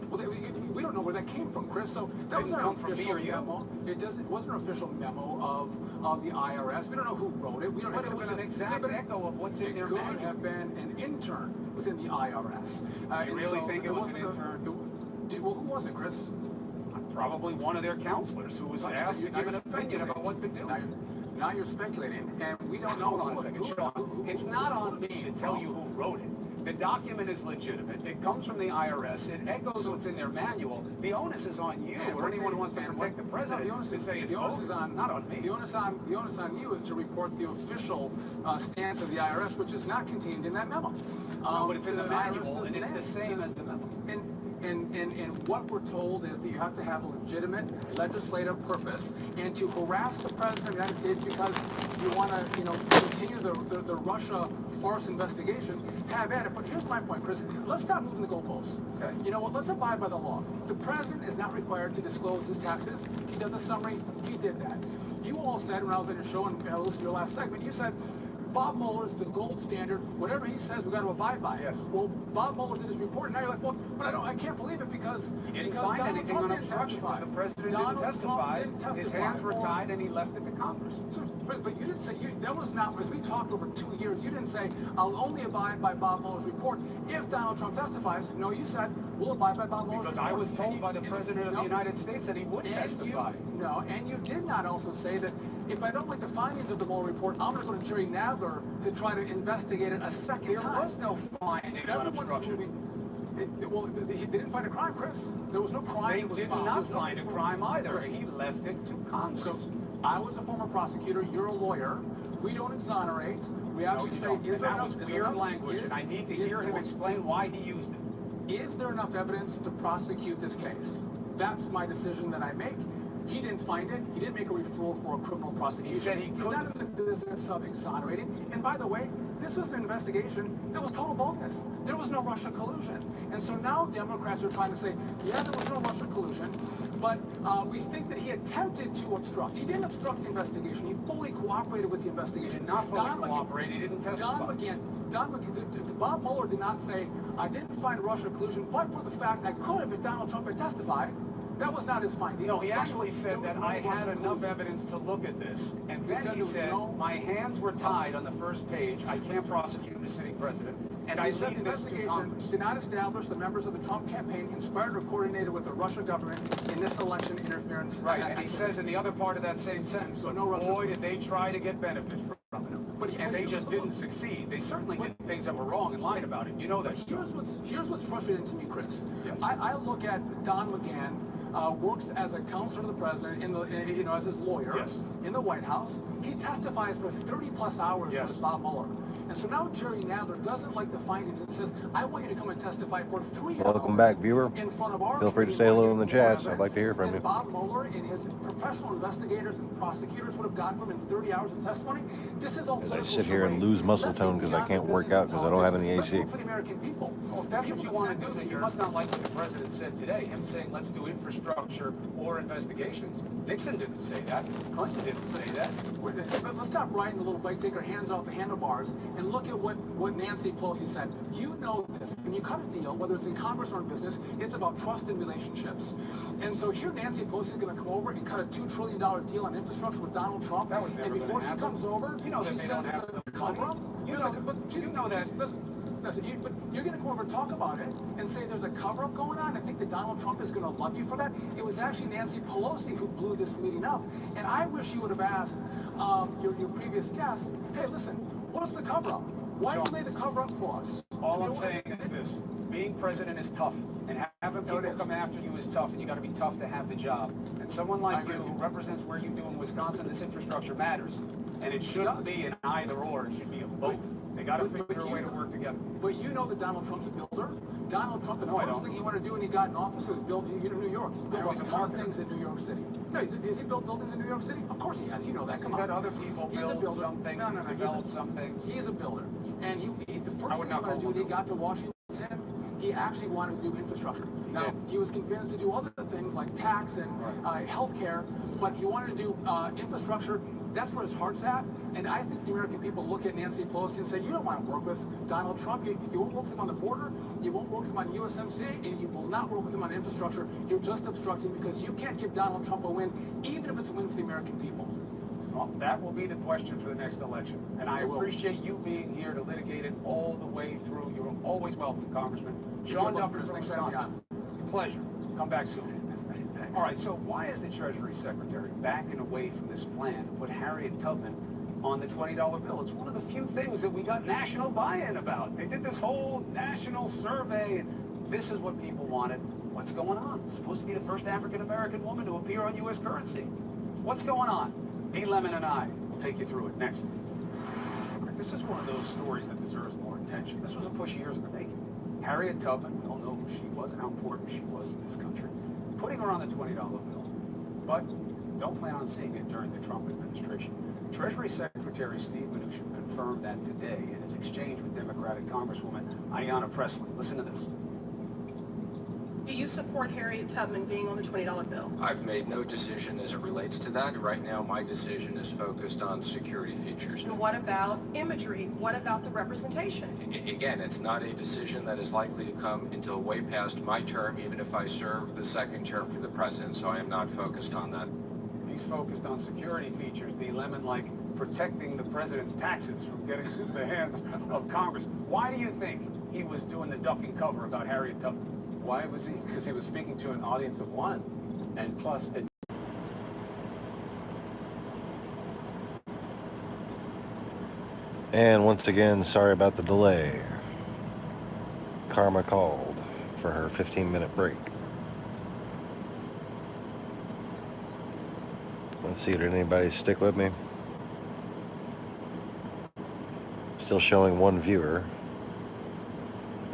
Well, we don't know where that came from, Chris. So that Didn't was come an from me official or you. memo. It wasn't an official memo of the IRS. We don't know who wrote it. We don't. But it was an exact echo of what's in their It could manual. have been an intern within the IRS. You really think it was an wasn't intern? Well, who was it, Chris? Probably one of their counselors who was asked to give an opinion about what to do. Now you're speculating, and we don't know. Hold on a second, Sean. It's not on me to tell you who wrote it. The document is legitimate. It comes from the IRS. It echoes what's in their manual. The onus is on you or anyone who wants to protect the president to say it's bogus. Not on me. The onus on you is to report the official stance of the IRS, which is not contained in that memo. But it's in the manual, and it's the same as the memo. And what we're told is that you have to have a legitimate legislative purpose, and to harass the president of the United States because you want to, continue the Russia farce investigation, have at it. But here's my point, Chris. Let's stop moving the goalposts. Okay. You know what? Let's abide by the law. The president is not required to disclose his taxes. He does a summary. He did that. You all said when I was at your show and I listened to your last segment, you said Bob Mueller is the gold standard. Whatever he says, we got to abide by. Yes. Well, Bob Mueller did his report, and now you're like, well, but I can't believe it because He didn't because find Donald anything Trump on didn't obstruction. testify. The president Donald didn't Trump testify. didn't testify. His hands were tied, and he left it to Congress. So, but you didn't say, that was not, as we talked over 2 years, you didn't say, I'll only abide by Bob Mueller's report if Donald Trump testifies. No, you said, we'll abide by Bob Mueller's Because report. I was told by the President of the United States that he would testify. And you did not also say that if I don't like the findings of the Mueller report, I'm going to go to Jerry Nadler to try to investigate it a second time. There was no finding on obstruction. Well, they didn't find a crime, Chris. There was no crime. They did not find a crime either. He left it to Congress. So I was a former prosecutor. You're a lawyer. We don't exonerate. We actually say, and that was weird language, and I need to hear him explain why he used it. Is there enough evidence to prosecute this case? That's my decision that I make. He didn't find it. He didn't make a referral for a criminal prosecution. He said he He's not in the business of exonerating. And by the way, this was an investigation that was total bogus. There was no Russia collusion. And so now Democrats are trying to say, yeah, there was no Russia collusion, but we think that he attempted to obstruct. He didn't obstruct the investigation. He fully cooperated with the investigation. Not fully cooperated. He didn't testify. Bob Mueller did not say, I didn't find Russia collusion, but for the fact I could have if Donald Trump had testified. That was not his finding. No, he actually said that I had enough evidence to look at this. And then he said, my hands were tied on the first page. I can't prosecute the sitting president. And I leave this to Congress. Did not establish the members of the Trump campaign conspired or coordinated with the Russia government in this election interference. Right, and he says in the other part of that same sentence, so boy, did they try to get benefit from it. And they just didn't succeed. They certainly did things that were wrong and lied about it. You know that. Here's what's frustrating to me, Chris. Yes. I look at Don McGahn. Works as a counselor to the president as his lawyer in the White House. He testifies for 30+ hours with Bob Mueller. And so now Jerry Nadler doesn't like the findings and says, I want you to come and testify for 3 hours. Welcome back, viewer. In front of our Feel free to say hello in the chats. I'd like to hear from and you. Bob Mueller and his professional investigators and prosecutors would have gotten from in 30 hours of testimony. This is all As I sit here and lose muscle tone because I can't work out because I don't have any AC. for the American people. Well, if that's what you want to do, then you must not like what the president said today. Him saying, let's do infrastructure or investigations. Nixon didn't say that. Clinton didn't say that. But let's stop riding the little bike, take our hands off the handlebars, and look at what Nancy Pelosi said. You know this. When you cut a deal, whether it's in Congress or in business, it's about trust and relationships. And so here Nancy Pelosi is going to come over and cut a $2 trillion deal on infrastructure with Donald Trump. That was never and before she gonna happen. comes over, You know that she they says don't have it's a the money. cover-up. You know that. Listen, but you're going to come over and talk about it and say there's a cover-up going on. I think that Donald Trump is going to love you for that. It was actually Nancy Pelosi who blew this meeting up. And I wish you would have asked your previous guest, hey, listen, what's the cover-up? Why did you lay the cover-up for us? All I'm saying is this. Being president is tough. And having people come after you is tough. And you got to be tough to have the job. And someone like you who represents where you do in Wisconsin, this infrastructure matters. And it shouldn't be an either or. It should be a both. They got to figure a way to work together. But you know that Donald Trump's a builder. Donald Trump, the first thing he wanted to do when he got in office was build New York. He's built a ton of things in New York City. No, has he built buildings in New York City? Of course he has. You know that. Come on. He's had other people build some things, develop some things. He's a builder. And the first thing he wanted to do when he got to Washington, he actually wanted to do infrastructure. Now, he was convinced to do other things like tax and health care, but he wanted to do infrastructure. That's where his heart's at. And I think the American people look at Nancy Pelosi and say, you don't want to work with Donald Trump. You won't work with him on the border. You won't work with him on USMCA. And you will not work with him on infrastructure. You're just obstructing because you can't give Donald Trump a win, even if it's a win for the American people. Well, that will be the question for the next election. And I appreciate you being here to litigate it all the way through. You're always welcome, Congressman. Sean Duffy from Wisconsin. Pleasure. Come back soon. All right, so why is the Treasury Secretary backing away from this plan to put Harriet Tubman on the $20 bill? It's one of the few things that we got national buy-in about. They did this whole national survey, and this is what people wanted. What's going on? It's supposed to be the first African-American woman to appear on U.S. currency. What's going on? D. Lemon and I will take you through it next. This is one of those stories that deserves more attention. This was a push years in the making. Harriet Tubman, we all know who she was and how important she was in this country. Putting her on the $20 bill. But don't plan on seeing it during the Trump administration. Treasury Secretary Steve Mnuchin confirmed that today in his exchange with Democratic Congresswoman Ayanna Pressley. Listen to this. Do you support Harriet Tubman being on the $20 bill? I've made no decision as it relates to that. Right now, my decision is focused on security features. And what about imagery? What about the representation? Again, it's not a decision that is likely to come until way past my term, even if I serve the second term for the president, so I am not focused on that. He's focused on security features, D. Lemon, like protecting the president's taxes from getting into the hands of Congress. Why do you think he was doing the duck and cover about Harriet Tubman? Why was he? Because he was speaking to an audience of one. And plus, And once again, sorry about the delay. Karma called for her 15-minute break. Let's see, did anybody stick with me? Still showing one viewer.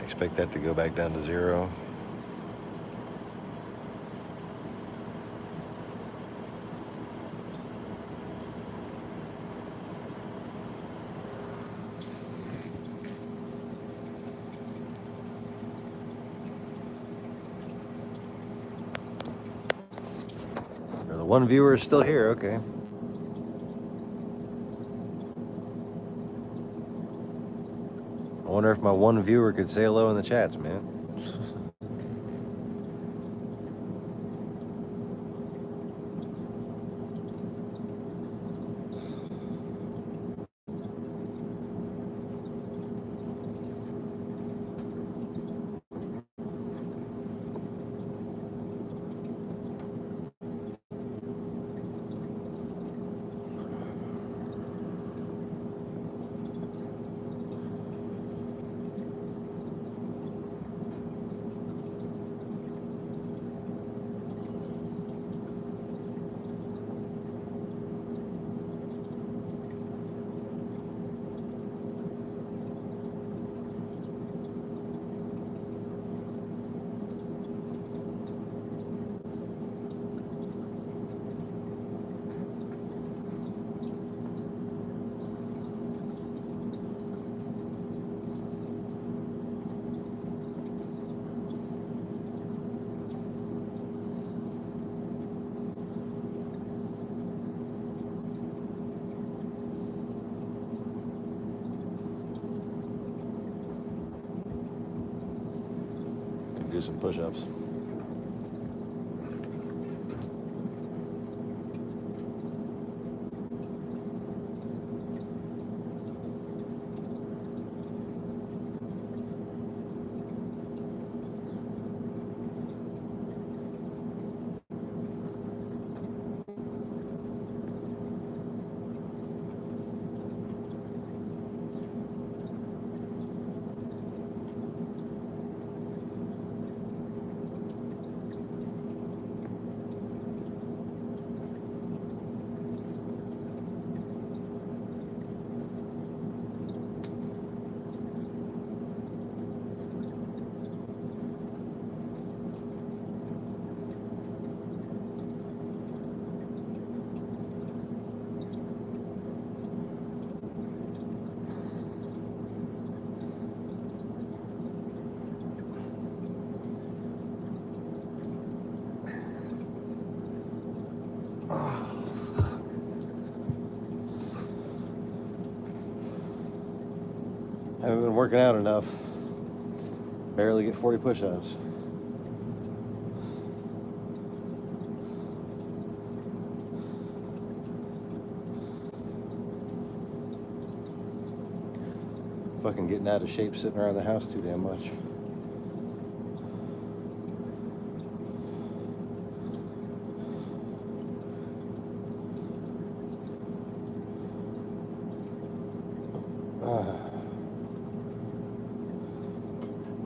Expect that to go back down to 0. The one viewer is still here, okay. I wonder if my one viewer could say hello in the chats, man. do some push-ups. I haven't been working out enough. Barely get 40 push-ups. Fucking getting out of shape sitting around the house too damn much.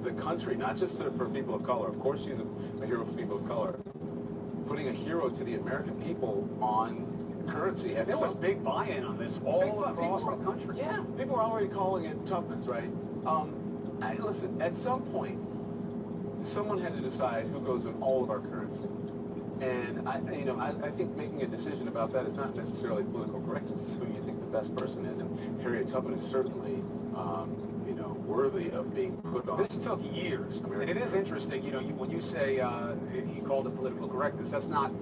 The country, not just for people of color. Of course, she's a hero for people of color. Putting a hero to the American people on currency. And There was big buy-in on this all across the country. Yeah, people are already calling it Tubman's, right? Listen, at some point, someone had to decide who goes in all of our currency. And I think making a decision about that is not necessarily political correctness. It's who you think the best person is. And Harriet Tubman is certainly, worthy of being put on. This took years, and it is interesting. When you say he called it political correctness, that's not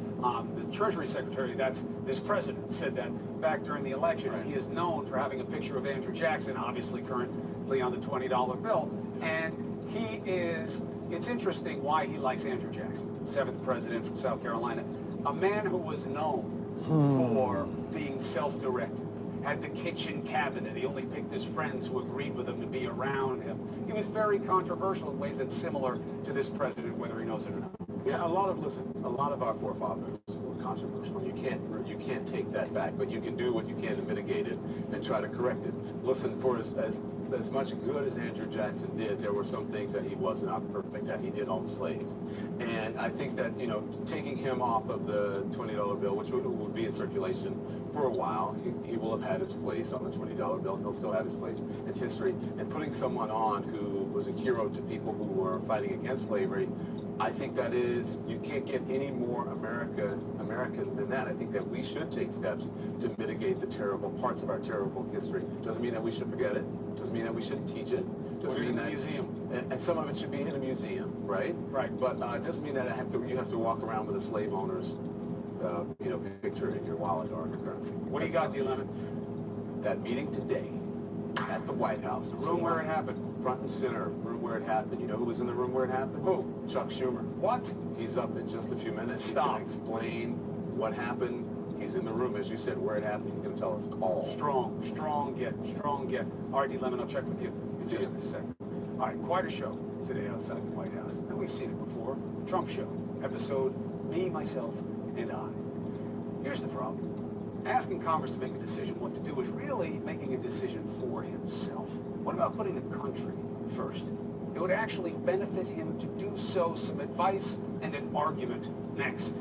the Treasury Secretary. That's this president said that back during the election. Right. He is known for having a picture of Andrew Jackson, obviously currently on the $20 bill, and he is. It's interesting why he likes Andrew Jackson, 7th president from South Carolina, a man who was known for being self-directed. Had the kitchen cabinet. He only picked his friends who agreed with him to be around him. He was very controversial in ways that's similar to this president, whether he knows it or not. Yeah, a lot of our forefathers were controversial. You can't take that back, but you can do what you can to mitigate it and try to correct it. Listen, for as much good as Andrew Jackson did, there were some things that he was not perfect at. He did own slaves. And I think that, taking him off of the $20 bill, which would be in circulation for a while, he will have had his place on the $20 bill, and he'll still have his place in history. And putting someone on who was a hero to people who were fighting against slavery, I think that you can't get any more American than that. I think that we should take steps to mitigate the terrible parts of our terrible history. Doesn't mean that we should forget it. Doesn't mean that we shouldn't teach it. Doesn't mean that museum. And some of it should be in a museum, right? Right. But it doesn't mean that you have to walk around with a slave owner's picture in your wallet or in your currency. What do you got, D. Lemon? That meeting today at the White House. The room where it happened. Front and center, room where it happened. You know who was in the room where it happened? Who? Chuck Schumer. What? He's up in just a few minutes. Stop. He's going to explain what happened. He's in the room, as you said, where it happened. He's going to tell us all. Strong get. All right, D. Lemon, I'll check with you in just a second. All right, quite a show today outside the White House. And we've seen it before. Trump Show, episode Me, Myself, and I. Here's the problem. Asking Congress to make a decision what to do is really making a decision for himself. What about putting the country first? It would actually benefit him to do so. Some advice and an argument next.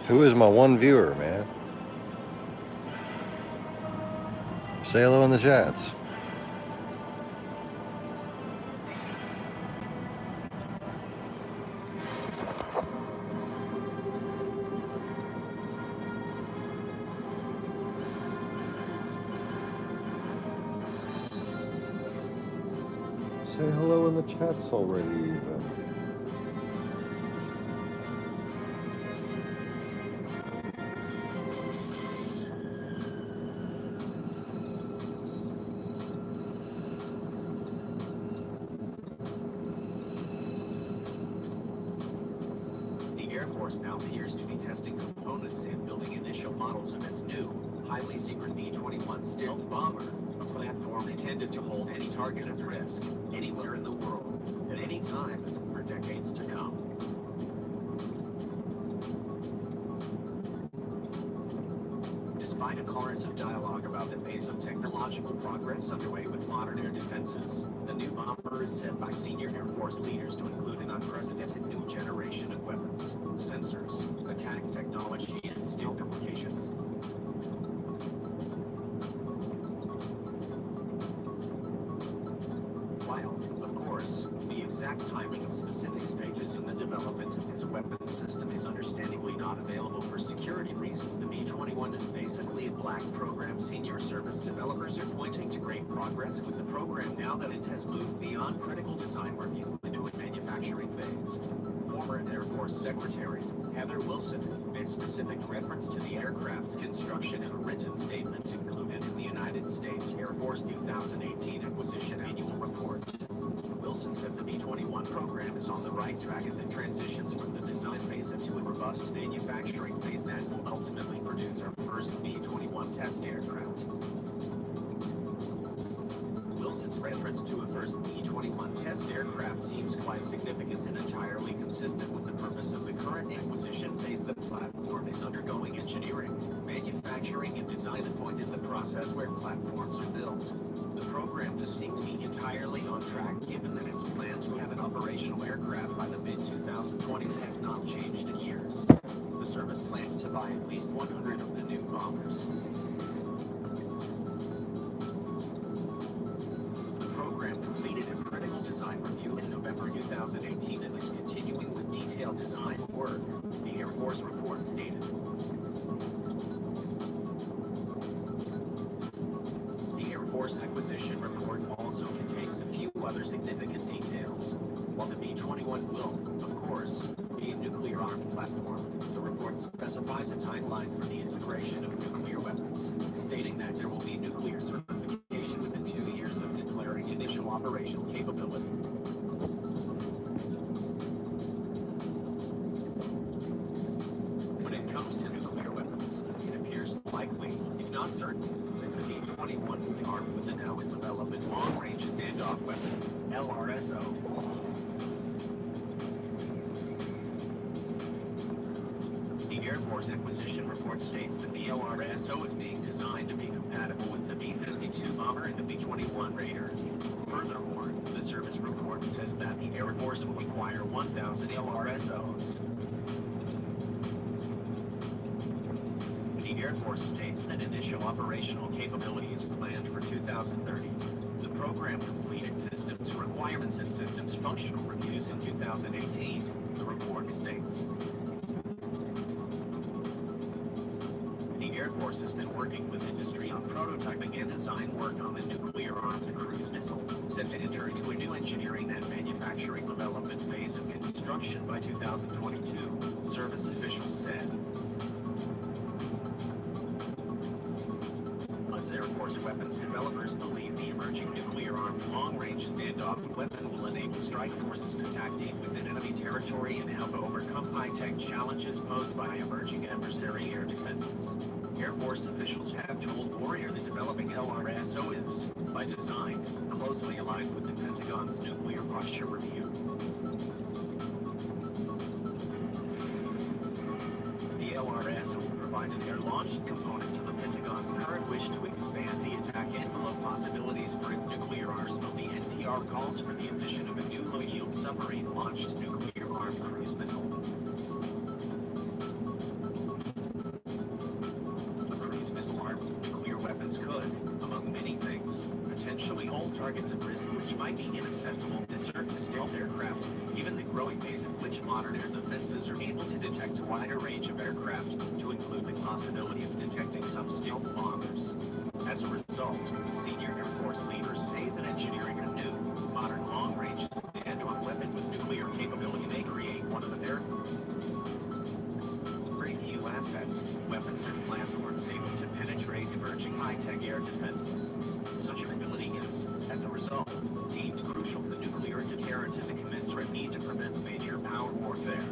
Who is my one viewer, man? Say hello in the chats. Say hello in the chats already, even. The Air Force now appears to be testing components and building initial models of its new, highly secret B-21 stealth bomber, a platform intended to hold any target at risk, anywhere in the world, at any time, for decades to come. Despite a chorus of dialogue about the pace of technological progress underway with modern air defenses, the new bomber is said by senior Air Force leaders to include an unprecedented new generation of weapons, sensors, attack technology, and stealth applications. While, of course, the exact timing of specific stages in the development of this weapons system is understandably not available for security reasons, the B-21 is basically a black program. Senior service developers are pointing to great progress with the program now that it has moved beyond critical design review into its manufacturing phase. Former Air Force Secretary Heather Wilson made specific reference to the aircraft's construction in a written statement included in the United States Air Force 2018 Acquisition Annual Report. Wilson said the B-21 program is on the right track as it transitions from the design phase into a robust manufacturing phase that will ultimately produce our first B-21 test aircraft. Wilson's reference to a first B-21 test aircraft seems quite significant and entirely consistent with the purpose of the current acquisition phase. The platform is undergoing engineering, manufacturing, and design at point in the process where platforms are built. The program does seem to be entirely on track, given that its plan to have an operational aircraft by the mid-2020s has not changed in years. The service plans to buy at least 100 of the new bombers. The program completed a critical design review in November 2018 and is continuing with detailed design work, the Air Force report stated. The Air Force acquisition report also contains a few other significant details. While the B-21 will, of course, be a nuclear-armed platform, the report specifies a timeline for the integration of nuclear weapons, stating that there will be nuclear certification within 2 years of declaring initial operational capability. When it comes to nuclear weapons, it appears likely, if not certain, that the B-21 will be armed with a now in development long-range standoff weapon, LRSO. The Air Force acquisition report states that the LRSO is being designed to be compatible with the B-52 bomber and the B-21 Raider. Furthermore, the service report says that the Air Force will require 1,000 LRSOs. The Air Force states that initial operational capability is planned for 2030. The program completed systems requirements and systems functional reviews in 2018, the report states. The Air Force has been working with industry on prototyping and design work on the nuclear-armed cruise missile, set to enter into a new engineering and manufacturing development phase of construction by 2022, service officials said. Air Force weapons developers believe the emerging nuclear-armed long-range standoff weapon will enable strike forces to tactique within enemy territory and help overcome high-tech challenges posed by emerging adversary air defenses. Air Force officials have told Warrior that developing LRSO is, by design, closely aligned with the Pentagon's nuclear posture review. The LRSO will provide an air-launched component to the Pentagon's current wish to expand the attack envelope possibilities for its nuclear arsenal. The NPR calls for the addition of a new low-yield submarine-launched nuclear-armed cruise missile. targets at risk which might be inaccessible to certain stealth aircraft, given the growing pace at which modern air defenses are able to detect a wider range of aircraft, to include the possibility of detecting some stealth bombers. As a result, senior Air Force leaders say that engineering a new, modern long-range stand-off weapon with nuclear capability may create one of the very few assets, weapons or platforms able to penetrate emerging high-tech air defenses. Such an ability is, as a result, deemed crucial for nuclear deterrence and the commensurate need to prevent major power warfare.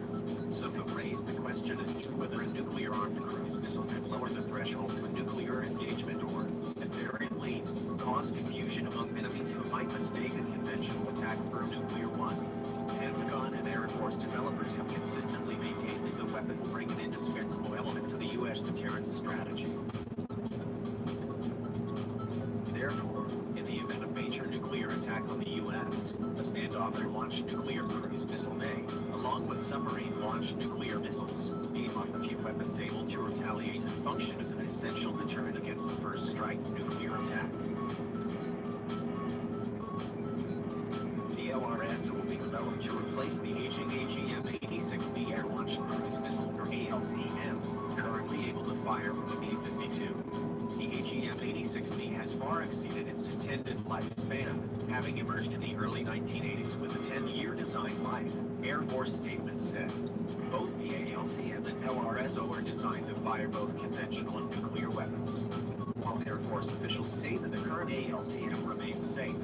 Some have raised the question as to whether a nuclear-armed cruise missile could lower the threshold to nuclear engagement or, at the very least, cause confusion among enemies who might mistake a conventional attack for a nuclear one. Pentagon and Air Force developers have consistently maintained that the weapon will bring an indispensable element to the U.S. deterrence strategy. Therefore, in the event of major nuclear attack on the U.S., a standoff-launched nuclear cruise missile may, along with submarine-launched nuclear missiles, be among the few weapons able to retaliate and function as an essential deterrent against the first strike nuclear attack. The LRS will be developed to replace the aging AGM-86B air-launched cruise missile, or ALCM, currently able to fire from the B-52. The AGM-86B has far exceeded its intended lifespan, having emerged in the early 1980s with a 10-year design life, Air Force statements said. Both the ALCM and LRSO are designed to fire both conventional and nuclear weapons. While Air Force officials say that the current ALCM remains safe,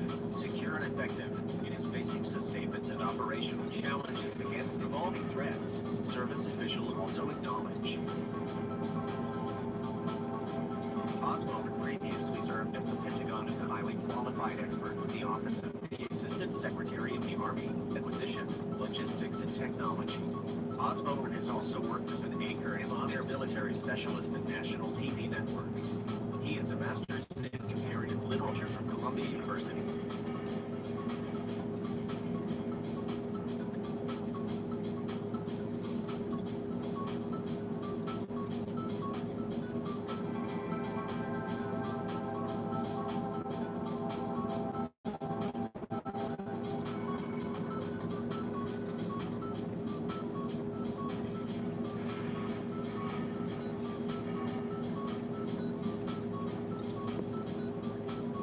secure, and effective, it is facing sustainment and operational challenges against evolving threats, service officials also acknowledge. Oswald previously served at the Pentagon as a highly qualified expert with the Office of the Assistant Secretary of the Army, Acquisition, Logistics, and Technology. Oswald has also worked as an anchor and on-air military specialist at national TV networks. He is a master's in comparative literature from Columbia University.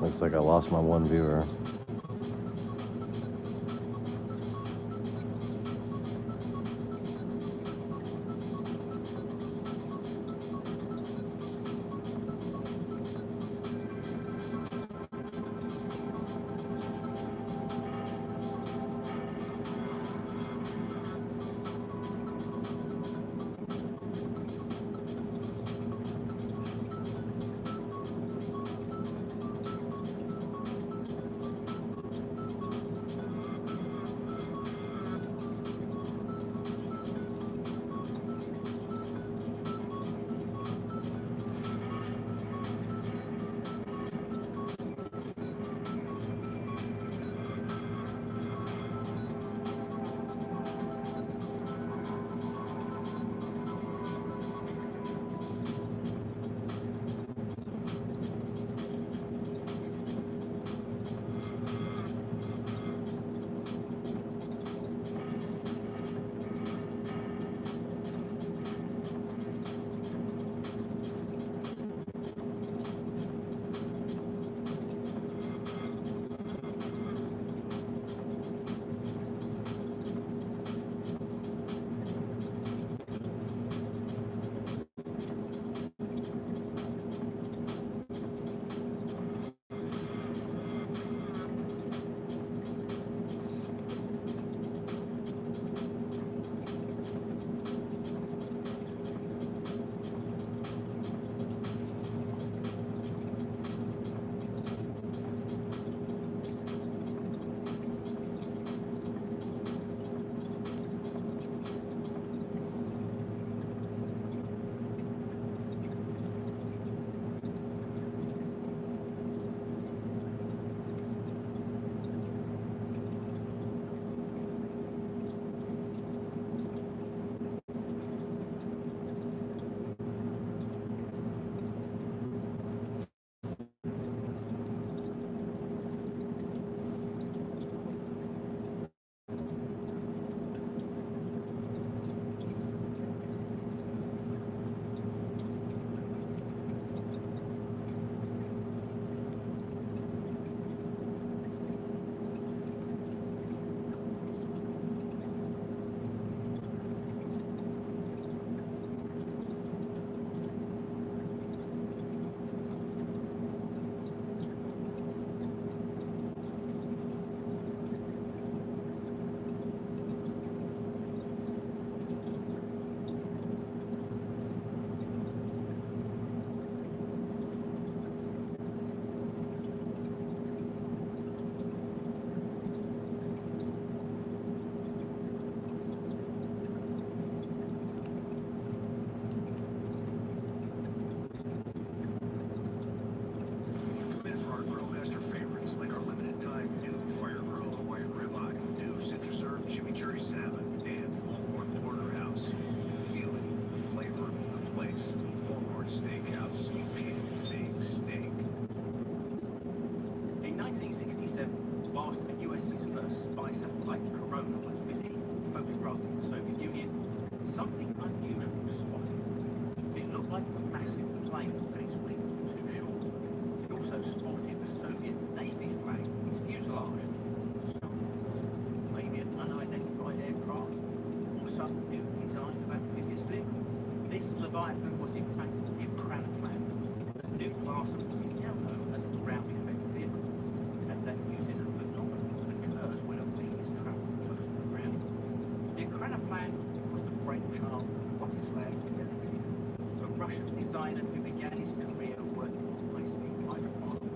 Looks like I lost my one viewer. complained that its wings were too short. It also sported the Soviet Navy flag, its fuselage. So, maybe an unidentified aircraft, or some new design of amphibious vehicle. This Leviathan was in fact the Ukranoplan, a new class of what is now known as a ground effect vehicle, and that uses a phenomenon that occurs when a wing is travelling close to the ground. The Ukranoplan was the brainchild of Rostislav Alexiev, a Russian designer who began his career working on high-speed hydrofoils.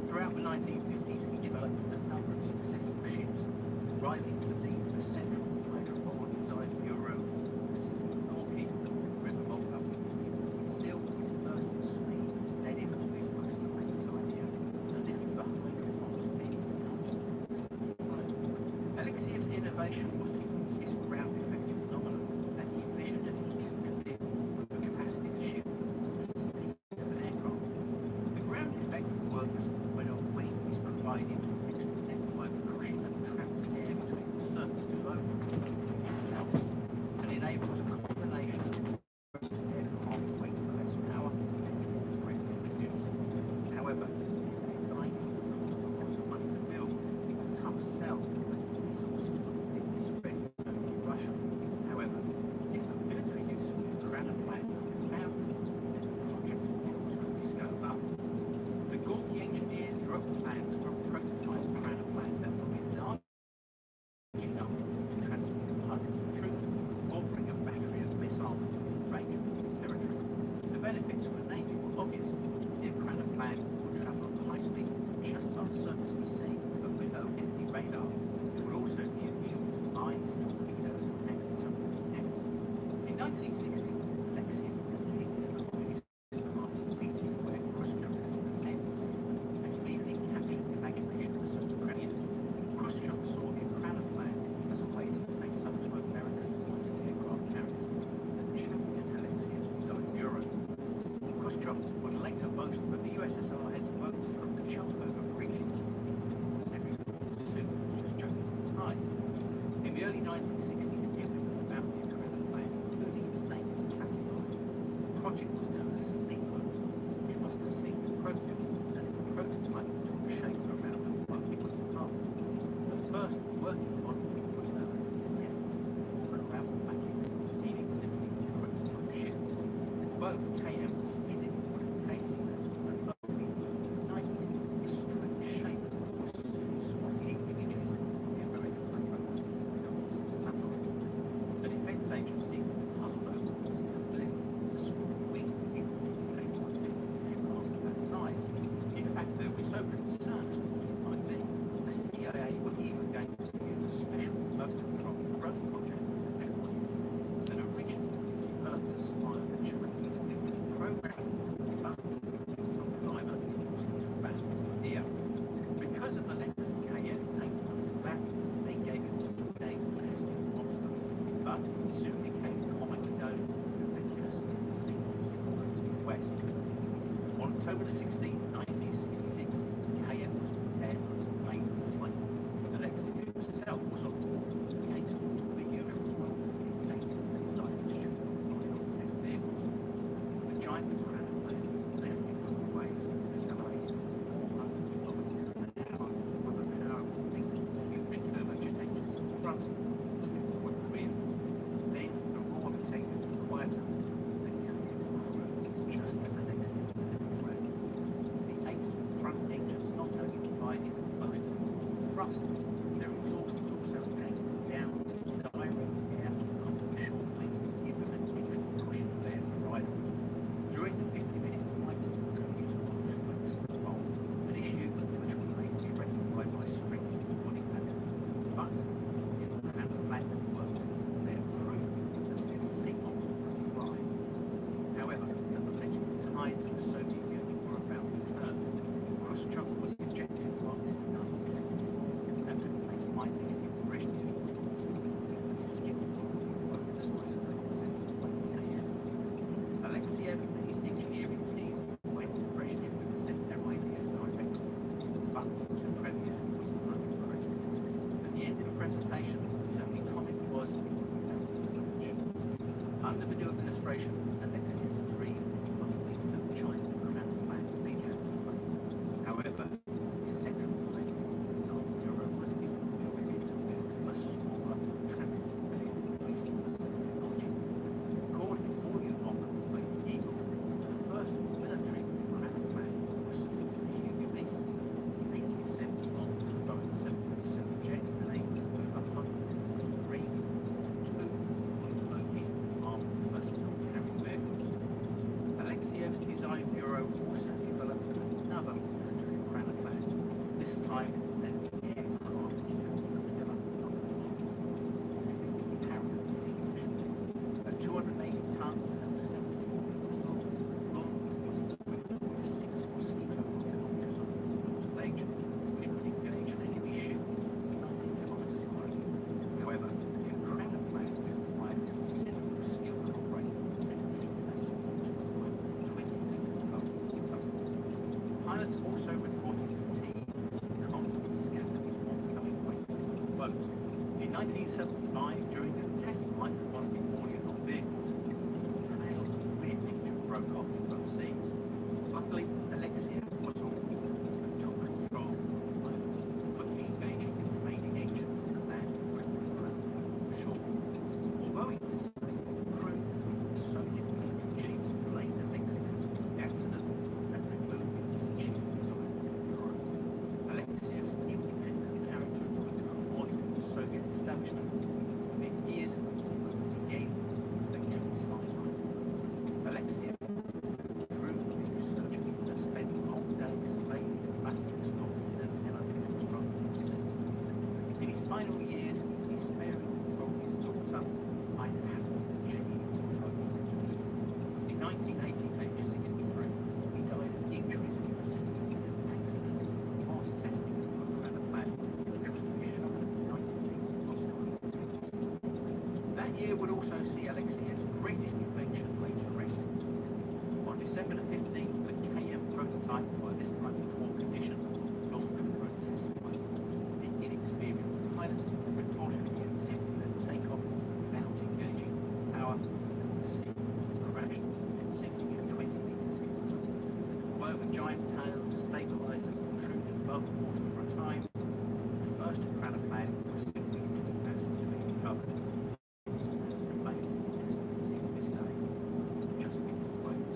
Throughout the 1950s, he developed a number of successful ships, rising to lead the central hydrofoil design bureau, the city of Norky, River Volga. But still, his thirst for speed led him to his most famous idea, to lift the hydrofoil's fins out. Alexiev's innovation was to use this ground effect phenomenon, and he envisioned a huge vehicle with the capacity to ship the speed of an aircraft. The ground effect works when a wing is provided with extra lift by the cushion of trapped air between the surface below itself, and enables a combination of aircraft weight for less power and greater efficiency. However, this design cost a lot of money to build, a tough sell, and resources were thinly spread over Russia. However, if a military use for the Ukranoplan could be found, then the project would also be scaled up. The Gorky engineers drew up plans for a prototype Ukranoplan that would be large enough to transport hundreds of troops or bring a battery of missiles within range of the territory. The benefits for the Navy were obvious. The Ukranoplan would travel at high speed just above the surface of the sea, but below enemy radar. It would also be immune to mines, torpedoes, and anti-submarine nets. In 1960, Alexiev continued a communist party meeting where Khrushchev was in attendance, and immediately captured the imagination of the Soviet Union. Khrushchev saw the Ukranoplan as a way to face up to America's anti-aircraft carriers and championed Alexiev's design bureau. Khrushchev would later boast that the USSR had boats that could jump over bridges. Every suit was just jumping on time. In the early 1960s, everything about the Ukranoplan, including its name, was classified. The project was known as Steamboat, which must have seemed appropriate as the prototype took shape around the working hull. The first working model was known as a Kayen, or Corral Maquette, meaning simply prototype ship. Both Kayen was fitted with wooden casings and only moved at night. The strange shape was soon spotted in images of the American reconnaissance satellite. The Defense Agency puzzled over what it could do. The small wings didn't seem capable of lifting an aircraft of that size. In fact, they were so concerned as to what it might be, the CIA were even going to use a special remote-controlled drone project at Edward that originally developed a smile that Chinese nuclear program, but its non-reliability forces were banned the idea. Because of the letters KN painted on its back, they gave it the name Caspian Monster, but it soon became commonly known as the Caspian Sea Monster floating west. On October 16, 1966, KN was prepared for its maiden flight. Alexiev himself was on board against all the usual rules dictated by design and shoot test vehicles. The giant Ukranoplan lifted from the waves and accelerated to 400 kilometers an hour with a power of 8 huge turbojet engines in front to avoid the rear. Then the roar of its engine was quieter. The captain cruised just as Alexiev had planned. The 8 front engines not only provided most of the forward thrust, their exhaust was also angled down to direct air under the short wings to give them an extra cushion of air to ride on. During the 50-minute flight, the fuselage flex was rolled, an issue which would later be rectified by strengthening the body panels. But if the Ukranoplan had worked, they had proved that the Sea Monster could fly. However, the political tides of the Soviet Union were about to turn. Khrushchev was ejected from office in 1964 and replaced by Leonid Brezhnev, who was deeply skeptical of the size of the concepts of KN. Alexiev and his engineering team went to Brezhnev to present their ideas directly, but the premier was unimpressed. At the end of the presentation, his only comment was, "Without much." Under the new administration, Alexiev's dream of a fleet that 1975, during a test flight for one of the Orient vehicles, the tail of the rear picture broke off in both seas. Luckily, Alexiev was on and took control of the plane, quickly engaging the remaining engines to land quickly ashore. Although it's safe, the crew, the Soviet military chiefs blamed Alexiev for the accident and removed him as the chief designer for Europe. Alexiev's independent character was an avoid of the Soviet establishment within years of the game eventually sidelined. Alexiev drew from his research and spent long days sailing the Baltic stories in an elegant constructed sea. In his final years, he sparingly told his daughter, "I haven't achieved what I wanted to do." In 1980, aged 63, he died of injuries he received in an accident whilst testing for a Cranach plan, which was to be shown at the 1980 Moscow Olympics. That year would also see Alexiev's greatest invention laid to rest. On December the 15th, the KM prototype, by this time in poor condition, launched for a test flight. The inexperienced pilot reportedly attempted a takeoff without engaging full power, and the sequence crashed, sinking at 20 meters in water. Although the giant tail stabilized and protruded above the water for a time, the first Cranach plan was simply too massive to be recovered. Remains in estimates to this day, just being float.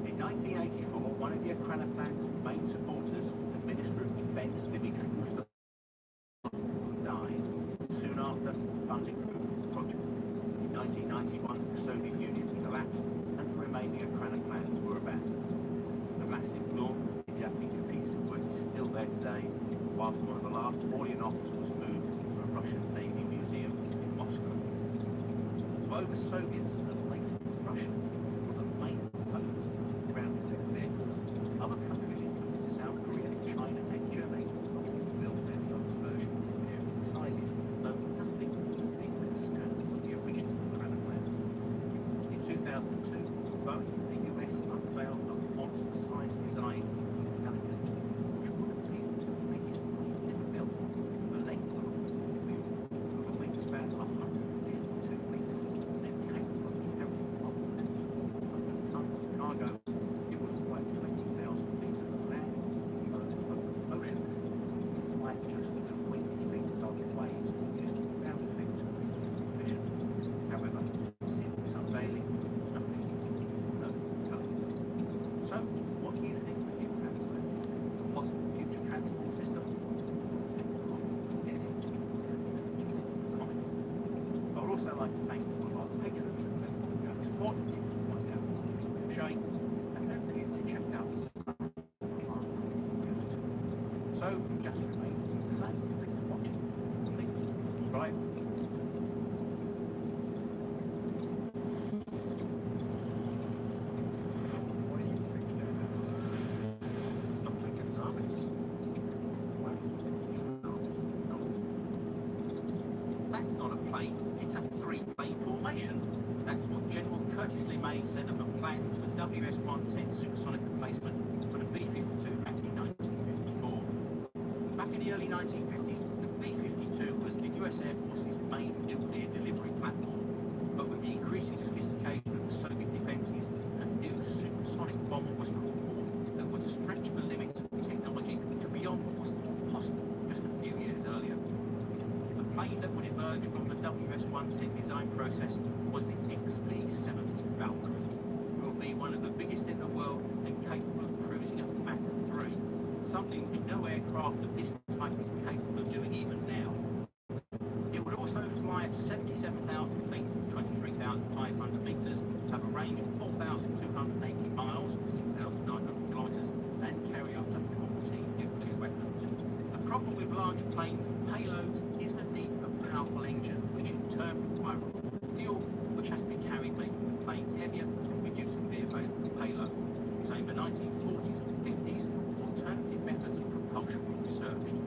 In 1984, one of the Cranach plan's main supporters, the Minister of Defense, Dmitry Mustafa, died. Soon after, funding for the project. In 1991, the Soviet Union collapsed, and the remaining Cranach plans were abandoned. The massive lawn in the Yapinka piece of wood is still there today, whilst one of the last Orionovs was moved into a Russian Navy museum in Moscow. Although the Soviets and later the Russians were the main proponents of ground effect vehicles, other countries including South Korea, China and Germany all built their own versions in varying sizes, though nothing was bigger than the scale of the original Cranach plans. In 2002, Boeing in the US unveiled a monster-sized design of the Pelican, which would have been the biggest plane ever built, with a length of a football field, with a wingspan of 152 meters, and capable of carrying up to 400 tons of cargo. It would fly 20,000 feet above land, over oceans, and fly just 20 feet above the waves, using ground effect to make it efficient. However, since its unveiling, nothing no coming. So, what do you think of the Cranach plan? A possible future transport system? Comments. I would also like to thank all of our patrons who have been ongoing support. You can find out more videos showing, and don't forget to check out some of our videos too. So, it just remains for me to say thanks for watching. Please subscribe. That's not a plane, it's a three-plane formation. That's what General Curtis LeMay said of the plans for the WS-110 supersonic replacement for the B-52 back in 1954. Back in the early 1950s, the B-52 was the US Air Force's main nuclear delivery platform, but with the increasing sophistication of the Soviet defences, a new supersonic bomber was called for that would stretch the limits of technology to beyond what was possible just a few years earlier. The plane that would emerge from the WS-110 design process was the XB-70 Valkyrie. It will be one of the biggest in the world and capable of cruising at Mach 3, something which no aircraft of this type is capable of doing even now. It would also fly at 77,000 feet, 23,500 metres, have a range of 4,280 miles, 6,900 kilometres, and carry up to 14 nuclear weapons. The problem with large planes and payloads is the need for powerful engines, which in turn require fuel, which has to be carried, making the plane heavier and reducing the available payload. So in the 1940s and 50s, alternative methods of propulsion were researched.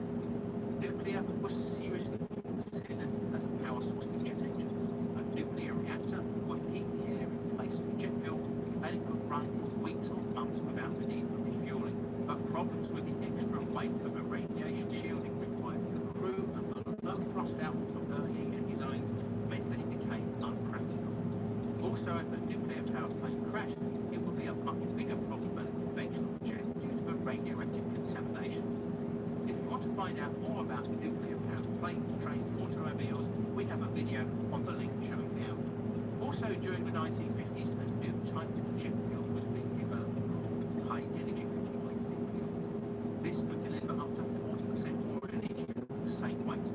Nuclear was seriously considered as a power source for jet engines. A nuclear reactor would heat the air in place of the jet fuel, and it could run for weeks or months without the need for refueling. But problems with the extra weight of the radiation shielding required crash, it would be a much bigger problem than a conventional jet due to the radioactive contamination. If you want to find out more about nuclear-powered planes, trains, and automobiles, we have a video on the link showing now. Also, during the 1950s, a new type of jet fuel was being developed called high-energy fuel by zinc fuel. This would deliver up to 40% more energy for the same weight.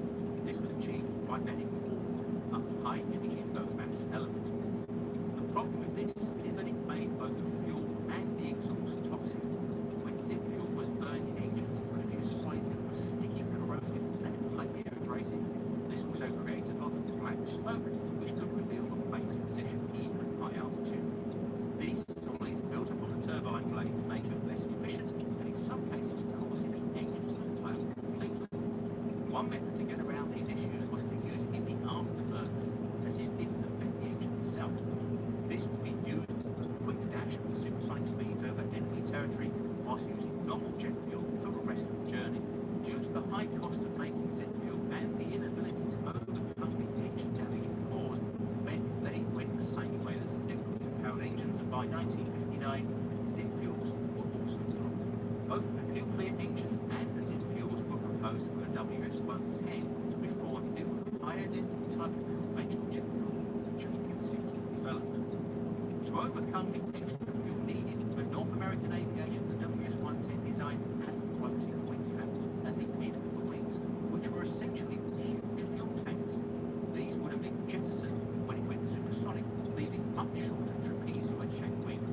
This was achieved by adding more, a high-energy low-mass element. The problem with this is that it made both the fuel and the exhaust toxic. When zinc fuel was burned in engines, it produced solids that were sticky, corrosive, and highly abrasive. This also created a lot of black smoke, which could reveal the plane's position even at high altitude. These solids built up on the turbine blades make them less efficient, and in some cases causing the engines to fail completely. One method to get around these issues was to use it in the afterburners, as this didn't affect the engine itself. This would be used for a quick dash with supersonic speeds over enemy territory, whilst using normal jet fuel for the rest of the journey. Due to the high cost of making jet fuel and the inability to overcome the engine damage it caused, meant that it went the same way as nuclear-powered engines, and by 1959, zinc fuels were also dropped. Both the nuclear engines and the zinc fuels were proposed for the WS-110 before new higher-density type of conventional jet fuel, JP-6, was developed. To overcome the extra fuel needed, the North American Aviation, the WS-110 design had floating wing panels at the end of the wings, which were essentially huge fuel tanks. These would have been jettisoned when it went supersonic, leaving much shorter trapezoid-shaped wings.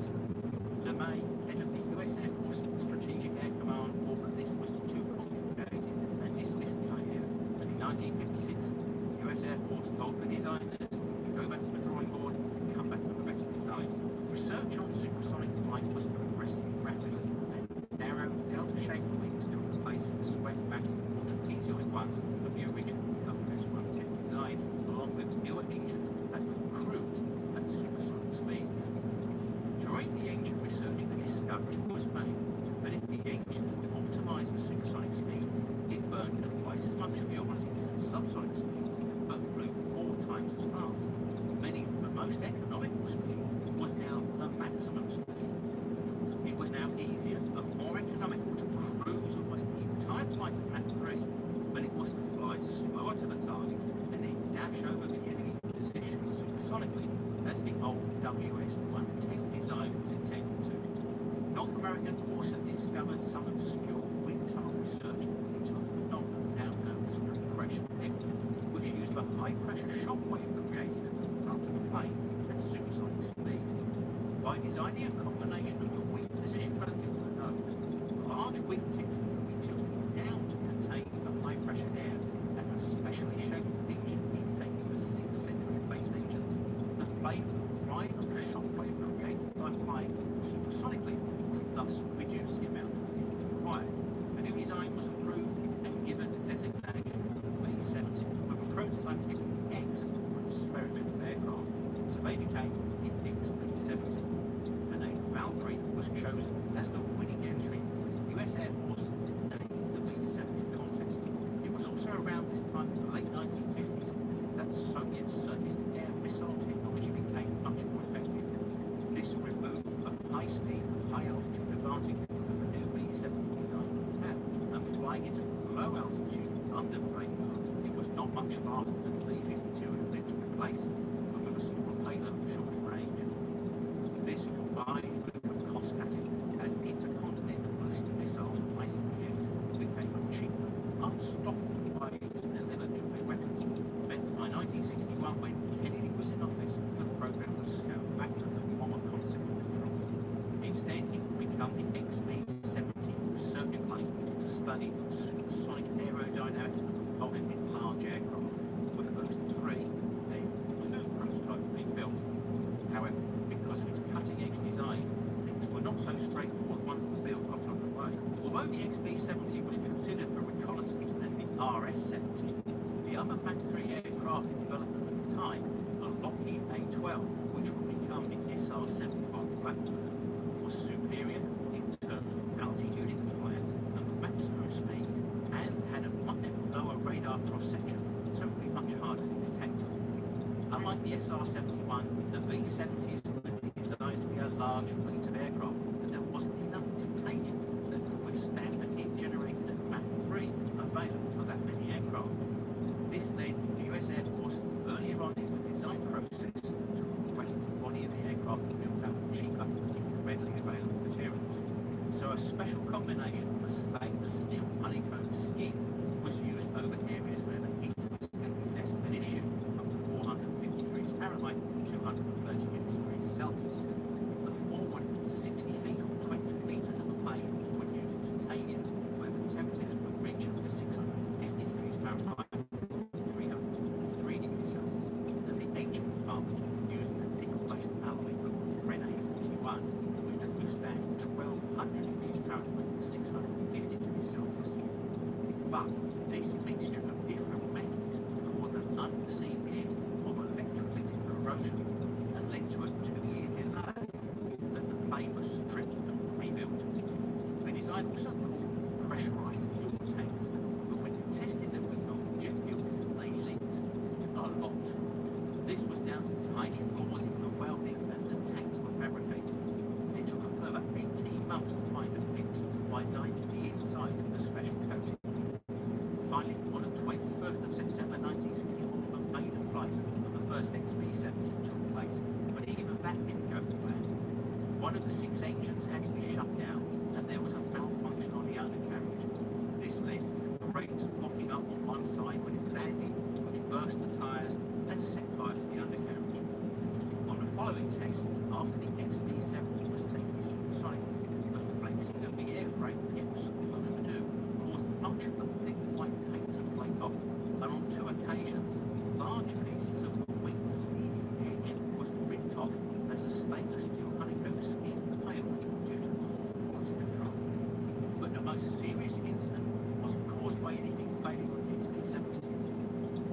LeMay, head of the US Air Force Strategic Air Command, thought that this was too complicated and dismissed the idea. And in 1956, the US Air Force told the designers to go back to the drawing board and come back with a better design. Research on supersonic flight was progressing rapidly, and narrow delta-shaped wings took the place of the swept-back or trapezoid ones of the original WS-110 design, along with newer engines that could cruise at supersonic speeds. During the engine research, a discovery was made that if the engines were optimized for supersonic speeds, it burned twice as much fuel as it did at subsonic speeds, but flew 4 times as fast, meaning the most economical speed was now the maximum speed. It was now easier and more economical to cruise almost the entire flight at Mach 3 than it was to fly slower to the target and then dash over the enemy position supersonically as the old WS-110 design was intended to. North American also discovered some obscure wind tunnel research into a phenomenon now known as compression lift, which used the high-pressure shock wave created at the front of the plane at supersonic speeds. By designing a combination of the wing position relative to the nose, large wingtips would be tilted down to contain the high-pressure air, and a specially shaped engine intake for 6th century-based engines. The plane would ride on the shock wave created by flying supersonically, and thus reduce the amount of fuel required. The new design was approved and given designation B-70, with a prototype testing X for experimental aircraft, so they became the X-B-70. The name Valkyrie was chosen as the winning entry for the US Air Force named the B-70 contest. It was also around this time in the late 1950s that Soviet surface-to-air missile technology became much more effective. This removed the high-speed, high-altitude advantage that the new B-70 design would have, and flying it at low altitude under the radar, it was not much faster than the B-52 had been to replace, but with a smaller payload and shorter range. This, combined with the cost cutting as intercontinental ballistic missiles and ICBMs became a cheaper, unstoppable way to deliver nuclear weapons, meant by 1961, when Kennedy was in office, the program was scaled back to the bomber concept was dropped. Instead, it would become the XB-70 research plane to study supersonic aerodynamic propulsion in large aircraft, with first 3, then 2 prototypes being built. However, because of its cutting-edge design, things were not so straightforward once the build got underway. Although the XB-70 was considered for reconnaissance as the RS-70, the other Mach 3 aircraft in development at the time, the Lockheed A-12, which would become the SR-71 Blackbird, was superior in terms of altitude it could fly at and maximum speed, and had a much lower radar cross-section, so it would be much harder to detect. Unlike the SR-71, the B-70 is designed to be a large fleet of aircraft, but there wasn't enough titanium that could withstand the heat generated at Mach 3 available for that many aircraft. This led the US Air Force earlier on in the design process to request the body of the aircraft be built out of cheaper, readily available materials. So a special combination of a stainless steel honeycomb skin was used over areas where the heat was going to be less of an issue, up to 450 degrees Fahrenheit, 238 degrees Celsius. The forward 60 feet or 20 meters of the plane would use titanium, where the temperatures would reach up to 650 degrees Fahrenheit, 343 degrees Celsius. And the engine compartment used a nickel-based alloy called Rene 41, which could withstand 1200 degrees Fahrenheit, 650 degrees Celsius. But this mixture of different metals caused an unforeseen issue of electrolytic corrosion and led to a 2-year delay as the plane was stripped and rebuilt. The design also called pressurized fuel tanks, but when tested them with normal jet fuel, they leaked a lot. This was down to tiny flaws in the welding as the tanks were fabricated. It took a further 18 months to find a fix by lining the inside of the special coating. Finally, on the 21st of September 1964, a maiden flight of the first XB-70 took place, but even that didn't go to plan. One of the 6 engines had to be shut down, and there was a malfunction on the undercarriage. This led to brakes popping up on one side when it landed, which burst the tyres and set fire to the undercarriage. On the following tests, after the XB-70 was taken supersonic, the flexing of the airframe, which it was supposed to do, caused much of the thick white paint to flake off, and on 2 occasions, large pieces of the wing's leading edge was ripped off as a stainless steel honeycomb skin failed due to poor quality control. But the most serious incident wasn't caused by anything failing on the XB-70.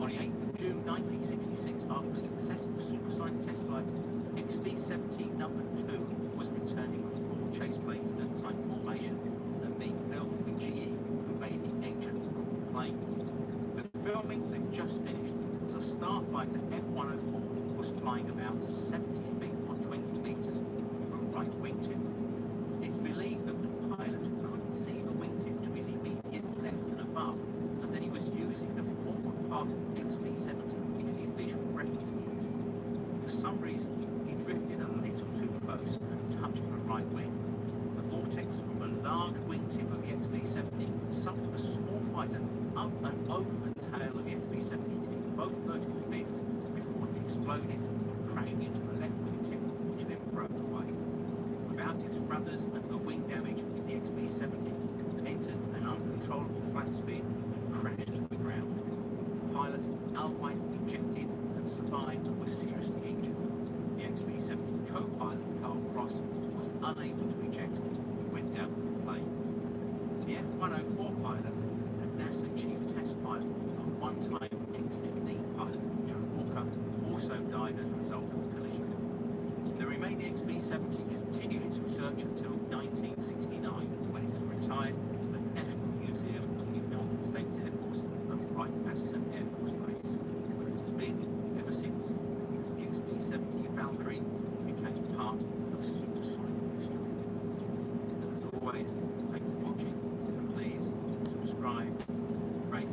On the 8th of June 1966, after a successful supersonic test flight, XB-70 number 2 was returning with 4 chase planes in a tight formation and being filmed with GE, who made the engines for the planes. The filming had just finished as a starfighter F-104 was flying about 70 feet or 20 meters with a right wingtip. It's believed that the pilot couldn't see the wingtip to his immediate left and above, and that he was using the forward part of XB-70 as his visual reference point. For some reason, he drifted a little too close and touched the right wing. The vortex from a large wingtip of the XB-70 sucked a small fighter up and over the tail of the XB-70, hitting both vertical fins before it exploded, crashing into the left wingtip, which then broke away. Without its rudders and the wing damage, the XB-70 entered an uncontrollable flat spin and crashed to the ground. Pilot Al White ejected and survived but was seriously injured. The XB-70 co-pilot Carl Cross was unable to eject and went down with the plane. The F-104 pilot and NASA chief test pilot and one-time X-15 pilot Joe Walker also died as a result of the collision. The remaining XB-70 continued its research until 1969, when it was retired at the National Museum of the United States Air Force at Wright-Patterson Air Force Base, where it has been ever since. The XB-70 Valkyrie became part of supersonic history. And as always, thanks for watching, and please subscribe, rate,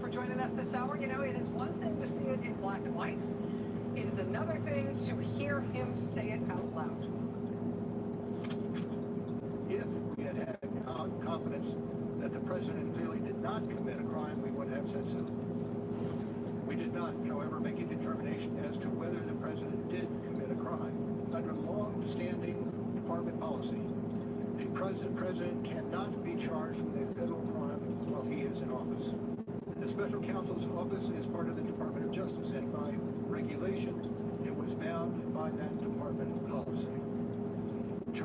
For joining us this hour, you know, it is one thing to see it in black and white. It is another thing to hear him say it out loud. If we had had confidence that the president clearly did not commit a crime, we would have said so. We did not, however, make a determination as to whether the president did commit a crime. Under long-standing department policy, a president cannot be charged with a federal crime while he is in office. The special counsel's office is part of the Department of Justice, and by regulation,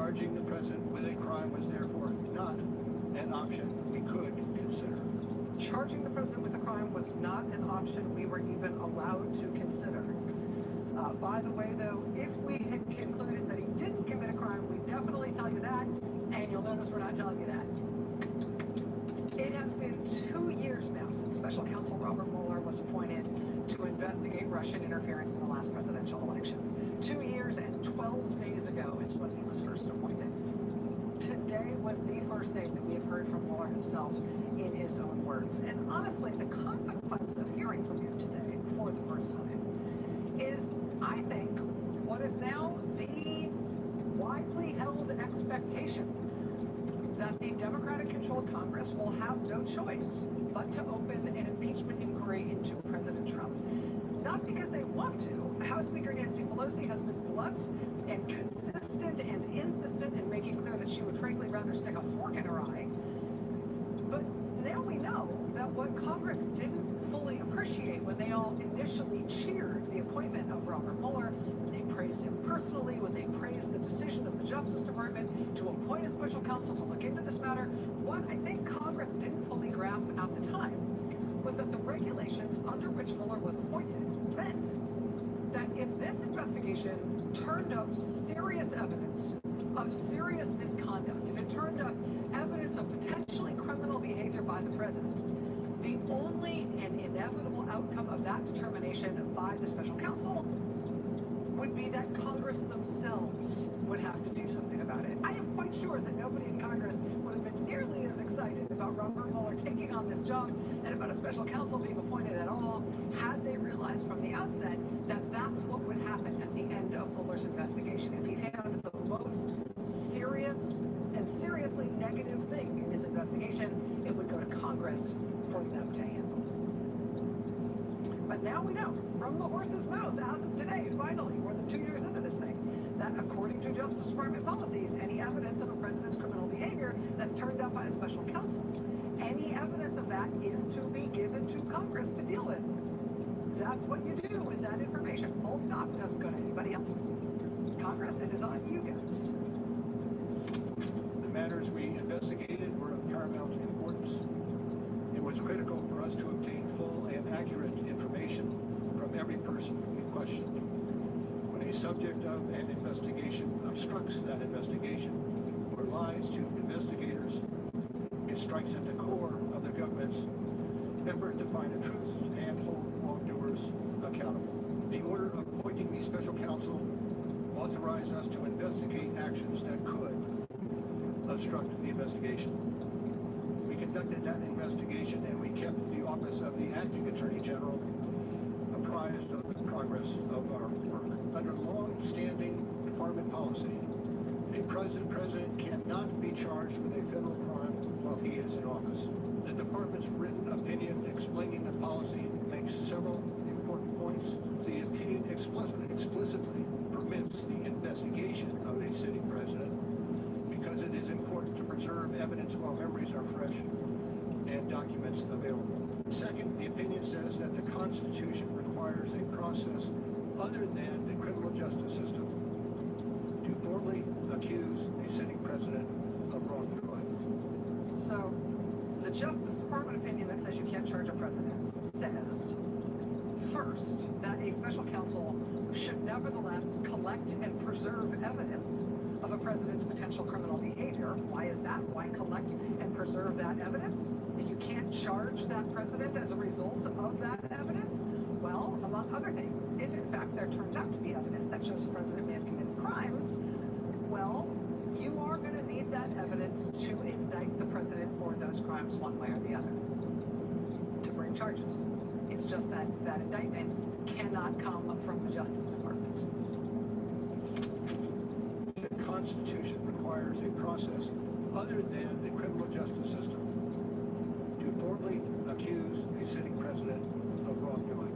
Charging the president with a crime was therefore not an option we could consider. Charging the president with a crime was not an option we were even allowed to consider. By the way, though, if we had concluded that he didn't commit a crime, we'd definitely tell you that, and you'll notice we're not telling you that. It has been 2 years now since Special Counsel Robert Mueller was appointed to investigate Russian interference in the last presidential election. 2 years and 12 days ago is when he was first appointed. Today was the first day that we have heard from Mueller himself in his own words. And honestly, the consequence of hearing from him today for the first time is, I think, what is now the widely held expectation that the Democratic-controlled Congress will have no choice but to open an impeachment inquiry into President Trump. Not because they want to. House Speaker Nancy Pelosi has been blunt and consistent and insistent in making clear that she would frankly rather stick a fork in her eye. But now we know that what Congress didn't fully appreciate when they all initially cheered the appointment of Robert Mueller, when they praised him personally, when they praised the decision of the Justice Department to appoint a special counsel to look into this matter, what I think Congress didn't fully grasp at the time was that the regulations under which Mueller was appointed meant that if this investigation turned up serious evidence of serious misconduct, if it turned up evidence of potentially criminal behavior by the president, the only and inevitable outcome of that determination by the special counsel would be that Congress themselves would have to do something about it. I am quite sure that nobody in Congress would have been nearly as excited about Robert Mueller taking on this job and about a special counsel being appointed at all had they realized from the outset that that's what would happen at the end of Mueller's investigation. If he found the most serious and seriously negative thing in his investigation, it would go to Congress for them to handle. But now we know, from the horse's mouth, as of today, finally, more than 2 years into this thing, that according to Justice Department policies, any evidence of a president's criminal behavior that's turned up by a special counsel, any evidence of that is to be given to Congress to deal with. That's what you do with that information. Full stop. It doesn't go to anybody else. Congress, it is on you guys. The matters we investigated were of paramount importance. It was critical for us to obtain full and accurate information from every person we questioned. When a subject of an investigation obstructs that investigation or lies to investigators, it strikes at the core of the government's effort to find the truth and hold wrongdoers accountable. The order appointing the special counsel authorized us to investigate actions that could obstruct the investigation. We conducted that investigation and we kept the office of the acting attorney general apprised of the progress of our work. Under long-standing department policy, a president cannot be charged with a federal crime while he is in office. The department's written opinion explaining the policy makes several important points. The opinion explicitly permits the investigation of a sitting president because it is important to preserve evidence while memories are fresh and documents available. Second, the opinion says that the Constitution requires a process other than the criminal justice system to formally accuse a sitting president of wrongdoing. So, the Justice Department opinion that says you can't charge a president says, first, that a special counsel should nevertheless collect and preserve evidence of a president's potential criminal behavior. Why is that? Why collect and preserve that evidence? If you can't charge that president as a result of that evidence, well, among other things, if in fact there turns out to be evidence that shows the president may have committed crimes, well, you are going to need that evidence to indict the president for those crimes one way or the other, to bring charges. It's just that that indictment cannot come from the Justice Department. The Constitution requires a process other than the criminal justice system to formally accuse a sitting president of wrongdoing.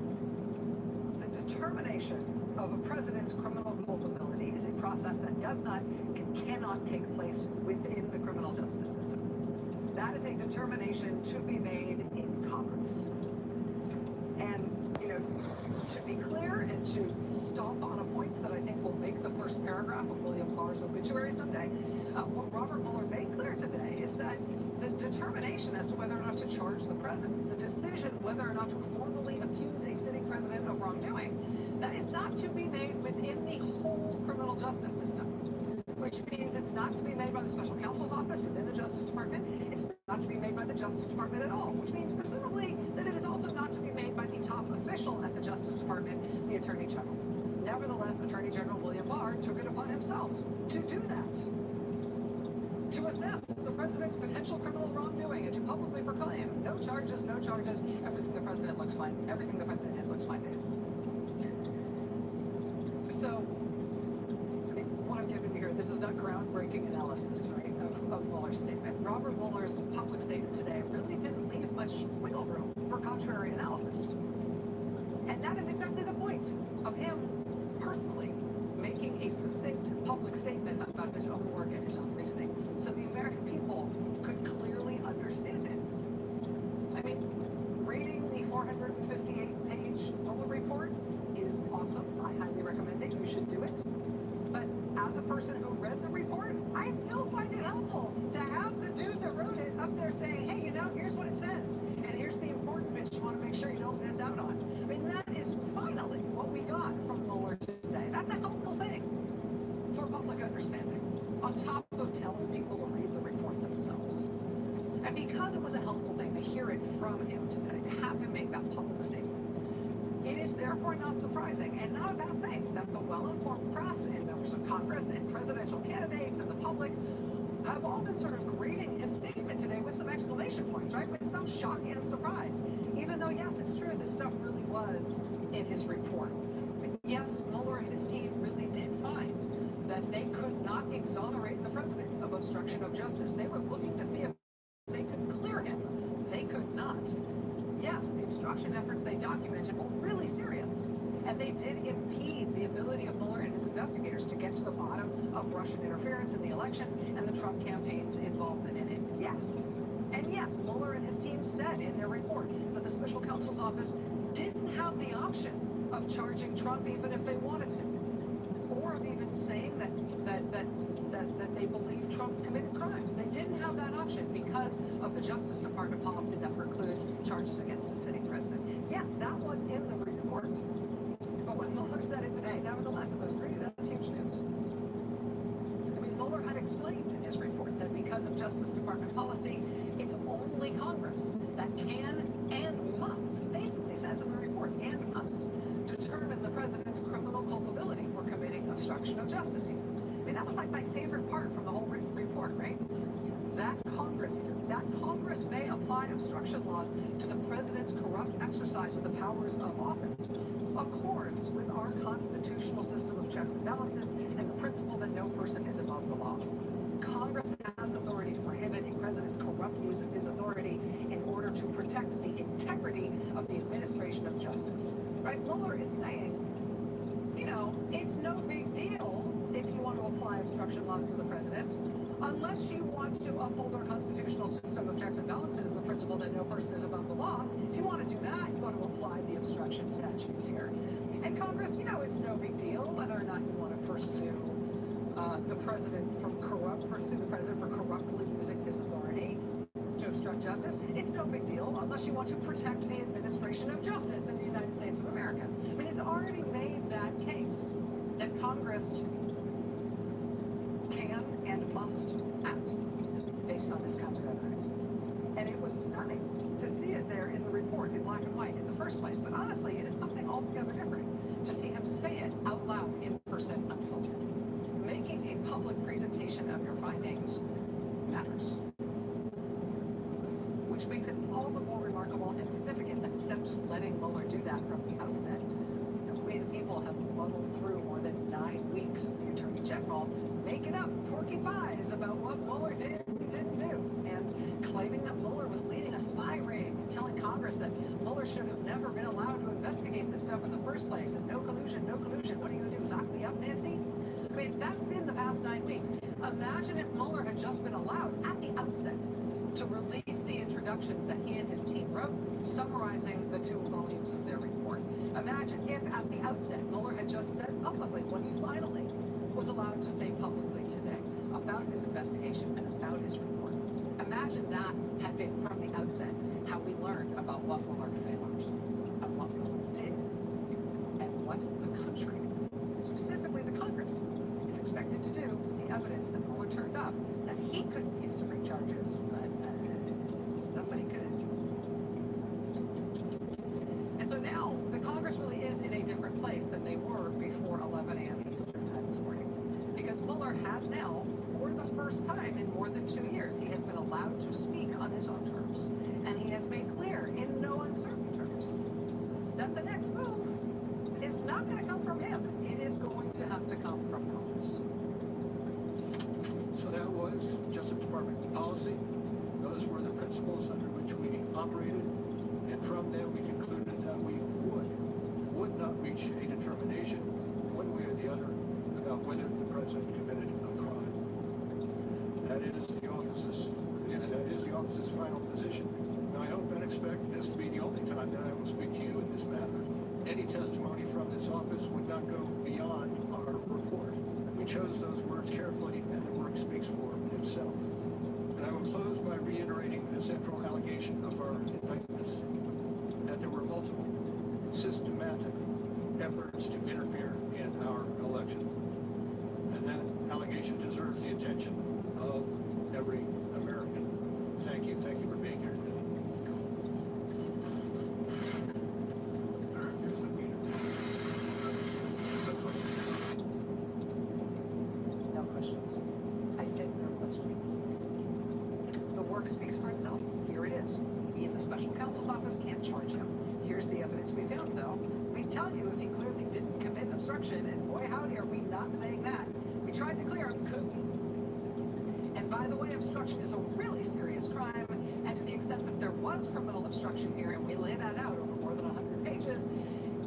The determination of a president's criminal culpability is a process that does not and cannot take place within the criminal justice system. That is a determination to be made in Congress. And, you know, to be clear and to stomp on a point that I think will make the first paragraph of William Barr's Mueller's obituary someday. What Robert Mueller made clear today is that the determination as to whether or not to charge the president, the decision whether or not to formally accuse a sitting president of wrongdoing, that is not to be made within the whole criminal justice system, which means it's not to be made by the special counsel's office within the Justice Department. It's not to be made by the Justice Department at all, which means presumably that it is also not to be made by the top official at the Justice Department, the Attorney General. Nevertheless, Attorney General William Barr took it upon himself to do that, to assess the president's potential criminal wrongdoing and to publicly proclaim, no charges, everything the president looks fine, everything the president did looks fine to him. So, what I'm giving you here, this is not groundbreaking analysis, right, of Mueller's statement. Robert Mueller's public statement today really didn't leave much wiggle room for contrary analysis. And that is exactly the point of him personally making a succinct public statement about his own work and his own reasoning, so the American people could clearly understand it. I mean, reading the 458-page Mueller report is awesome. I highly recommend it. You should do it. But as a person who read the report, I still find it helpful to have the dude that wrote it up there saying, hey, you know, here's what it says, and here's the important bits you want to make sure you don't miss out on. I mean, that is finally what we got from Mueller today. That's a helpful thing for public understanding, on top of telling people to read the report themselves. And because it was a helpful thing to hear it from him today, to have him make that public statement, it is therefore not surprising and not a bad thing that the well-informed press and members of Congress and presidential candidates and the public have all been sort of greeting his statement today with some exclamation points, right? With some shock and surprise. Even though, yes, it's true, this stuff really was in his report. Yes, Mueller and his team really did find that they could not exonerate the president of obstruction of justice. They were looking to see if they could clear him. They could not. Yes, the obstruction efforts they documented were really serious, and they did impede the ability of Mueller and his investigators to get to the bottom of Russian interference in the election and the Trump campaign's involvement in it. Yes. And yes, Mueller and his team said in their report that the special counsel's office didn't have the option of charging Trump even if they wanted to, or of even saying that they believe Trump committed crimes. They didn't have that option because of the Justice Department policy that precludes charges against a sitting president. Yes, that was in the report. But when Mueller said it today, nevertheless, it was greeted as huge news. I mean, Mueller had explained in his report that because of Justice Department policy, it's only Congress that can and must, basically says in the report, and must determine the president's criminal culpability for committing obstruction of justice. I mean, that was like my favorite part from the whole report, right? That Congress, he says, that Congress may apply obstruction laws to the president's corrupt exercise of the powers of office, accords with our constitutional system of checks and balances and the principle that no person is above the law. Congress has authority to prohibit a president's corrupt use of his authority in order to protect the integrity of the administration of justice. Right? Mueller is saying, you know, it's no big deal if you want to apply obstruction laws to the president, unless you want to uphold our constitutional system of checks and balances and the principle that no person is above the law. If you want to do that, you want to apply the obstruction statutes here. And Congress, you know, it's no big deal whether or not you want to pursue the president for corruptly using his authority to obstruct justice. It's no big deal unless you want to protect the administration of justice in the United States of America. I mean, it's already made that case that Congress can and must act based on this kind of evidence. And it was stunning to see it there in the report in black and white in the first place. But honestly, it is something altogether different to see him say it out loud in person, unfiltered. Making a public presentation of your findings matters. Which makes it all the more remarkable and significant that instead of just letting Mueller do that from the outset, we the people have muddled through more than 9 weeks of the Attorney General making up porky pies about what Mueller did and didn't do, and claiming that Mueller was leading a spy ring, and telling Congress that Mueller should have never been allowed to investigate this stuff in the first place, and no collusion, no collusion. What are you going to do, knock me up, Nancy? I mean, that's been the past 9 weeks. Imagine if Mueller had just been allowed at the outset to release the introductions that he and his team wrote, summarizing the 2 volumes of their report. Imagine if at the outset Mueller had just said publicly when he finally was allowed to say publicly today about his investigation and about his report. Imagine that had been from the outset how we learned about what Mueller found, and what Mueller did, and what the country, specifically the Congress, is expected to do, the evidence that Mueller turned up, that he couldn't use to bring charges, but somebody could. And so now, the Congress really is in a different place than they were before 11 a.m. Eastern time this morning. Because Mueller has now, for the first time in more than 2 years, he has been allowed to speak on his own terms. And he has made clear, in no uncertain terms, that the next move is not going to come from him. It is going to have to come from Congress. So that was Justice Department policy. Those were the principles under which we operated. And from them we concluded that we would not reach a determination, one way or the other, about whether the president committed a crime. That is the office's final position. Now I hope and expect this to be the only time that I will speak to you in this matter. Any testimony from this office would not go beyond our report. We chose those words carefully, and the work speaks for itself. And I will close by reiterating the central allegation of our indictments, that there were multiple systematic efforts to interfere in our election. And that allegation deserves the attention of every American. Thank you. Thank you for being here today. No questions. I said no questions. The work speaks for itself. Here it is. We in the special counsel's office can't charge him. Here's the evidence we found, though. We tell you if he clearly didn't commit obstruction, and boy howdy are we not saying that. We tried to clear him, couldn't. And by the way, obstruction is a really serious crime, and to the extent that there was criminal obstruction here, and we lay that out over more than 100 pages,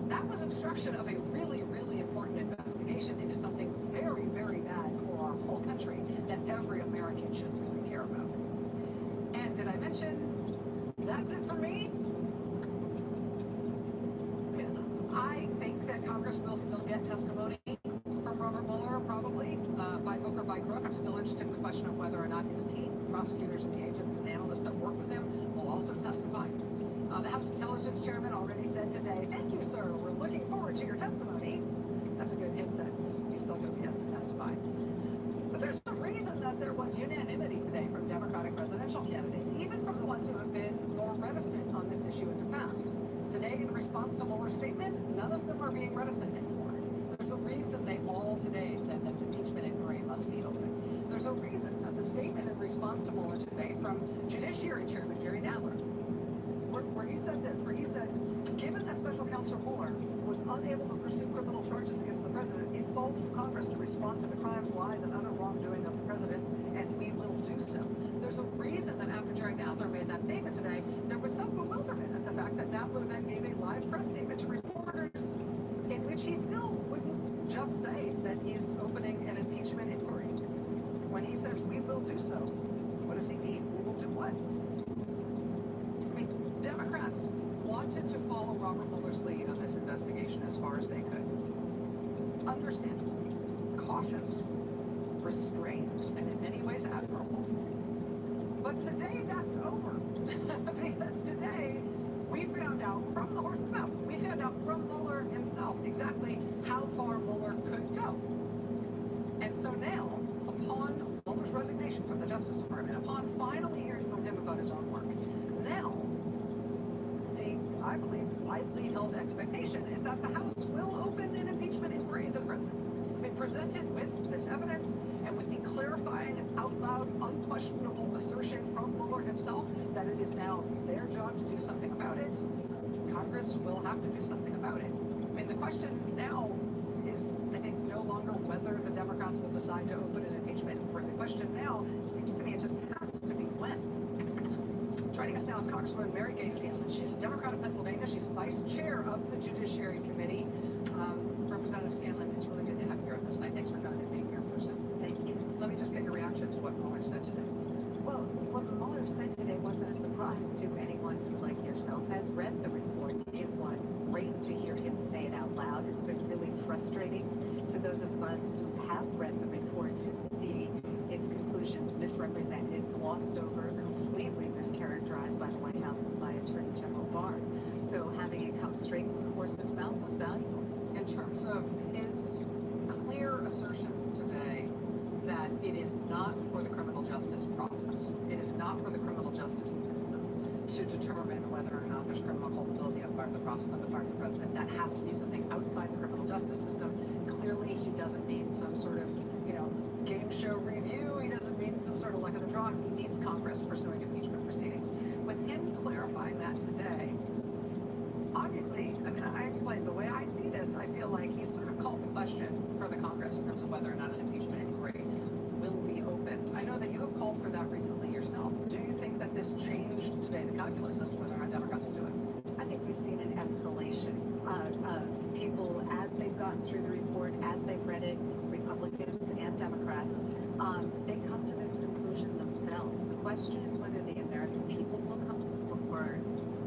that was obstruction of a really, really important investigation into something very, very bad for our whole country that every American should really care about. And did I mention that's it for me? I think that Congress will still get testimony from Robert Mueller, probably, by hook or by crook. I'm still interested in the question of whether or not his team, prosecutors and the agents and analysts that work with him, will also testify. The House Intelligence Chairman already said today, "Thank you, sir. We're looking forward to your testimony." That's a good hint that he's still going to be asked to testify. But there's a reason that there was unanimity today from Democratic presidential candidates, even from the ones who have been more reticent on this issue in the past. Today, in response to Mueller's statement, none of them are being reticent anymore. There's a reason they all today said that the impeachment inquiry must be open. There's a reason that the statement in response to Mueller today from Judiciary Chairman Jerry Nadler, where he said this, where he said, given that Special Counsel Mueller was unable to pursue criminal charges against the president, it falls to Congress to respond to the crimes, lies, and other wrongdoing of the president, and we will do so. There's a reason that after Jerry Nadler made that statement today, there was some bewilderment at the fact that Nadler then gave a live press statement to reporters in which he still wouldn't just say that he's opening an impeachment inquiry. When he says we will do so, what does he mean? We will do what? I mean, Democrats wanted to follow Robert Mueller's lead on this investigation as far as they could. Understandably, cautious, restrained, and in many ways admirable. But today that's over. Because today we found out from the horse's mouth, we found out from Mueller himself exactly how far Mueller could go. And so now, upon Mueller's resignation from the Justice Department, upon finally hearing from him about his own work, now the, I believe, widely held expectation is that the House will open an impeachment inquiry into the president. Been presented with this evidence and with the clarifying, out loud, unquestionable assertion from Mueller himself that it is now their job to do something about it, Congress will have to do something about it. I mean, the question now is, I think, no longer whether the Democrats will decide to open an impeachment inquiry. The question now seems to me it just has to be when. Joining us now is Congresswoman Mary Gay Scanlon. She's a Democrat of Pennsylvania. She's vice chair of the Judiciary Committee. Representative Scanlon, it's really good to have you here with us tonight. Thanks for coming and being here in person. Thank you. Let me just get your reaction to what Mueller said today. Well, what Mueller said today wasn't a surprise to anyone who, like yourself, has read the report. It was great to hear him say it out loud. It's been really frustrating to those of us who have have read the report to see its conclusions misrepresented, glossed over, completely mischaracterized by the White House and by Attorney General Barr. So having it come straight from the horse's mouth was valuable. In terms of his clear assertions today that it is not for the criminal justice process, it is not for the criminal justice system to determine whether or not there's criminal culpability on the part of the president. That has to be something outside the criminal justice system. Clearly, he doesn't mean some sort of, game show review. He doesn't mean some sort of luck of the draw. He needs Congress pursuing impeachment proceedings. With him clarifying that today, obviously, I explained the way I see this. I feel like he's sort of called the question for the Congress in terms of whether or not an impeachment inquiry will be opened. I know that you have called for that recently yourself. Do you think that this changed today the calculus as to whether or not Democrats will do it? I think we've seen an escalation of people as they've gotten through the report, as they've read it, Republicans and Democrats, they come to this conclusion themselves. The question is whether the American people will come or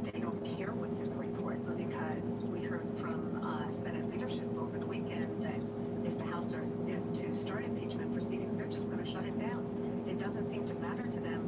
they don't care what's in the report, because we heard from Senate leadership over the weekend that if the House is to start impeachment proceedings, they're just going to shut it down. It doesn't seem to matter to them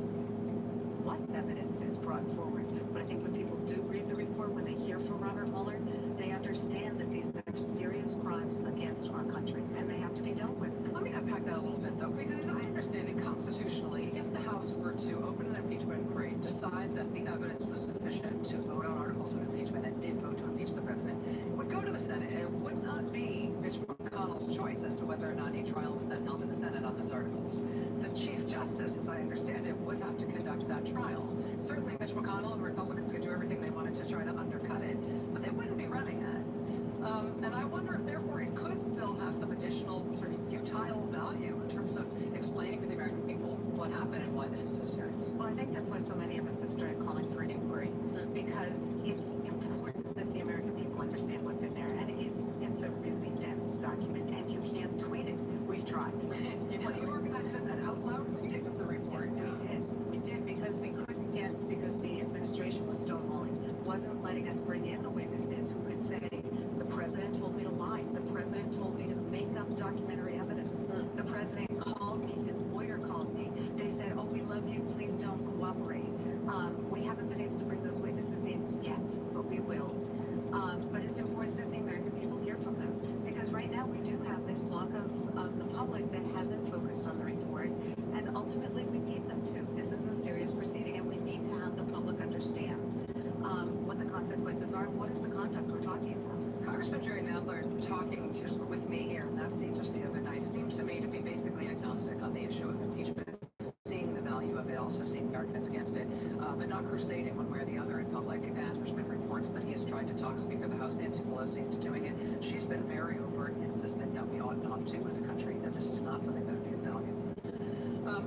what evidence is brought forward. But I think when people do read the report, when they hear from Robert Mueller, they understand that these are serious crimes against our country, and they have to be dealt with. Let me unpack that a little bit, though, because I understand it constitutionally. If the House were to open an impeachment inquiry, decide that the evidence was sufficient to vote on articles of impeachment and did vote to impeach the president, it would go to the Senate, and it would not be Mitch McConnell's choice as to whether or not a trial was then held in the Senate on those articles. The Chief Justice, as I understand it, would have to conduct that trial. Certainly, Mitch McConnell and Republicans could do everything they wanted to try to undercut it, but they wouldn't be running it. And I wonder if, therefore, it could still have some additional sort of utile value in terms of explaining to the American people what happened and why this is so serious. Well, I think that's why so many of us have started calling for an inquiry, because it's important that the American people understand what's in there, and it's a really dense document, and you can't tweet it. We've tried. Well, you organized that out loud at the beginning of the report. We did, because we couldn't get, because the administration was stonewalling, wasn't letting us bring in the witnesses who could say, the president told me to lie, the president told me to make up documentary evidence, the president called me, his lawyer called me, they said, oh, we love you, please don't cooperate. We haven't been able to bring those witnesses in yet, but we will. But it's important that the American people hear from them, because right now we do have this block of the public that hasn't focused on the report, and ultimately we need them to. This is a serious proceeding, and we need to have the public understand what the consequences are, and what is the conduct we're talking about. Congressman Jerry Nadler talking just with me here in that seat just the other night seemed to me to be basically agnostic on the issue of impeachment, seeing the value of it, also seeing the arguments against it, but not crusading one way or the other in public. And there's been reports that he has tried to talk Speaker of the House Nancy Pelosi into doing it. She's been very overt and insistent that we ought not to as a country, that this is not something that would be of value.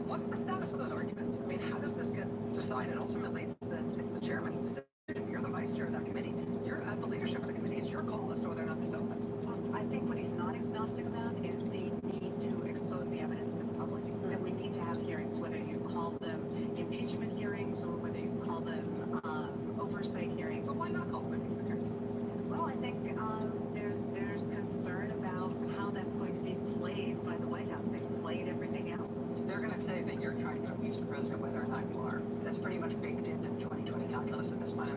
What's the status of those arguments? I mean, how does this get decided? Ultimately, it's the chairman's decision. You're the vice chair of that committee. You're at the leadership of the committee. It's your call as to whether or not this opens. Well, I think what he's not agnostic about is the need to expose the evidence to the public. That we need to have hearings, whether you call them impeachment hearings or whether you call them oversight hearings. But why not call them impeachment hearings? Well, I think there's concern about how that's going to be played by the White House. They've played everything else. They're going to say that you're trying to impeach the president whether or not you are. That's pretty much baked into the 2020 calculus at this point.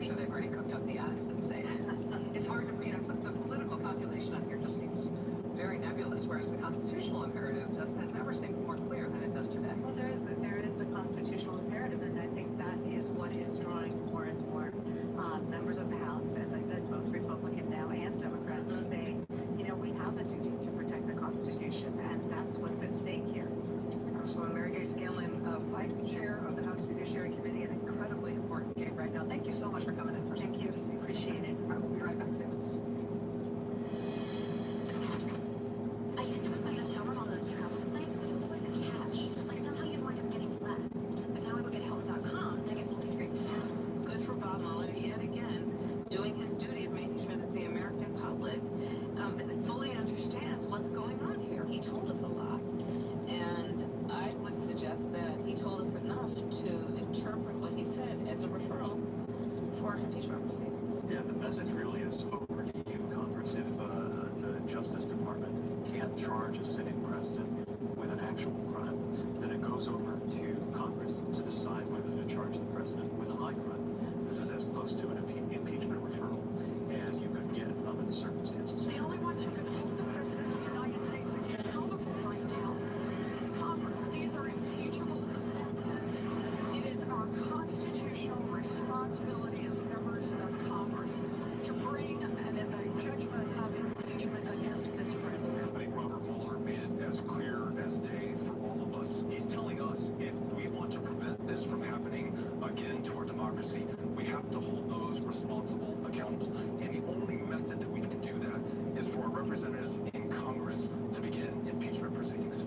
representatives in Congress to begin impeachment proceedings.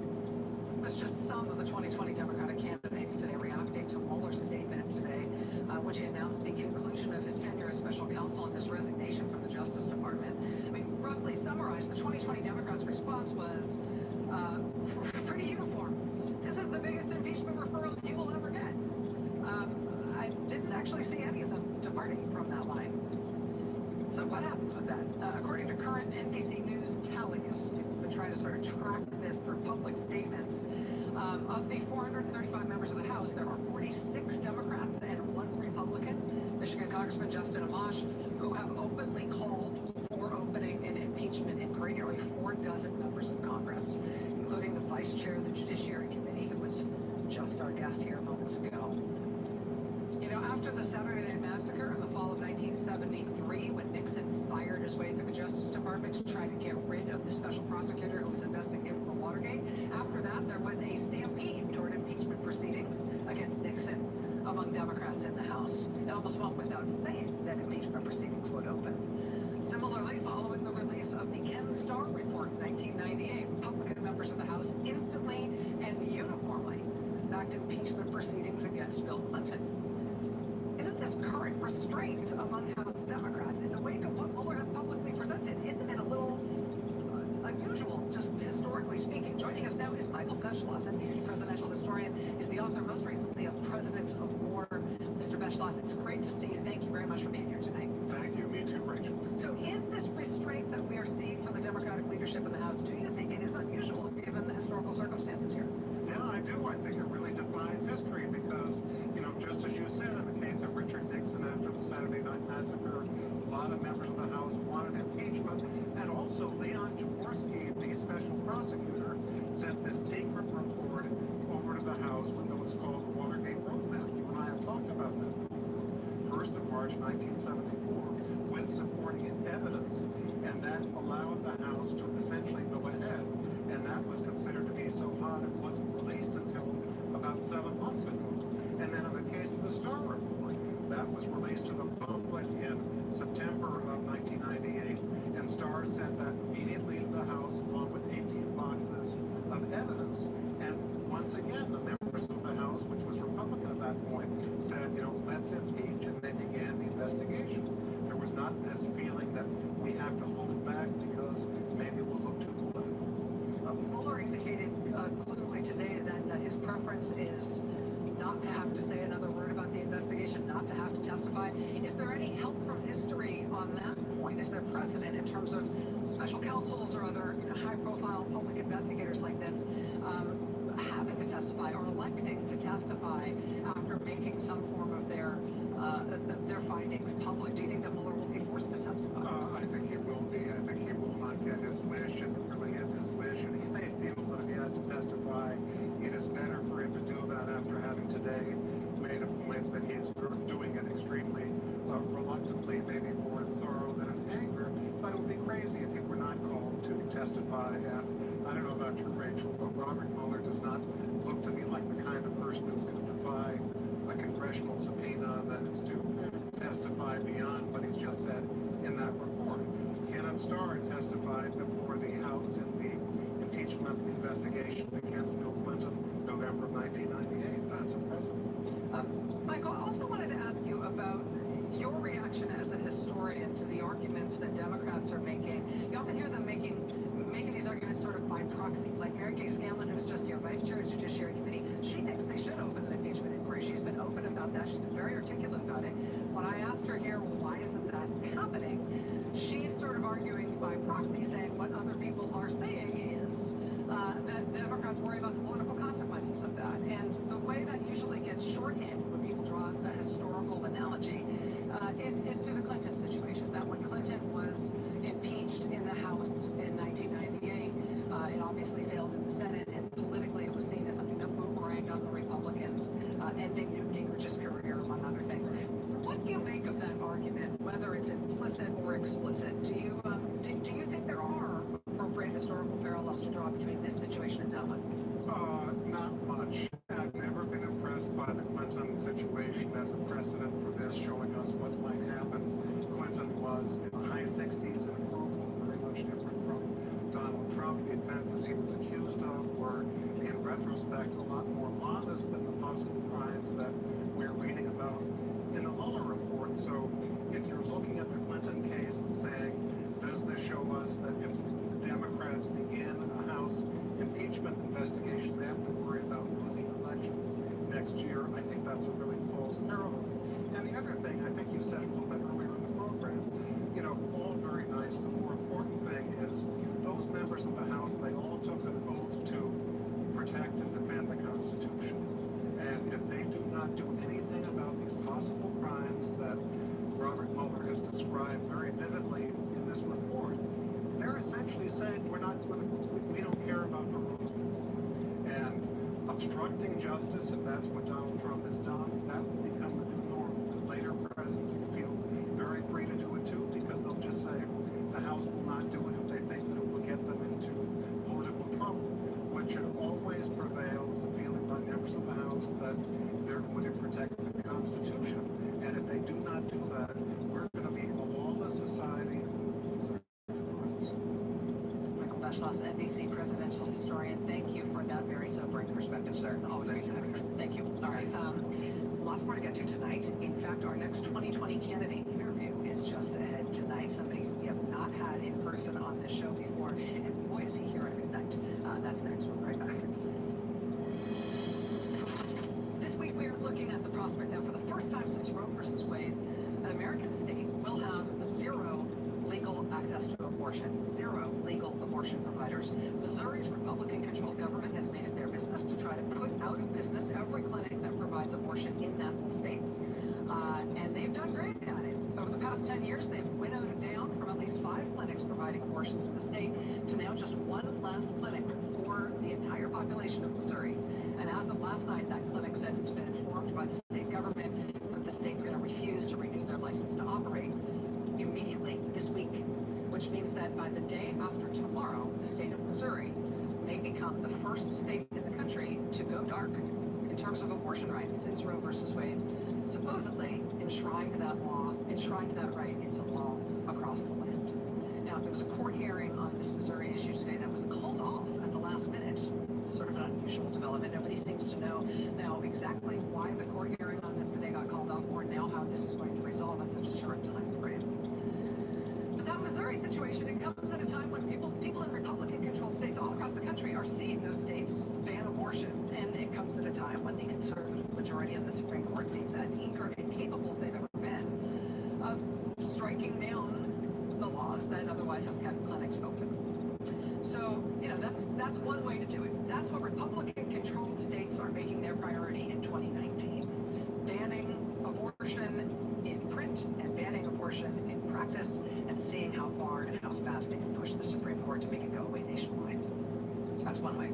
That's just some of the 2020 Democratic candidates today reacting to Mueller's statement today, which he announced the conclusion of his tenure as special counsel and his resignation from the Justice Department. I mean, roughly summarized, the 2020 Democrats' response was pretty uniform. This is the biggest impeachment referral you will ever get. I didn't actually see any of them departing from that line. So what happens with that? According to current NBC News tallies, we've been trying to sort of track this through public statements. Of the 435 members of the House, there are 46 Democrats and 1 Republican, Michigan Congressman Justin Amash, who have openly called for opening an impeachment inquiry. Nearly 4 dozen members of Congress, including the Vice Chair of the Judiciary Committee, who was just our guest here moments ago. You know, after the Saturday Night Massacre in the fall of 1973, when Nixon fired his way through the Justice Department to try to get rid of the special prosecutor who was investigating for Watergate, after that there was a stampede toward impeachment proceedings against Nixon among Democrats in the House. It almost went without saying that impeachment proceedings would open. Similarly, following the release of the Ken Starr report in 1998, Republican members of the House instantly and uniformly backed impeachment proceedings against Bill Clinton. Isn't this current restraint among House Democrats in the wake of what Mueller has publicly presented, isn't it a little unusual, just historically speaking? Joining us now is Michael Beschloss, NBC presidential historian, is the author most recently of Presidents of War. Mr. Beschloss, it's great to see you. Thank you very much for being here tonight. Thank you. Me too, Rachel. So is this restraint that we are seeing from the Democratic leadership in the House, do you think it is unusual given the historical circumstances here? Yeah, I do. I think it really defies history because, you know, just as you said, in the case of Richard Nixon after the Saturday Night Massacre, a lot of members of the House wanted impeachment, and also Leon Jaworski, the special prosecutor, sent this secret report over to the House with what's called the Watergate Roadmap. You and I have talked about that. 1st of March 1974, with supporting evidence, and that allowed the House to essentially go ahead, and that was considered to be so hot it wasn't released until about 7 months ago. And then in the case of the Starr report, that was released to the public in September of 1998, and Starr sent that immediately to the House along with 18 boxes of evidence. And once again, the members of the House, which was Republican at that point, said, you know, let's impeach, and they began the investigation. There was not this feeling that we have to hold back because maybe we'll look too political. Mueller indicated clearly today that his preference is not to have to say another word about the investigation, not to have to testify. Is there any help from history on that point? Is there precedent in terms of special counsels or other high-profile public investigators like this having to testify or electing to testify after making some form of their findings public? Do you think that Mueller will be forced to testify? I think he will be. I think he will not get his wish, and it really is his wish, and he may feel that if he has to testify, it is better for him to do that after having today made a point that he's doing it extremely reluctantly, maybe more in sorrow than in anger. But it would be crazy if he were not called to testify. And I don't know about you, Rachel, but Robert Mueller does not look to me like the kind of person who's going to defy a congressional subpoena that is to testify beyond what he's just said in that report. Kenneth Starr testified before the House in the impeachment investigation against Bill Clinton, November of 1998. That's impressive. Michael, I also wanted to ask you about your reaction as a historian to the arguments that Democrats are making. You often hear them making these arguments sort of by proxy. Like Mary Kay Scanlon, who's just your vice chair of the Judiciary Committee, she thinks they should open an impeachment inquiry. She's been open about that. She's been very articulate about it. When I asked her here, well, why isn't that happening? She's sort of arguing by proxy, saying what other people are saying is that Democrats worry about the political consequences of that. And the way that usually gets shorthanded when people draw a historical analogy is to the Clinton situation. That when Clinton was impeached in the House in 1998, it obviously failed in the Senate, and politically it was seen as something that boomeranged on the Republicans, ending Newt Gingrich's career, among other things. What obstructing justice, if that's what Donald Trump has done, that will become the new normal. Later presidents will feel very free to do it too, because they'll just say the House will not do it if they think that it will get them into political trouble. What should always prevail is the feeling by members of the House that they're going to protect the Constitution. And if they do not do that, we're going to be a lawless society. Michael Beschloss, NBC presidential historian. Thank you for that very sobering perspective, sir. Always great to have you. Thank you. All right. Lots more to get to tonight. In fact, our next 2020 candidate interview is just ahead tonight. Somebody we have not had in person on this show before. And boy, is he here at midnight. That's next. We'll be right back. This week, we are looking at the prospect that for the first time since Roe versus Wade, an American state will have zero legal access to abortion. Zero legal abortion providers. Missouri's Republican-controlled government has made it their business to try to put out of business every clinic that provides abortion in that whole state. And they've done great at it. Over the past 10 years, they've winnowed it down from at least 5 clinics providing abortions in the state to now just one last clinic for the entire population of Missouri. And as of last night, that clinic says it's been informed by the state government that the state's going to refuse to renew their license to operate immediately this week, which means that by the day after tomorrow, the state of Missouri may become the first state in the country to go dark in terms of abortion rights since Roe versus Wade supposedly enshrined that right into law across the land. Now, there was a court hearing on this Missouri issue today that was called off at the last minute. Sort of an unusual development. Nobody seems to know now exactly why the court hearing on this today got called off, or now how this is going to resolve in such a short time frame. But that Missouri situation, it comes at a time when people in Republican-controlled states all across the country are seeing those states ban abortion. And it comes at a time when the conservative majority of the Supreme Court seems as eager and capable as they've ever been of striking down the laws that otherwise have kept clinics open. So, that's one way to do it. That's what Republican-controlled states are making their priority in 2019. Banning abortion in print and banning abortion in practice, and seeing how far and how fast they can push the Supreme Court to make it go away nationwide. That's one way.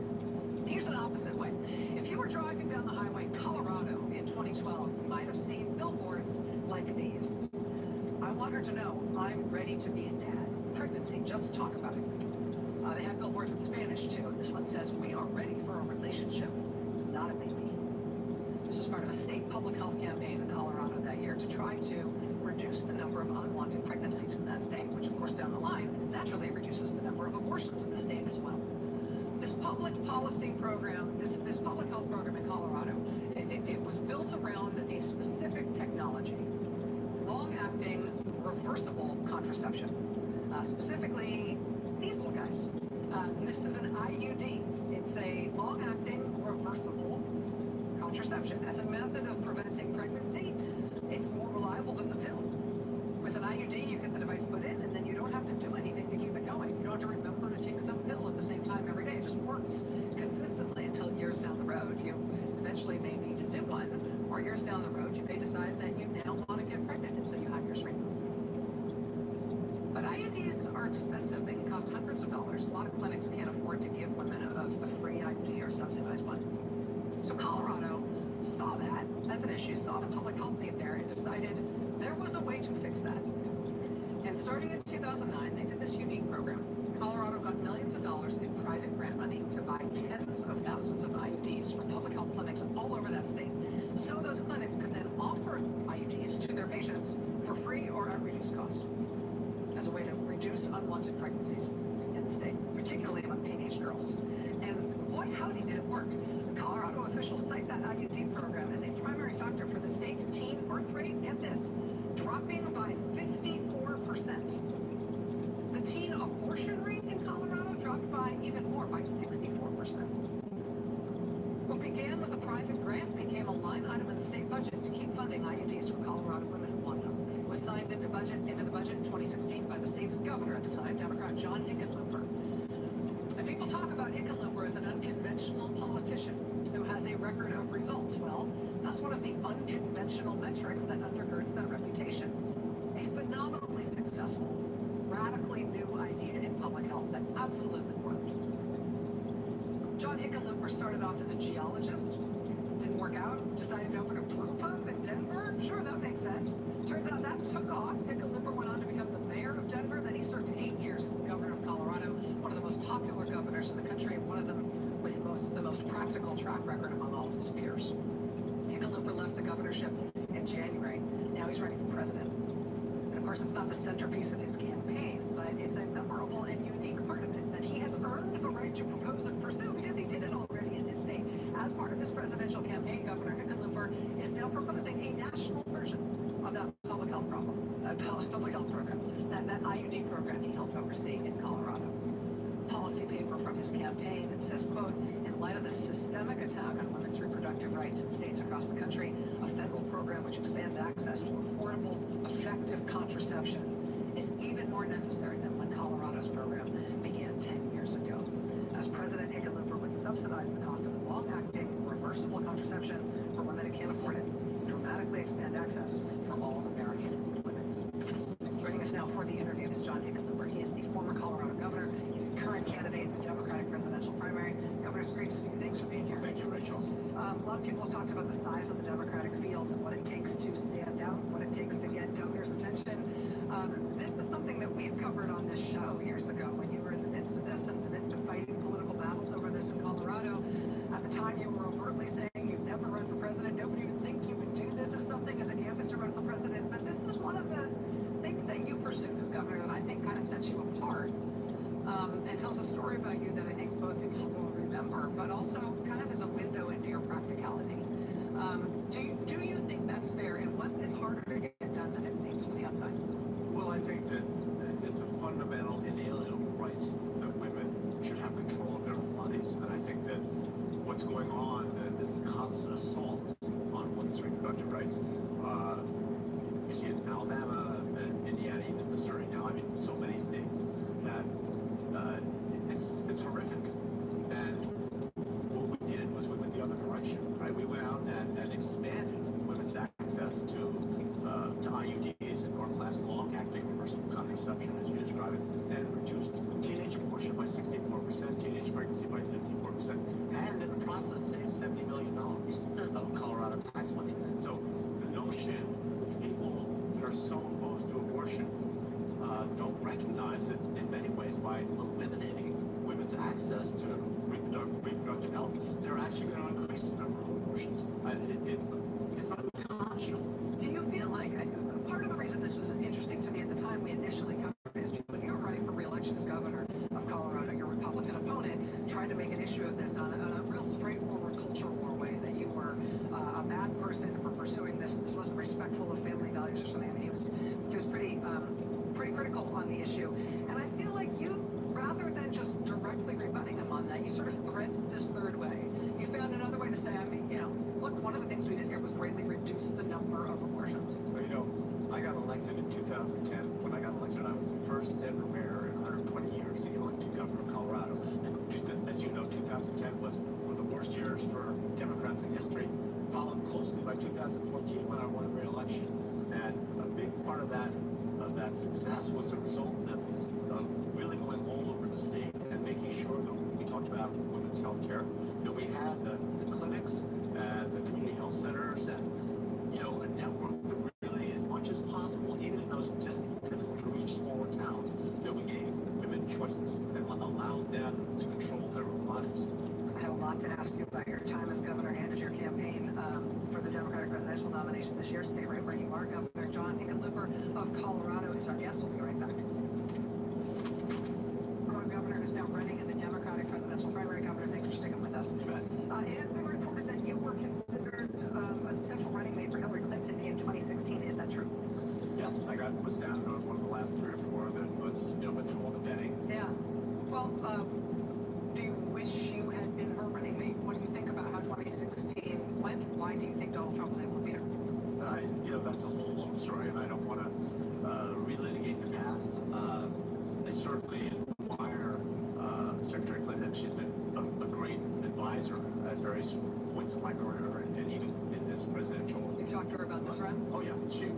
Here's an opposite way. If you were driving down the highway in Colorado in 2012, you might have seen billboards like these. I want her to know I'm ready to be a dad. Pregnancy, just talk about it. They have billboards in Spanish too. This one says, "We are ready for a relationship, not a baby." This was part of a state public health campaign in Colorado that year to try to reduce the number of unwanted pregnancies in that state, which of course down the line naturally reduces the number of abortions in the state as well. This public policy program, this public health program in Colorado, it was built around a specific technology, long-acting reversible contraception. Specifically, these little guys. This is an IUD. It's a long-acting reversible contraception. As a method of preventing pregnancy, it's more reliable than the pill. With an IUD, you get the device put in, and then you don't have to do anything to keep it going. You don't have to remember to take some pill at the same time every day. It just works consistently until years down the road. You eventually may need a new one, or years down the road, you may decide that you now want to get pregnant, and so you have yours removed. But IUDs are expensive. They can cost hundreds of dollars. A lot of clinics can't afford to give women a free IUD or subsidized one. So Colorado saw that as an issue, saw the public health need there, and decided there was a way to fix that. And starting in 2009, they did this unique program. Colorado got millions of dollars in private grant money to buy tens of thousands of IUDs from public health clinics all over that state. So those clinics could then offer IUDs to their patients for free or at reduced cost, as a way to reduce unwanted pregnancies in the state, particularly among teenage girls. And boy, howdy did it work. Colorado officials cite that IUD program as a primary factor for the state's teen birth rate, get this, dropping by 54%. The teen abortion rate in Colorado dropped by even more, by 64%. What began with a private grant became a line item in the state budget to keep funding IUDs for Colorado women who want them. It was signed into the budget in 2016 by the state's governor at the time, Democrat John Hickenlooper. And people talk about Hickenlooper as an unconventional politician who has a record of results. Well, that's one of the unconventional metrics that undergirds that reputation. A phenomenally successful, radically new idea in public health that absolutely worked. John Hickenlooper started off as a geologist, didn't work out, decided to open a brew pub in Denver. Sure, that makes sense. Turns out that took off. Hickenlooper went on to become the mayor of Denver. Then he served 8 years as the governor of Colorado, one of the most popular governors in the country, and one of them with the most practical track record among all of his peers. Hickenlooper left the governorship in January. Now he's running for president. And of course, it's not the centerpiece of his campaign, but it's a memorable and unique part of it that he has earned the right to propose and pursue because he did it already in his state. As part of his presidential campaign, Governor Hickenlooper is now proposing a national version of that public health program, that IUD program he helped oversee in Colorado. Policy paper from his campaign, it says, quote, in light of the systemic attack on women's reproductive rights in states across the country, a federal program which expands access to affordable, effective contraception is even more necessary than when Colorado's program began 10 years ago. As President Hickenlooper would subsidize the cost of long-acting, reversible contraception for women who can't afford it, dramatically expand access for all American women. Joining us now for the interview is John Hickenlooper. He is the former Colorado governor. He's a current candidate in the Democratic presidential primary. Governor, it's great to see you. Thanks for being here. Thank you, Rachel. A lot of people have talked about the size of the Democratic field and what it takes to stand out, what it takes to get donors' attention. This is something that we've covered on this show years ago when you were in the midst of this and in the midst of fighting political battles over this in Colorado. At the time, you were overtly saying you'd never run for president. Nobody would think you would do this as something as a gambit to run for president. But this is one of the things that you pursued as governor that I think kind of sets you apart and tells a story about you that I think both people will remember, but also kind of as a window into your practicality. Do you think that's fair? And was this harder to get done than it seems from the outside? Well, I think that it's a fundamental, inalienable right that women should have control of their own bodies. And I think that what's going on, this constant assault on women's reproductive rights, you see it in Alabama, and Indiana, even Missouri now, I mean, so many states, that it's horrific. And what we did was we went the other direction, right? We went out and expanded women's access to IUDs and or-class long-acting reversible contraception, as you described it, and reduced teenage abortion by 64%, teenage pregnancy by 54%, and in the process saved $70 million of Colorado tax money. So the notion that people that are so opposed to abortion don't recognize it in many ways by eliminating women's access to reproductive health, they're actually going to increase the number of abortions. It's unconscionable. Do you feel like part of the reason this was interesting to me at the time we initially covered this, when you were running for re-election as governor of Colorado, your Republican opponent tried to make an issue of this on a real straightforward culture war way, that you were a bad person for pursuing this. This wasn't respectful of family values or something. I mean, he was pretty critical on the issue. And I feel like you, rather than just directly rebutting him on that, you sort of threaded this third way. You found another way to say, I mean, look, one of the things we did here was greatly reduce the number of abortions. Well, I got elected in 2010. When I got elected, I was the first ever mayor in 120 years to get elected governor of Colorado. And just as you know, 2010 was one of the worst years for Democrats in history, followed closely by 2014 when I won a re-election. And a big part of that success was a result of really going all over the state and making sure that we talked about women's health care, that we had the clinics and the community health centers and a network that really, as much as possible, even in those difficult to reach smaller towns, that we gave women choices and allowed them to control their own bodies. I have a lot to ask you about your time as governor and as your campaign for the Democratic presidential nomination this year. Stay right where you are. Governor John Hickenlooper of Colorado is our guest. We'll be right back. Our governor is now running in the Democratic presidential primary. Governor, thanks for sticking with us. It has been reported that you were considered a potential running mate for Hillary Clinton in 2016. Is that true? Yes, I was down on one of the last 3 or 4 that was, went through all the vetting. Yeah. Well, do you wish you had been her running mate? What do you think about how 2016 went? Why do you think Donald Trump was able to beat her? That's a whole long story, and I don't want to relitigate the past. I certainly admire Secretary Clinton. She's been a great advisor at various points in my career, and even in this presidential. You've talked to her about this run? Oh yeah, she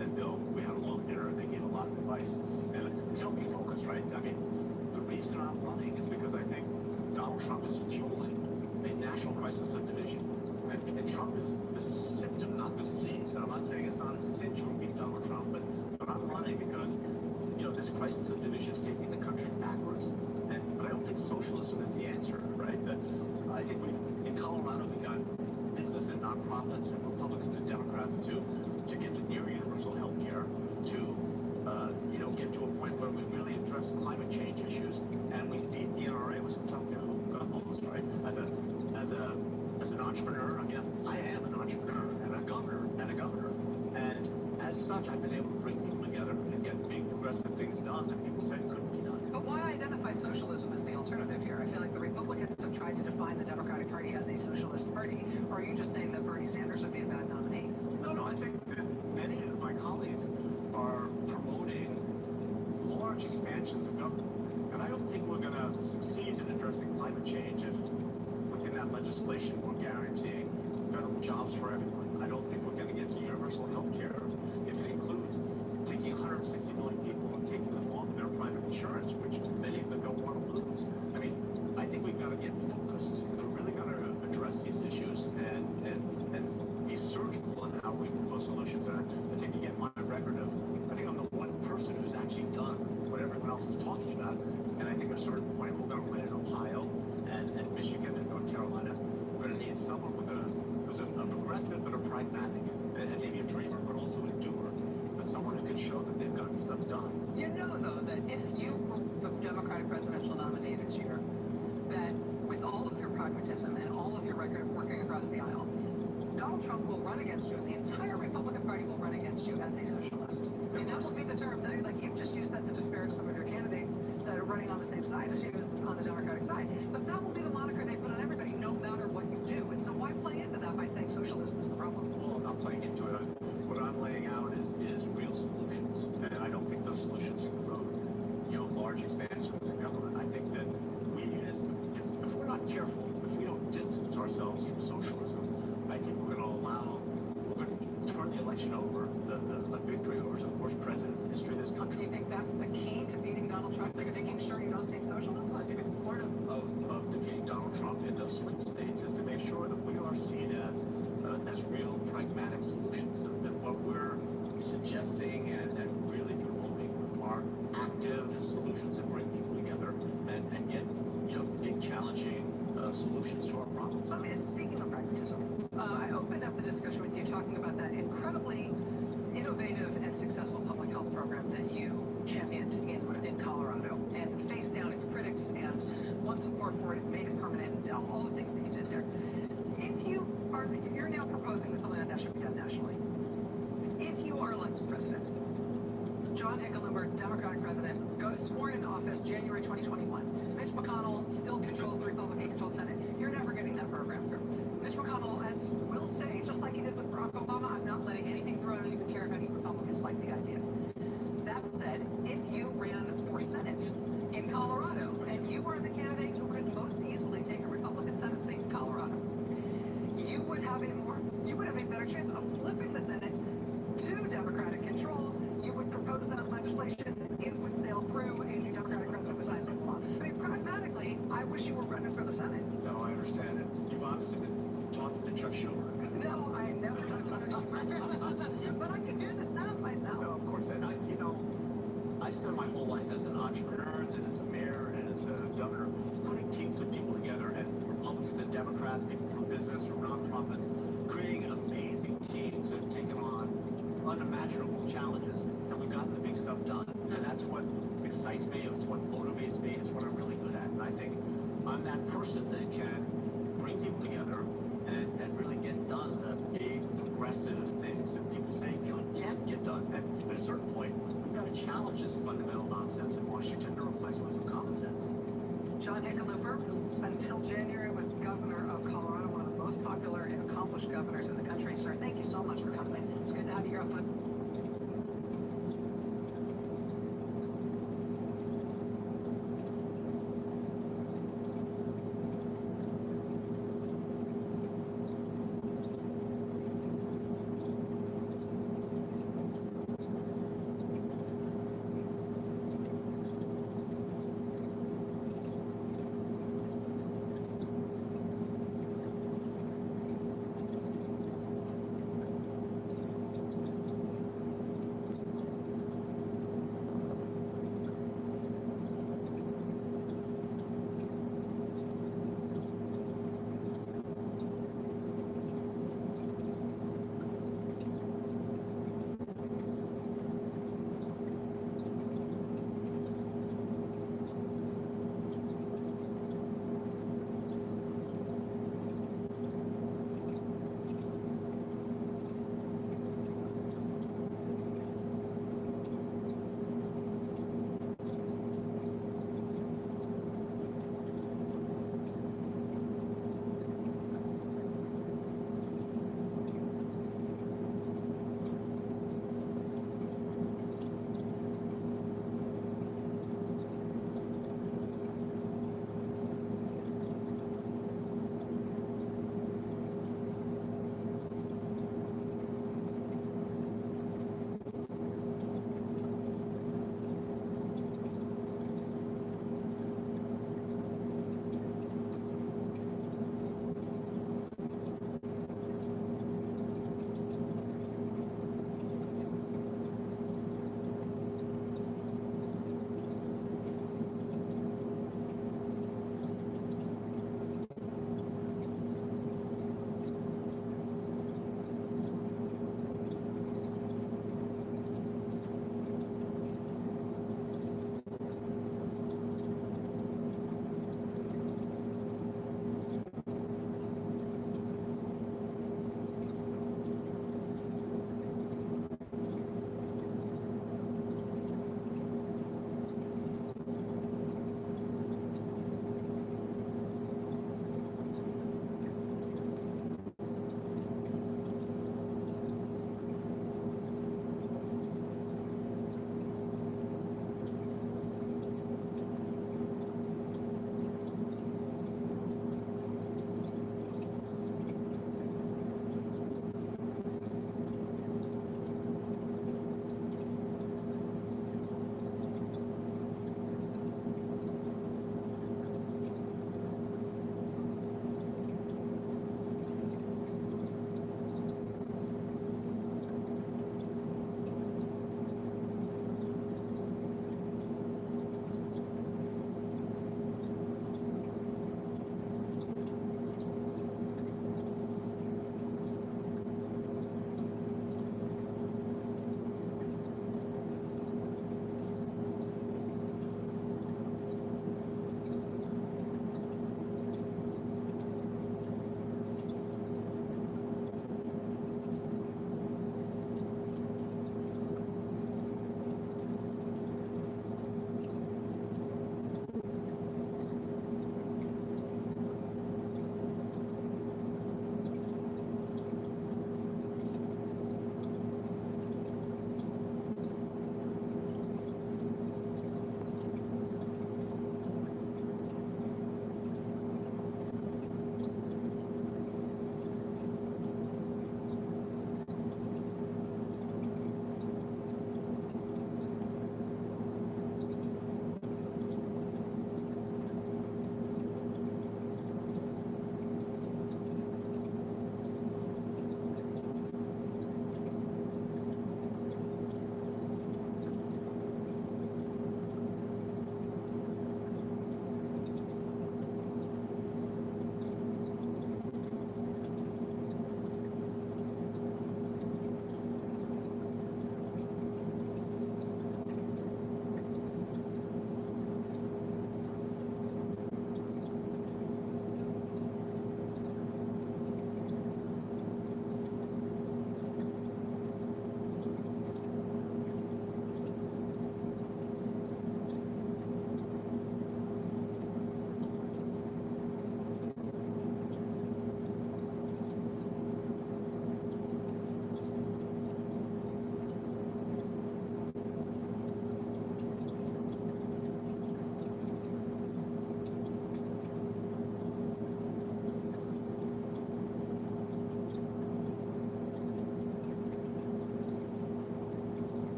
and Bill, we had a long dinner, and they gave a lot of advice. And to help me focus, right? I mean, the reason I'm running is because I think Donald Trump is fueling a national crisis of division. And Trump is the symptom, not the disease. And I'm not saying it's not essential to beat Donald Trump, but I'm running because, you know, this crisis of division is taking the country backwards. But I don't think socialism is the answer, right? I think in Colorado, we got business and nonprofits and Republicans and Democrats to get to near universal health care, to you know, get to a point where we really address climate change issues, and we beat the NRA with some tough almost, right? As an entrepreneur, I mean, I am an entrepreneur and a governor, and as such, I've been able to bring people together and get big progressive things done that people said couldn't be done. But why identify socialism as the alternative here? I feel like the Republicans have tried to define the Democratic Party as a socialist party. Or are you just saying that Bernie Sanders would be a bad nominee? No, I think that many of my colleagues are promoting large expansions of government. And I don't think we're going to succeed in addressing climate change if within that legislation we're guaranteeing federal jobs for everyone. I don't think we're going to get to universal health care if it includes taking 160 million people and taking them off their private insurance, which many of them don't want to lose. I mean, I think we've got to get focused. We're really going to address these issues and be surgical on how we propose solutions. And I think, again, my record of, I think I'm the one person who's actually done what everyone else is talking about. And I think at a certain point we're going to win in Ohio and Michigan and North Carolina. We're going to need someone who's a progressive but a pragmatic, and maybe a dreamer, but also a doer. But someone who can show that they've gotten stuff done. You know, though, that if you were the Democratic presidential nominee this year, that with all of your pragmatism and all of your record of working across the aisle, Donald Trump will run against you, and the entire Republican Party will run against you as a socialist. I mean, that will be the term that, like, you've just used that to disparage some of your candidates that are running on the same side as you, as on the Democratic side. But that will be the moniker they put on everybody, no matter what you do. And so why play into that by saying socialism is the problem? Well, I'm not playing into it. What I'm laying out is real solutions. And I don't think those solutions include, you know, large expansions in government. I think that if we're not careful, if we don't distance ourselves from socialism, I think we're going to turn the election over, the victory over the worst president in the history of this country. Do you think that's the key to beating Donald Trump, is making sure you don't seem socialist? I think it's part of defeating Donald Trump in those swing states is to make sure that we are seen as real pragmatic solutions, that what we're suggesting and really promoting are active solutions that bring people together and get, you know, big challenging solutions to our problems. I mean, speaking of pragmatism, I opened up the discussion with you talking about that incredibly innovative and successful public health program that you championed in Colorado and faced down its critics and won support for it, made it permanent, and all the things that you did there. If you're now proposing something that should be done nationally. If you are elected president, John Hickenlooper, Democratic president, goes sworn into office January 2021. Mitch McConnell still controls the Republican-controlled Senate. You're never getting that program through. Mitch McConnell will say, just like he did with Barack Obama, I'm not letting anything through. I don't even care if any Republicans like the idea. That said, if you ran for Senate in Colorado and you were the candidate who could most easily take a Republican Senate seat in Colorado, you would have a better chance of flipping the Senate to Democratic control. You would propose that legislation, it would sail through, and your Democratic president would sign the law. I mean, pragmatically, I wish you were running for the Senate. No, I understand it. You've obviously been talking to Chuck Schumer. No, I never talked to Schumer. But I can do this now myself. No, of course. And I spent my whole life as an entrepreneur, then as a mayor, and as a governor, putting teams of people together, and Republicans and Democrats, people from business, from nonprofits, creating amazing teams that have taken on unimaginable challenges, and we've gotten the big stuff done. And that's what excites me, it's what motivates me, it's what I'm really good at. And I think I'm that person that can bring people together and really get done the big progressive things that people say can't get done. And at a certain point, we've got to challenge this fundamental nonsense in Washington to replace it with some common sense. John Hickenlooper, until January, was governor of Colorado, one of the most popular and accomplished governors in the country. Sir, thank you so much for coming in. It's good to have you here on